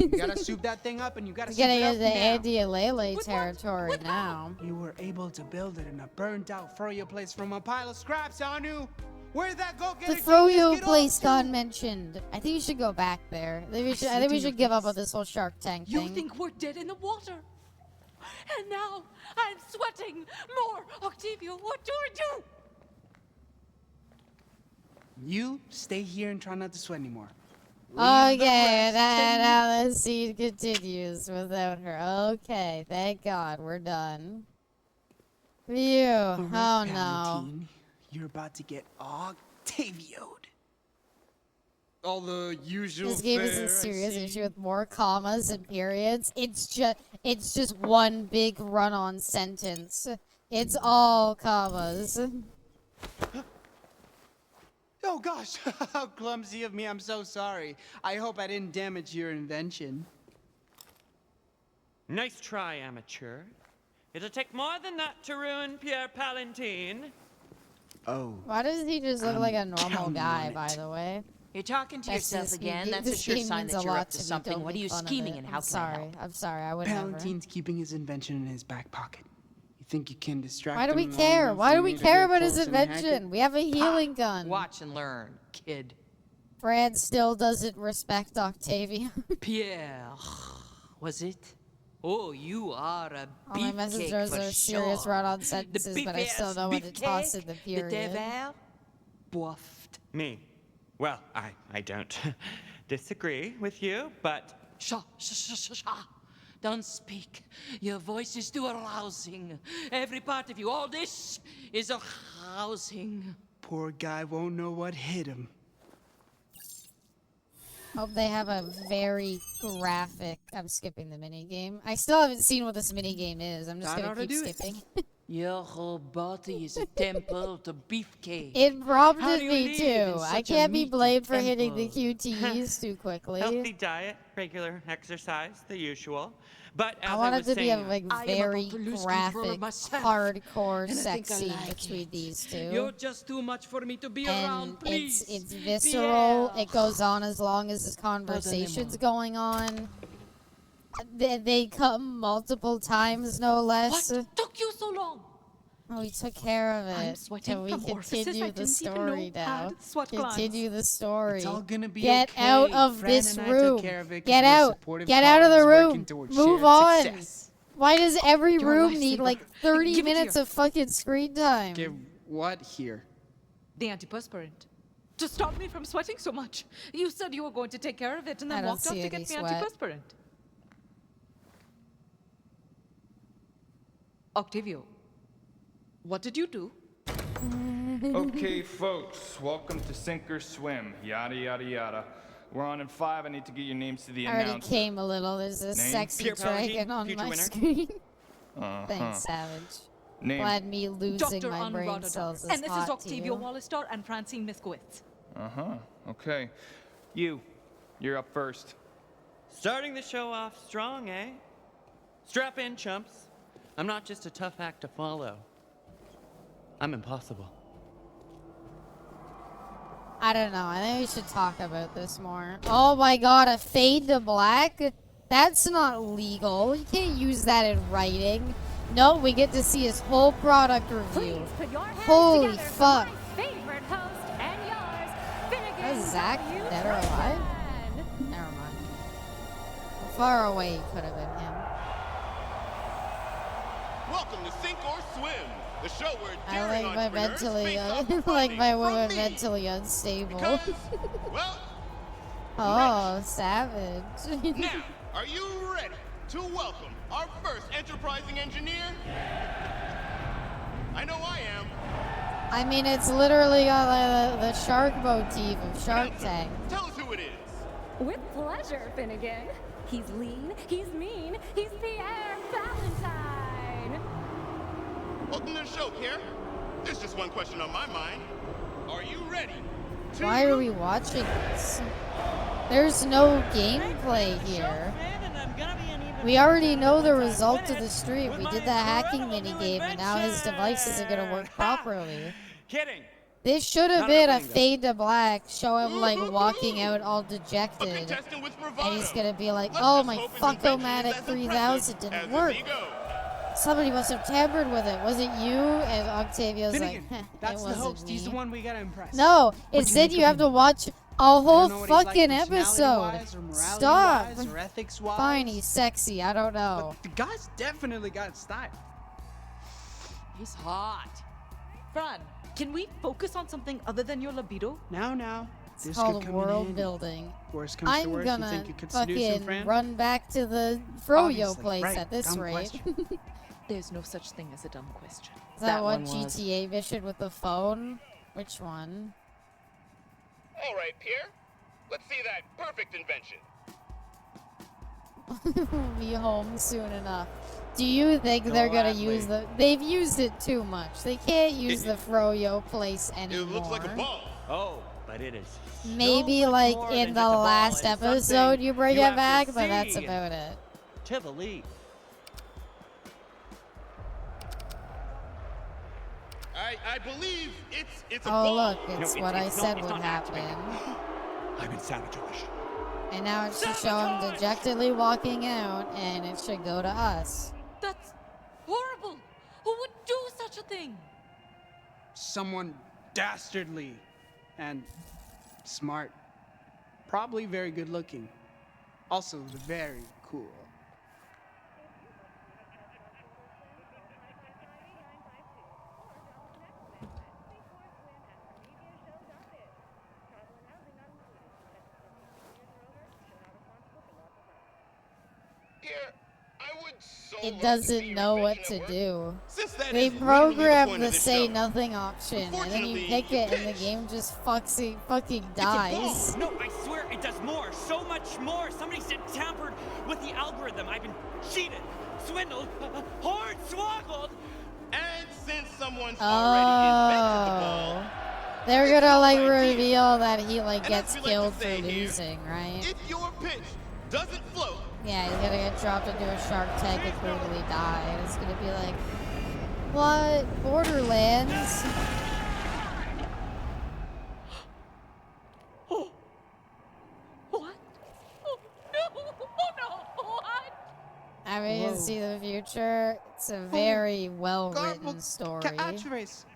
You gotta soup that thing up and you gotta It's soup getting it up into now. Andy and Lele territory now. You were able to build it in a burnt out froyo place from a pile of scraps, Anu! Where'd that go get The it? froyo place got mentioned. I think you should go back there. I think we should give up on this whole Shark Tank You thing. think we're dead in the water. And now I'm sweating more. Octavio, what do I do? You stay here and try not to sweat anymore. Okay, now the scene continues without her. Okay, thank God, we're done. Phew. All Oh right, no. Palantine, you're about to get Octavio'd. All the usual This game is a serious issue with more commas and periods. It's just one big run-on sentence. It's all commas. Oh gosh, how clumsy of me. I'm so sorry. I hope I didn't damage your invention. Nice try, amateur. It'll take more than that to ruin Pierre Palantine. Oh. Why does he just look like a normal guy, by the way? You're talking to That's yourself just- again? That's a this sure game sign means that a you're lot up to to me. something. Don't What are make you fun of scheming it. and how I'm can I sorry. help? I'm sorry. I would never. Palantine's keeping his invention in his back pocket. You think you can distract Why do we him long care? enough Why for do we me to care get about his close and hack it? invention? We have a healing gun. Watch and learn, kid. Fran still doesn't respect Octavia. Pierre, was it? Oh, you are a All my beefcake messages for are serious sure. run-on The sentences, but I still beef-ass know when to toss in the beefcake, period. The devil, boffed. Me? Well, I don't disagree with you, but... Shh. Don't speak. Your voice is too arousing. Every part of you, all this is arousing. Poor guy won't know what hit him. Hope they have a very graphic. I'm skipping the mini game. I still haven't seen what this mini game is. I'm just That gonna ought to keep do it. skipping. Your whole body is a temple to beefcake. It How prompted do you me live too. in I such a can't be meaty blamed for hitting the temple? QTEs too quickly. Healthy diet, regular exercise, the usual. But as I want it was to be a saying, like I am very about to lose control graphic, of myself, hardcore and I sex think I scene like between it. these two. You're just too much for me to be around, And please. it's visceral. Pierre. It goes on as long as this conversation's going on. They come multiple times, no less. What took you so long? Oh, we took care of I'm it. sweating Can we from orifices continue I the didn't even story know now? had sweat Continue glands. the story. It's all gonna be Get okay. out of Fran this and I took room. care of it 'cause Get we're out. supportive Get out of the colleagues working room. towards Move shared on. success. Why does every You're a room need lifesaver. like 30 Give it minutes here. of fucking screen time? Give what here? The antiperspirant. To stop me from sweating so much. You said you were going to take care of it and I then don't walked off see to any get me sweat. antiperspirant. Octavio, what did you do? Okay, folks, welcome to Sink or Swim. Yada, yada, yada. We're on in 5. I need to get your names to the I already announcer. came a little. There's a Name? sexy Pierre dragon Paladin, on future my winner. screen. Uh-huh. Thanks, Savage. Name? Glad me losing Dr. my brain Anurada cells Dar. is And this hot is to Octavio you. Wallistar and Francine Miskowitz. Uh-huh. Okay. You're up first. Starting the show off strong, eh? Strap in, chumps. I'm not just a tough act to follow. I'm impossible. I don't know. I think we should talk about this more. Oh my god, a fade to black? That's not legal. You can't use that in writing. No, we get to see his whole product review. Holy fuck. Favorite host and yours, Finnegan. Is Zach dead or alive? Never mind. Far away could have been him. Welcome to Sink or Swim, the show where I daring like my entrepreneurs mentally, face off like my from woman me. mentally unstable. Well, Oh, savage. now, are you ready to welcome our first enterprising engineer? I know I am. I mean, it's literally got the shark motif of Shark Tank. Tell us who it is. With pleasure, Finnegan. He's lean, he's mean, he's Pierre Valentine. Welcome to the show, Pierre. There's just one question on my mind. Are you ready? Why are we watching this? There's no gameplay here. We already know the result of the stream. We did the hacking minigame, and now his device isn't gonna work properly. Kidding. This should have Not been a happening, though. fade to black, show him like walking out all dejected, and he's gonna be like, "Oh, my fuck-o-matic 3000 didn't work. Somebody must have tampered with it. Was it you?" And Octavio's Finnegan, like, that's "It the wasn't host. He's me." the one we gotta impress. No, What it do said make you of have to him? watch a I whole don't know what he's like fucking episode. personality-wise or morality-wise Stop. or ethics-wise. Fine, he's sexy. I don't know. The guy's definitely got style. He's hot. Fran, can we focus on something other than your libido? Now. It's This called could come in world handy. building. Worst comes to I'm worst, you gonna think you could seduce him, fucking Fran? run back to the Froyo Obviously, place right, at this dumb rate. question. There's no such thing as a dumb question. Is that one GTA mission with the phone? Which one? All right, Pierre. Let's see that perfect invention. Be home soon enough. Do you think they're gonna use the? They've used it too much. They can't use the Froyo place anymore. It looks like a ball. Oh, but it is. Maybe so much like more in than the just a ball. last It's episode something you bring you it have to back, but that's see. about it. To believe. I believe it's a Oh ball. look, it's what I said would happen. I've been sabotaged. And now it should show him dejectedly walking out, and it should go to us. That's horrible. Who would do such a thing? Someone dastardly and smart. Probably very good looking. Also very cool. Pierre, I would so It love to doesn't see know your what invention to at do. work. Since that They is literally the program point the of this say show. nothing option, and then you Unfortunately, pick it, and the pitch. game just fucking dies. No, I swear it does more. So much more. Somebody said tampered with the algorithm. I've been cheated, swindled, hornswoggled. And since someone's already invented the ball, They're gonna like reveal that he like And gets as we like to killed for say here, losing, right? if your pitch doesn't float, Yeah, he's gonna get dropped into a Shark Tank and brutally die. And it's gonna be like, what? Borderlands? What? Oh no! Oh no! What? I mean, you can see the view future. It's a very well-written story. Catch race.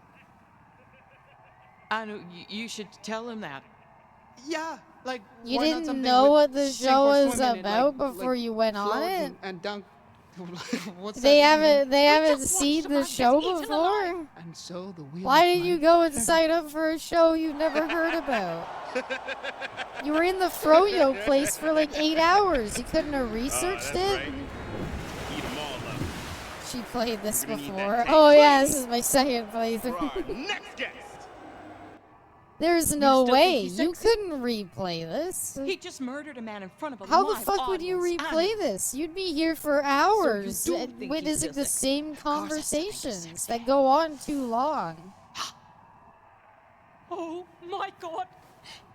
I know, you should tell him that. Yeah, like You why not didn't something know with what the sink show or was swim in it, about like before you went on float it? and dunk. What's They that even? haven't seen the show before. And so the wheel. Why did you go and sign up for a show you've never heard about? You were in the froyo place for like 8 hours. You couldn't have researched it. Right. Eat 'em all up. She played this We're gonna need before. that Oh next yeah, this is my second playthrough. Next guest. There's no still way think he's you sexy? couldn't replay this. He just murdered a man in front of a How the live fuck would you audience. replay this? You'd be here for hours don't think he's witnessing still the sexy? same conversations that go on too long. Oh my god!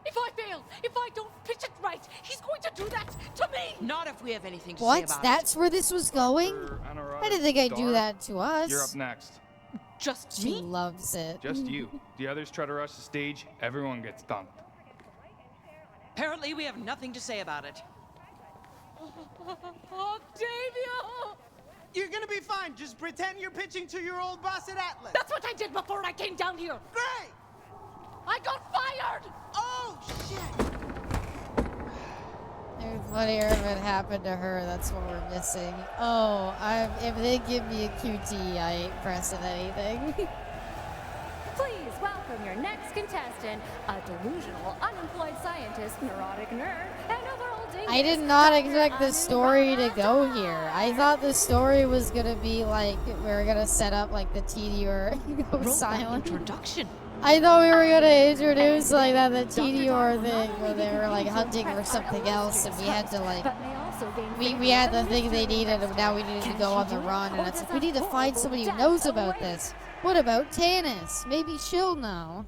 If I fail, if I don't pitch it right, he's going to do that to me! Not if we have anything to say What? about That's where this was going? I didn't think I'd do Star, that to us. You're up next. Just She me? loves it. Just you. The others try to rush the stage, everyone gets dunked. Apparently, we have nothing to say about it. Octavio! You're gonna be fine. Just pretend you're pitching to your old boss at Atlas. That's what I did before I came down here! Great! I got fired! Oh shit! It'd be funnier if it happened to her. That's what we're missing. Oh, if they give me a QT, I ain't pressing anything. Please welcome your next contestant, a delusional, unemployed scientist, neurotic nerd, and overall dingus. I did not Dr. expect the story to go Anurata. here. I thought the story was gonna be like we were gonna set up like the TDR silent introduction. I thought we were gonna introduce like that the TDR thing where they were like hunting for something else, and we had to like But may also gain we favor had the from thing they researchers. needed, and now we needed to Can go she on the do it? run, Or and it's does like we a need to find horrible somebody who death knows about await? this. What about Tannis? Maybe she'll know.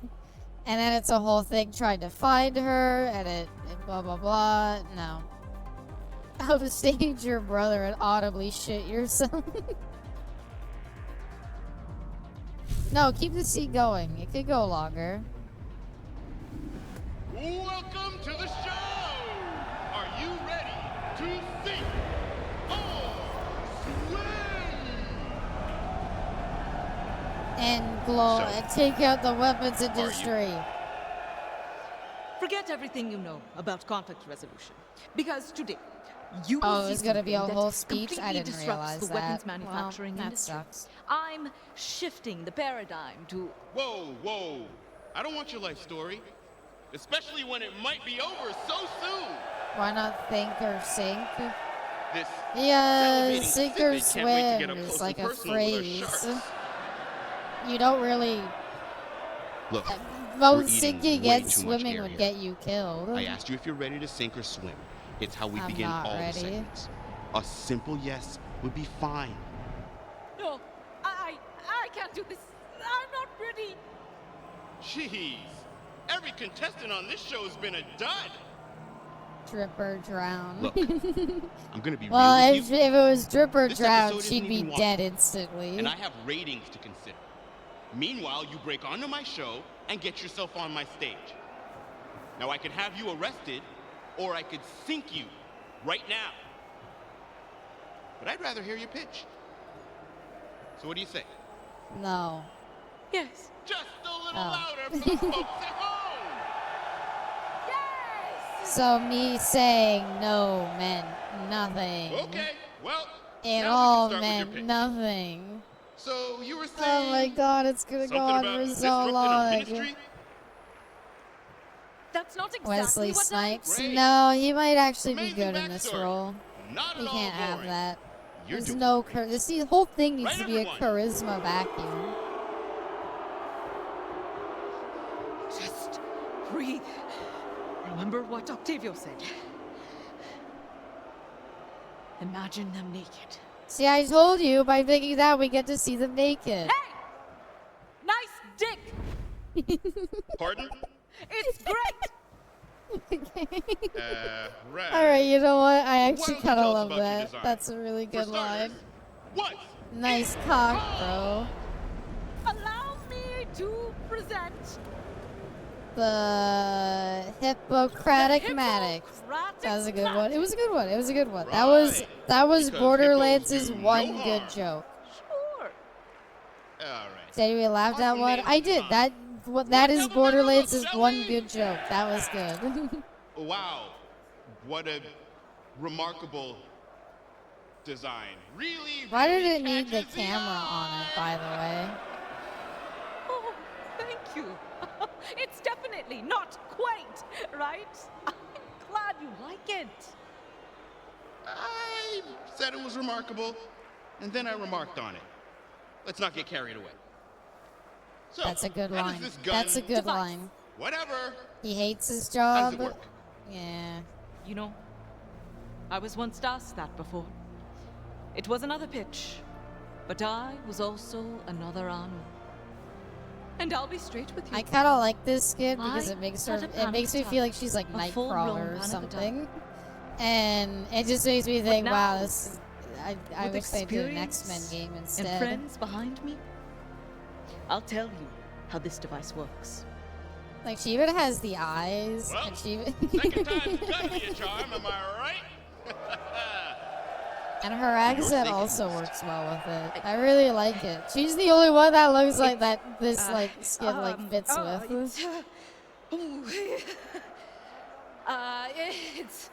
And then it's a whole thing trying to find her, and blah blah blah. No. How to stage your brother and audibly shit yourself. No, keep the scene going. It could go longer. Welcome to the show. Are you ready to sink or swim? And and take out the weapons industry. Forget everything you know about conflict resolution, because today you will Oh, see it's gonna be a something whole that speech? I completely didn't disrupts realize the that. weapons Well, manufacturing that industry. sucks. I'm shifting the paradigm to. Whoa, whoa. I don't want your life story. Especially when it might be over so soon. Why not think or sink? This Yeah, salivating sink or Pacific can't wait to get swim up is close like and a personal with our phrase. sharks. You don't really. Look, Both we're eating sinking way and too much swimming air would here. get you killed. I asked you if you're ready to sink or swim. It's how we I'm begin not all ready. the segments. A simple yes would be fine. No, I can't do this. I'm not ready. Jeez, every contestant on this show has been a dud. Drip or drown. Look, I'm gonna be Well, real if with you. it was drip or This drown, episode she'd isn't be even dead watchable. instantly. And I have ratings to consider. Meanwhile, you break onto my show and get yourself on my stage. Now, I could have you arrested, or I could sink you right now. But I'd rather hear your pitch. So what do you say? No. Yes. Just a little Oh. louder for the folks at home. So me saying no meant nothing. Okay, well, It now all we can start with your meant pitch. nothing. So you were Oh saying my god, it's gonna go something on about for so disrupting a long. ministry? That's not exactly Wesley what Snipes? Great. No, he might actually be Amazing good in this backstory. role. Not We at can't all have boring. that. You're There's doing no great. the whole thing needs Right, to be everyone? a charisma vacuum. Just breathe. Remember what Octavio said. Imagine them naked. See, I told you by thinking that we get to see them naked. Nice dick. Pardon? It's great. Right. Alright, you know what? I Why actually don't you kind of tell us love about your that. design? That's a really For good starters, line. What? Nice cock, bro. Allow me to present The Hippocratic Matic. Hippocratic That was a good one. It was a good one. It was a good one. That was Borderlands' one good joke. Sure. All right. Did anyone laugh at one? I did. That is Borderlands' one good joke. That was good. Wow. What a remarkable design. Really? Why did it need the camera on it, by the way? Oh, thank you. It's definitely not quaint, right? I'm glad you like it. I said it was remarkable, and then I remarked on it. Let's not get carried away. So, That's a good how does line. this gun That's a good line. Whatever. He hates his How job. does it work? Yeah. You know, I was once asked that before. It was another pitch, but I was also another Anu. And I'll be straight with you. I kind of like this skit because I it makes had her. a It panic makes me attack. feel like she's like A full-blown Nightcrawler or panic something, and it just makes me think, wow, now, this. Is, I with wish they did an experience X-Men game and instead. friends behind me, I'll tell you how this device works. Like she even has the eyes, Well, and she. Second time's gotta be a charm, am I right? And her accent also works well with it. I really like it. She's the only one that looks like that. This like skin like fits with. It's, it's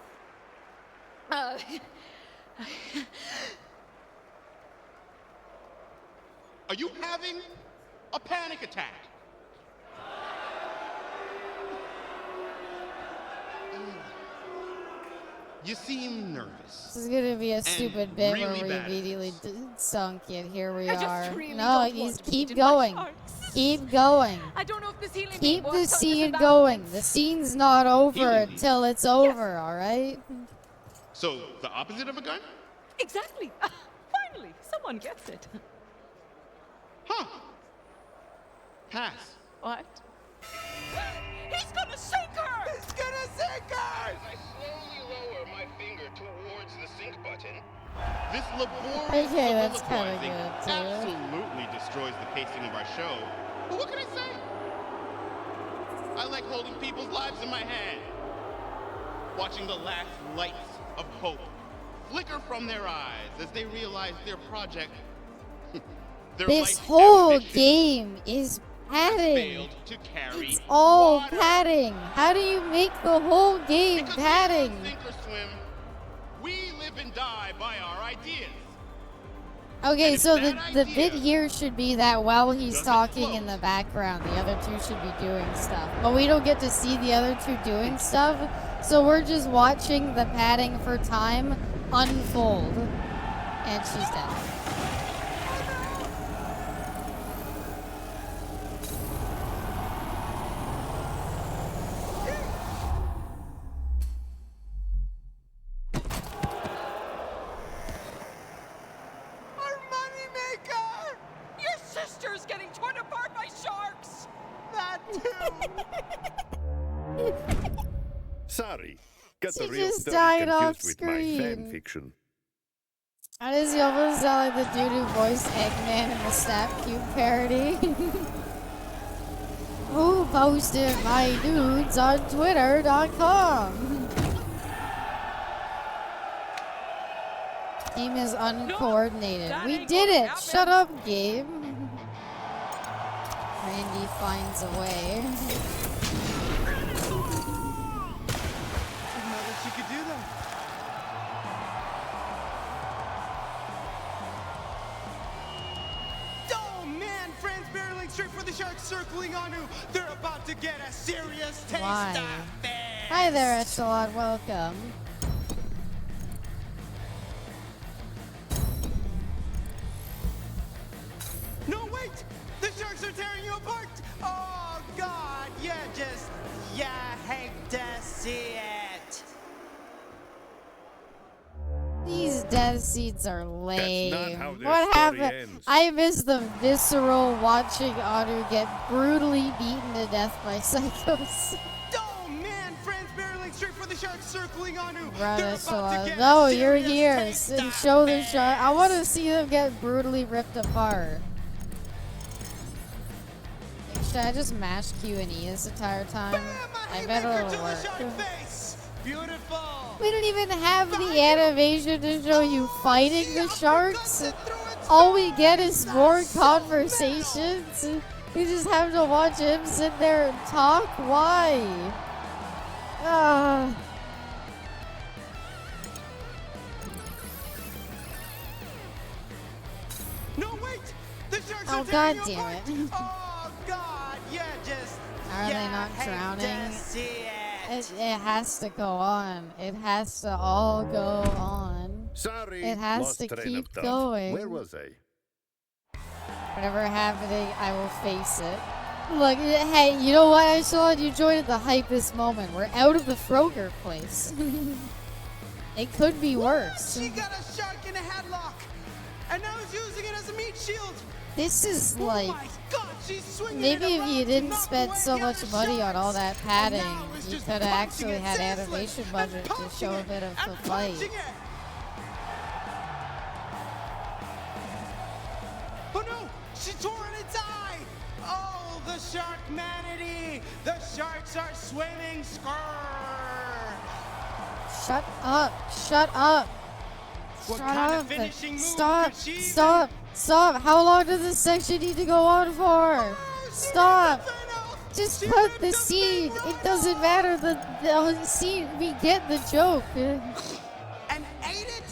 Are you having a panic attack? You seem nervous. This is gonna be a stupid bit really where we bad. immediately sunk it. Here we I just are. really No, don't he's want to be keep eaten by going. sharks. Keep going. I don't know if this healing Keep beam the works on scene this going. imbalance. The scene's not over Healing beam? until it's over. All right. So, the opposite of a gun? Exactly. Finally, someone gets it. Huh. Pass. What? He's gonna sink her! He's gonna sink her! As I slowly lower my finger towards the sink button, this laborious Okay, that's soliloquizing kinda good, too. absolutely destroys the pacing of our show. But what can I say? I like holding people's lives in my hand, watching the last lights of hope flicker from their eyes as they realize their project, their This life's whole ambition, game is padding. failed to carry It's all water. padding. How do you make the whole game padding? Sink or swim, we live and die by our ideas. Okay, if so that the idea bit here should be that while he's doesn't talking float. in the background, the other two should be doing stuff. But we don't get to see the other two doing stuff, so we're just watching the padding for time unfold. And she's dead. Our moneymaker! Your sister's getting torn apart by sharks! That too! Sorry. Got the She real just story died off confused with my fan screen. fiction. How does he almost sound like the dude who voiced Eggman in the Snap Cube parody? Who posted my nudes on Twitter.com? Game is uncoordinated. that We ain't did gonna it! happen. Shut up, game. Randy finds a way. Didn't know that you could do that. Oh man, friends barreling straight for the sharks circling Anu. They're about to get a serious taste Why? of this. Hi there, Echelon. Welcome. No, wait! The sharks are tearing you apart! Oh god, you hate to see it. These death scenes are lame. how their What story happened? ends. I miss the visceral watching Anu get brutally beaten to death by psychos. Oh man, friends barreling straight for the sharks circling Anu. Right, They're so, about to get no, a you're serious here. taste And of show the shark. I want to see them get brutally ripped apart. Should I just mash Q and E this entire time? I bet Haymaker it'll to the work. shark face. beautiful. We don't even have the animation to show you fighting the sharks. All we get is more conversations. We just have to watch him sit there and talk. Why? No, wait! The sharks Oh, are god tearing you damn apart. it. Oh god, you're just. Are they not drowning? It has to go on. It has to all go on. Sorry, It has lost to train keep of thought. going. Where was I? Whatever happening, I will face it. Look, hey, you know what? I saw you joined the hype this moment. We're out of the Froger place. It could be worse. She got a shark in a headlock, and now is using it as a meat shield. This is Oh like, my god, she's swinging maybe it if you around didn't to knock spend away so the much other money on all sharks. that padding, And now it's you just could have punching actually it had senseless animation and budget to punching show a it bit of and the fight. punching it. Oh no! She tore in its eye! Oh, the sharkmanity! The sharks are swimming! Skrrr! Shut up! Shut up! What Shut kind up! of finishing move Stop! could she Stop! Stop! How long does this section need to go on for? Stop! Just put the scene. It doesn't matter. The scene. We get the joke. And ate it?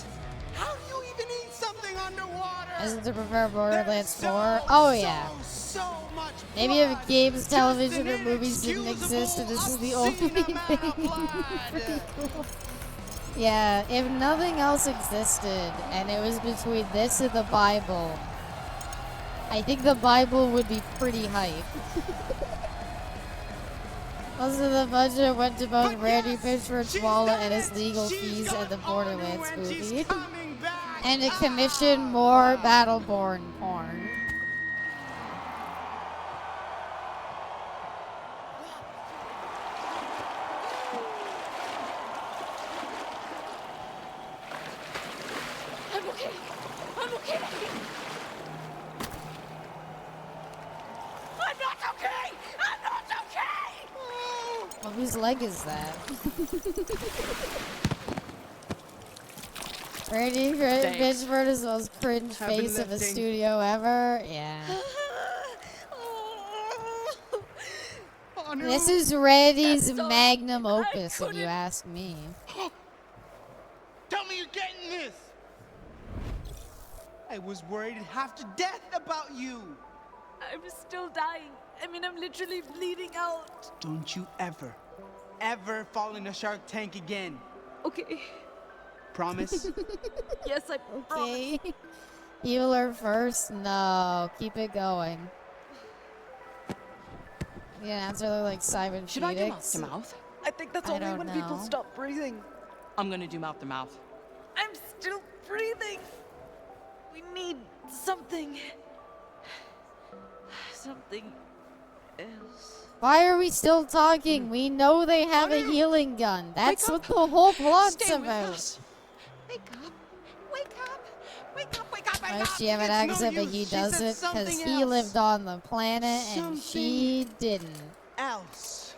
How do you even eat something underwater? As to prepare Borderlands 4. Oh yeah. So much Maybe if games, television, or movies didn't exist, and this is the only thing. Pretty cool. Yeah, if nothing else existed, and it was between this and the Bible, I think the Bible would be pretty hype. Most of the budget went to both Randy Pitchford's wallet and his legal fees and the Borderlands movie. And to commission more Battleborn porn. I'm okay. I'm okay. I'm not okay. I'm not okay. Well, whose leg is that? Randy Pitchford is the most cringe Heavy face of a lifting. studio ever. Yeah. Oh, no. This is Randy's That's so- magnum opus, if you ask me. Tell me you're getting this! I was worried half to death about you! I'm still dying. I mean, I'm literally bleeding out. Don't you ever fall in a shark tank again. Okay. Promise? Yes, I Okay. Healer first? No. Keep it going. You didn't answer like Simon Should I do mouth Phoenix. to mouth? I think that's I only don't when people know. stop breathing. I'm gonna do mouth to mouth. I'm still breathing. We need something. Something else. Why are we still talking? We know they have a healing gun. That's what the whole plot's Stay with about. us. Wake up. Wake up. Wake up. Wake up. Why does she have an accent, but he doesn't? Because he lived on the planet and she didn't. Else.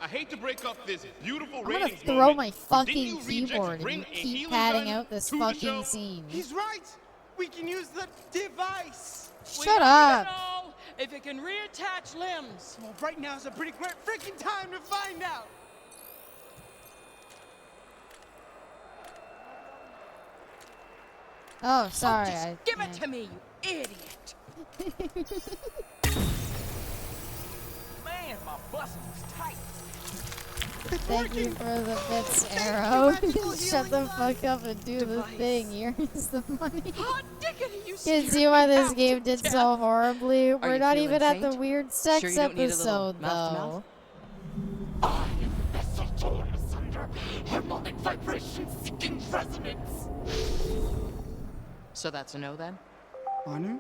I hate to break up this beautiful I'm gonna ratings throw moment, my but didn't fucking you rejects keyboard bring and a keep healing padding gun out this to the fucking show? scene. He's right! We can use the device! Shut up! know if it can reattach limbs. Well, right now is a pretty great freaking time to find out! Oh, sorry. Just I, give it to me, you idiot. Man, my bustle was tight. Thank you for the bits, Arrow. Shut the fuck up and do the thing. Here's the money. Hot diggity, you Can see why this game did so horribly. We're you not feeling even at the faint? weird sex Sure you don't need a little episode, mouth-to-mouth? though. Harmonic vibration seeking resonance. So that's a no then? Honor?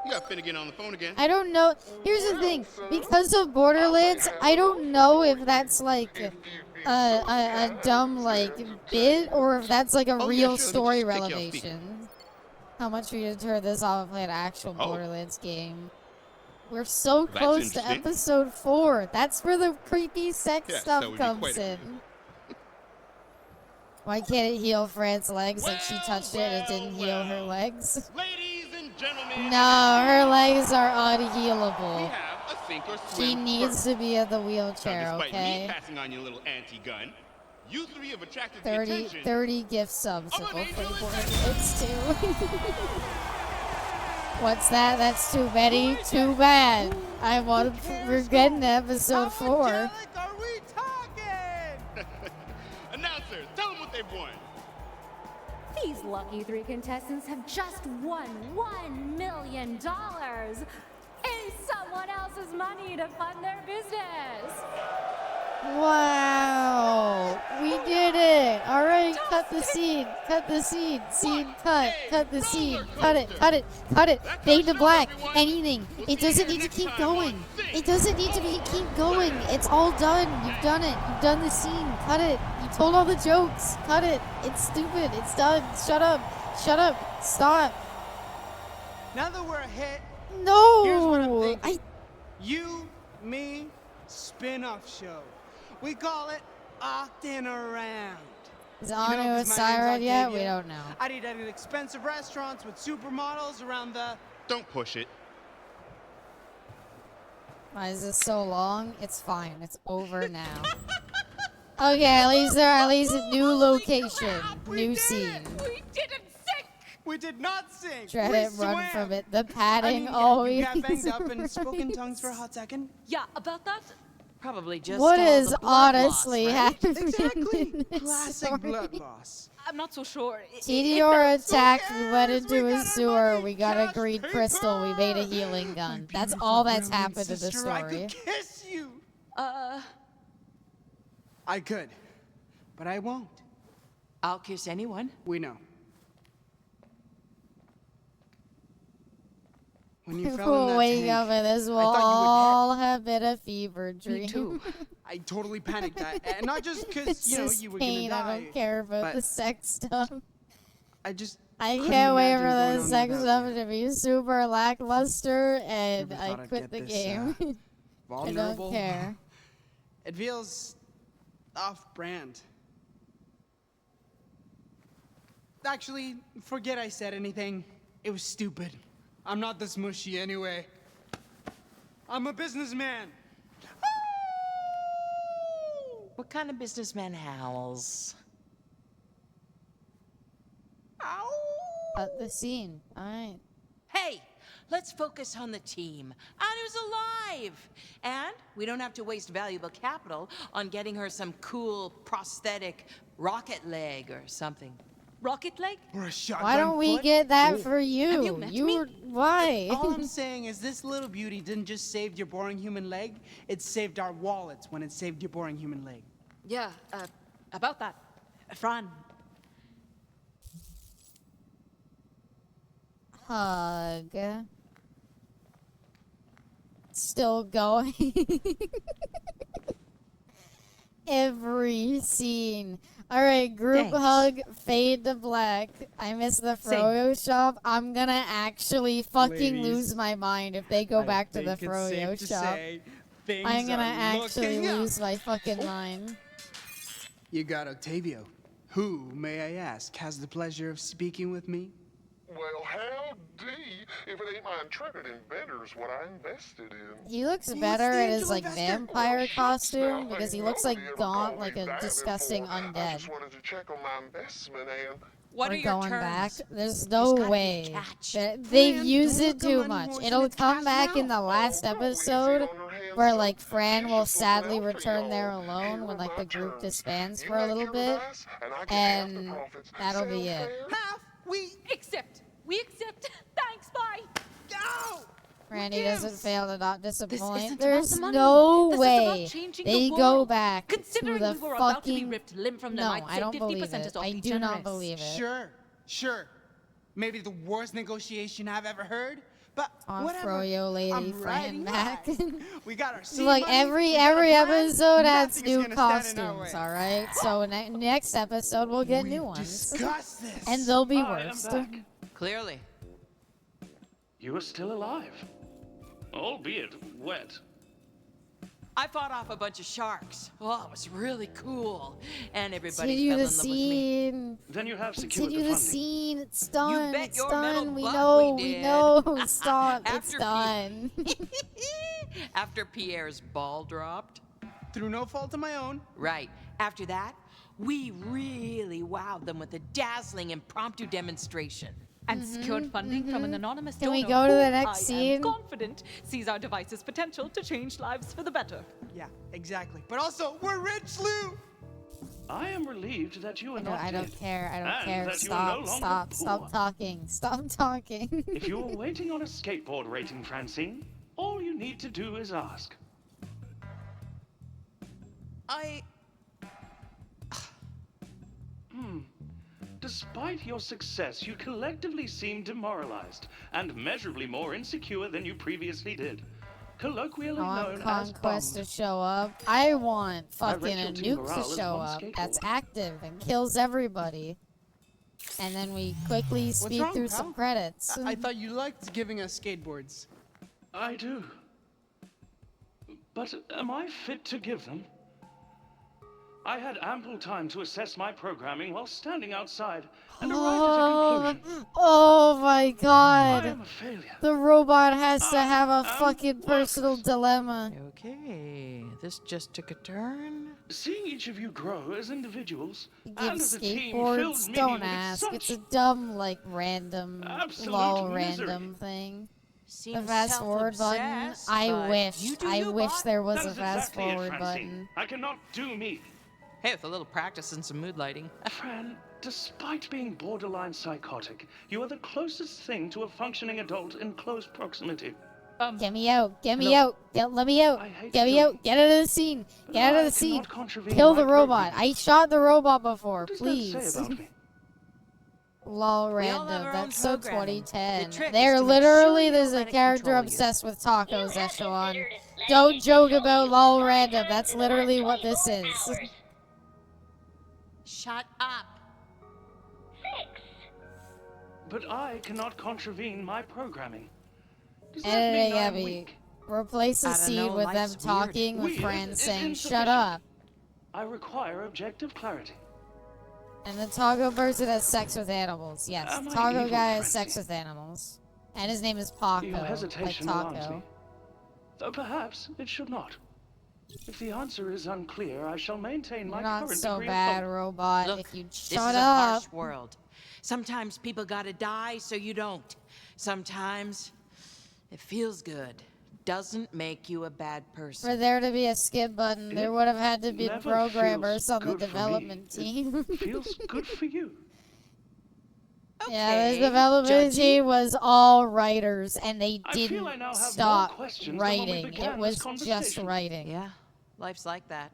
You got Finnegan on the phone again. I don't know. Here's the thing. Because of Borderlands, I don't know if that's like a dumb like bit or if that's like a Oh, yeah, real sure, story let me just take you off revelation. How much for you to turn this off and play an actual Oh. Borderlands game? We're so That's close to interesting. episode 4. That's where the creepy sex Yes, that stuff would be comes quite a- in. Why can't it heal Fran's legs? Like she touched it and it didn't heal her legs? Ladies and gentlemen, No, her legs are we unhealable. have a sink or swim. She needs first. to be in the Now, wheelchair, despite me okay? passing on your little anti-gun, you three have attracted 30, the attention 30 gift subs to both play Borderlands too. What's that? That's too many? Too bad. We're getting to episode 4. Announcers, tell them what they've won. These lucky 3 contestants have just won $1 million in someone else's money to fund their business. Wow, we did it. All right, cut the scene. Cut the scene. Scene cut. Cut the scene. Cut it. Cut it. Cut it. Fade to black. Anything. It doesn't need to keep going. It doesn't need to keep going. It's all done. You've done it. You've done the scene. Cut it. You told all the jokes. Cut it. It's stupid. It's done. Shut up. Shut up. Stop. Now that we're a hit, No. here's what I'm thinking. You, me, spin-off show. We call it Octin' Around. Is Anu a siren yet? We don't know. I'd eat at expensive restaurants with supermodels around the... Don't push it. Why is this so long? It's fine. It's over now. Okay, at least a new location, new scene. We didn't sink! We did not sink! Try we to run swam. from it. The padding I mean, always. You got banged up and spoke in tongues for a hot second? Yeah, about that? Probably just What all is the blood honestly loss, right? happening? Exactly. in this Classic story? blood loss. I'm not so sure. TDR attacked, we went into a sewer, we got a green crystal, we made a healing gun. That's all that's happened in the Sister, I story. could kiss you! I could, but I won't. I'll kiss anyone. We know. When you fell in We'll that wake tank, up and this will I thought all have been a fever dream. Me too. I totally panicked that, and not just because It's you know just you were pain, gonna die. I don't care about but the sex stuff. I just. I couldn't can't wait imagine for going the on sex without stuff to be super lackluster, and Never I thought I'd quit get the this, game. I vulnerable. don't care. It feels off-brand. Actually, forget I said anything. It was stupid. I'm not this mushy anyway. I'm a businessman. What kind of businessman howls? Cut the scene. Alright. Hey, let's focus on the team. Anu's alive! And we don't have to waste valuable capital on getting her some cool prosthetic rocket leg or something. Rocket leg? Or a shotgun Why don't we foot? get that Oh. for you? Have you met me? Why? All I'm saying is this little beauty didn't just save your boring human leg, it saved our wallets when it saved your boring human leg. Yeah, about that. Fran. Hug. Still going. Every scene. Alright, group Thanks. hug, fade to black. I miss the Froyo shop. I'm gonna actually fucking Please. lose my mind if they go I back to the think it's Froyo safe to shop. say things I'm gonna are actually looking up. lose my fucking mind. You got Octavio. Who, may I ask, has the pleasure of speaking with me? Well, howdy, if it ain't my intrepid inventors what I invested in. He looks He better was the in his angel like investor. vampire Well, shucks, costume now, because he ain't looks like nobody ever gaunt, called like me a that disgusting before. I undead. just wanted to check on my investment and... What We're are your going terms? back. There's no gotta be a way. catch. They've Fran, used don't it look too a much. money It'll horse in come its back in mouth. the last episode where like Fran will sadly return there alone when like the group disbands for a little bit, and that'll be it. We accept. Thanks, bye. No! Randy doesn't fail to not isn't disappoint. about There's the money. no This is way about changing they the go world. back to Considering the we were about to be fucking. ripped limb from limb, No, I'd I say don't 50% believe is it. I awfully do not generous. believe it. Sure. Maybe the worst negotiation I've ever heard, but On whatever. Froyo Lady I'm Fran riding back. high. We got our seed Look, money, every we got a plan, episode adds nothing's new gonna stand in our costumes. way. All right, so next episode we'll get new ones, Discuss this. and they'll be I am worse. back. Clearly. You are still alive. albeit wet. I fought off a bunch of sharks. Oh, it was really cool. And everybody Continue fell the in love with me. scene. Then you have secured Continue the the funding. scene. It's done. bet It's your done. metal We butt know. we We did. know. Stop. It's After done. After Pierre's ball dropped. Through no fault of my own. Right. After that, we really wowed them with a dazzling impromptu demonstration. And secured funding from an anonymous Can donor we go to the who next I scene? am confident sees our device's potential to change lives for the better. Yeah, exactly. But also, we're rich, Lou! I am relieved that you are I not don't dead, care. I don't and care. that you are no Stop. longer Stop. poor. Stop talking. Stop talking. If you are waiting on a skateboard rating, Francine, all you need to do is ask. Despite your success, you collectively seem demoralized and measurably more insecure than you previously did. Colloquially I want known as Conquest bummed. to show up. I want fucking your a team nuke morale to is show one up skateboard. that's active and kills everybody. And then we quickly What's speed wrong, through pal? some credits. I thought you liked giving us skateboards. I do. But am I fit to give them? I had ample time to assess my programming while standing outside and arrived at a conclusion. Oh my I god. am a failure. The robot has to have a fucking personal dilemma. Okay, this just took a turn. Seeing each of you grow as individuals Give and as a team fills skateboards? me Don't with ask. such It's a dumb, like, random, absolute lol misery. random thing. The Seems fast forward button. self-obsessed, I but wish. you do I you, wish bot. there was That a is fast exactly it, forward Francine. button. I cannot do me. Hey, with a little practice and some mood lighting. Fran, despite being borderline psychotic, you are the closest thing to a functioning adult in close proximity. Get me out. Get me Hello. out. Let me out. hate Get to me do out. Get out of the scene. But Get out of I the scene. cannot contravene Kill my the robot. program. I shot the robot before. What does Please. that say about me? Lol We all have random. our That's own so programming. 2010. The trick is They're to make literally sure you there's don't a let it character control you. obsessed with tacos echelon. Don't joke about lol random. That's literally what this is. Shut up. But I cannot contravene my programming. Does that Editing mean I'm Abby. weak? Replace the I don't scene know, with them life's weird. talking with Weird Fran is saying, insufficient. shut up. I require objective clarity. And the Taco person has sex with animals. Yes, Am the I Taco evil, guy has Francine? sex with animals. And his name is Paco. Your Like hesitation alarms Taco. me. Though perhaps it should not. If the answer is unclear, I shall maintain my You're not current so degree bad, of robot. Look, if you this shut is a up. harsh world. Sometimes people gotta die so you don't. Sometimes it feels good. Doesn't make you a bad person. For there to be a skip button, there would have had to be never programmers feels on the good for me. development team. feels good for you. Yeah, the Okay, development judgy. team was all writers, and they I feel didn't I now have more stop questions than when we writing. began It this was just conversation. writing. Yeah, life's like that.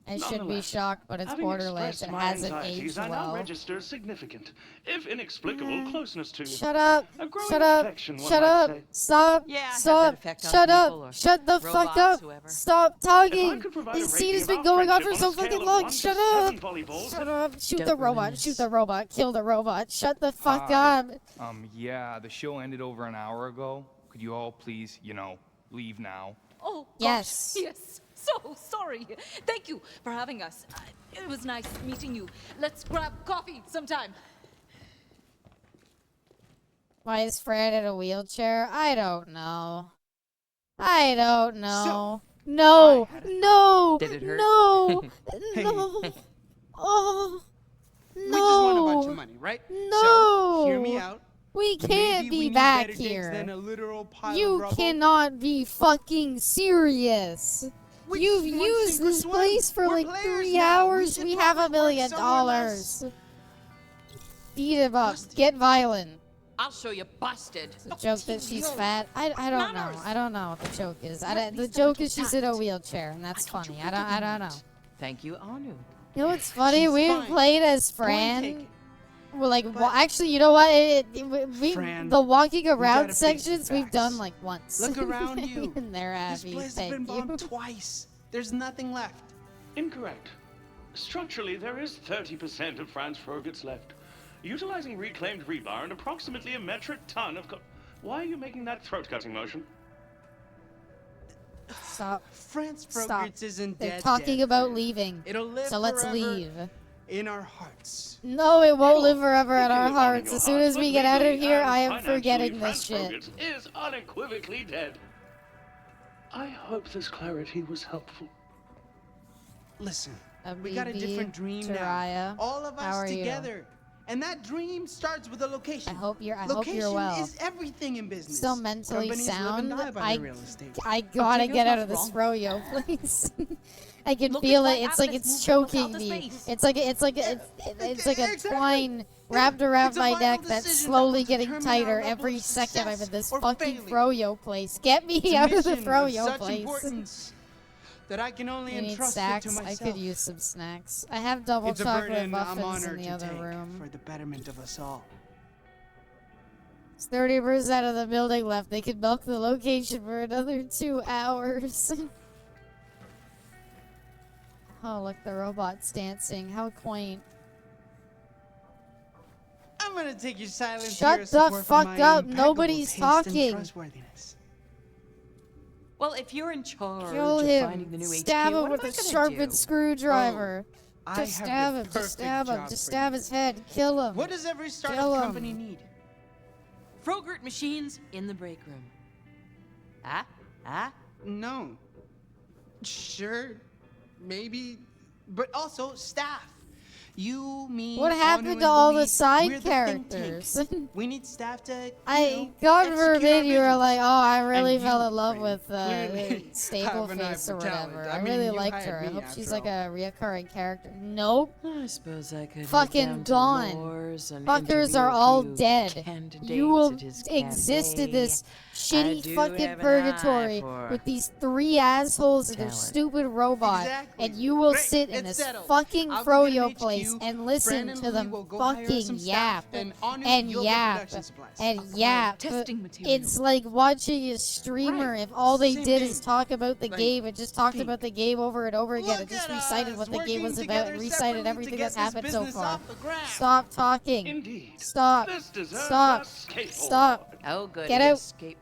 I should be Nonetheless, shocked, but it's having Borderlands. expressed It my hasn't anxieties, aged I now well. register significant, if inexplicable, closeness to you. Shut up! A growing Shut up! affection, one Shut might up! say. Stop! Yeah, I have that Stop! effect on Shut people or up! Shut the fuck robots, up! whoever. Stop If I talking! could provide a This scene rating has of been our going on for friendship so a scale fucking of long. 1 to Shut 7 up! volleyballs, Shut up! Shoot the Dopamine robot! is- Shoot the robot! Kill the robot! Shut the fuck Hi. up! Yeah, the show ended over an hour ago. Could you all please, leave now? Oh, gosh, Yes. yes. So sorry. Thank you for having us. It was nice meeting you. Let's grab coffee sometime. Why is Fred in a wheelchair? I don't know. I don't know. No! No! Did it hurt? No! No! Oh! We just want a bunch No! of money, right? No! So, hear me out. We can't Maybe be we need back better digs than here. a literal pile of You rubble. cannot be fucking serious. We You've just want used sink or this swim. place for We're like players 3 now. We hours. should We have probably $1 work million. somewhere less. Beat him up. Get violent. I'll show you busted. The joke that she's fat. I don't know. I don't know what the joke is. The joke is she's in a wheelchair, and that's funny. I don't know. Thank you, Anu. You know what's funny? She's We fine. played as Go and take Fran. it. Well, like, But- actually, you know what? Fran, the walking gotta around face sections the we've facts. done like once. Look around you. In there, This Abby. place has Thank been you. bombed twice. There's nothing left. Incorrect. Structurally, there is 30% of Franz Froget's left. Utilizing reclaimed rebar and approximately a metric ton of Why are you making that throat-cutting motion? Stop. France Stop. Froggerts isn't They're dead. talking about leaving. It'll live So let's forever leave. in our hearts. No, it won't live forever in It our can live on in hearts. your As soon hearts, as we but get out of legally here, and I am financially, forgetting Franz this shit. Froggerts is unequivocally dead. I hope this clarity was helpful. Listen, we got a different dream Jiraiya, now. All of how us are you? together. And that dream starts with a location. I hope you're Location well. is everything in business. Still mentally Companies live sound. and die by their real estate. I gotta Octavio's get out not of this wrong. froyo, please. I can Look, feel it's it. like It's like Atlas it's moved from choking outer me. space. It's like a Exactly. twine wrapped around It's a my vital neck that's decision slowly that will getting determine our tighter level every of second I'm in success this or fucking failure. froyo place. Get me It's a out of the mission froyo of such place. importance that I can only You need entrust it snacks? to myself. I could use some snacks. I have double It's a chocolate burden I'm muffins in honored the to other take room. for the betterment of us all. It's 30% of the building left. They could milk the location for another 2 hours. Oh, look, the robot's dancing. How quaint. I'm gonna take your silence Shut here as the support for fuck my up. impeccable Nobody's taste and talking. trustworthiness. Well, if you're in charge Kill of him. finding the new Stab HQ, him what with am I a gonna sharpened do? screwdriver. I Just have stab the him. Just perfect stab him. job Just for stab you. his head. Kill him. What does every startup Kill him. company need? Frogurt machines in the break room. No. Sure. Maybe. But also staff. You, me, What Anu, happened and to all the Luis, side we're the think tank. characters? We need staff to, God execute forbid our you were visions. like, oh, I really And fell you, in love friend, with clearly have an eye Stableface for or talent. whatever. I I mean, really you liked her. hired I me hope she's after like a reoccurring character. Nope. I suppose I could Fucking gone. Fuckers are all dead. You will exist in this shitty fucking purgatory with these 3 assholes and their stupid robot, and you will sit in this fucking froyo place and listen to them fucking yap and yap and yap. It's like watching a streamer if all they did is talk about the game and just talked about the game over and over again and just recited what the game was about and recited everything that's happened so far. Stop talking. Stop. Stop. Stop. Oh, good. Get out. Skateboard.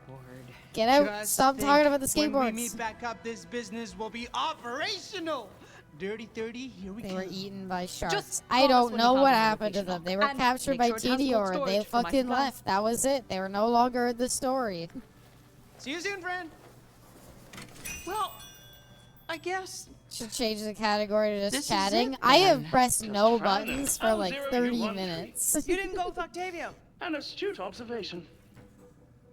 Get out. Just Stop think, talking about the When we skateboards. meet back up, this business will be operational. Dirty 30, here we go. They were eaten by sharks. Just I call us don't when know you what find the happened to location, them. They were and captured make by sure it has cold Tediore and they storage for my fucking supplies. left. That was it. They were no longer in the story. See you soon, friend. Well, I guess. Should change the category to This just is chatting. it, I have then. pressed no try it. buttons for I'll like zero you 30 one minutes. You didn't go with Octavio. An astute observation.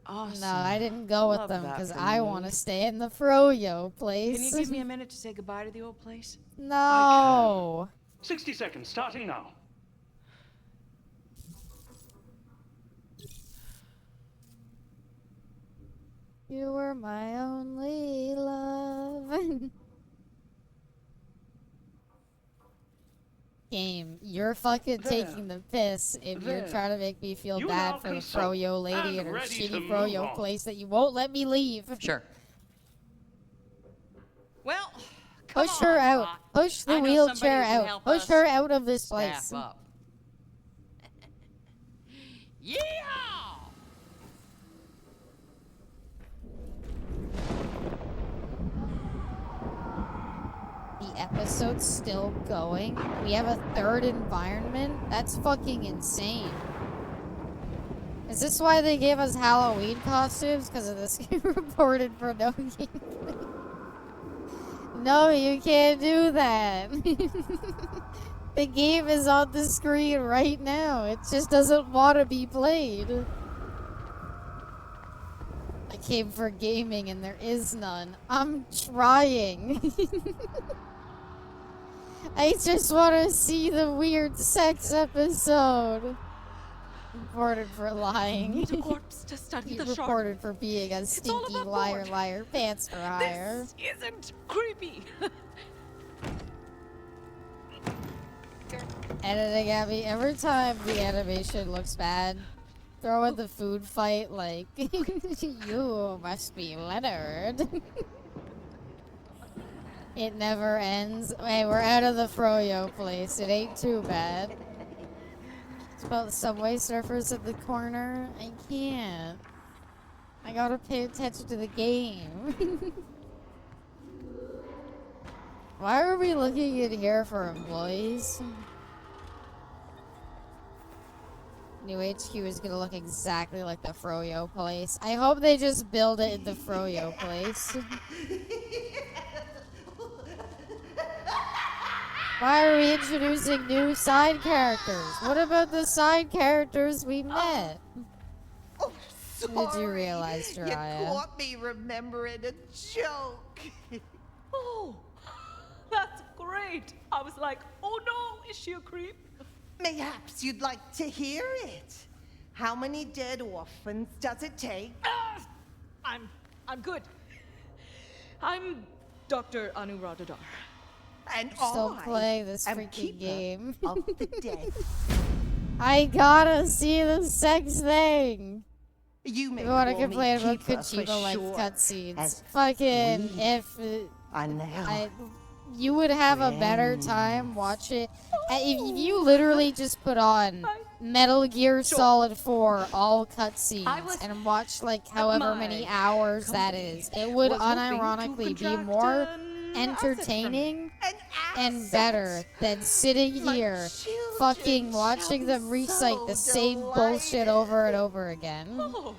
Awesome. No, I didn't go with Love them that because for I you. want to stay in the froyo place. Can you give me a minute to say goodbye to the old place? No. 60 seconds, starting now. You were my only love. Game, you're fucking taking the piss if you're There. trying to make me feel You bad now for the consult froyo lady and and her ready to shitty move froyo on. place that you won't let me leave. Sure. Well, come Push her on, out. Bot. Push the I know somebody wheelchair who can out. help Push us her out of this staff place. up. Yeah! The episode's still going. We have a 3rd environment? That's fucking insane. Is this why they gave us Halloween costumes? Because of this game reported for no gameplay? No, you can't do that. The game is on the screen right now. It just doesn't want to be played. I came for gaming and there is none. I'm trying. I just want to see the weird sex episode. Reported for lying. Need a corpse to study the shark. Reported for being a all stinky above liar, board. liar, pants for hire. This isn't creepy. Editing at me every time the animation looks bad. Throw in the food fight like, you must be Leonard. It never ends. Hey, we're out of the froyo place. It ain't too bad. It's about the Subway Surfers at the corner. I can't. I gotta pay attention to the game. Why are we looking in here for employees? New HQ is gonna look exactly like the Froyo place. I hope they just build it in the Froyo place. Why are we introducing new side characters? What about the side characters we met? Did you realize, You Jiraiya? caught me remembering a joke. Oh, that's great. I was like, oh no, is she a creep? Mayhaps you'd like to hear it. How many dead orphans does it take? I'm good. I'm Dr. Anuradhadar. And Still I playing this am freaking keeper game. of the dead. I gotta see the sex thing. You may I want to call me complain about keeper for Kojima like short, cutscenes. as Fucking we if are now you would have a better time watch it. If you literally just put on Metal Gear Solid 4 all cutscenes and watch like however many hours that is, it would unironically be more entertaining and better than sitting here fucking watching them recite the same bullshit over and over again. Oh,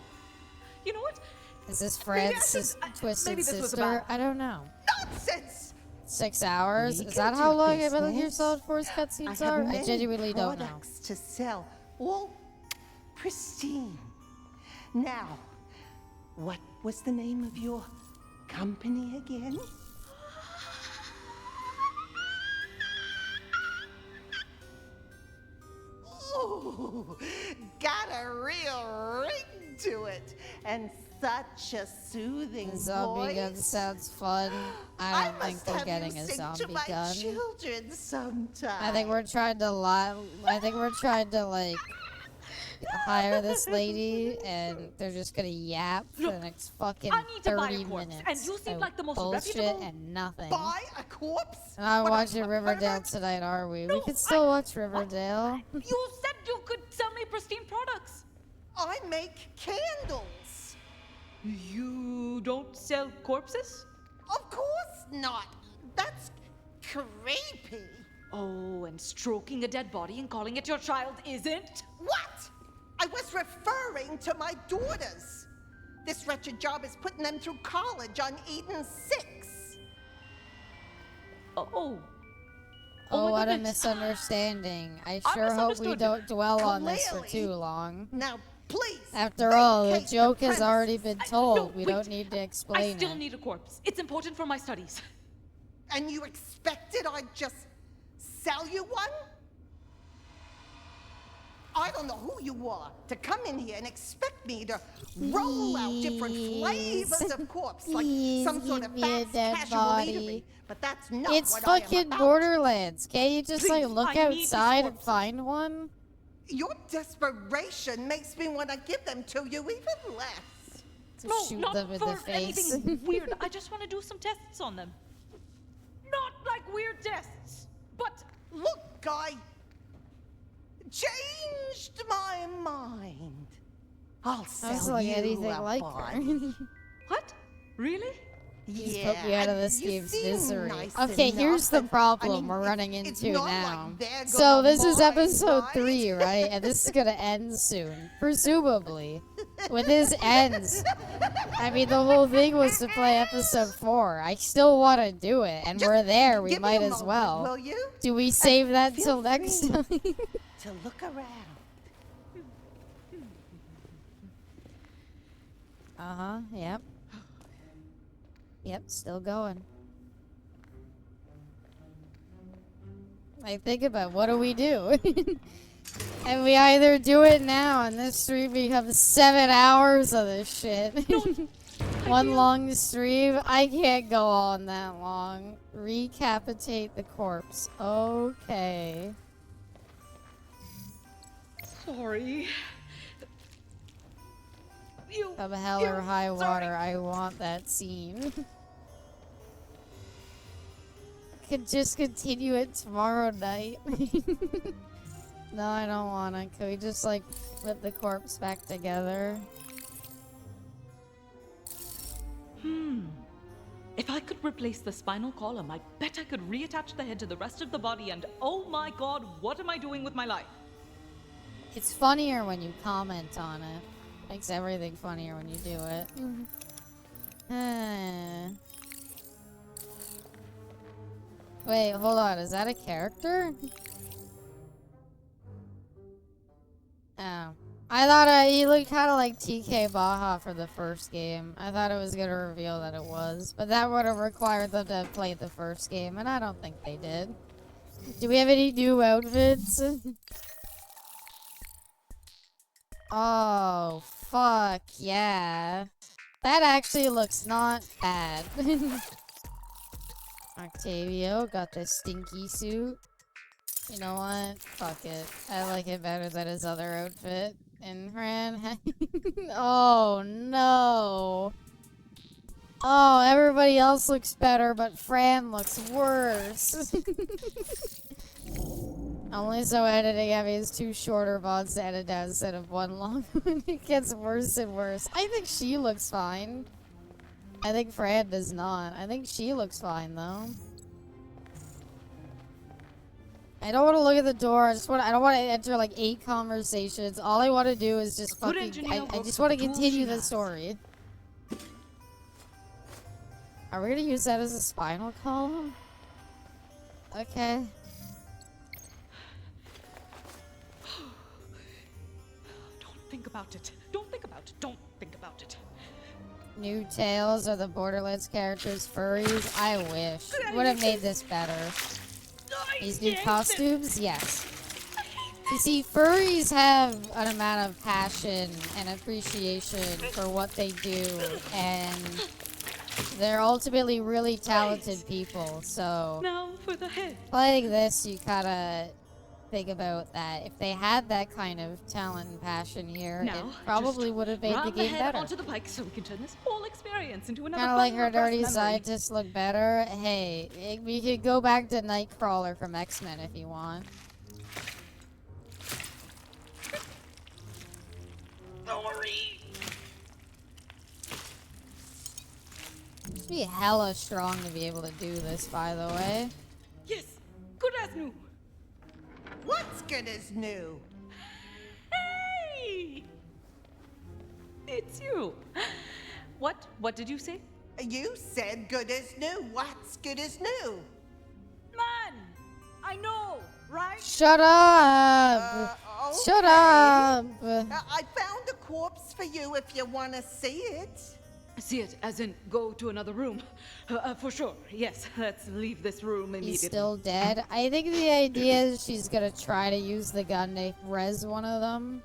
you know what? Is this Fred's twisted maybe this was sister? about- I don't know. Nonsense! 6 hours? We Is can that how do long Metal Gear business. Solid 4's cutscenes I have are? I many genuinely don't know. products to sell, all pristine. Now, what was the name of your company again? Ooh, got a real ring to it, and such a soothing Zombie gun voice. sounds fun. I don't think must we're have getting you a sing to zombie my gun. children sometime. I think we're trying to like hire this lady and they're just gonna yap for the next fucking I need to buy a 30 corpse, minutes. and you seem of like the most bullshit reputable- and nothing. Buy a corpse? We're not What, watching Riverdale tonight, are we? We could still watch Riverdale. You said you could sell me pristine products. I make candles. You don't sell corpses? Of course not. That's creepy. Oh, and stroking a dead body and calling it your child isn't? What? I was referring to my daughters. This wretched job is putting them through college on Eden 6. Oh. Oh, my what a goodness. misunderstanding. I I sure hope we misunderstood. don't dwell on this for Clearly. too long. Now, please. After all, the vacate the joke has premises. already been told. No, We wait. don't need to I explain still it. need a corpse. It's important for my studies. And you expected I'd just sell you one? I don't know who you are to come in here and expect me to roll out different flavors of corpse like some sort of give me a fast dead casual body. eatery. But that's not It's what I am fucking about. Borderlands. Can't you just like Please, look I need these outside and corpses. find one? Your desperation makes me want to give them to you even less. To No, shoot not them in for the face. anything weird. I just want to do some tests on them. Not like weird tests, but Look, guy, changed my mind. I'll sell Sounds like you anything a like body. her. what? Really? Just Yeah, put me out of and this you game's seem misery. nice Okay, enough, here's the but, problem I mean, we're running it's into not now. like they're So gonna this is mind, episode right? 3, right? And this is gonna end soon. Presumably. When this ends, I mean, the whole thing was to play episode 4. I still want to do it, and we're there. We Give me might a as moment, well. will you? Do we save that feel till next free time? To look around. Uh-huh, yep. Yep, still going. I think about what do we do? And we either do it now and this stream becomes 7 hours of this shit. One long stream. I can't go on that long. Recapitate the corpse. Okay. Sorry. Come hell or high water, I want that scene. Could just continue it tomorrow night. No, I don't wanna. Can we just like flip the corpse back together? If I could replace the spinal column, I bet I could reattach the head to the rest of the body, and oh my god, what am I doing with my life? It's funnier when you comment on it. Makes everything funnier when you do it. Wait, hold on. Is that a character? Oh. I thought he looked kind of like TK Baja for the first game. I thought it was going to reveal that it was. But that would have required them to have played the first game, and I don't think they did. Do we have any new outfits? Oh, fuck yeah. That actually looks not bad. Octavio got the stinky suit. You know what? Fuck it. I like it better than his other outfit. And Fran... Oh, no. Oh, everybody else looks better, but Fran looks worse. Only so editing having his 2 shorter VODs to edit down instead of 1 long one. It gets worse and worse. I think she looks fine. I think Fran does not. I think she looks fine, though. I don't want to look at the door. I don't want to enter like 8 conversations. All I want to do is just fucking. I just want to continue the story. Are we gonna use that as a spinal column? Okay. Don't think about it. Don't think about it. Don't think about it. New Tales are the Borderlands characters furries. I wish. Would have made this better. These new costumes? Yes. You see, furries have an amount of passion and appreciation for what they do, and they're ultimately really talented people, so... Now for the head. Playing this, you gotta think about that. If they had that kind of talent and passion here, Now, it probably would have made the game head better. onto the pike so we can turn this whole experience into another Kind of like her fun, dirty repressed memory. scientists look better. Hey, we could go back to Nightcrawler from X-Men if you want. Must be hella strong to be able to do this, by the way. Yes, good as new. What's good as new? Hey! It's you. What did you say? You said good as new. What's good as new? Man! I know, right? Shut up! Shut up! I found a corpse for you if you want to see it. See it, as in go to another room. For sure, yes. Let's leave this room immediately. He's still dead. I think the idea is she's gonna try to use the gun to res one of them.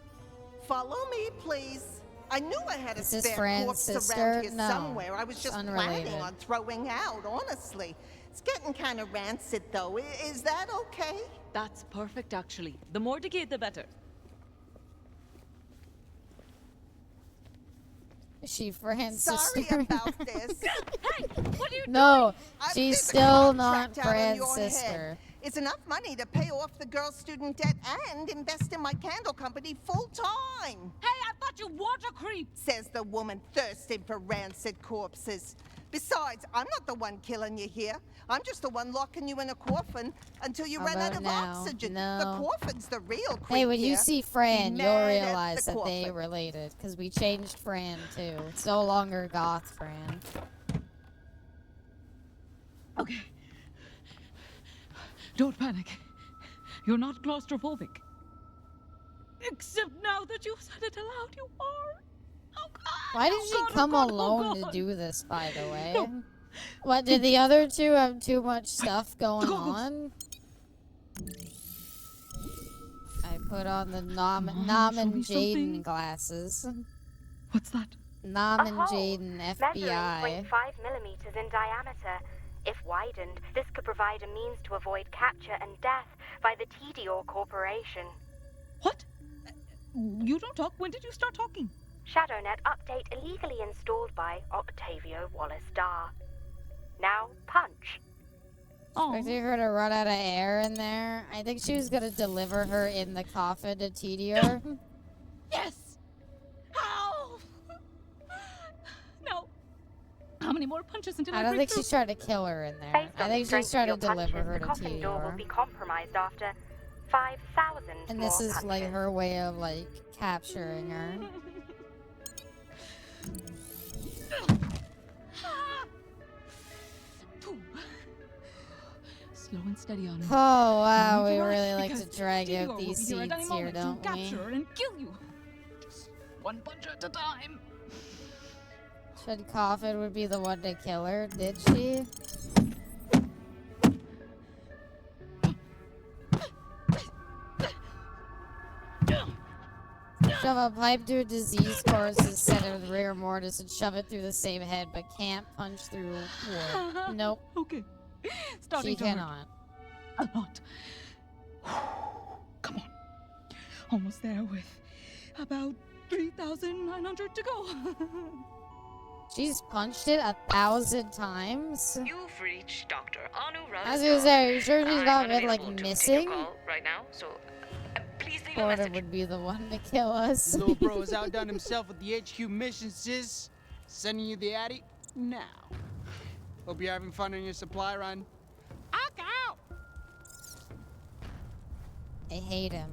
Follow me, please. I knew I had a Is this spare Fran's corpse sister? around here No, somewhere. I was it's just unrelated. planning on throwing out, honestly. It's getting kind of rancid, though. Is that okay? That's perfect, actually. The more decayed, the better. Is she Fran's Sorry sister? about this. Hey, what are you No, I've she's got a still not contract out on Fran's your head. sister. It's enough money to pay off the girl's student debt and invest in my candle company full time. Hey, I thought you water creep. Says the woman thirsting for rancid corpses. Besides, I'm not the one killing you here. I'm just the one locking you in a coffin until you How run out about of now? oxygen. No. The coffin's the real creep Hey, when you here. see Fran, Be you'll mad at realize the that they coffin. related. Because we changed Fran, too. It's no longer Goth Fran. Okay. Don't panic. You're not claustrophobic. Except now that you've said it aloud, you are. Oh God! Why did oh she God, come oh God, alone oh to God. do this, by the way? No. What, did the other two have too much stuff going on? I put on the Nom and Jaden glasses. What's that? Nom and Jaden Measuring FBI. 0.5 millimeters in diameter. If widened, this could provide a means to avoid capture and death by the TDOR Corporation. What? You don't talk. When did you start talking? ShadowNet update illegally installed by Octavio Wallace Dar. Now, punch. Expecting her to run out of air in there. I think she was gonna deliver her in the coffin to TDR. Yes! How? No. I'm many more punches until I I don't break think through. she's trying to kill her in there. Based I on think the strength she's trying to of your deliver her punches, the to coffin door will Tedior. be compromised after 5,000 And more this is like punches. her way of like capturing her. Slow and steady on him. Oh wow, Move we your really eyes, like to because drag Tedior out will these be here at any scenes here, moment to don't we? capture her and kill you. Just one punch at a time. Said Coffin would be the one to kill her, did she? Shove a pipe through a diseased corpse's center of the rigor mortis and shove it through the same head, but can't punch through wood. Nope. Okay. Starting She to hurt. cannot. A lot. Come on. Almost there with about 3,900 to go. She's punched it 1,000 times? You've reached Dr. Anu I was gonna say, are you sure she's I'm not been like unavailable to take missing? your call right now, so please leave a Border message. would be the one to kill us. Little bro has outdone himself with the HQ mission, sis. Sending you the Addy now. Hope you're having fun on your supply run. I hate him.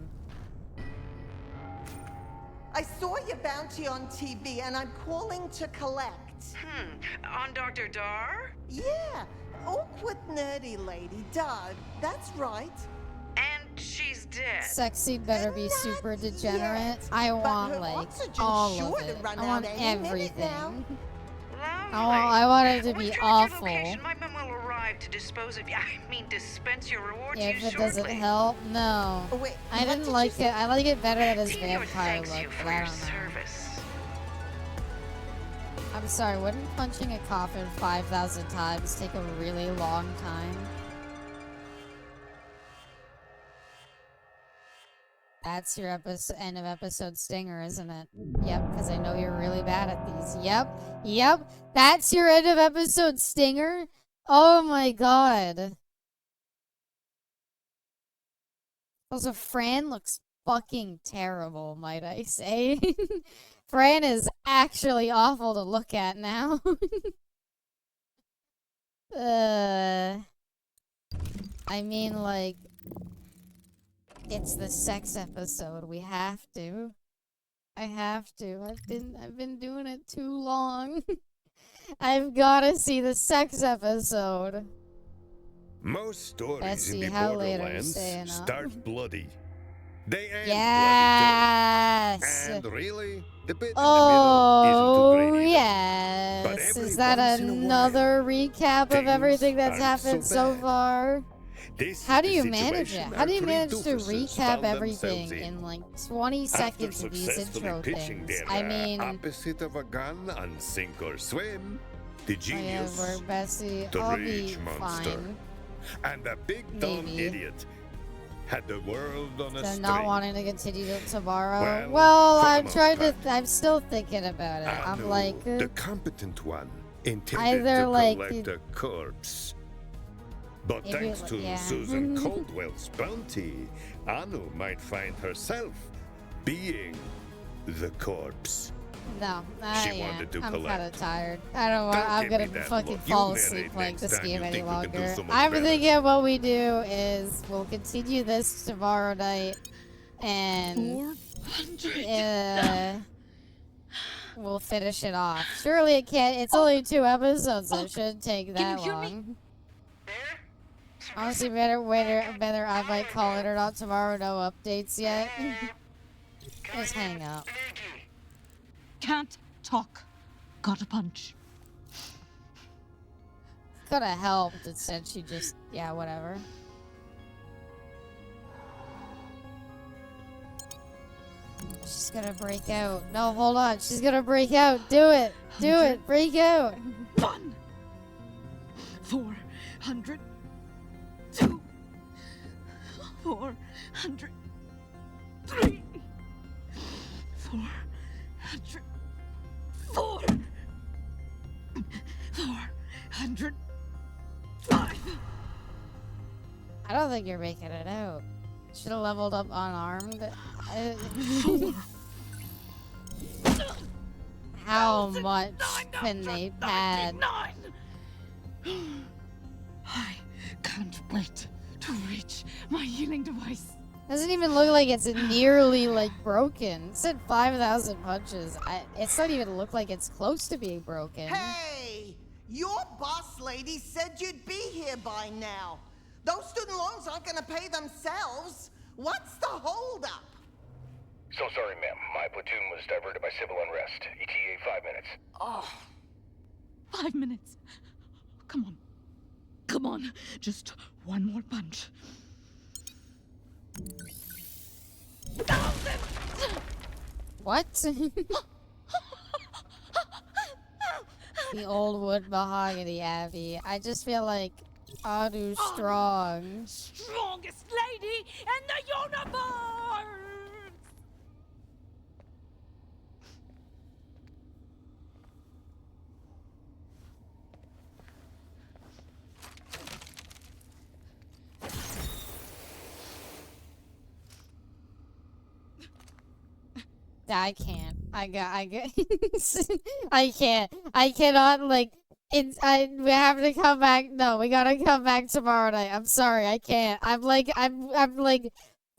I saw your bounty on TV, and I'm calling to collect. On Dr. Dar? Yeah, awkward nerdy lady, Doug. That's right. And she's dead. Sexy better be super degenerate. I want like all of it. I want everything. I want it to be awful. My men will arrive to dispose of you. I mean, dispense your reward Yeah, to if you it doesn't shortly. help, no. I didn't like it. I like it better than his vampire look, but I don't know. I'm sorry, wouldn't punching a coffin 5,000 times take a really long time? That's your end of episode stinger, isn't it? Yep, because I know you're really bad at these. Yep. That's your end of episode stinger? Oh my god. Also, Fran looks fucking terrible, might I say. Fran is actually awful to look at now. I mean, like, it's the sex episode. We have to. I have to. I've been doing it too long. I've gotta see the sex episode. Most stories Bessie, in the how late are you Borderlands staying up? start bloody. They end Yes! bloody too. And really, the bit Oh, in the middle isn't too great either. yes. But Is that every once in a another recap of things everything that's aren't so happened so bad. far? This How is do the you manage it? situation How do you our manage three to doofuses recap found everything themselves in like 20 seconds After of these successfully intro pitching things? their I mean, opposite of a gun and sink or swim, the oh yeah, genius, we're Bessie. the I'll be rage monster, fine. and the big dumb Maybe. idiot had the world on a So string. not wanting to continue till tomorrow. Well, Well, for the I'm most trying to. part. I'm still thinking about it. I'm Anu, like, the competent one, intended either, to like, collect a corpse. But If you- thanks to yeah. Susan Caldwell's bounty, Anu might find herself being the corpse. no. She Yeah, wanted to I'm kind collect. of tired. I don't want. Don't I'm give gonna me that fucking look. You fall narrate asleep playing next this time game you any think we can do longer. so much I'm better. thinking what we do is we'll continue this tomorrow night, and we'll finish it off. Surely it can't. It's only 2 episodes, so it shouldn't take that long. Honestly, better I might call it or not tomorrow. No updates yet. Just hang up. Can't talk. Gotta punch. Coulda helped. Instead, she just whatever. She's gonna break out. No, hold on. She's gonna break out. Do it. Do it. Break out. 1, 400, 2, 400, 3, 400, 400, 5. I don't think you're making it out. Should have leveled up unarmed. How much can they pad? I can't wait to reach my healing device. Doesn't even look like it's nearly like broken. It said 5,000 punches. It's not even look like it's close to being broken. Hey! Your boss lady said you'd be here by now. Those student loans aren't gonna pay themselves. What's the holdup? So sorry, ma'am. My platoon was diverted by civil unrest. ETA 5 minutes. Oh, 5 minutes. Come on. Come on. Just one more punch. What? The old wood mahogany, Abby. I just feel like Adu's strong. Strongest lady in the universe! I can't. I can't. I cannot, like, we have to come back. No, we gotta come back tomorrow night. I'm sorry, I can't. I'm like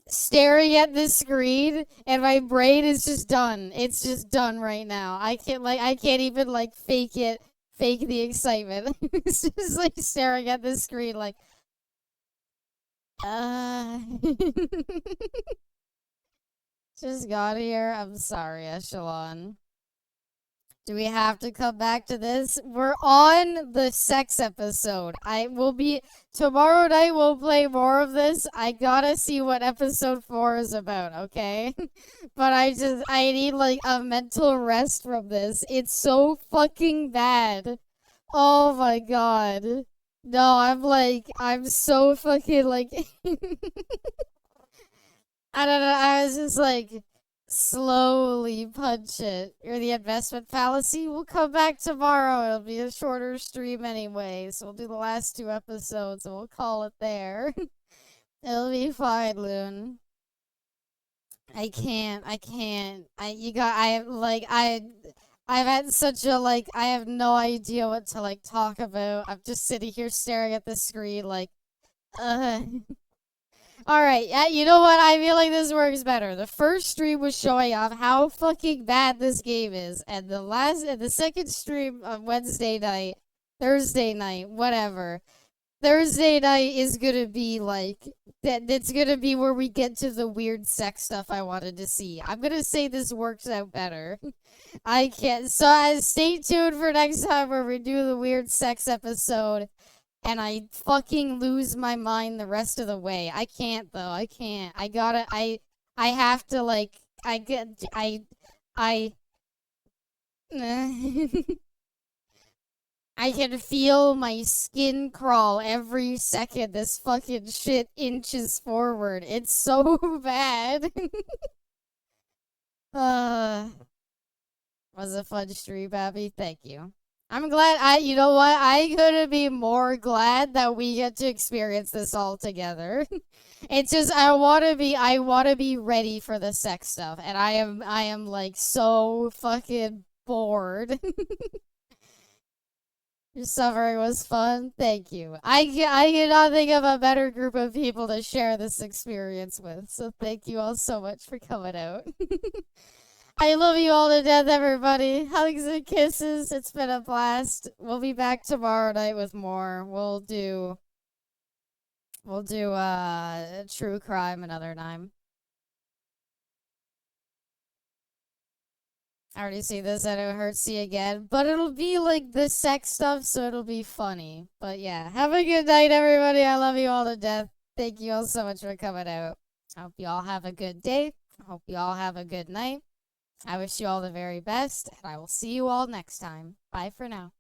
staring at this screen and my brain is just done. It's just done right now. I can't even, like, fake the excitement. It's just, like, staring at this screen like, just got here. I'm sorry, Echelon. Do we have to come back to this? We're on the sex episode. Tomorrow night we'll play more of this. I gotta see what episode 4 is about, okay? But I need like a mental rest from this. It's so fucking bad. Oh my god. No, I'm so fucking like I don't know, I was just like, slowly punch it. You're the investment fallacy. We'll come back tomorrow. It'll be a shorter stream anyway, so we'll do the last 2 episodes and we'll call it there. It'll be fine, Loon. I can't. I've had such a, like, I have no idea what to, like, talk about. I'm just sitting here staring at the screen like, Alright, you know what? I feel like this works better. The first stream was showing off how fucking bad this game is, and the second stream on Thursday night, whatever. Thursday night is gonna be like, it's gonna be where we get to the weird sex stuff I wanted to see. I'm gonna say this works out better. I can't, so stay tuned for next time where we do the weird sex episode. And I fucking lose my mind the rest of the way. I can't, though. I can't. I have to, like, I can feel my skin crawl every second this fucking shit inches forward. It's so bad. Was a fun stream, Abby. Thank you. I'm glad you know what? I couldn't be more glad that we get to experience this all together. It's just, I want to be ready for the sex stuff. And I am like so fucking bored. Your suffering was fun. Thank you. I cannot think of a better group of people to share this experience with. So thank you all so much for coming out. I love you all to death, everybody. Hugs and kisses. It's been a blast. We'll be back tomorrow night with more. We'll do true crime another time. I already see this. I know it hurts you again, but it'll be like the sex stuff, so it'll be funny. But yeah, have a good night, everybody. I love you all to death. Thank you all so much for coming out. I hope you all have a good day. I hope you all have a good night. I wish you all the very best, and I will see you all next time. Bye for now.